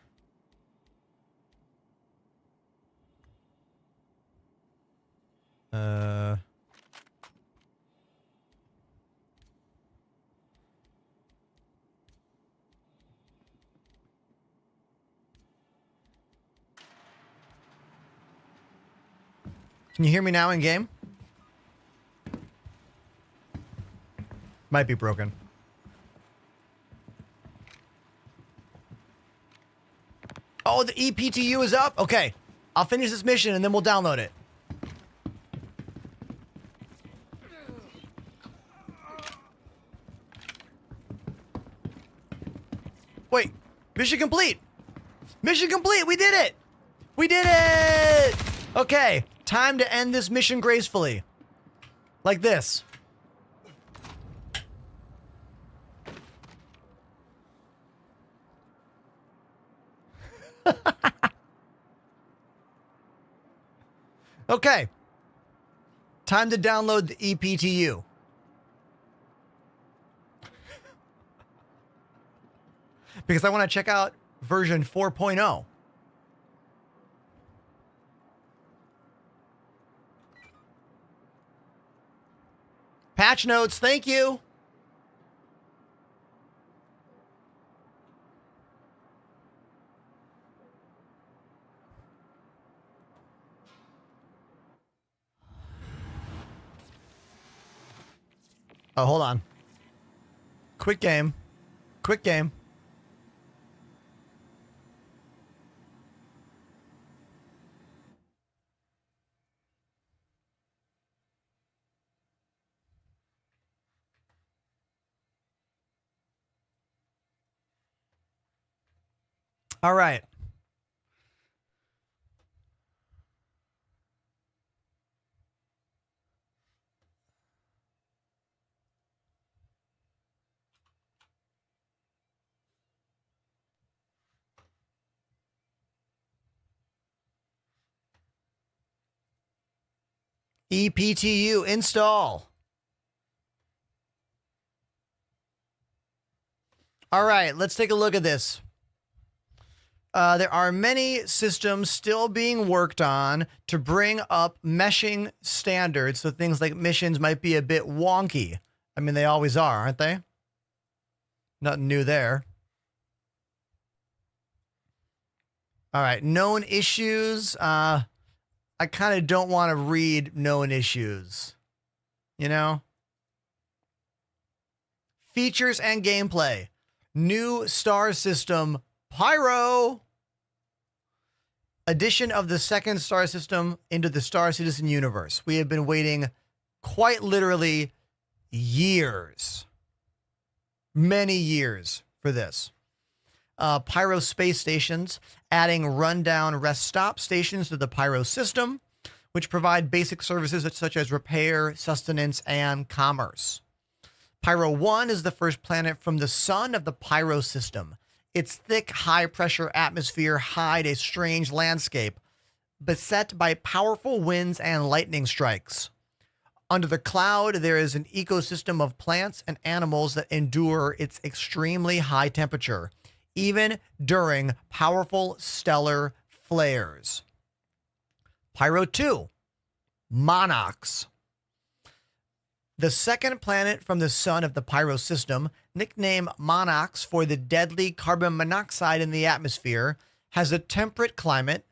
Can you hear me now in game? Might be broken. Oh, the EPTU is up? Okay. I'll finish this mission and then we'll download it. Wait. Mission complete. Mission complete. We did it. We did it. Okay. Time to end this mission gracefully. Like this. Okay. Time to download the EPTU. Because I want to check out version 4.0. Patch notes, thank you. Oh, hold on. Quick game. Quick game. All right. EPTU install. All right, let's take a look at this. There are many systems still being worked on to bring up meshing standards, so things like missions might be a bit wonky. I mean, they always are, aren't they? Nothing new there. All right, known issues. I kind of don't want to read known issues, you know? Features and gameplay. New star system, Pyro. Addition of the second star system into the Star Citizen universe. We have been waiting quite literally years. Many years for this. Pyro space stations, adding rundown rest stop stations to the Pyro system, which provide basic services such as repair, sustenance, and commerce. Pyro 1 is the first planet from the sun of the Pyro system. Its thick, high-pressure atmosphere hide a strange landscape, beset by powerful winds and lightning strikes. Under the cloud, there is an ecosystem of plants and animals that endure its extremely high temperature, even during powerful stellar flares. Pyro 2, Monox. The second planet from the sun of the Pyro system, nicknamed Monox for the deadly carbon monoxide in the atmosphere, has a temperate climate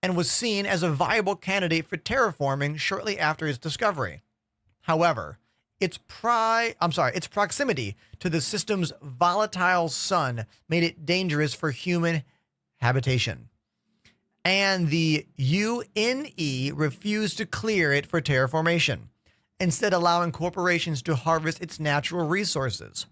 and was seen as a viable candidate for terraforming shortly after its discovery. However, its proximity to the system's volatile sun made it dangerous for human habitation. And the UNE refused to clear it for terraformation, instead allowing corporations to harvest its natural resources.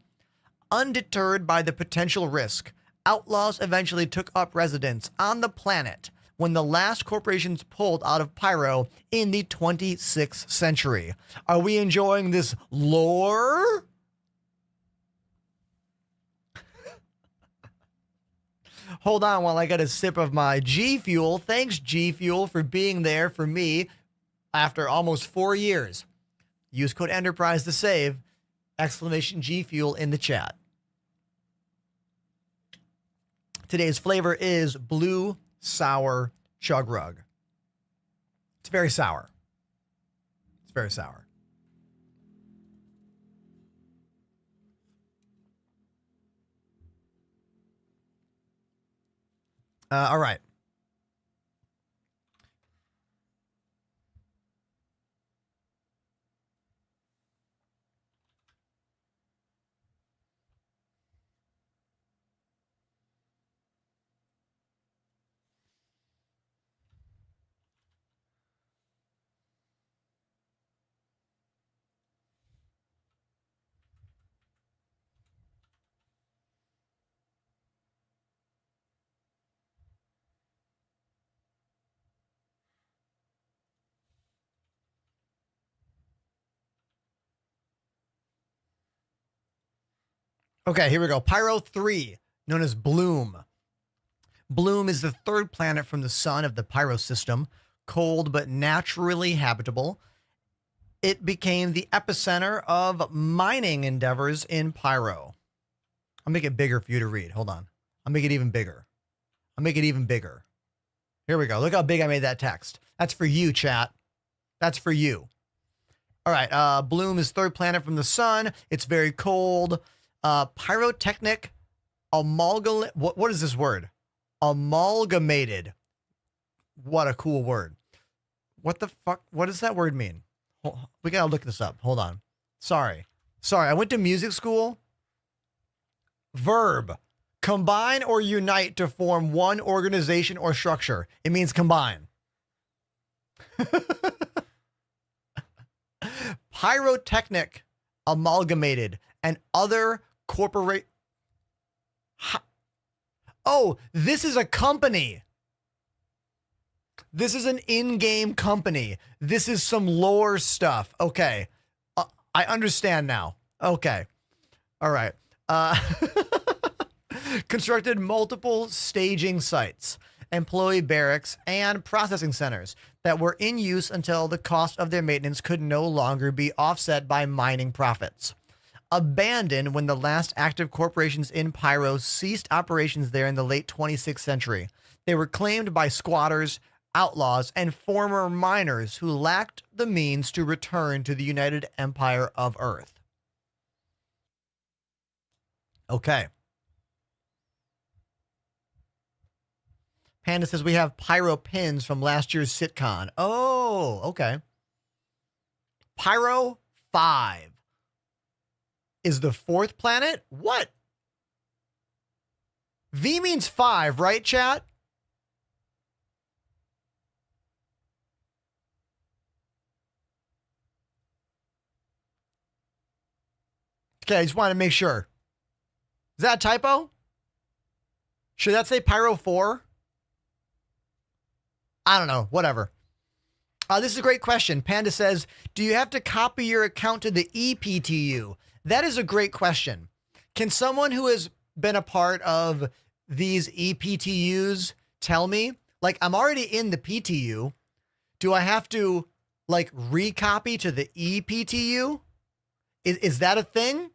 Undeterred by the potential risk, outlaws eventually took up residence on the planet when the last corporations pulled out of Pyro in the 26th century. Are we enjoying this lore? Hold on while I get a sip of my G Fuel. Thanks, G Fuel, for being there for me after almost 4 years. Use code Enterprise to save. Exclamation G Fuel in the chat. Today's flavor is blue sour chug rug. It's very sour. It's very sour. All right. Okay, here we go. Pyro 3, known as Bloom. Bloom is the third planet from the sun of the Pyro system, cold but naturally habitable. It became the epicenter of mining endeavors in Pyro. I'll make it bigger for you to read. Hold on. I'll make it even bigger. I'll make it even bigger. Here we go. Look how big I made that text. That's for you, chat. That's for you. All right. Bloom is third planet from the sun. It's very cold. Pyrotechnic amalgam. What is this word? Amalgamated. What a cool word. What the fuck? What does that word mean? We gotta look this up. Hold on. Sorry. I went to music school. Verb. Combine or unite to form one organization or structure. It means combine. Pyrotechnic amalgamated and other corporate. Oh, this is a company. This is an in-game company. This is some lore stuff. Okay. I understand now. Okay. All right. Constructed multiple staging sites employee barracks, and processing centers that were in use until the cost of their maintenance could no longer be offset by mining profits. Abandoned when the last active corporations in Pyro ceased operations there in the late 26th century. They were claimed by squatters, outlaws, and former miners who lacked the means to return to the United Empire of Earth. Okay. Panda says we have Pyro pins from last year's SitCon. Oh, okay. Pyro 5 is the 4th planet? What? V means 5, right, chat? Okay, I just want to make sure. Is that a typo? Should that say Pyro 4? I don't know. Whatever. This is a great question. Panda says, do you have to copy your account to the EPTU? That is a great question. Can someone who has been a part of these EPTUs tell me? Like, I'm already in the PTU. Do I have to, like, recopy to the EPTU? Is that a thing?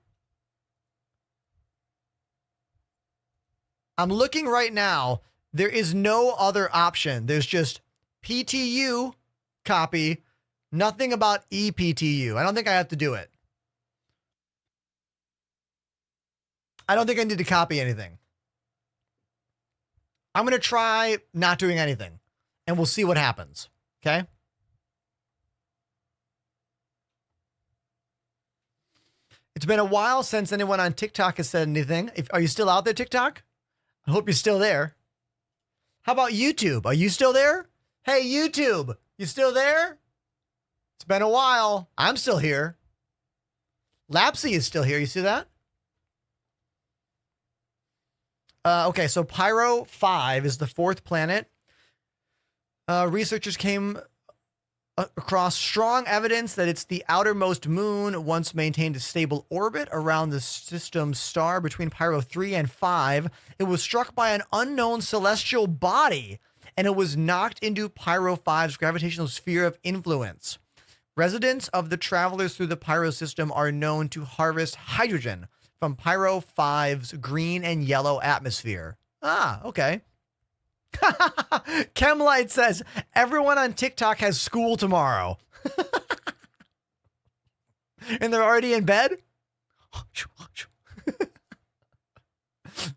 I'm looking right now. There is no other option. There's just PTU copy, nothing about EPTU. I don't think I have to do it. I don't think I need to copy anything. I'm going to try not doing anything, and we'll see what happens. Okay? It's been a while since anyone on TikTok has said anything. Are you still out there, TikTok? I hope you're still there. How about YouTube? Are you still there? Hey, YouTube, you still there? It's been a while. I'm still here. Lapsy is still here. You see that? Okay, so Pyro 5 is the 4th planet. Researchers came across strong evidence that it's the outermost moon, once maintained a stable orbit around the system's star between Pyro 3 and 5. It was struck by an unknown celestial body, and it was knocked into Pyro 5's gravitational sphere of influence. Residents of the travelers through the Pyro system are known to harvest hydrogen from Pyro 5's green and yellow atmosphere. Ah, okay. Chemlight says, everyone on TikTok has school tomorrow. And they're already in bed?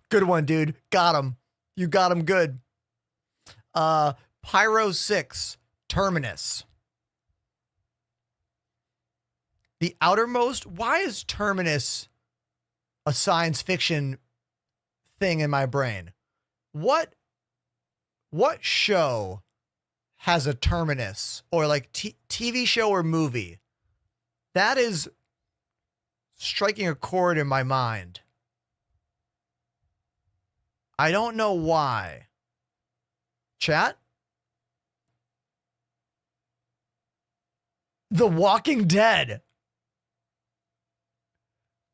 Good one, dude. Got him. You got him good. Pyro 6, Terminus. The outermost? Why is Terminus a science fiction thing in my brain? What show has a terminus, or like TV show or movie? That is striking a chord in my mind. I don't know why. Chat? The Walking Dead.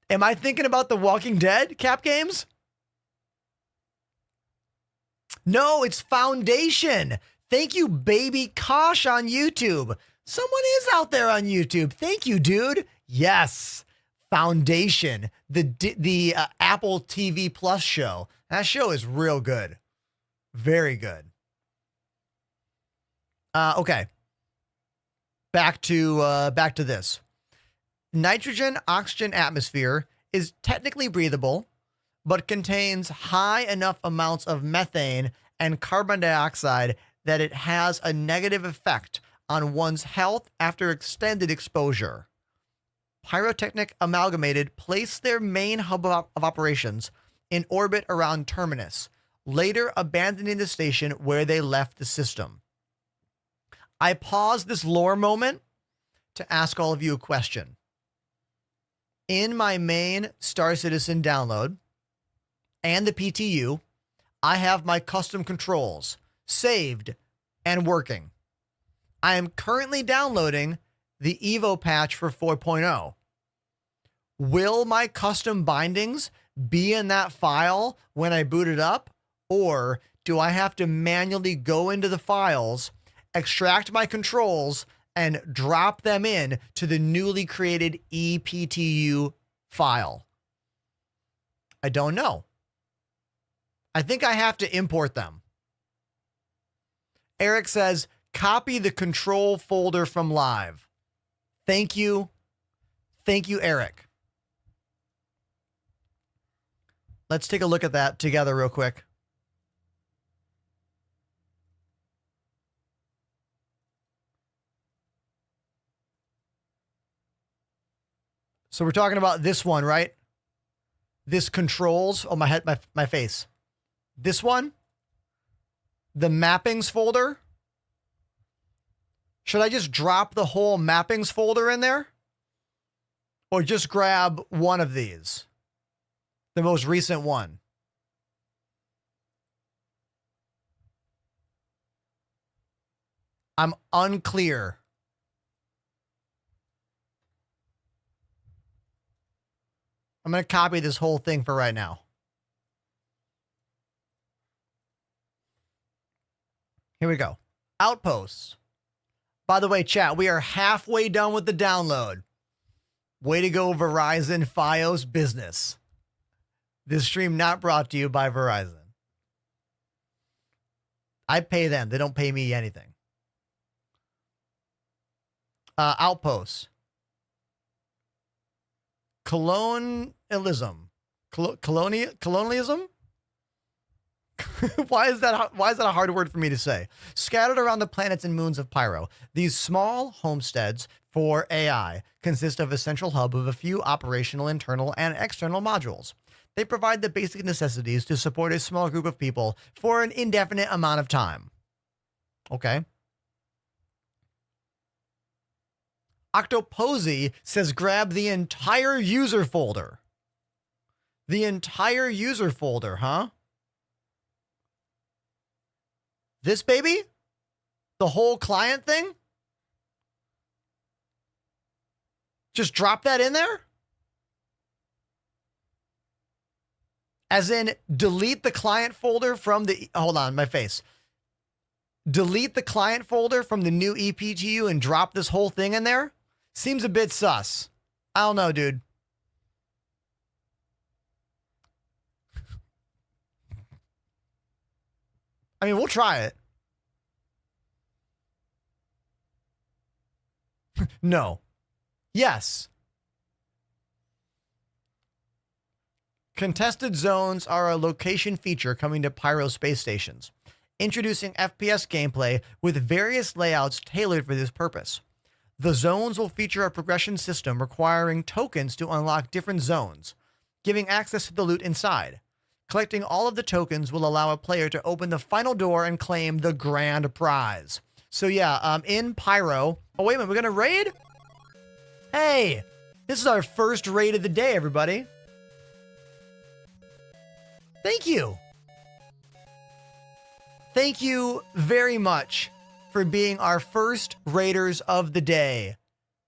Am I thinking about The Walking Dead, Cap Games? No, it's Foundation. Thank you, Baby Kosh on YouTube. Someone is out there on YouTube. Thank you, dude. Yes, Foundation, the Apple TV Plus show. That show is real good. Very good. Okay. Back to this. Nitrogen oxygen atmosphere is technically breathable, but contains high enough amounts of methane and carbon dioxide that it has a negative effect on one's health after extended exposure. Pyrotechnic Amalgamated placed their main hub of operations in orbit around Terminus, later abandoning the station where they left the system. I paused this lore moment to ask all of you a question. In my main Star Citizen download and the PTU, I have my custom controls saved and working. I am currently downloading the Evo patch for 4.0. Will my custom bindings be in that file when I boot it up, or do I have to manually go into the files, extract my controls, and drop them in to the newly created EPTU file? I don't know. I think I have to import them. Eric says, copy the control folder from live. Thank you. Thank you, Eric. Let's take a look at that together real quick. So we're talking about this one, right? This controls, oh, my head, my face. This one, the mappings folder. Should I just drop the whole mappings folder in there? Or just grab one of these? The most recent one. I'm unclear. I'm going to copy this whole thing for right now. Here we go. Outposts. By the way, chat, we are halfway done with the download. Way to go, Verizon Fios business. This stream not brought to you by Verizon. I pay them. They don't pay me anything. Outposts. Colonialism. Colonialism? Why is that a hard word for me to say? Scattered around the planets and moons of Pyro, these small homesteads for AI consist of a central hub of a few operational internal and external modules. They provide the basic necessities to support a small group of people for an indefinite amount of time. Okay. Octoposy says grab the entire user folder. The entire user folder, huh? This baby? The whole client thing? Just drop that in there? As in, delete the client folder from the... Hold on, my face. Delete the client folder from the new EPGU and drop this whole thing in there? Seems a bit sus. I don't know, dude. I mean, we'll try it. No. Yes. Contested zones are a location feature coming to Pyro space stations, introducing FPS gameplay with various layouts tailored for this purpose. The zones will feature a progression system requiring tokens to unlock different zones, giving access to the loot inside. Collecting all of the tokens will allow a player to open the final door and claim the grand prize. So yeah, in Pyro... Oh, wait a minute, we're going to raid? Hey, this is our first raid of the day, everybody. Thank you. Thank you very much for being our first raiders of the day.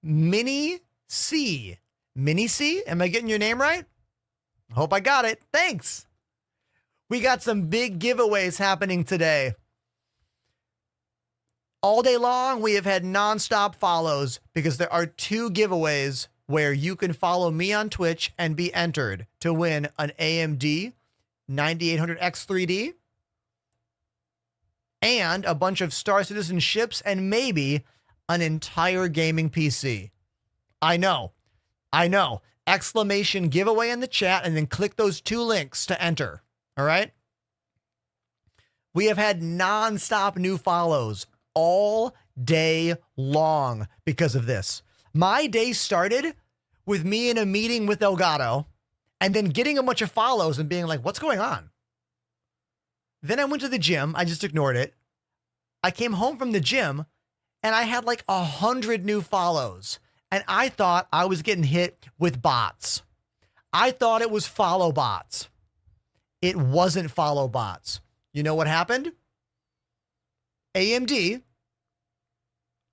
Mini C. Mini C? Am I getting your name right? Hope I got it. Thanks. We got some big giveaways happening today. All day long, we have had nonstop follows because there are 2 giveaways where you can follow me on Twitch and be entered to win an AMD 9800X 3D and a bunch of Star Citizen ships and maybe an entire gaming PC. I know. Exclamation giveaway in the chat and then click those 2 links to enter. All right. We have had nonstop new follows all day long because of this. My day started with me in a meeting with Elgato and then getting a bunch of follows and being like, what's going on? Then I went to the gym. I just ignored it. I came home from the gym and I had like 100 new follows. And I thought I was getting hit with bots. I thought it was follow bots. It wasn't follow bots. You know what happened? AMD.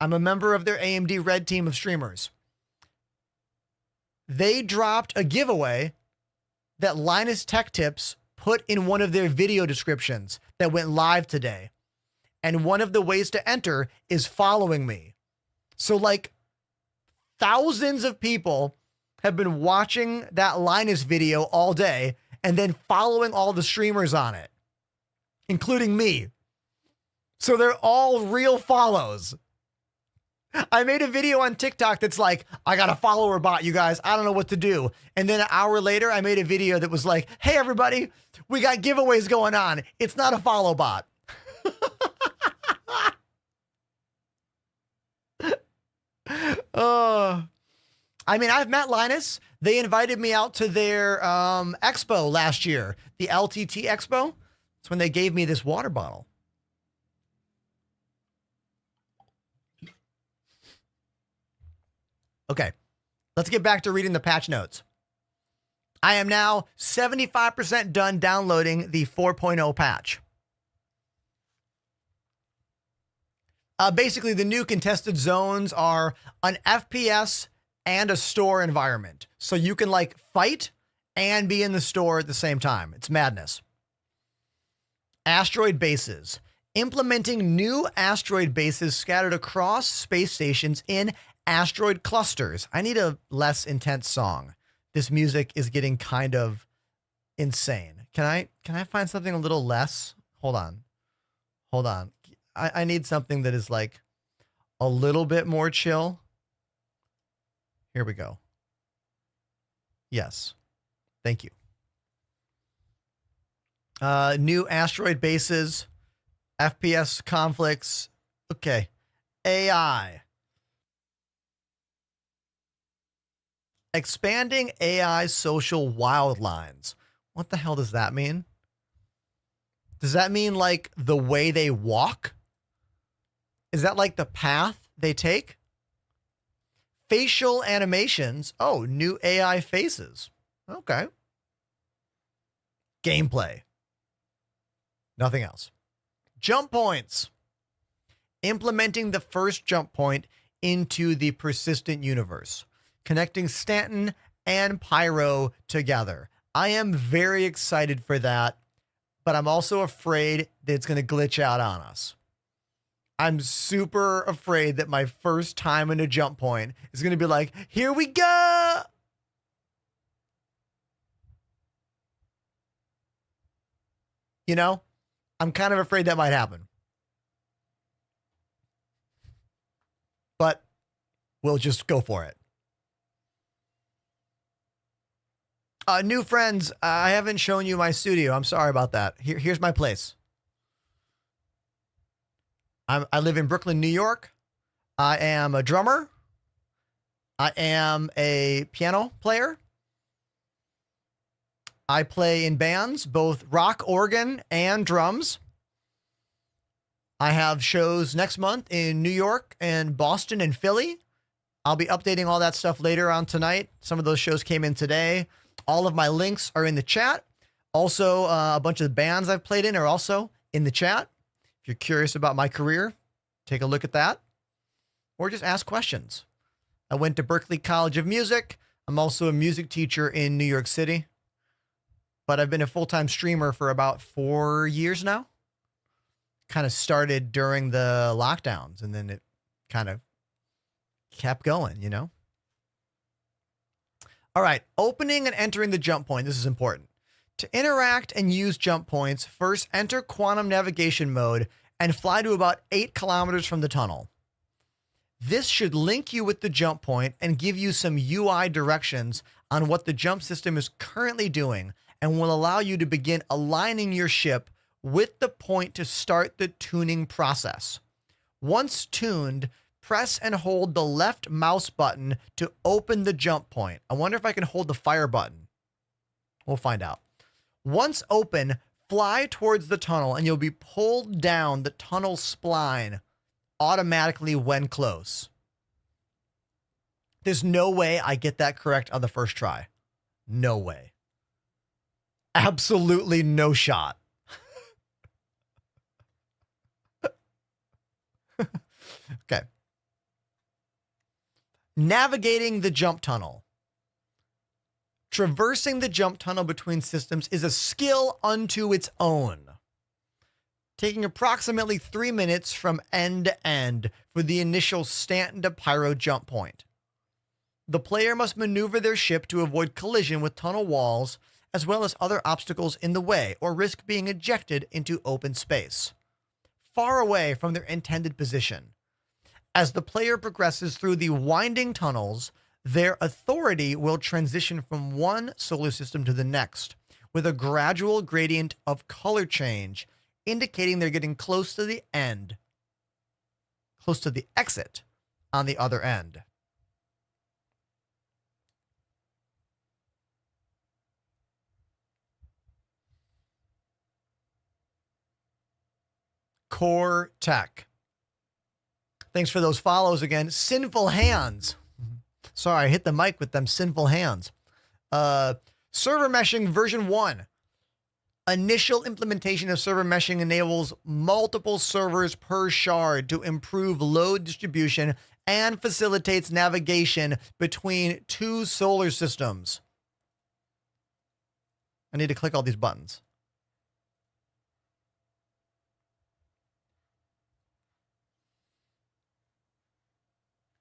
I'm a member of their AMD Red team of streamers. They dropped a giveaway that Linus Tech Tips put in one of their video descriptions that went live today. And one of the ways to enter is following me. So like thousands of people have been watching that Linus video all day and then following all the streamers on it, including me. So they're all real follows. I made a video on TikTok that's like, I got a follower bot, you guys. I don't know what to do. And then an hour later, I made a video that was like, hey, everybody, we got giveaways going on. It's not a follow bot. I mean, I've met Linus. They invited me out to their expo last year, the LTT Expo. That's when they gave me this water bottle. Okay, let's get back to reading the patch notes. I am now 75% done downloading the 4.0 patch. Basically, the new contested zones are an FPS and a store environment. So you can like fight and be in the store at the same time. It's madness. Asteroid bases. Implementing new asteroid bases scattered across space stations in asteroid clusters. I need a less intense song. This music is getting kind of insane. Can I find something a little less? Hold on. I need something that is like a little bit more chill. Here we go. Yes. Thank you. New asteroid bases, FPS conflicts. Okay. AI. Expanding AI social wild lines. What the hell does that mean? Does that mean like the way they walk? Is that like the path they take? Facial animations. Oh, new AI faces. Okay. Gameplay. Nothing else. Jump points. Implementing the first jump point into the persistent universe. Connecting Stanton and Pyro together. I am very excited for that, but I'm also afraid that it's going to glitch out on us. I'm super afraid that my first time in a jump point is going to be like, here we go. You know, I'm kind of afraid that might happen. But we'll just go for it. New friends, I haven't shown you my studio. I'm sorry about that. Here's my place. I live in Brooklyn, New York. I am a drummer. I am a piano player. I play in bands, both rock, organ, and drums. I have shows next month in New York and Boston and Philly. I'll be updating all that stuff later on tonight. Some of those shows came in today. All of my links are in the chat. Also, a bunch of the bands I've played in are also in the chat. If you're curious about my career, take a look at that. Or just ask questions. I went to Berklee College of Music. I'm also a music teacher in New York City. But I've been a full-time streamer for about 4 years now. Kind of started during the lockdowns, and then it kind of kept going, you know? All right, opening and entering the jump point. This is important. To interact and use jump points, first enter quantum navigation mode and fly to about 8 kilometers from the tunnel. This should link you with the jump point and give you some UI directions on what the jump system is currently doing, and will allow you to begin aligning your ship with the point to start the tuning process. Once tuned, press and hold the left mouse button to open the jump point. I wonder if I can hold the fire button. We'll find out. Once open, fly towards the tunnel and you'll be pulled down the tunnel spline automatically when close. There's no way I get that correct on the first try. No way. Absolutely no shot. Okay. Navigating the jump tunnel. Traversing the jump tunnel between systems is a skill unto its own. taking approximately 3 minutes from end to end for the initial Stanton to Pyro jump point. The player must maneuver their ship to avoid collision with tunnel walls, as well as other obstacles in the way, or risk being ejected into open space, far away from their intended position. As the player progresses through the winding tunnels, their authority will transition from one solar system to the next, with a gradual gradient of color change, indicating they're getting close to the end, close to the exit on the other end. Core Tech. Thanks for those follows again. Sinful Hands. Sorry, I hit the mic with them sinful hands. Server meshing version 1. Initial implementation of server meshing enables multiple servers per shard to improve load distribution and facilitates navigation between 2 solar systems. I need to click all these buttons.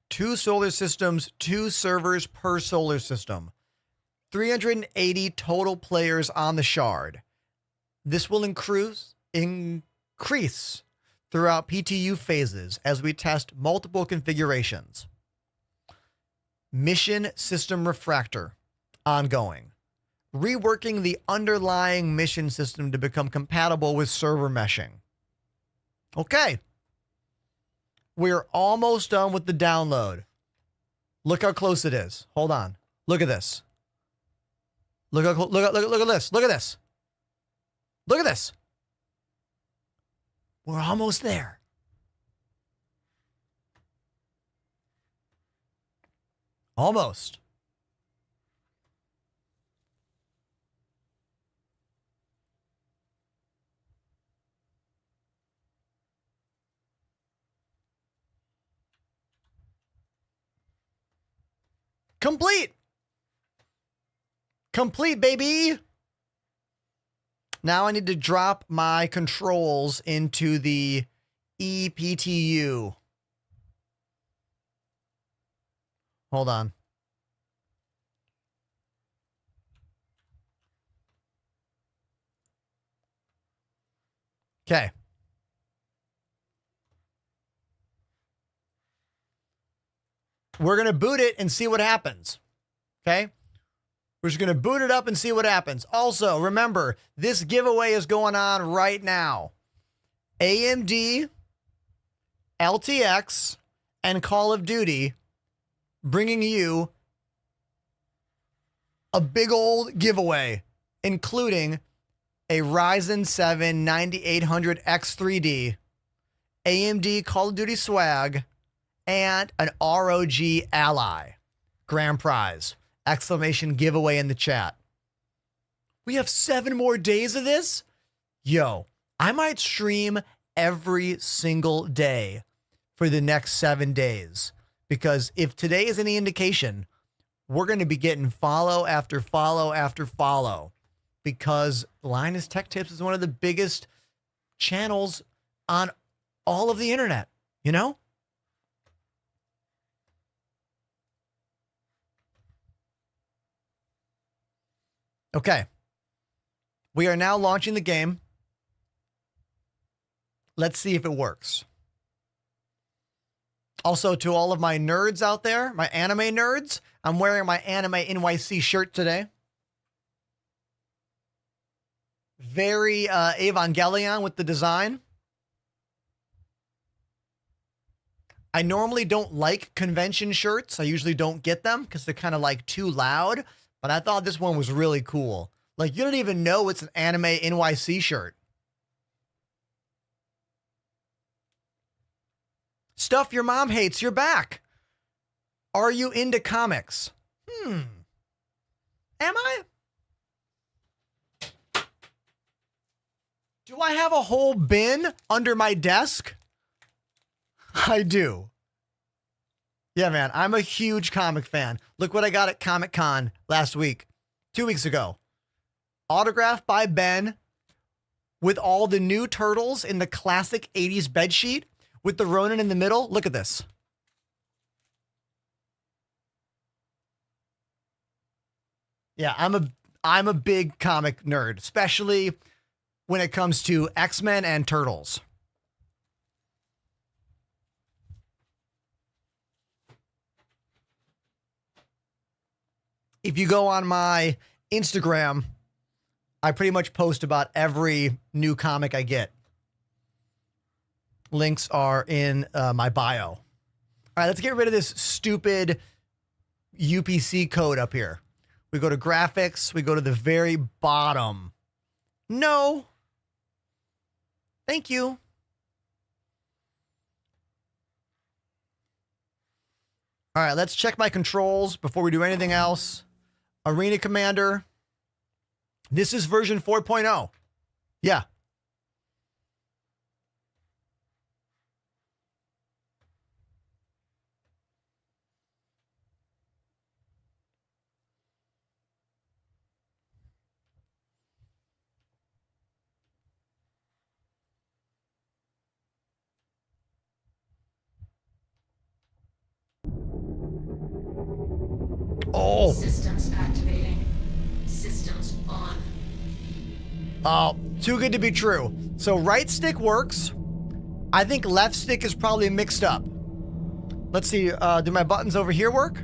Two solar systems, 2 servers per solar system. 380 total players on the shard. This will increase throughout PTU phases as we test multiple configurations. Mission System Refractor, ongoing. Reworking the underlying mission system to become compatible with server meshing. Okay. We're almost done with the download. Look how close it is. Hold on. Look at this. Look at this. Look at this. Look at this. We're almost there. Almost. Complete. Complete, baby. Now I need to drop my controls into the EPTU. Hold on. Okay. We're going to boot it and see what happens. Okay? We're just going to boot it up and see what happens. Also, remember, this giveaway is going on right now. AMD, LTX, and Call of Duty bringing you a big old giveaway, including a Ryzen 7 9800X3D, AMD Call of Duty swag, and an ROG Ally grand prize. Exclamation giveaway in the chat. We have 7 more days of this? Yo, I might stream every single day for the next 7 days. Because if today is any indication, we're going to be getting follow after follow after follow. Because Linus Tech Tips is one of the biggest channels on all of the internet, you know? Okay. We are now launching the game. Let's see if it works. Also, to all of my nerds out there, my anime nerds, I'm wearing my Anime NYC shirt today. Very Evangelion with the design. I normally don't like convention shirts. I usually don't get them because they're kind of like too loud. But I thought this one was really cool. Like, you don't even know it's an Anime NYC shirt. Stuff your mom hates, you're back. Are you into comics? Am I? Do I have a whole bin under my desk? I do. Yeah, man, I'm a huge comic fan. Look what I got at Comic-Con last week, 2 weeks ago. Autographed by Ben, with all the new turtles in the classic 80s bedsheet with the Ronin in the middle. Look at this. Yeah, I'm a big comic nerd, especially when it comes to X-Men and Turtles. If you go on my Instagram, I pretty much post about every new comic I get. Links are in my bio. All right, let's get rid of this stupid UPC code up here. We go to graphics. We go to the very bottom. No. Thank you. All right, let's check my controls before we do anything else. Arena Commander. This is version 4.0. Yeah. Oh. Systems activating. Systems on. Oh, too good to be true. So right stick works. I think left stick is probably mixed up. Let's see. Do my buttons over here work?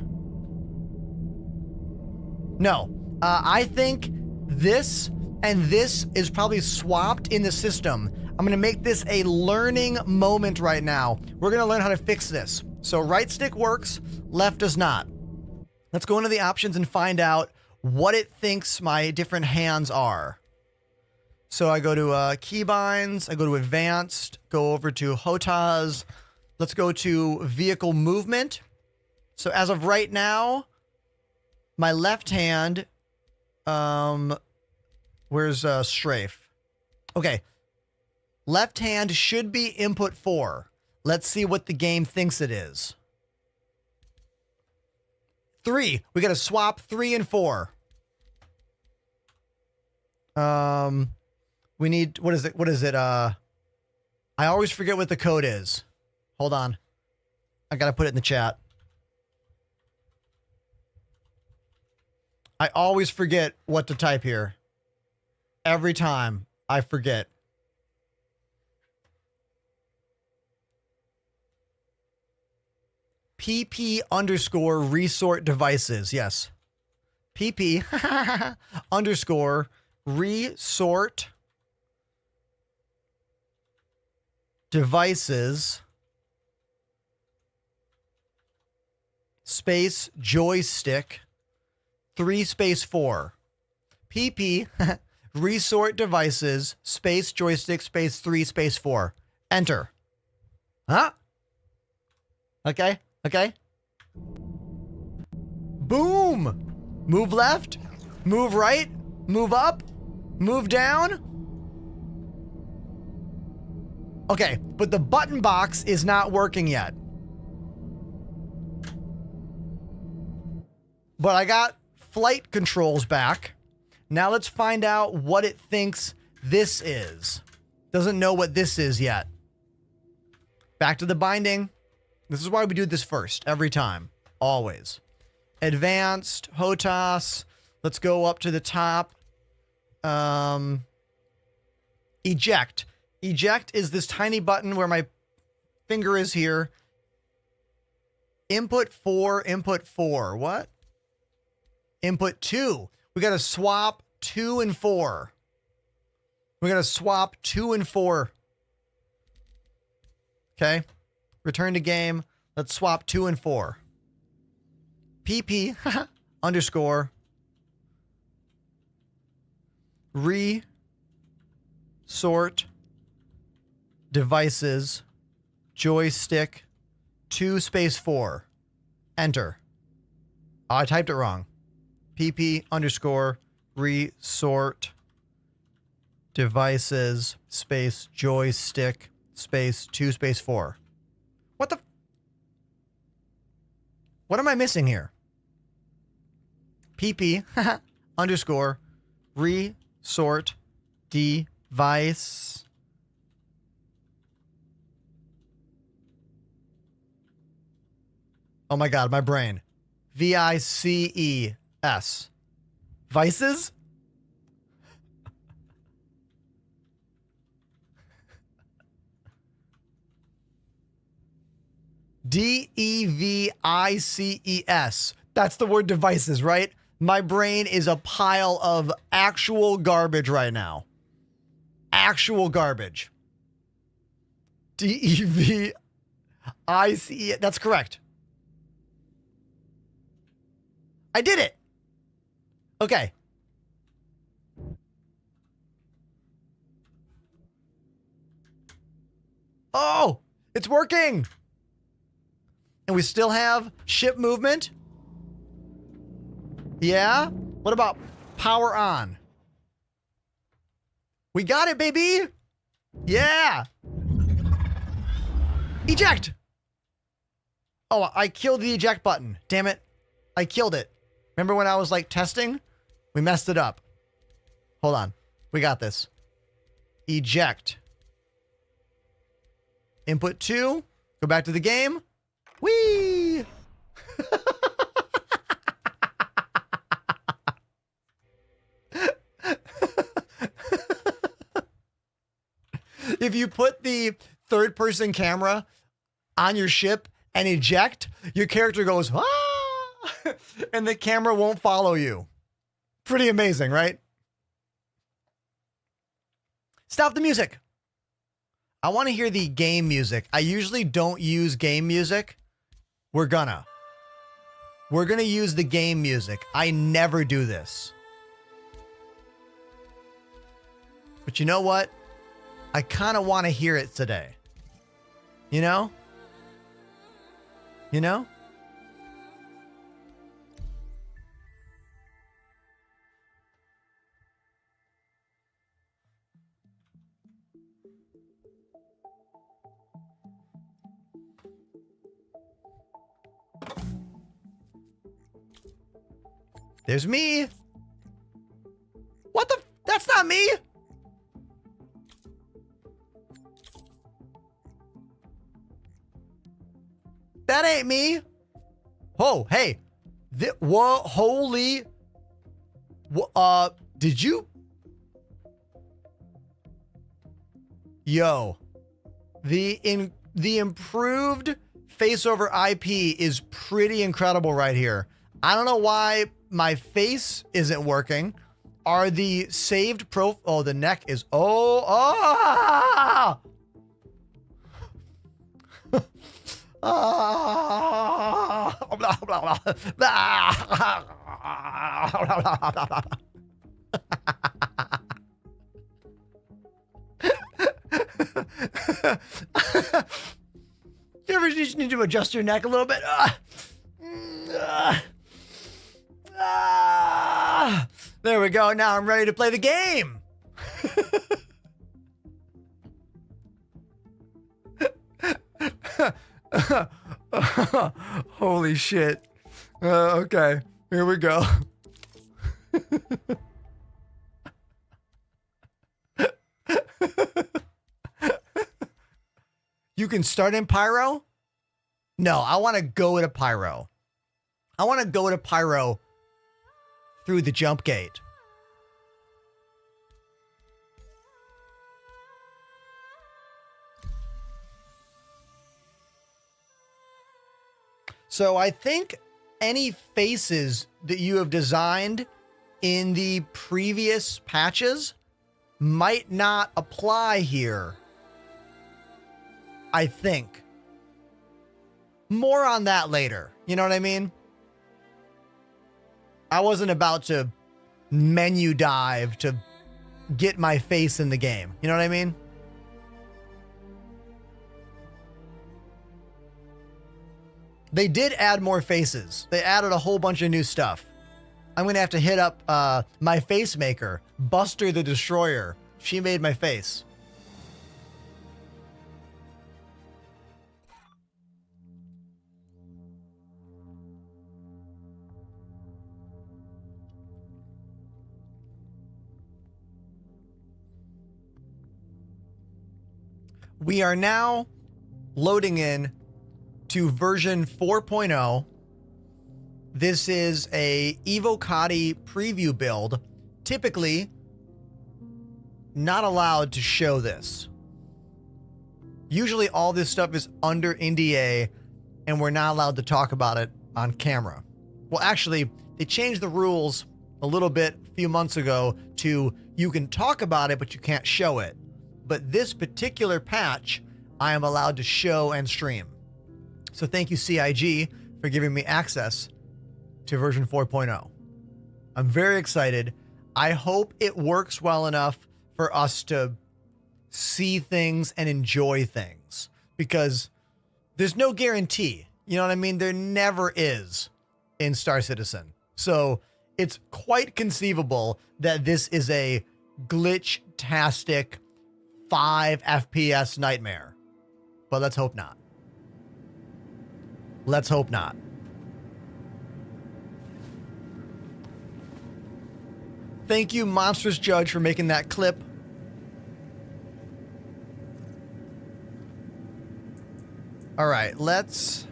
No. I think this and this is probably swapped in the system. I'm going to make this a learning moment right now. We're going to learn how to fix this. So right stick works, left does not. Let's go into the options and find out what it thinks my different hands are. So I go to keybinds, I go to advanced, go over to HOTAS. Let's go to vehicle movement. So as of right now, my left hand, where's strafe? Okay. Left hand should be input 4. Let's see what the game thinks it is. 3. We got to swap 3 and 4. We need, what is it? What is it? I always forget what the code is. Hold on. I got to put it in the chat. I always forget what to type here. Every time I forget. PP underscore resort devices. Yes. PP underscore resort devices space joystick 3 space 4. PP resort devices space joystick space 3 space 4. Enter. Huh? Okay. Okay. Boom. Move left. Move right. Move up. Move down. Okay, but the button box is not working yet. But I got flight controls back. Now let's find out what it thinks this is. Doesn't know what this is yet. Back to the binding. This is why we do this first, every time. Always. Advanced, HOTAS. Let's go up to the top. Eject. Eject is this tiny button where my finger is here. Input 4, input 4. What? Input 2. We got to swap 2 and 4. We got to swap 2 and 4. Okay. Return to game. Let's swap 2 and 4. PP underscore resort devices joystick 2 space 4. Enter. Oh, I typed it wrong. PP underscore resort devices space joystick space 2 space 4. What the? What am I missing here? PP underscore resort Vice. Oh my God, my brain. VICES. Vices? DEVICES. That's the word devices, right? My brain is a pile of actual garbage right now. Actual garbage. DEVICE. That's correct. I did it. Okay. Oh, it's working. And we still have ship movement. Yeah. What about power on? We got it, baby. Yeah. Eject. Oh, I killed the eject button. Damn it. I killed it. Remember when I was like testing? We messed it up. Hold on. We got this. Eject. Input 2. Go back to the game. Whee! If you put the third person camera on your ship and eject, your character goes, ah! And the camera won't follow you. Pretty amazing, right? Stop the music. I want to hear the game music. I usually don't use game music. We're gonna use the game music. I never do this. But you know what? I kind of want to hear it today. You know? You know? There's me. What the? That's not me. That ain't me. Oh, hey. Whoa, holy. Did you? Yo. The improved face over IP is pretty incredible right here. I don't know why my face isn't working. Are the saved oh, the neck is, ah! You ever just need to adjust your neck a little bit? There we go. Now I'm ready to play the game. Holy shit. Okay, here we go. You can start in Pyro? No, I want to go to Pyro. I want to go to Pyro through the jump gate. So I think any faces that you have designed in the previous patches might not apply here. I think. More on that later. You know what I mean? I wasn't about to menu dive to get my face in the game. You know what I mean? They did add more faces. They added a whole bunch of new stuff. I'm going to have to hit up my face maker, Buster the Destroyer. She made my face. We are now loading in to version 4.0. This is a Evocati preview build. Typically, not allowed to show this. Usually all this stuff is under NDA and we're not allowed to talk about it on camera. Well, actually, they changed the rules a little bit a few months ago to you can talk about it, but you can't show it. But this particular patch, I am allowed to show and stream. So thank you, CIG, for giving me access to version 4.0. I'm very excited. I hope it works well enough for us to see things and enjoy things, because there's no guarantee. You know what I mean? There never is in Star Citizen. So it's quite conceivable that this is a glitch-tastic 5 FPS nightmare. But let's hope not. Let's hope not. Thank you, Monstrous Judge, for making that clip. All right, let's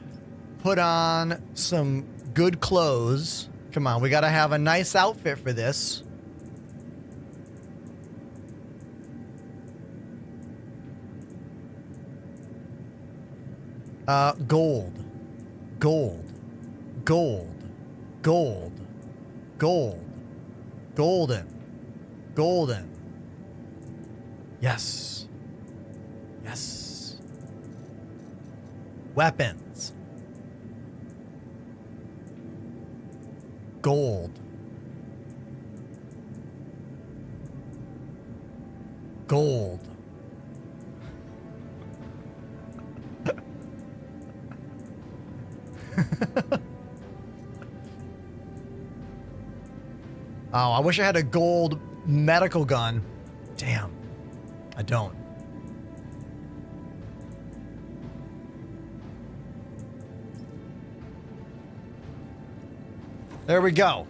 put on some good clothes. Come on, we got to have a nice outfit for this. Gold, gold, gold, gold, gold, golden, golden. Yes, yes. Weapons. Gold. Gold. Oh, I wish I had a gold medical gun. Damn. I don't. There we go.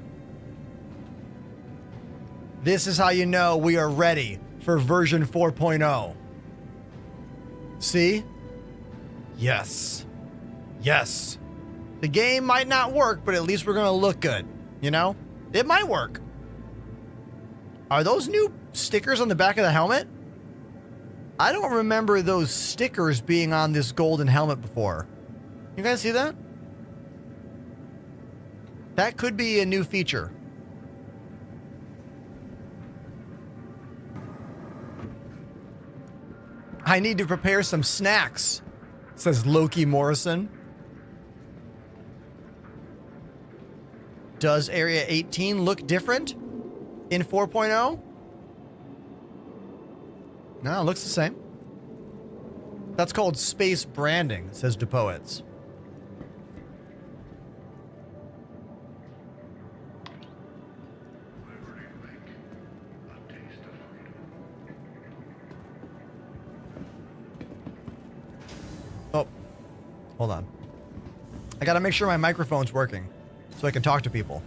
This is how you know we are ready for version 4.0. See? Yes. Yes. The game might not work, but at least we're going to look good. You know? It might work. Are those new stickers on the back of the helmet? I don't remember those stickers being on this golden helmet before. You guys see that? That could be a new feature. I need to prepare some snacks, says Loki Morrison. Does Area 18 look different in 4.0? No, it looks the same. That's called space branding, says DePoets. Oh, hold on. I gotta make sure my microphone's working so I can talk to people.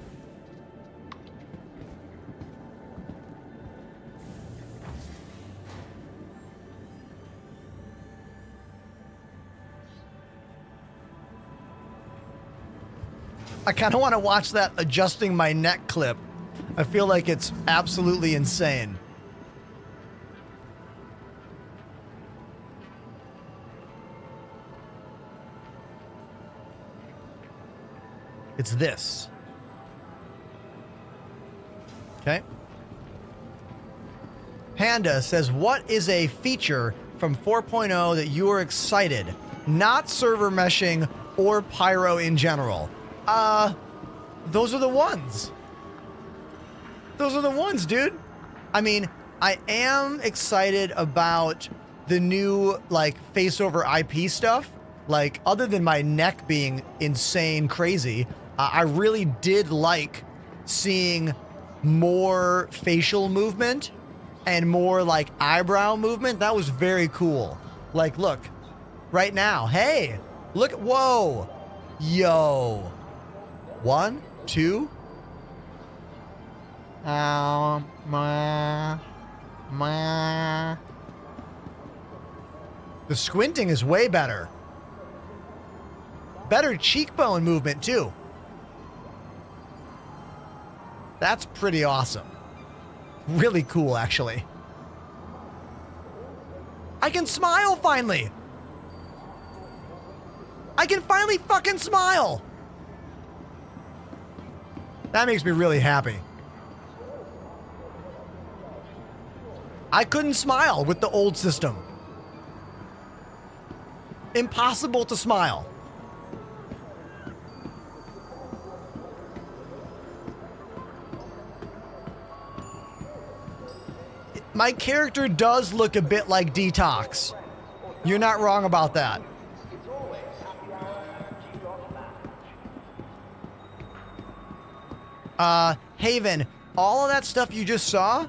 I kind of want to watch that adjusting my neck clip. I feel like it's absolutely insane. It's this. Okay. Panda says, what is a feature from 4.0 that you are excited? Not server meshing or pyro in general. Those are the ones. Those are the ones, dude. I mean, I am excited about the new, like, face over IP stuff. Like, other than my neck being insane crazy, I really did like seeing more facial movement and more, like, eyebrow movement. That was very cool. Like, look, right now. Hey, look. Whoa. Yo. 1, 2. The squinting is way better. Better cheekbone movement, too. That's pretty awesome. Really cool, actually. I can smile finally. I can finally fucking smile. That makes me really happy. I couldn't smile with the old system. Impossible to smile. My character does look a bit like Detox. You're not wrong about that. Haven, all of that stuff you just saw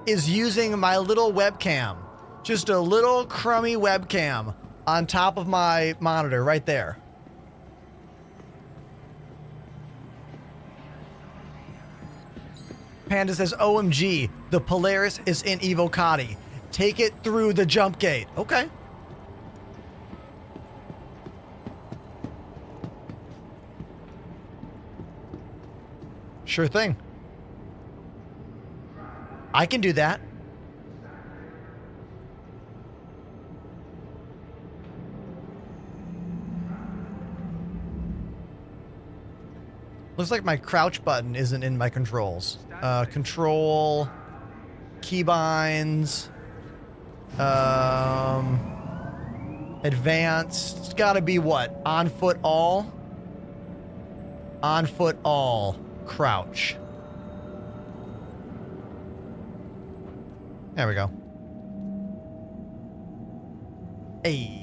is using my little webcam. Just a little crummy webcam on top of my monitor right there. Panda says, OMG, the Polaris is in Evocati. Take it through the jump gate. Okay. Sure thing. I can do that. Looks like my crouch button isn't in my controls. Control, keybinds, advanced. It's got to be what? On foot all? On foot all. Crouch. There we go. Hey.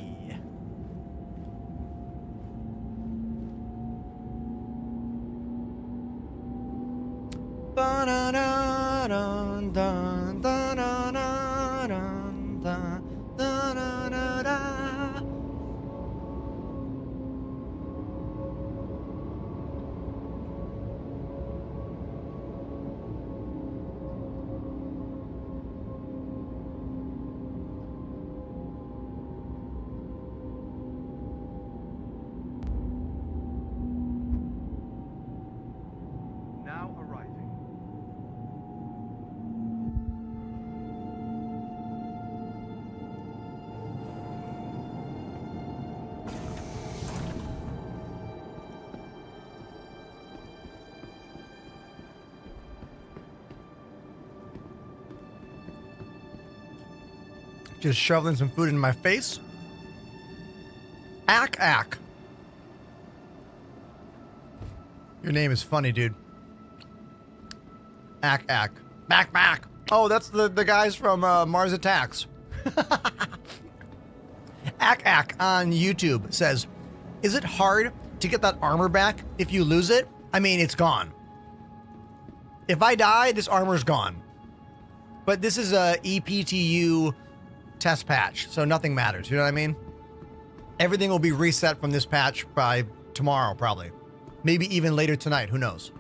Now arriving. Just shoveling some food in my face. Ack. Your name is funny, dude. Ack. Mac. Oh, that's the guys from Mars Attacks. Ack on YouTube says, is it hard to get that armor back if you lose it? I mean, it's gone. If I die, this armor's gone. But this is a EPTU test patch, so nothing matters. You know what I mean? Everything will be reset from this patch by tomorrow, probably. Maybe even later tonight. Who knows?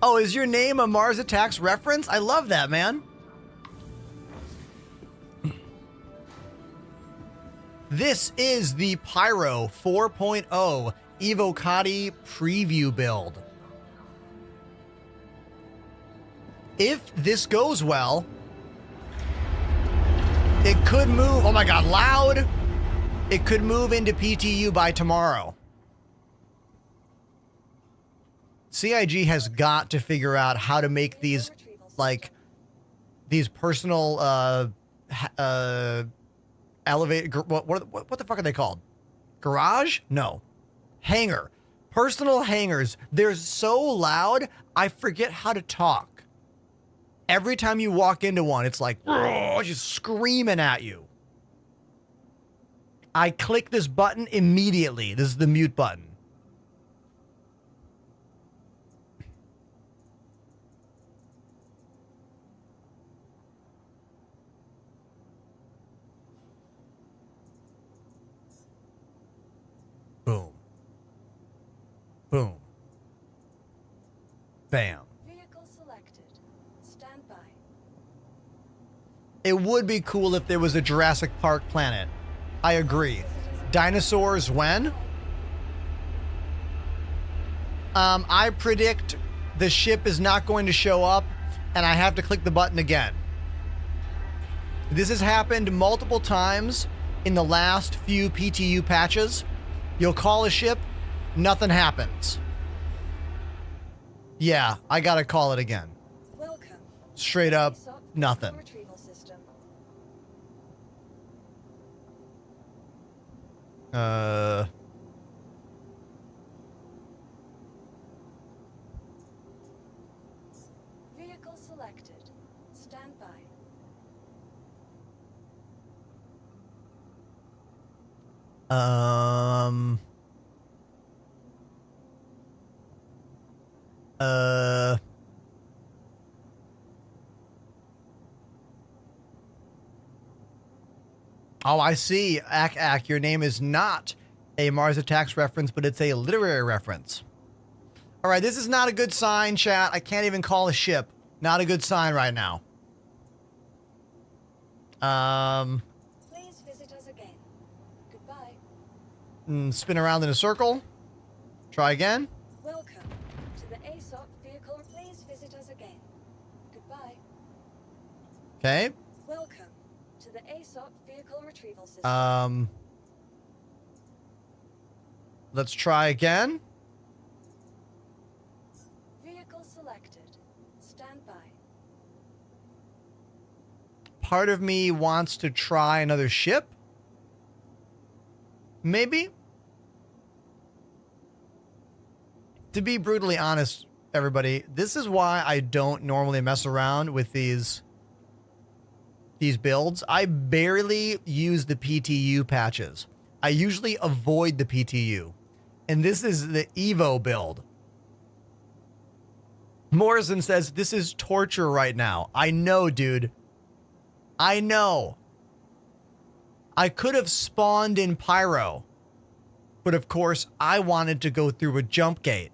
Oh, is your name a Mars Attacks reference? I love that, man. This is the Pyro 4.0 Evocati preview build. If this goes well, it could move, oh my god, loud. It could move into PTU by tomorrow. CIG has got to figure out how to make these, like, these personal, elevator, what the fuck are they called? Garage? No. Hangar. Personal hangars. They're so loud, I forget how to talk. Every time you walk into one, it's like, just screaming at you. I click this button immediately. This is the mute button. Boom. Boom. Bam. Vehicle selected. Stand by. It would be cool if there was a Jurassic Park planet. I agree. Dinosaurs when? I predict the ship is not going to show up and I have to click the button again. This has happened multiple times in the last few PTU patches. You'll call a ship, nothing happens. Yeah, I gotta call it again. Welcome. Straight up, nothing. Retrieval system. Vehicle selected. Stand by. Oh, I see. Ack, your name is not a Mars Attacks reference, but it's a literary reference. All right, this is not a good sign, chat. I can't even call a ship. Not a good sign right now. Please visit us again. Goodbye. Spin around in a circle. Try again. Welcome to the ASOP vehicle. Please visit us again. Goodbye. Okay. Welcome to the ASOP vehicle retrieval system. Let's try again. Vehicle selected. Stand by. Part of me wants to try another ship. Maybe. To be brutally honest, everybody, this is why I don't normally mess around with these builds. I barely use the PTU patches. I usually avoid the PTU. And this is the Evo build. Morrison says, this is torture right now. I know, dude. I know. I could have spawned in Pyro. But of course, I wanted to go through a jump gate.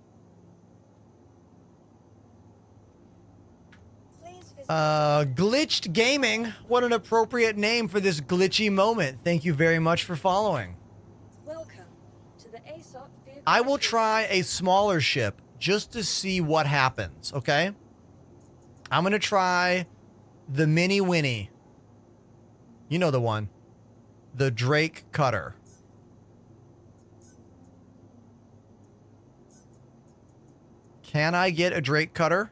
Glitched Gaming. What an appropriate name for this glitchy moment. Thank you very much for following. Welcome to the ASOP vehicle. I will try a smaller ship just to see what happens, okay? I'm going to try the Mini Winnie. You know the one. The Drake Cutter. Can I get a Drake Cutter?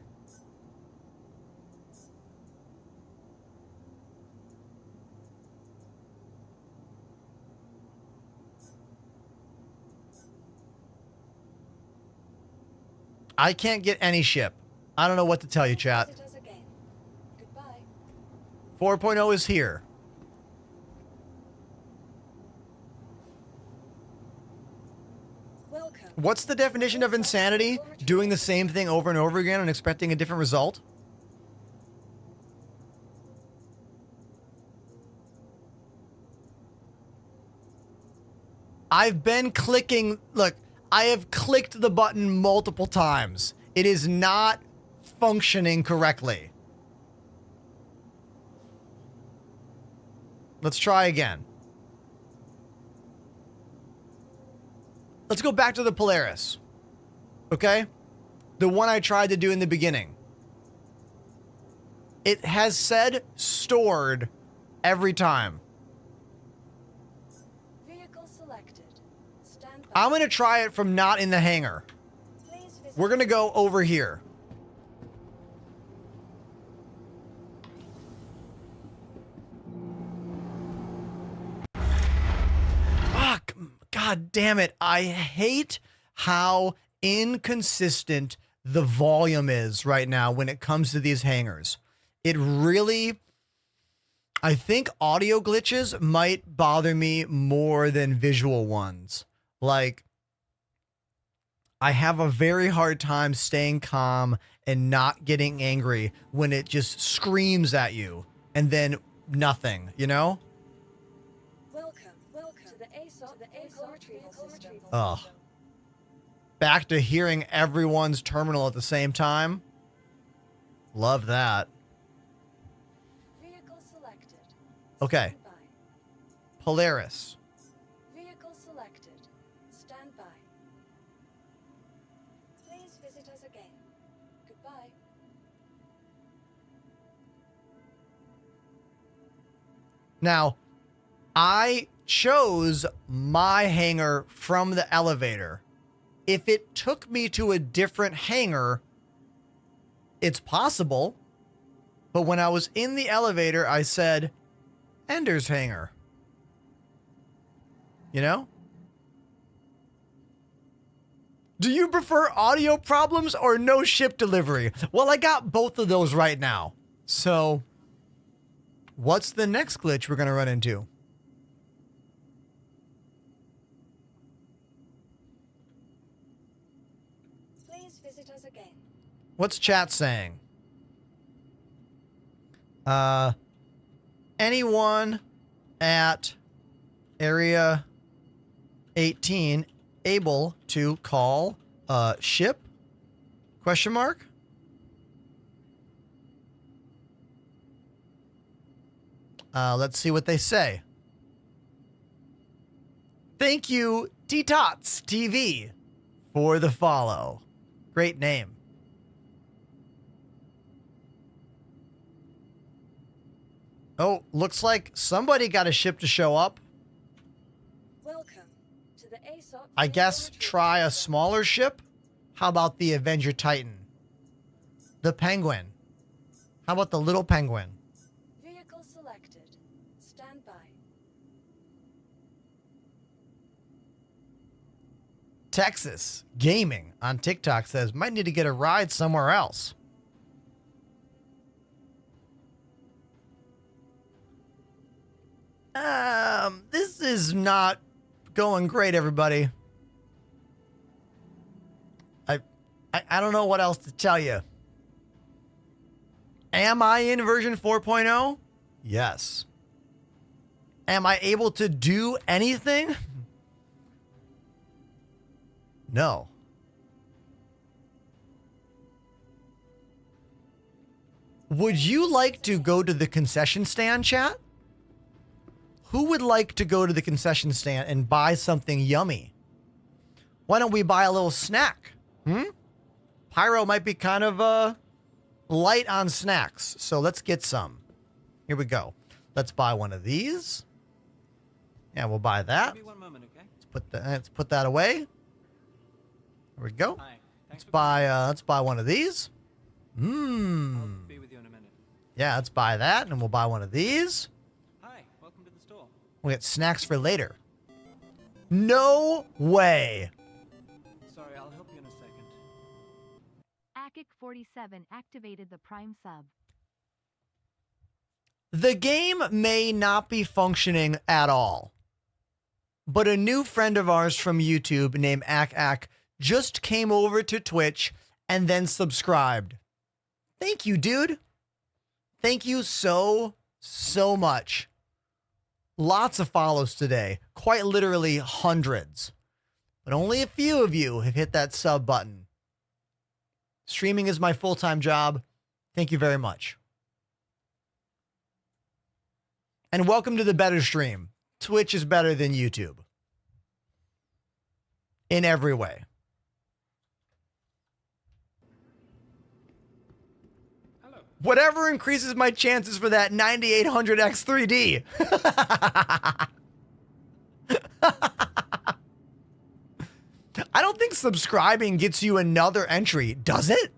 I can't get any ship. I don't know what to tell you, chat. 4.0 is here. What's the definition of insanity? Doing the same thing over and over again and expecting a different result? I've been clicking. Look, I have clicked the button multiple times. It is not functioning correctly. Let's try again. Let's go back to the Polaris. Okay? The one I tried to do in the beginning. It has said stored every time. Vehicle selected. Stand by. I'm going to try it from not in the hangar. We're going to go over here. Fuck. God damn it. I hate how inconsistent the volume is right now when it comes to these hangars. It really... I think audio glitches might bother me more than visual ones. Like, I have a very hard time staying calm and not getting angry when it just screams at you and then nothing, you know? Welcome to the ASOP vehicle retrieval system. Ugh. Back to hearing everyone's terminal at the same time. Love that. Vehicle selected. Okay. Stand by. Polaris. Vehicle selected. Stand by. Please visit us again. Goodbye. Now, I chose my hangar from the elevator. If it took me to a different hangar, it's possible. But when I was in the elevator, I said, Ender's hangar. You know? Do you prefer audio problems or no ship delivery? Well, I got both of those right now. So, what's the next glitch we're going to run into? Please visit us again. What's chat saying? Anyone at area 18 able to call ship? Question mark? Let's see what they say. Thank you, T-Tots TV, for the follow. Great name. Oh, looks like somebody got a ship to show up. Welcome to the ASOP. I guess try a smaller ship? How about the Avenger Titan? The Penguin. How about the little Penguin? Vehicle selected. Stand by. Texas Gaming on TikTok says, might need to get a ride somewhere else. This is not going great, everybody. I don't know what else to tell you. Am I in version 4.0? Yes. Am I able to do anything? No. Would you like to go to the concession stand, chat? Who would like to go to the concession stand and buy something yummy? Why don't we buy a little snack? Pyro might be kind of light on snacks, so let's get some. Here we go. Let's buy one of these. Yeah, we'll buy that. Give me 1 moment, okay? Let's put that away. There we go. Let's buy one of these. I'll be with you in a minute. Yeah, let's buy that, and we'll buy one of these. Hi, welcome to the store. We'll get snacks for later. No way. Sorry, I'll help you in a second. Akic47 activated the Prime sub. The game may not be functioning at all, but a new friend of ours from YouTube named Ak just came over to Twitch and then subscribed. Thank you, dude. Thank you so much. Lots of follows today, quite literally hundreds, but only a few of you have hit that sub button. Streaming is my full-time job. Thank you very much. And welcome to the better stream. Twitch is better than YouTube. In every way. Hello. Whatever increases my chances for that 9800X 3D. I don't think subscribing gets you another entry, does it?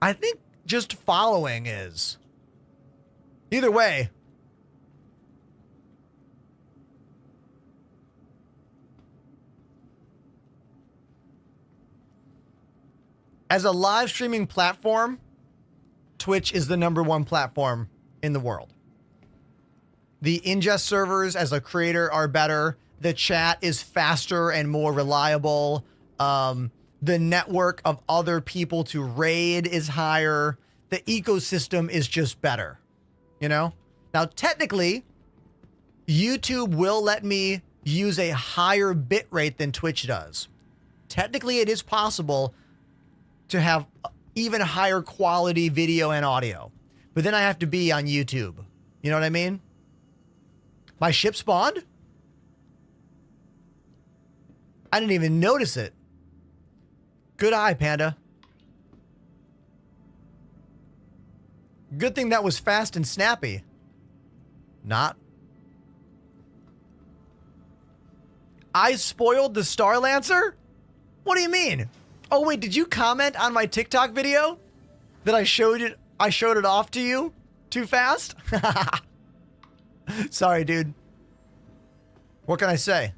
I think just following is. Either way. As a live streaming platform, Twitch is the #1 platform in the world. The ingest servers as a creator are better. The chat is faster and more reliable. The network of other people to raid is higher. The ecosystem is just better. You know? Now, technically, YouTube will let me use a higher bit rate than Twitch does. Technically, it is possible to have even higher quality video and audio. But then I have to be on YouTube. You know what I mean? My ship spawned? I didn't even notice it. Good eye, Panda. Good thing that was fast and snappy. Not. I spoiled the Star Lancer? What do you mean? Oh wait, did you comment on my TikTok video that I showed it off to you too fast? Sorry, dude. What can I say?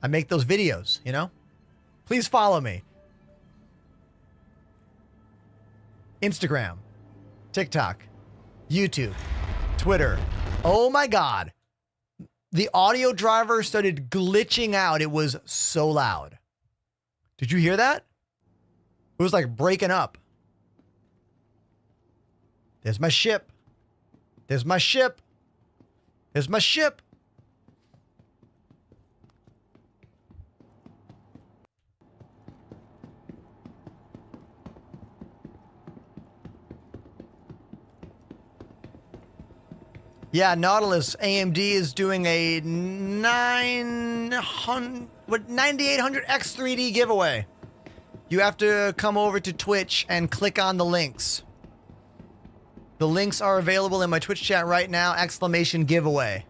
I make those videos, you know? Please follow me. Instagram, TikTok, YouTube, Twitter. Oh my God. The audio driver started glitching out. It was so loud. Did you hear that? It was like breaking up. There's my ship. There's my ship. There's my ship. Yeah, Nautilus AMD is doing a 9800 X3D giveaway. You have to come over to Twitch and click on the links. The links are available in my Twitch chat right now. Exclamation giveaway.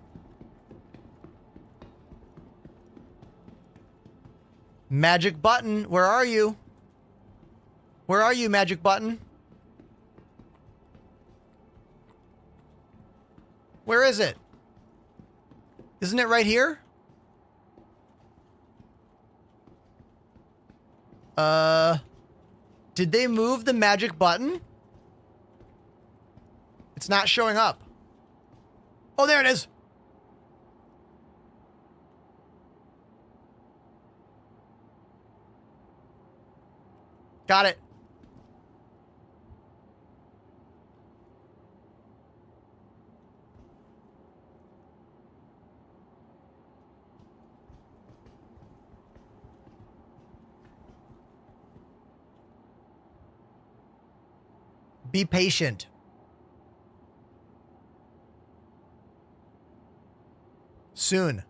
Magic Button, where are you? Where are you, Magic Button? Where is it? Isn't it right here? Did they move the magic button? It's not showing up. Oh, there it is. Got it. Be patient. Soon.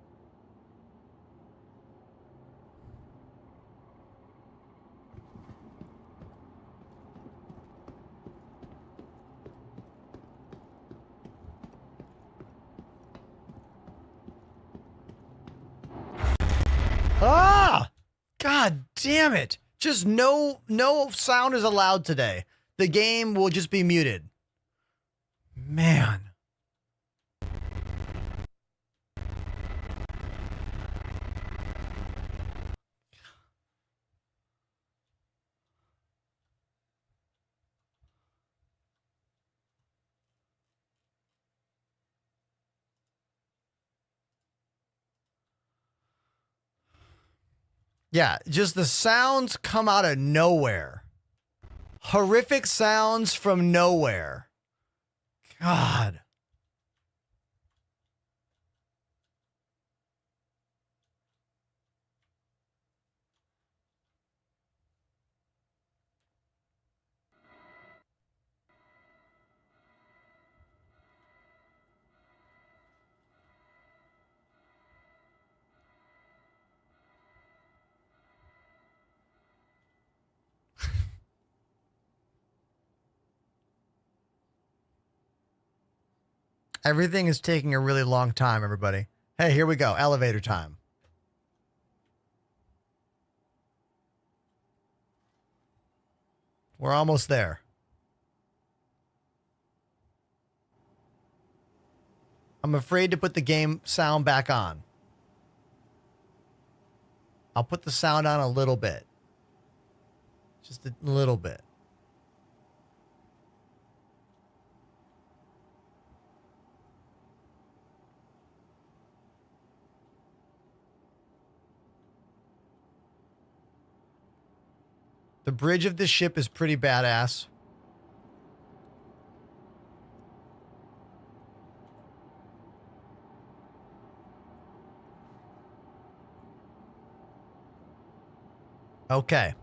Ah! God damn it. Just no sound is allowed today. The game will just be muted. Man. Yeah, just the sounds come out of nowhere. Horrific sounds from nowhere. God. Everything is taking a really long time, everybody. Hey, here we go. Elevator time. We're almost there. I'm afraid to put the game sound back on. I'll put the sound on a little bit. Just a little bit. The bridge of this ship is pretty badass. Okay.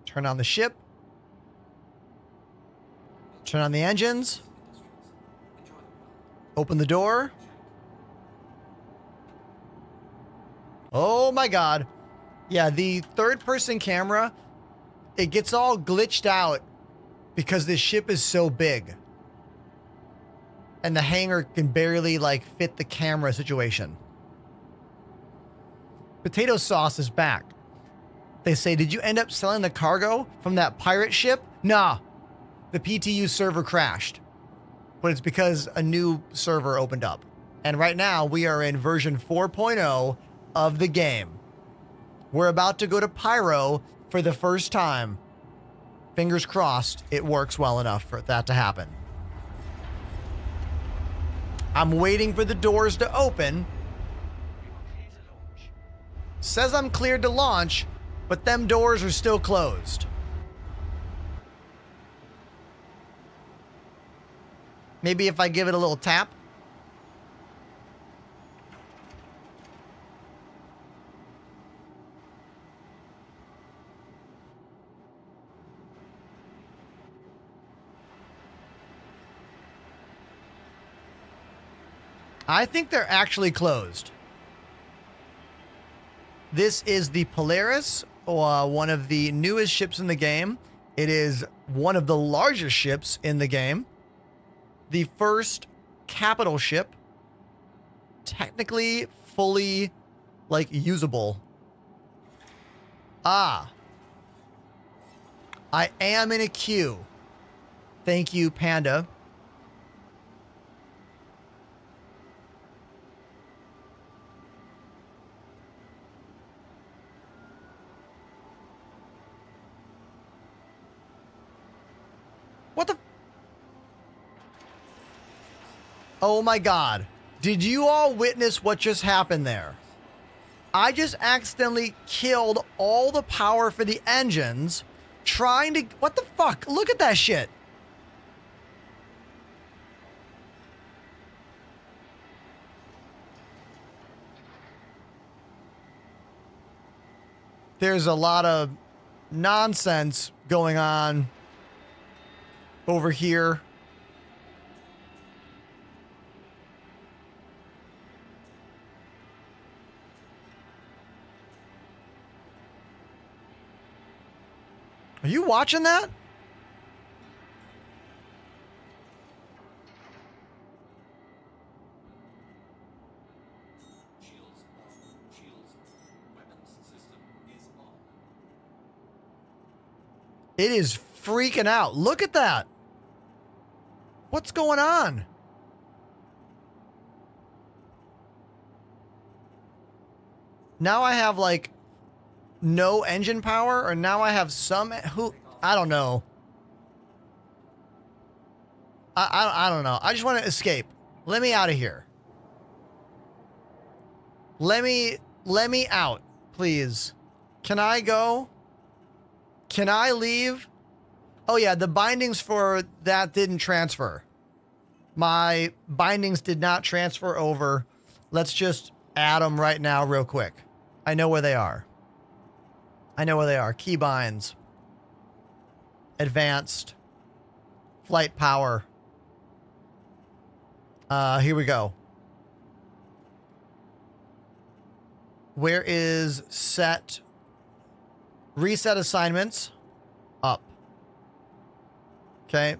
Turn on the ship. Turn on the engines. Open the door. Oh my God. Yeah, the third-person camera, it gets all glitched out because this ship is so big. And the hangar can barely, like, fit the camera situation. Potato Sauce is back. They say, did you end up selling the cargo from that pirate ship? Nah. The PTU server crashed. But it's because a new server opened up. And right now, we are in version 4.0 of the game. We're about to go to Pyro for the first time. Fingers crossed it works well enough for that to happen. I'm waiting for the doors to open. Says I'm cleared to launch, but them doors are still closed. Maybe if I give it a little tap. I think they're actually closed. This is the Polaris, one of the newest ships in the game. It is one of the largest ships in the game. The first capital ship. Technically fully, like, usable. Ah. I am in a queue. Thank you, Panda. What the? Oh my God. Did you all witness what just happened there? I just accidentally killed all the power for the engines trying to... What the fuck? Look at that shit. There's a lot of nonsense going on over here. Are you watching that? It is freaking out. Look at that. What's going on? Now I have, like, no engine power, or now I have some... I don't know. I don't know. I just want to escape. Let me out of here. Let me out, please. Can I go? Can I leave? Oh yeah, the bindings for that didn't transfer. My bindings did not transfer over. Let's just add them right now real quick. I know where they are. Keybinds. Advanced. Flight power. Here we go. Where is set? Reset assignments. Up. Okay.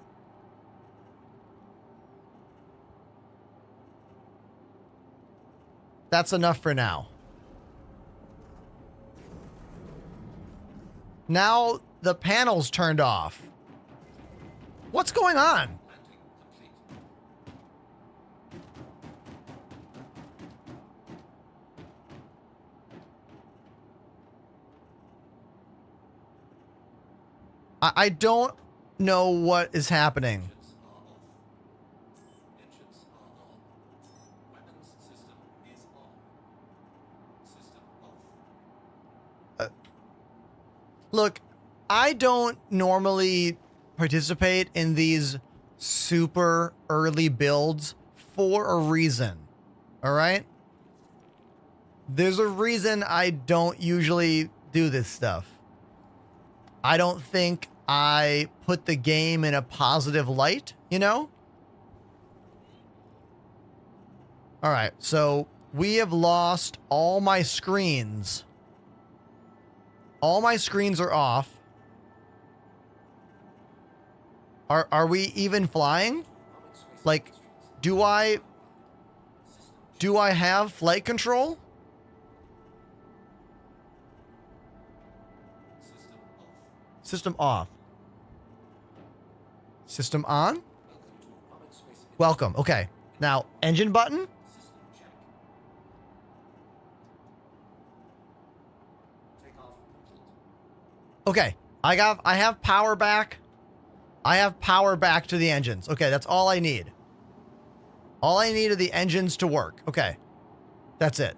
That's enough for now. Now the panel's turned off. What's going on? I don't know what is happening. Look, I don't normally participate in these super early builds for a reason. All right? There's a reason I don't usually do this stuff. I don't think I put the game in a positive light, you know? All right, so we have lost all my screens. All my screens are off. Are we even flying? Like, do I have flight control? System off. System on? Welcome. Okay. Now, engine button? Okay. I have power back. I have power back to the engines. Okay, that's all I need. All I need are the engines to work. Okay. That's it.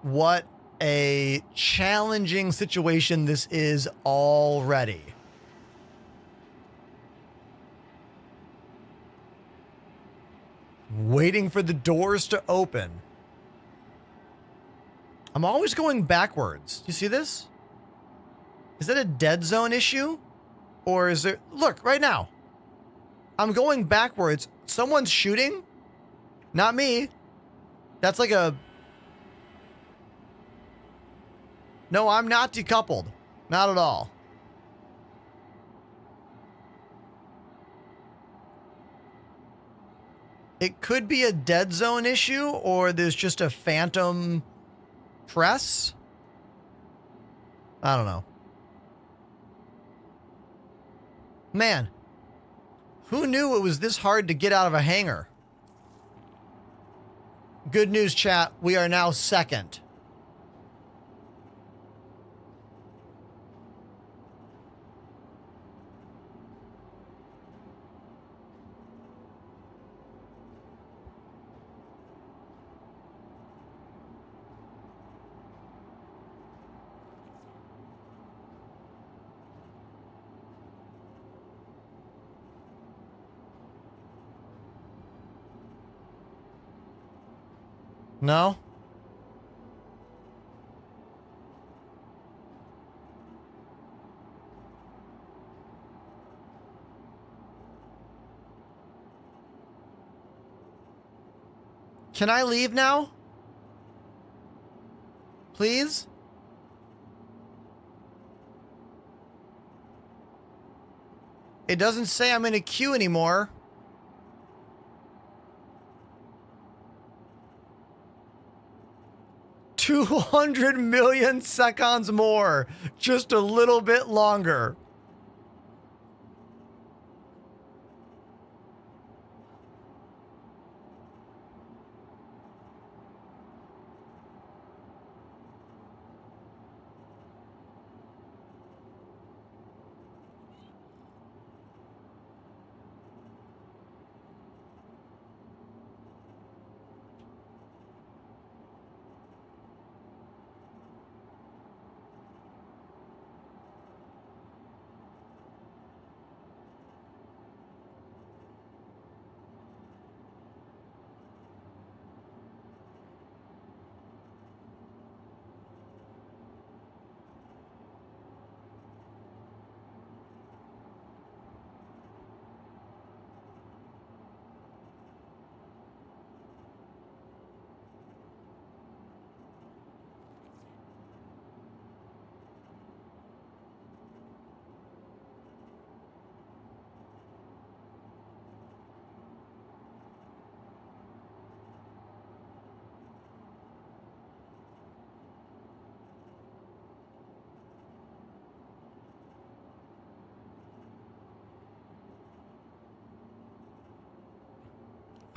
What a challenging situation this is already. Waiting for the doors to open. I'm always going backwards. You see this? Is that a dead zone issue? Or is there... Look, right now. I'm going backwards. Someone's shooting? Not me. That's like a... No, I'm not decoupled. Not at all. It could be a dead zone issue, or there's just a phantom press. I don't know. Man, who knew it was this hard to get out of a hangar? Good news, chat. We are now second. No? Can I leave now? Please? It doesn't say I'm in a queue anymore. $200 million seconds more. Just a little bit longer.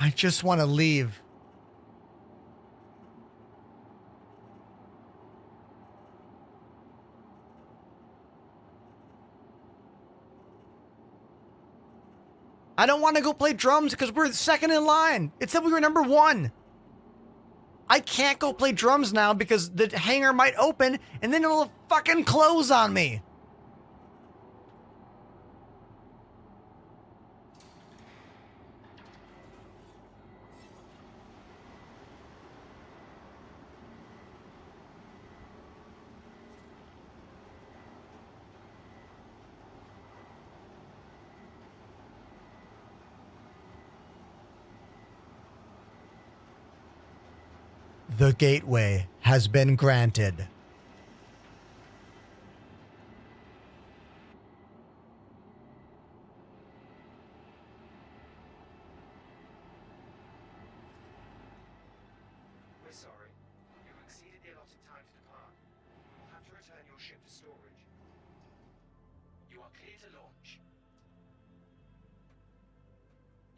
I just want to leave. I don't want to go play drums because we're second in line. It said we were number 1. I can't go play drums now because the hangar might open and then it'll fucking close on me. The gateway has been granted. We're sorry. You exceeded the allotted time to depart. We'll have to return your ship to storage. You are clear to launch.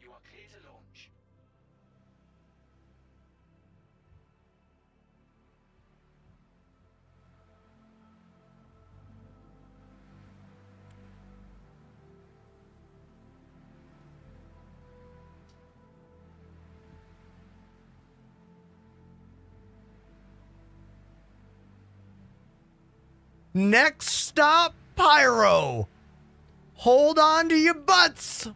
You are clear to launch. Next stop, Pyro. Hold on to your butts.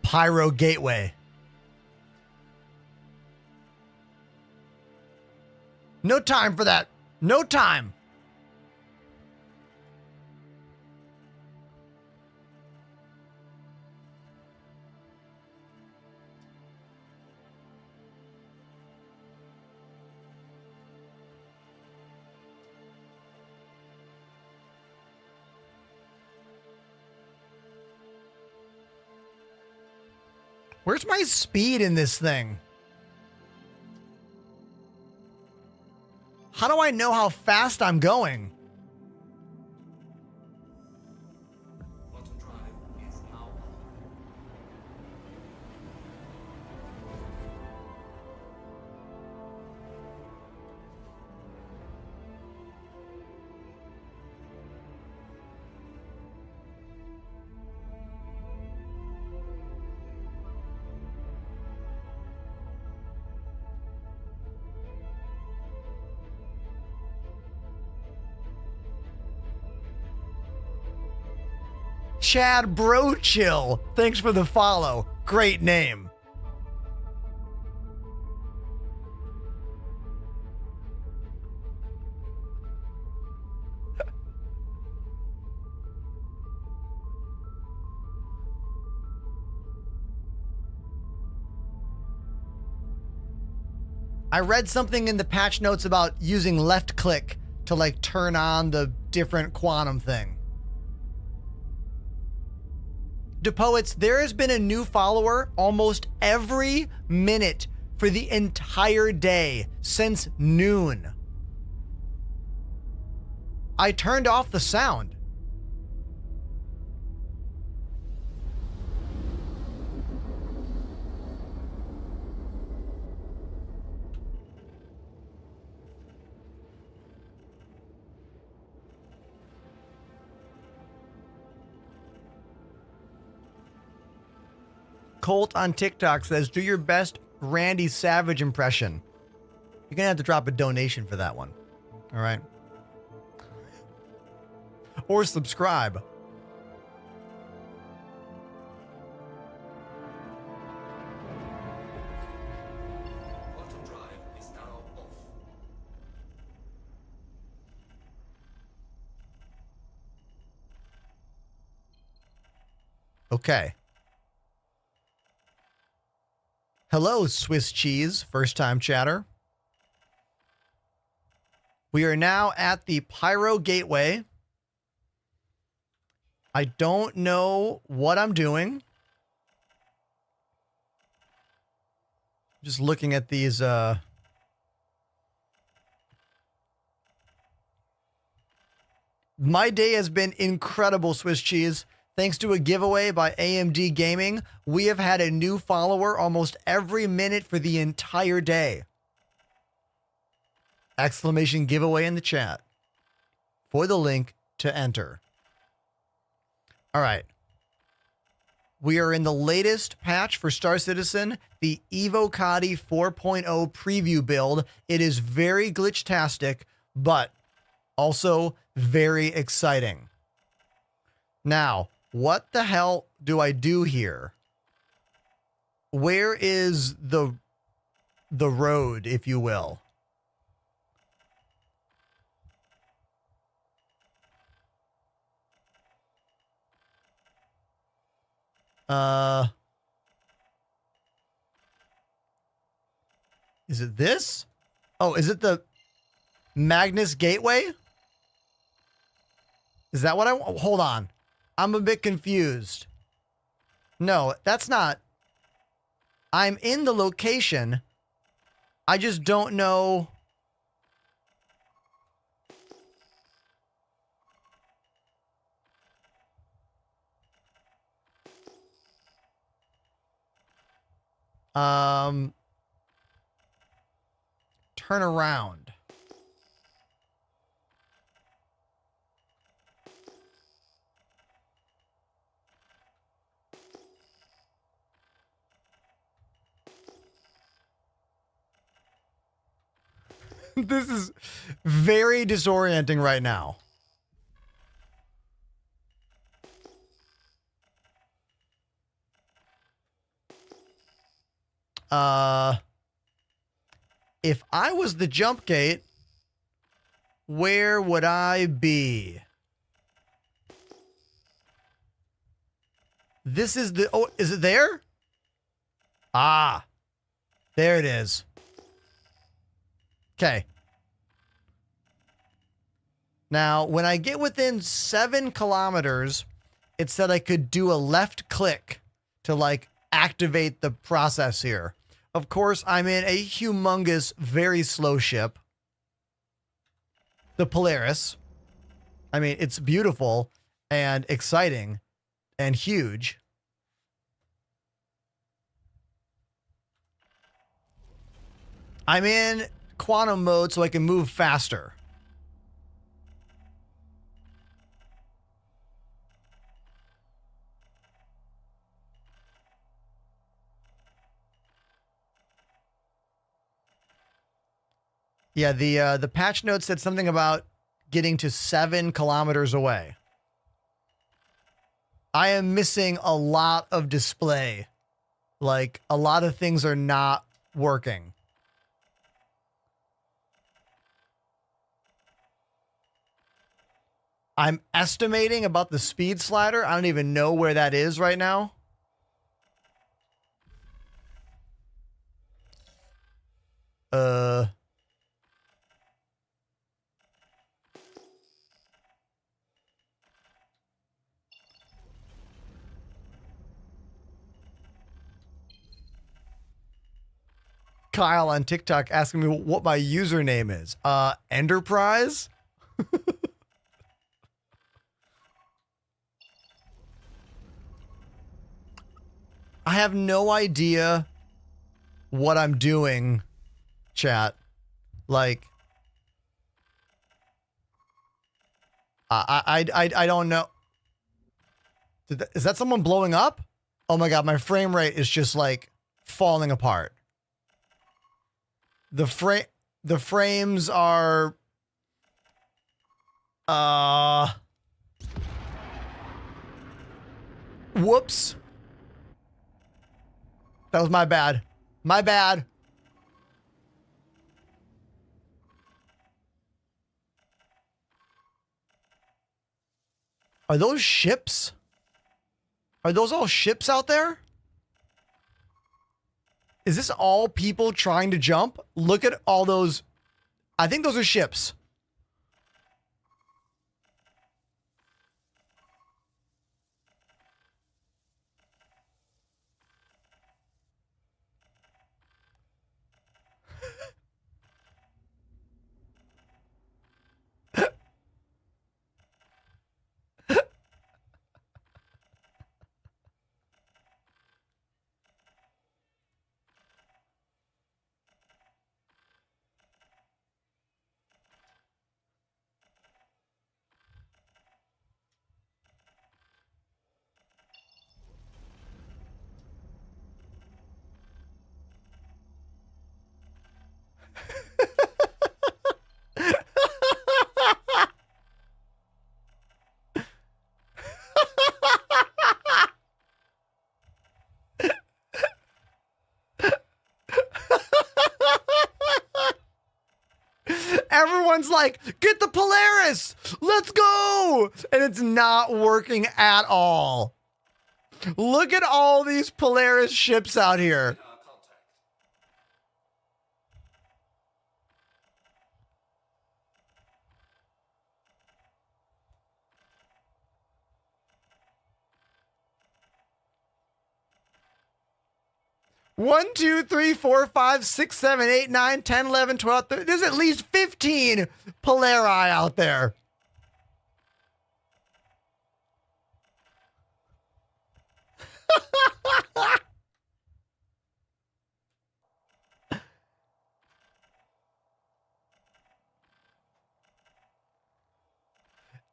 Pyro Gateway. No time for that. No time. Where's my speed in this thing? How do I know how fast I'm going? Chad Bro Chill. Thanks for the follow. Great name. I read something in the patch notes about using left click to like turn on the different quantum thing. DePoets, there has been a new follower almost every minute for the entire day since noon. I turned off the sound. Colt on TikTok says, do your best Randy Savage impression. You're going to have to drop a donation for that one. All right. Or subscribe. Okay. Hello, Swiss cheese, first time chatter. We are now at the Pyro Gateway. I don't know what I'm doing. Just looking at these, my day has been incredible, Swiss cheese. Thanks to a giveaway by AMD Gaming, we have had a new follower almost every minute for the entire day. Exclamation giveaway in the chat for the link to enter. All right. We are in the latest patch for Star Citizen, the Evocati 4.0 preview build. It is very glitch-tastic, but Also very exciting. Now, what the hell do I do here? Where is the road, if you will? Is it this? Oh, is it the Magnus Gateway? Is that what I want? Hold on. I'm a bit confused. No, that's not. I'm in the location. I just don't know. Turn around. This is very disorienting right now. If I was the jump gate, where would I be? This is the, oh, is it there? Ah, there it is. Okay. Now, when I get within 7 kilometers, it said I could do a left click to like activate the process here. Of course, I'm in a humongous, very slow ship. The Polaris. I mean, it's beautiful and exciting and huge. I'm in quantum mode so I can move faster. Yeah, the patch note said something about getting to 7 kilometers away. I am missing a lot of display. Like, a lot of things are not working. I'm estimating about the speed slider. I don't even know where that is right now. Kyle on TikTok asking me what my username is. Enterprise? I have no idea what I'm doing, chat. Like, I don't know. Is that someone blowing up? Oh my God, my frame rate is just like falling apart. The frames are whoops. That was my bad. My bad. Are those ships? Are those all ships out there? Is this all people trying to jump? Look at all those. I think those are ships. Everyone's like, get the Polaris, let's go. And it's not working at all. Look at all these Polaris ships out here. One, two, three, four, five, 6, 7, 8, 9, 10, 11, 12, 13. There's at least 15 Polari out there.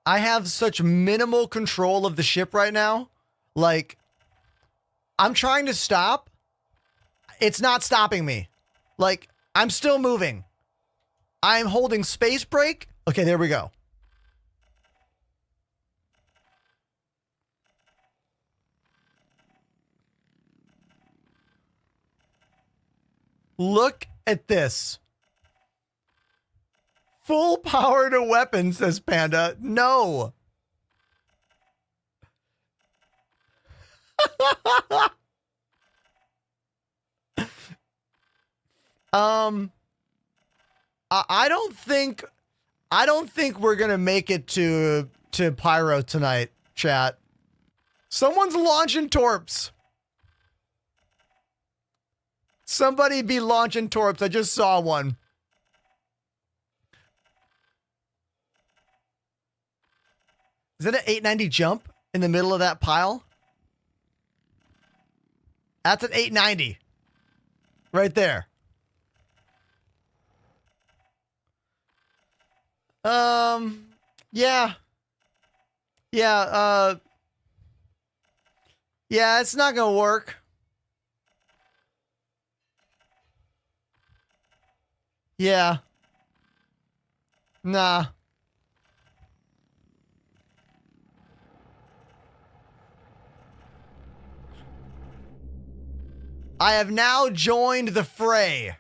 I have such minimal control of the ship right now. Like, I'm trying to stop. It's not stopping me. Like, I'm still moving. I'm holding space brake. Okay, there we go. Look at this. Full power to weapon, says Panda. No. I don't think we're gonna make it to Pyro tonight, chat. Someone's launching torps. Somebody be launching torps. I just saw one. Is that an 890 jump in the middle of that pile? That's an 890. Right there. Yeah. Yeah, yeah, it's not gonna work. Yeah. Nah. I have now joined the fray.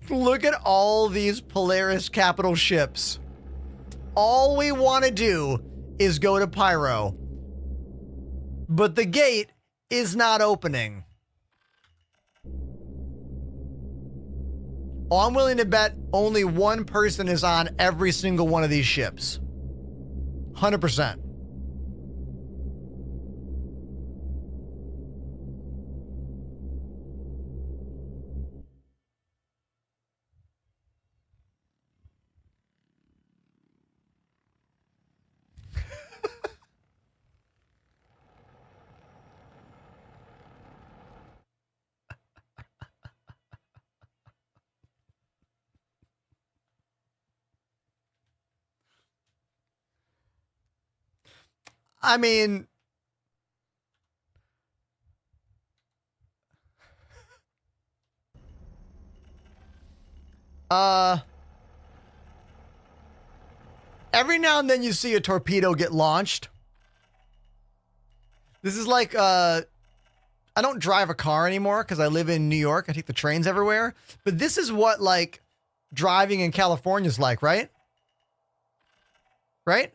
Look at all these Polaris capital ships. All we want to do is go to Pyro. But the gate is not opening. Oh, I'm willing to bet only one person is on every single one of these ships. 100%. I mean, every now and then you see a torpedo get launched. This is like, I don't drive a car anymore because I live in New York. I take the trains everywhere. But this is what, like, driving in California is like, right? Right?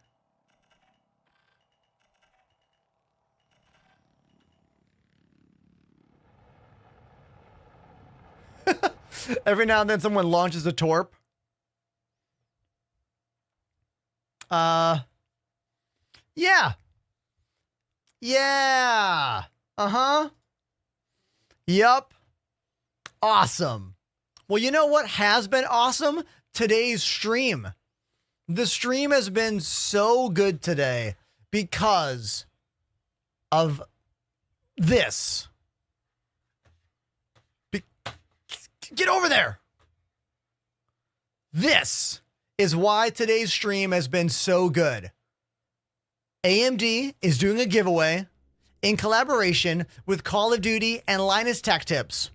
Every now and then someone launches a torp. Yeah. Yeah. Uh-huh. Yup. Awesome. Well, you know what has been awesome? Today's stream. The stream has been so good today because of this. Get over there. This is why today's stream has been so good. AMD is doing a giveaway in collaboration with Call of Duty and Linus Tech Tips.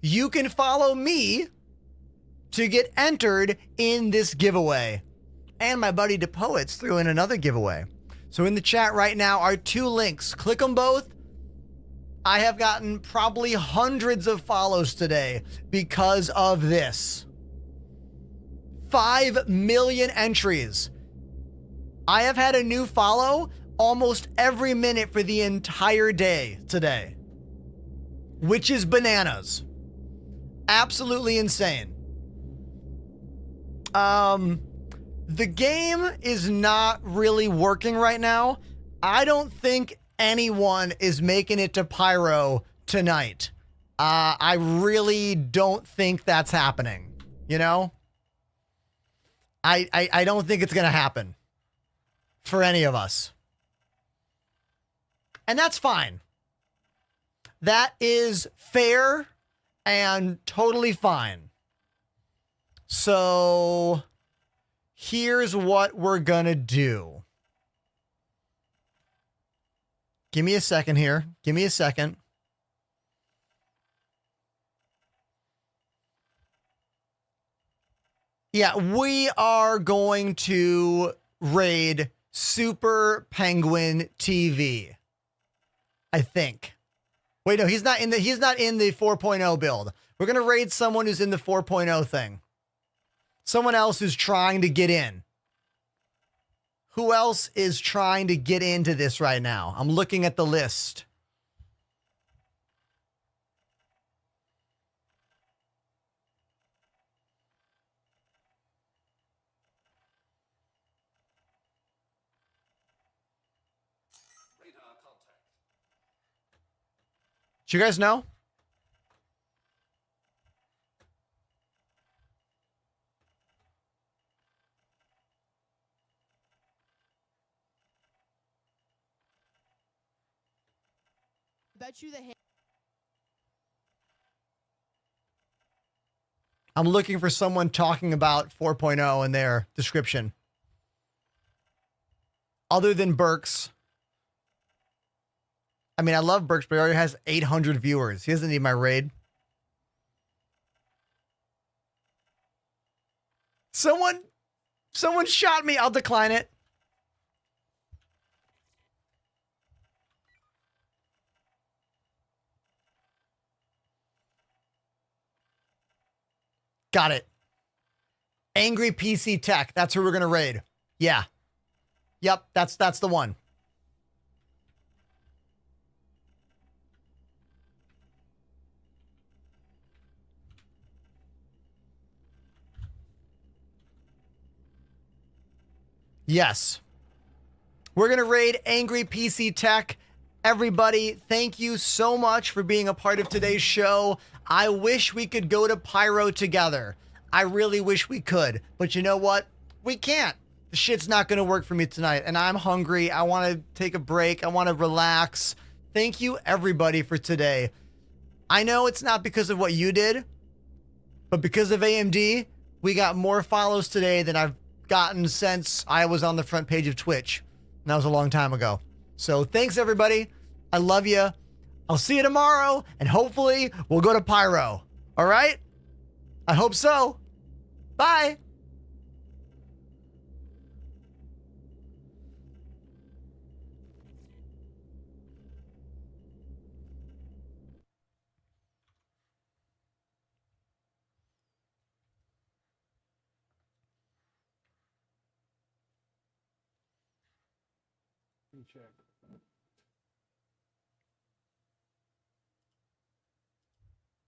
You can follow me to get entered in this giveaway. And my buddy DePoets threw in another giveaway. So in the chat right now are 2 links. Click them both. I have gotten probably hundreds of follows today because of this. 5 million entries. I have had a new follow almost every minute for the entire day today, which is bananas. Absolutely insane. The game is not really working right now. I don't think anyone is making it to Pyro tonight. I really don't think that's happening. You know? I don't think it's gonna happen for any of us. And that's fine. That is fair and totally fine. So here's what we're gonna do. Give me a second here. Give me a second. Yeah, we are going to raid Super Penguin TV. I think. Wait, no, he's not in the 4.0 build. We're going to raid someone who's in the 4.0 thing. Someone else who's trying to get in. Who else is trying to get into this right now? I'm looking at the list. Do you guys know? Bet you the I'm looking for someone talking about 4.0 in their description. Other than Burks. I mean, I love Burks, but he already has 800 viewers. He doesn't need my raid. Someone shot me. I'll decline it. Got it. Angry PC Tech. That's who we're going to raid. Yeah. Yep, that's the one. Yes. We're going to raid Angry PC Tech. Everybody, thank you so much for being a part of today's show. I wish we could go to Pyro together. I really wish we could. But you know what? We can't. The shit's not going to work for me tonight. And I'm hungry. I want to take a break. I want to relax. Thank you, everybody, for today. I know it's not because of what you did, but because of AMD, we got more follows today than I've gotten since I was on the front page of Twitch. And that was a long time ago. So thanks, everybody. I love you. I'll see you tomorrow, and hopefully we'll go to Pyro. All right? I hope so. Bye. Check.